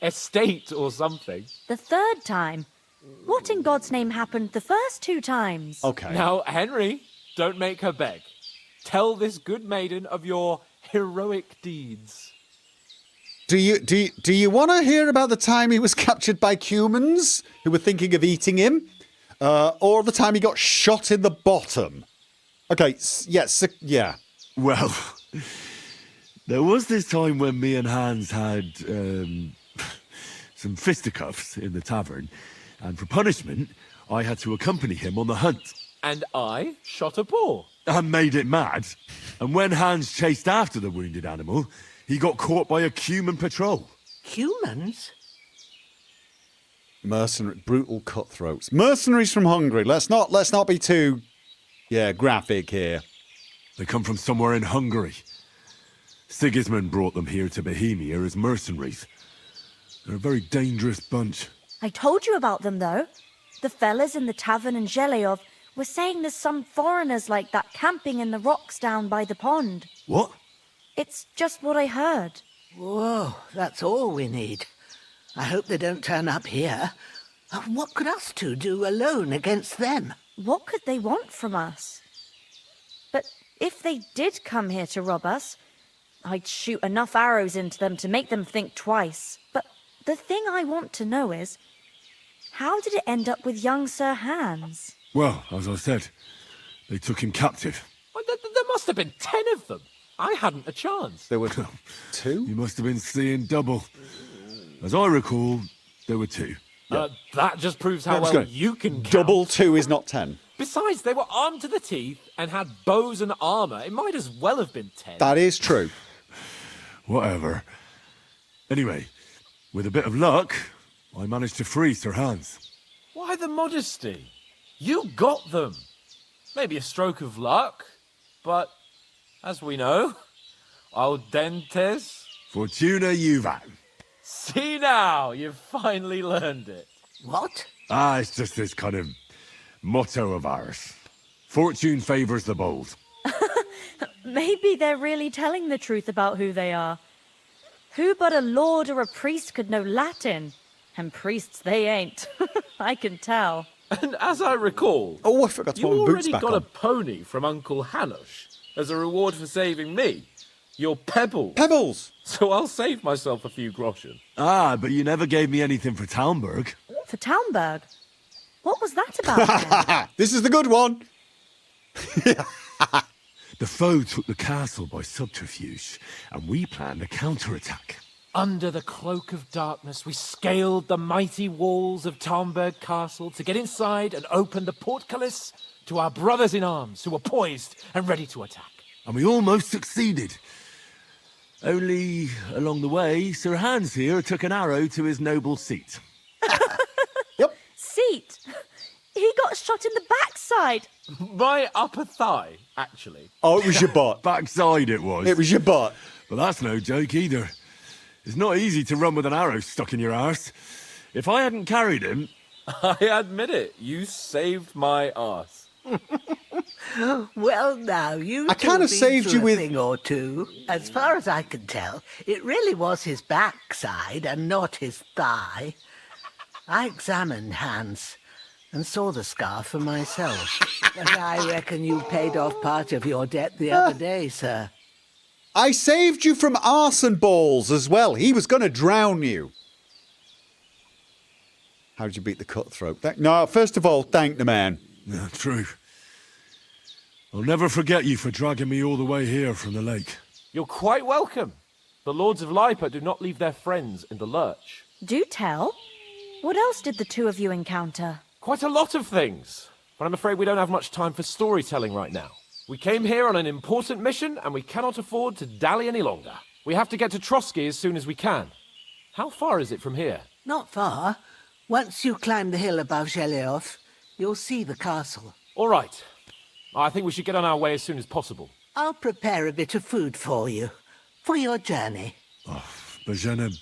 estate or something. The third time? What in God's name happened the first 2 times? Okay. Now, Henry, don't make her beg. Tell this good maiden of your heroic deeds. Do you want to hear about the time he was captured by humans who were thinking of eating him? Or the time he got shot in the bottom? Okay, yeah. Well, there was this time when me and Hans had some fisticuffs in the tavern, and for punishment, I had to accompany him on the hunt. And I shot a boar. And made it mad. And when Hans chased after the wounded animal, he got caught by a human patrol. Humans? Brutal cutthroats. Mercenaries from Hungary. Let's not be too, graphic here. They come from somewhere in Hungary. Sigismund brought them here to Bohemia as mercenaries. They're a very dangerous bunch. I told you about them, though. The fellas in the tavern in Zheleyov were saying there's some foreigners like that camping in the rocks down by the pond. What? It's just what I heard. Whoa, that's all we need. I hope they don't turn up here. What could us two do alone against them? What could they want from us? But if they did come here to rob us, I'd shoot enough arrows into them to make them think twice. But the thing I want to know is, how did it end up with young Sir Hans? Well, as I said, they took him captive. Well, there must have been 10 of them. I hadn't a chance. There were 2? You must have been seeing double. As I recall, there were 2. That just proves how I'm just well gonna- you can count. Double 2 is not 10. Besides, they were armed to the teeth and had bows and armor. It might as well have been 10. That is true. Whatever. Anyway, with a bit of luck, I managed to free Sir Hans. Why the modesty? You got them. Maybe a stroke of luck, but as we know, al dentes. Fortuna juvat. See now, you've finally learned it. What? It's just this kind of motto of ours. Fortune favours the bold. Maybe they're really telling the truth about who they are. Who but a lord or a priest could know Latin? And priests they ain't. I can tell. And as I recall, I forgot to you put my boots already back got on. a pony from Uncle Hanush as a reward for saving me. Your pebbles. Pebbles! So I'll save myself a few groschen. But you never gave me anything for Talmberg. For Townberg? What was that about then? This is the good one. The foe took the castle by subterfuge, and we planned a counterattack. Under the cloak of darkness, we scaled the mighty walls of Talmberg Castle to get inside and open the portcullis to our brothers in arms who were poised and ready to attack. And we almost succeeded. Only, along the way, Sir Hans here took an arrow to his noble seat. Seat? He got shot in the backside. My upper thigh, actually. Oh, it was your butt. Backside it was. It was your butt. But that's no joke either. It's not easy to run with an arrow stuck in your arse. If I hadn't carried him... I admit it, you saved my arse. Well, now, you I two kind of been saved through you a with- thing or two. As far as I can tell, it really was his backside and not his thigh. I examined Hans and saw the scar for myself. And I reckon you paid off part of your debt the other day, sir. I saved you from arson balls as well. He was going to drown you. How did you beat the cutthroat? No, first of all, thank the man. Yeah, true. I'll never forget you for dragging me all the way here from the lake. You're quite welcome. The Lords of Lipa do not leave their friends in the lurch. Do tell. What else did the two of you encounter? Quite a lot of things. But I'm afraid we don't have much time for storytelling right now. We came here on an important mission, and we cannot afford to dally any longer. We have to get to Trotsky as soon as we can. How far is it from here? Not far. Once you climb the hill above Zheleov, you'll see the castle. All right. I think we should get on our way as soon as possible. I'll prepare a bit of food for you, for your journey. Bozhena,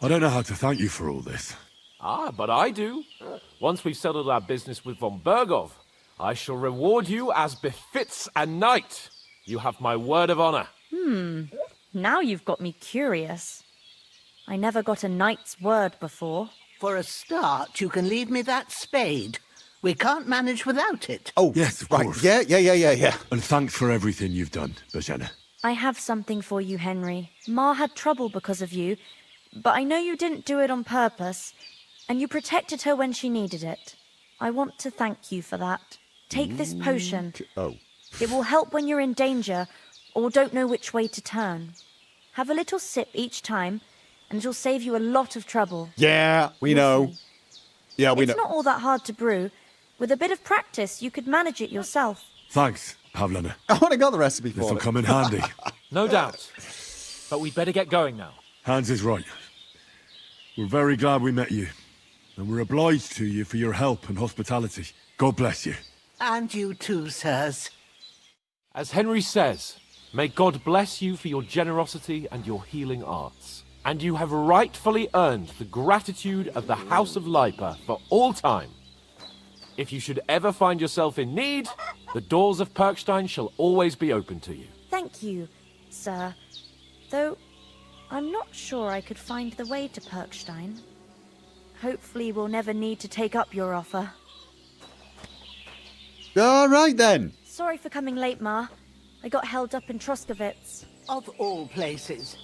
I don't know how to thank you for all this. But I do. Once we've settled our business with von Bergov, I shall reward you as befits a knight. You have my word of honor. Now you've got me curious. I never got a knight's word before. For a start, you can leave me that spade. We can't manage without it. Oh, yes, of right. course. Yeah. And thanks for everything you've done, Bozhena. I have something for you, Henry. Ma had trouble because of you, but I know you didn't do it on purpose, and you protected her when she needed it. I want to thank you for that. Take this potion. Oh. It will help when you're in danger or don't know which way to turn. Have a little sip each time, and it'll save you a lot of trouble. Yeah, we know. Yeah, we know. It's not all that hard to brew. With a bit of practice, you could manage it yourself. Thanks, Pavlena. I want to got the recipe for This'll it. come in handy. No doubt. But we'd better get going now. Hans is right. We're very glad we met you. And we're obliged to you for your help and hospitality. God bless you. And you too, sirs. As Henry says, may God bless you for your generosity and your healing arts. And you have rightfully earned the gratitude of the House of Lipa for all time. If you should ever find yourself in need, the doors of Perkstein shall always be open to you. Thank you, sir. Though, I'm not sure I could find the way to Perkstein. Hopefully we'll never need to take up your offer. All right, then. Sorry for coming late, Ma. I got held up in Troskowitz. Of all places.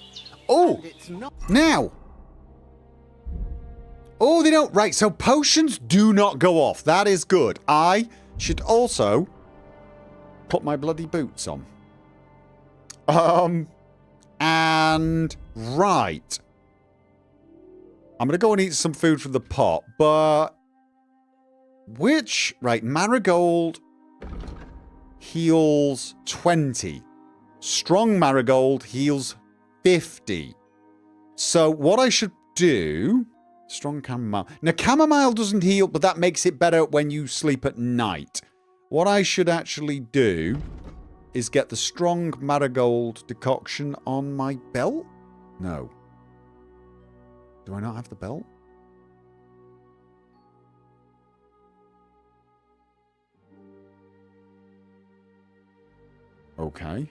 Oh, And it's not... now. Oh, they don't. Right, so potions do not go off. That is good. I should also put my bloody boots on. And right. I'm going to go and eat some food from the pot, but... Which... Right, Marigold heals 20. Strong Marigold heals 50. So what I should do... Strong Chamomile. Now, Chamomile doesn't heal, but that makes it better when you sleep at night. What I should actually do is get the Strong Marigold decoction on my belt? No. Do I not have the belt? Okay.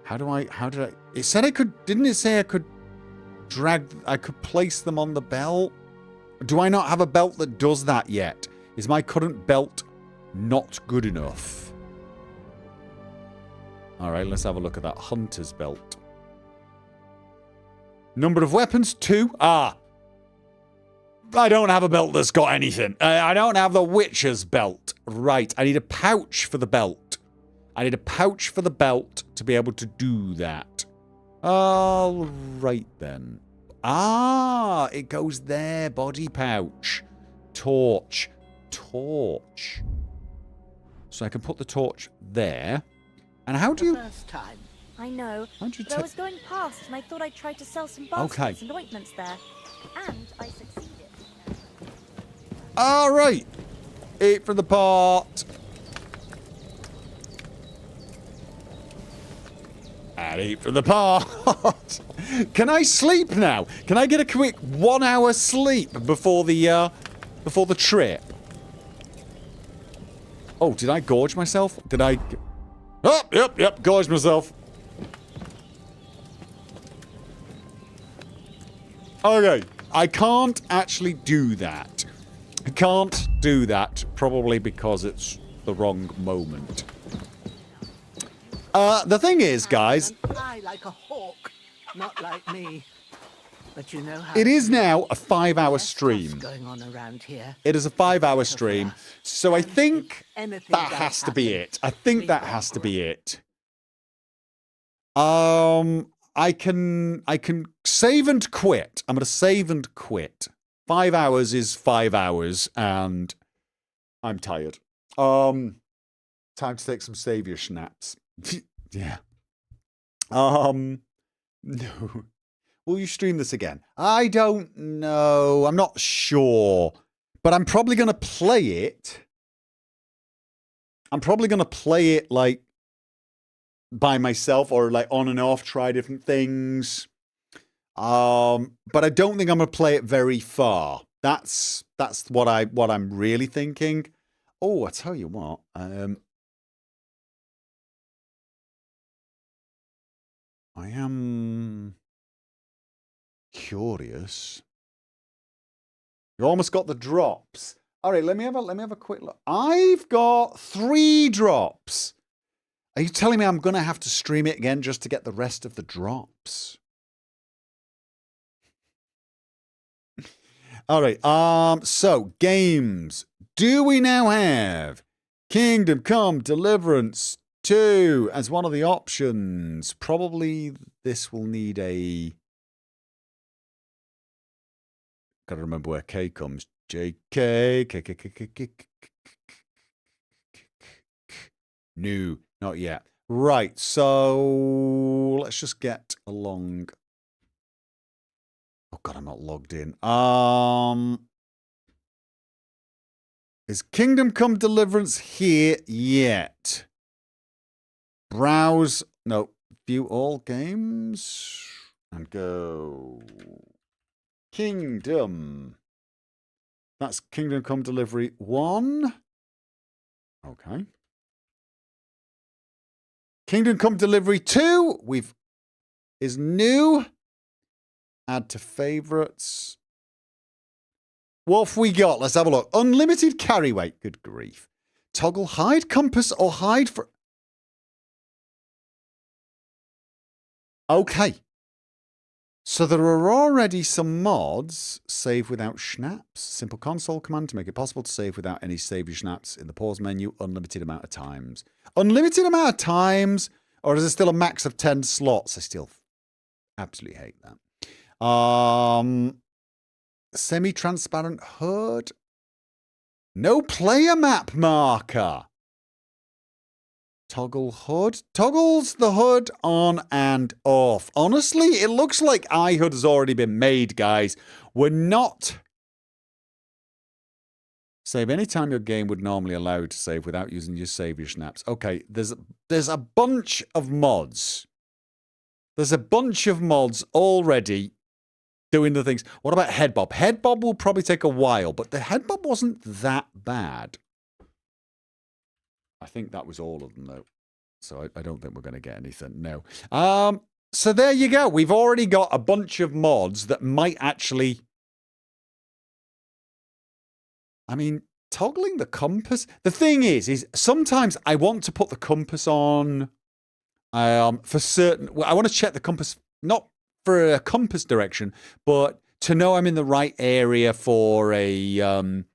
How did I... It said I could... Didn't it say I could I could place them on the belt? Do I not have a belt that does that yet? Is my current belt not good enough? Alright, let's have a look at that hunter's belt. Number of weapons, 2. Ah! I don't have a belt that's got anything. I don't have the witcher's belt. Right, I need a pouch for the belt. I need a pouch for the belt to be able to do that. All right then. Ah, it goes there. Body pouch. Torch. Torch. So I can put the torch there. And how do you... First time. I know, How'd you but I was going past and I thought I'd try to sell some baskets and ointments there. And I succeeded. All right. Eat from the pot. And eat from the pot. Can I sleep now? Can I get a quick 1 hour sleep before the trip? Oh, did I gorge myself? Did I... Oh, yep, gorged myself. Okay, I can't actually do that. I can't do that, probably because it's the wrong moment. The thing is, guys... I like a hawk, not like me. But you know how... It is now a 5-hour stream. Going on around here. It is a 5-hour stream. So I think that has to be it. I think that has to be it. I can save and quit. I'm going to save and quit. 5 hours is 5 hours, and I'm tired. Time to take some savior snaps. Yeah. No. Will you stream this again? I don't know. I'm not sure. But I'm probably going to play it. I'm probably going to play it, like, by myself or, like, on and off, try different things. But I don't think I'm going to play it very far. That's what I'm really thinking. Oh, I tell you what. I am curious. You almost got the drops. All right, let me have a quick look. I've got 3 drops. Are you telling me I'm going to have to stream it again just to get the rest of the drops? All right. So games. Do we now have Kingdom Come Deliverance 2 as one of the options? Probably this will need a... Gotta remember where K comes. JK. No, not yet. Right, so let's just get along. Oh god, I'm not logged in. Is Kingdom Come Deliverance here yet? Browse, no, view all games and go. Kingdom. That's Kingdom Come Delivery 1. Okay. Kingdom Come Delivery 2 is new. Add to favorites. What have we got? Let's have a look. Unlimited carry weight. Good grief. Toggle hide compass or hide for... Okay. So there are already some mods. Save without schnapps. Simple console command to make it possible to save without any save your schnapps in the pause menu. Unlimited amount of times. Unlimited amount of times? Or is there still a max of 10 slots? I still absolutely hate that. Semi-transparent HUD. No player map marker. Toggle HUD. Toggles the HUD on and off. Honestly, it looks like iHUD has already been made, guys. We're not... Save any time your game would normally allow you to save without using your save your snaps. Okay, there's a bunch of mods. There's a bunch of mods already doing the things. What about head bob? Head bob will probably take a while, but the head bob wasn't that bad. I think that was all of them, though. So I don't think we're going to get anything. No. So there you go. We've already got a bunch of mods that might actually... I mean, toggling the compass... The thing is sometimes I want to put the compass on for certain... Well, I want to check the compass, not for a compass direction, but to know I'm in the right area for a...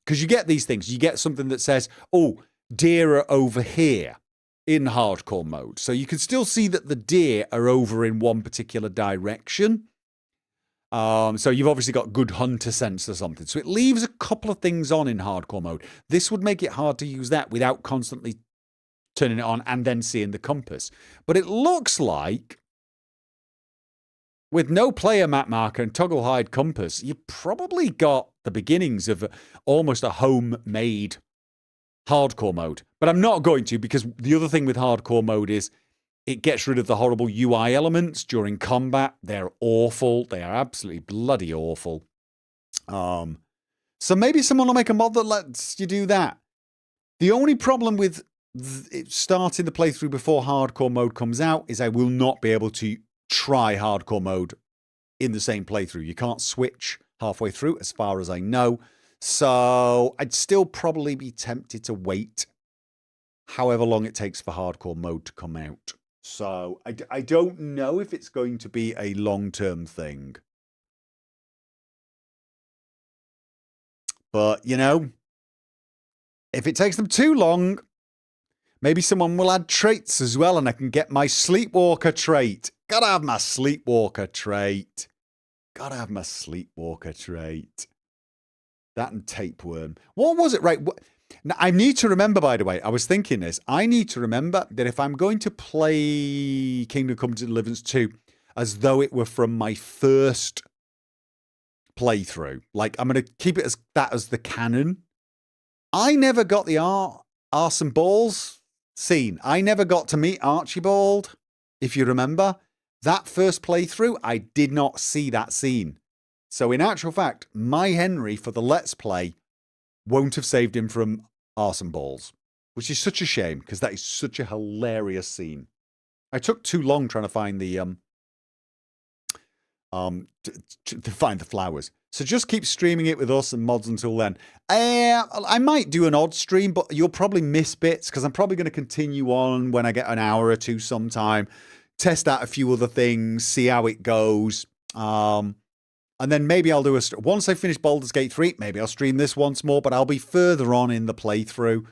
Because you get these things. You get something that says, oh, deer are over here in hardcore mode. So you can still see that the deer are over in one particular direction. So you've obviously got good hunter sense or something. So it leaves a couple of things on in hardcore mode. This would make it hard to use that without constantly turning it on and then seeing the compass. But it looks like with no player map marker and toggle hide compass, you probably got the beginnings of almost a homemade hardcore mode. But I'm not going to, because the other thing with hardcore mode is it gets rid of the horrible UI elements during combat. They're awful. They are absolutely bloody awful. So maybe someone will make a mod that lets you do that. The only problem with starting the playthrough before hardcore mode comes out is I will not be able to try hardcore mode in the same playthrough. You can't switch halfway through, as far as I know. So I'd still probably be tempted to wait however long it takes for hardcore mode to come out. So I don't know if it's going to be a long-term thing. But, you know, if it takes them too long, maybe someone will add traits as well and I can get my sleepwalker trait. Gotta have my sleepwalker trait. Gotta have my sleepwalker trait. That and tapeworm. What was it? Right. Now, I need to remember, by the way, I was thinking this. I need to remember that if I'm going to play Kingdom Come Deliverance 2 as though it were from my first playthrough, like I'm going to keep it as that as the canon. I never got the arse and balls scene. I never got to meet Archibald, if you remember. That first playthrough, I did not see that scene. So in actual fact, my Henry for the Let's Play won't have saved him from arse and balls, which is such a shame because that is such a hilarious scene. I took too long trying to find the to find the flowers. So just keep streaming it with us and mods until then. I might do an odd stream, but you'll probably miss bits because I'm probably going to continue on when I get an hour or two sometime, test out a few other things, see how it goes. And then maybe I'll do once I finish Baldur's Gate 3, maybe I'll stream this once more, but I'll be further on in the playthrough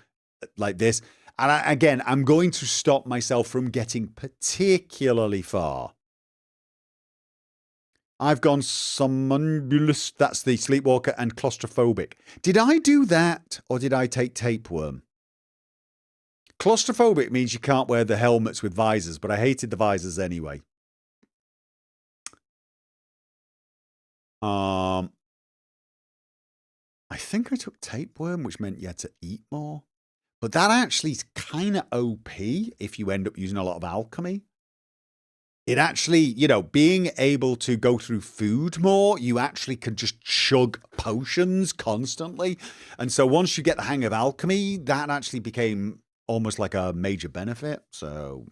like this. And again, I'm going to stop myself from getting particularly far. I've gone somnambulous, that's the sleepwalker, and claustrophobic. Did I do that or did I take tapeworm? Claustrophobic means you can't wear the helmets with visors, but I hated the visors anyway. I think I took tapeworm, which meant you had to eat more. But that actually is kind of OP if you end up using a lot of alchemy. It actually, you know, being able to go through food more, you actually can just chug potions constantly. And so once you get the hang of alchemy, that actually became almost like a major benefit. So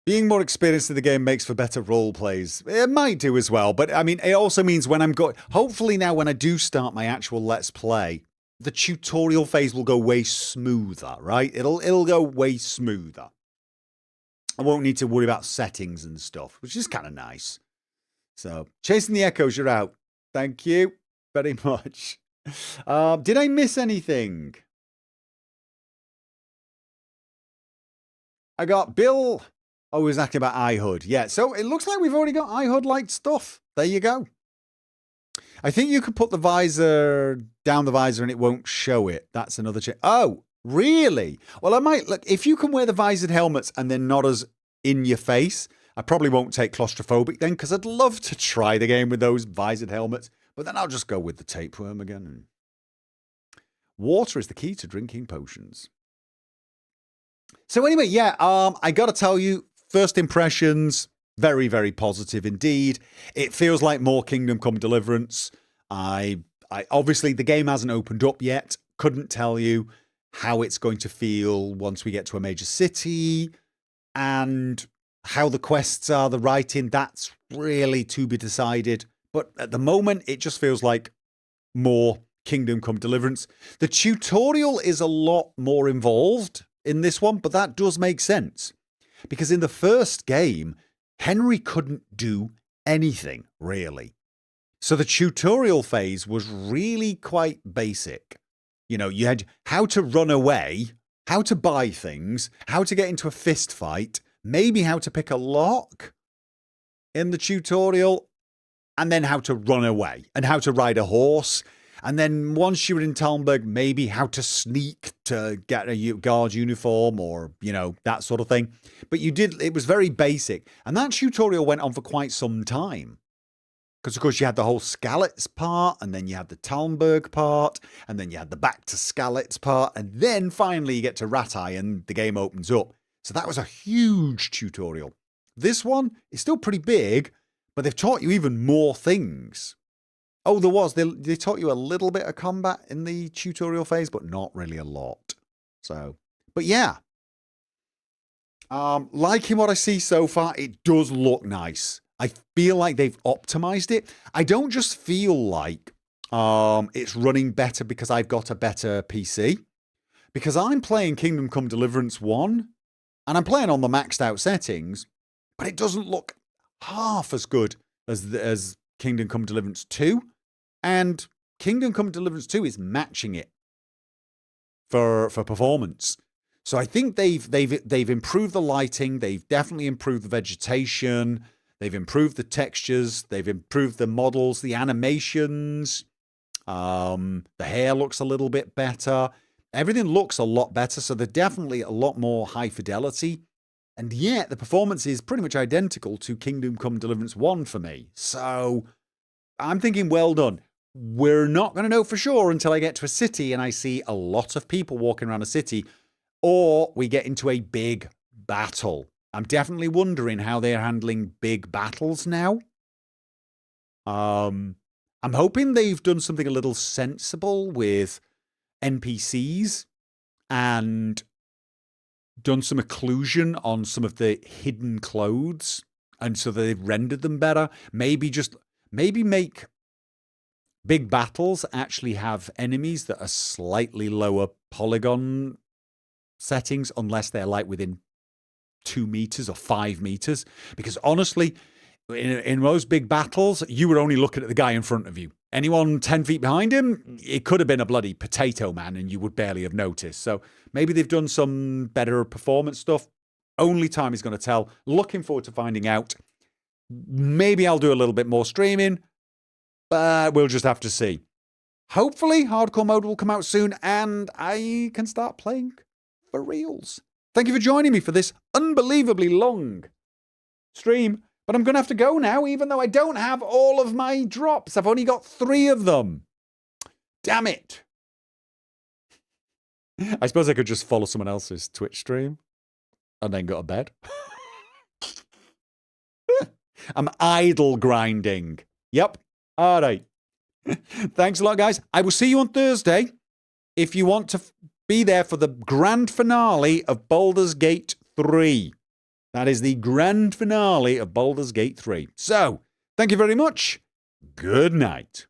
being more experienced in the game makes for better role plays. It might do as well, but I mean, it also means when I'm hopefully now when I do start my actual Let's Play, the tutorial phase will go way smoother, right? It'll go way smoother. I won't need to worry about settings and stuff, which is kind of nice. So, Chasing the Echoes, you're out. Thank you very much. Did I miss anything? I got Bill Oh, he was asking about iHUD. Yeah, so it looks like we've already got iHUD-like stuff. There you go. I think you could put the visor down the visor and it won't show it. That's another check. Oh, really? Well, I might look. If you can wear the visored helmets and they're not as in your face, I probably won't take claustrophobic then, because I'd love to try the game with those visored helmets. But then I'll just go with the tapeworm again. Water is the key to drinking potions. So anyway, yeah, I got to tell you, first impressions, very, very positive indeed. It feels like more Kingdom Come Deliverance. I obviously, the game hasn't opened up yet. Couldn't tell you how it's going to feel once we get to a major city, and how the quests are, the writing, that's really to be decided. But at the moment, it just feels like more Kingdom Come Deliverance. The tutorial is a lot more involved in this one, but that does make sense. Because in the first game, Henry couldn't do anything, really. So the tutorial phase was really quite basic. You know, you had how to run away, how to buy things, how to get into a fist fight, maybe how to pick a lock in the tutorial, and then how to run away, and how to ride a horse. And then once you were in Talmberg, maybe how to sneak to get a guard uniform, or, you know, that sort of thing. But it was very basic. And that tutorial went on for quite some time. Because, of course, you had the whole Skalitz part, and then you had the Talmberg part, and then you had the back to Skalitz part, and then finally you get to Ratai and the game opens up. So that was a huge tutorial. This one is still pretty big, but they've taught you even more things. Oh, there was. They taught you a little bit of combat in the tutorial phase, but not really a lot. So, but yeah. Liking what I see so far. It does look nice. I feel like they've optimized it. I don't just feel like it's running better because I've got a better PC. Because I'm playing Kingdom Come Deliverance 1, and I'm playing on the maxed out settings, but it doesn't look half as good as Kingdom Come Deliverance 2. And Kingdom Come Deliverance 2 is matching it for performance. So I think they've improved the lighting, they've definitely improved the vegetation, they've improved the textures, they've improved the models, the animations. The hair looks a little bit better. Everything looks a lot better, so they're definitely a lot more high fidelity. And yet the performance is pretty much identical to Kingdom Come Deliverance 1 for me. So I'm thinking, well done. We're not going to know for sure until I get to a city and I see a lot of people walking around a city, or we get into a big battle. I'm definitely wondering how they're handling big battles now. I'm hoping they've done something a little sensible with NPCs and done some occlusion on some of the hidden clothes, and so they've rendered them better. Maybe make big battles actually have enemies that are slightly lower polygon settings, unless they're like within 2 meters or 5 meters. Because honestly, in most big battles, you were only looking at the guy in front of you. Anyone 10 feet behind him, it could have been a bloody potato man and you would barely have noticed. So maybe they've done some better performance stuff. Only time is going to tell. Looking forward to finding out. Maybe I'll do a little bit more streaming, but we'll just have to see. Hopefully, hardcore mode will come out soon and I can start playing for reals. Thank you for joining me for this unbelievably long stream. But I'm going to have to go now, even though I don't have all of my drops. I've only got 3 of them. Damn it. I suppose I could just follow someone else's Twitch stream and then go to bed. I'm idle grinding. Yep. All right. Thanks a lot, guys. I will see you on Thursday if you want to be there for the grand finale of Baldur's Gate 3. That is the grand finale of Baldur's Gate 3. So, thank you very much. Good night.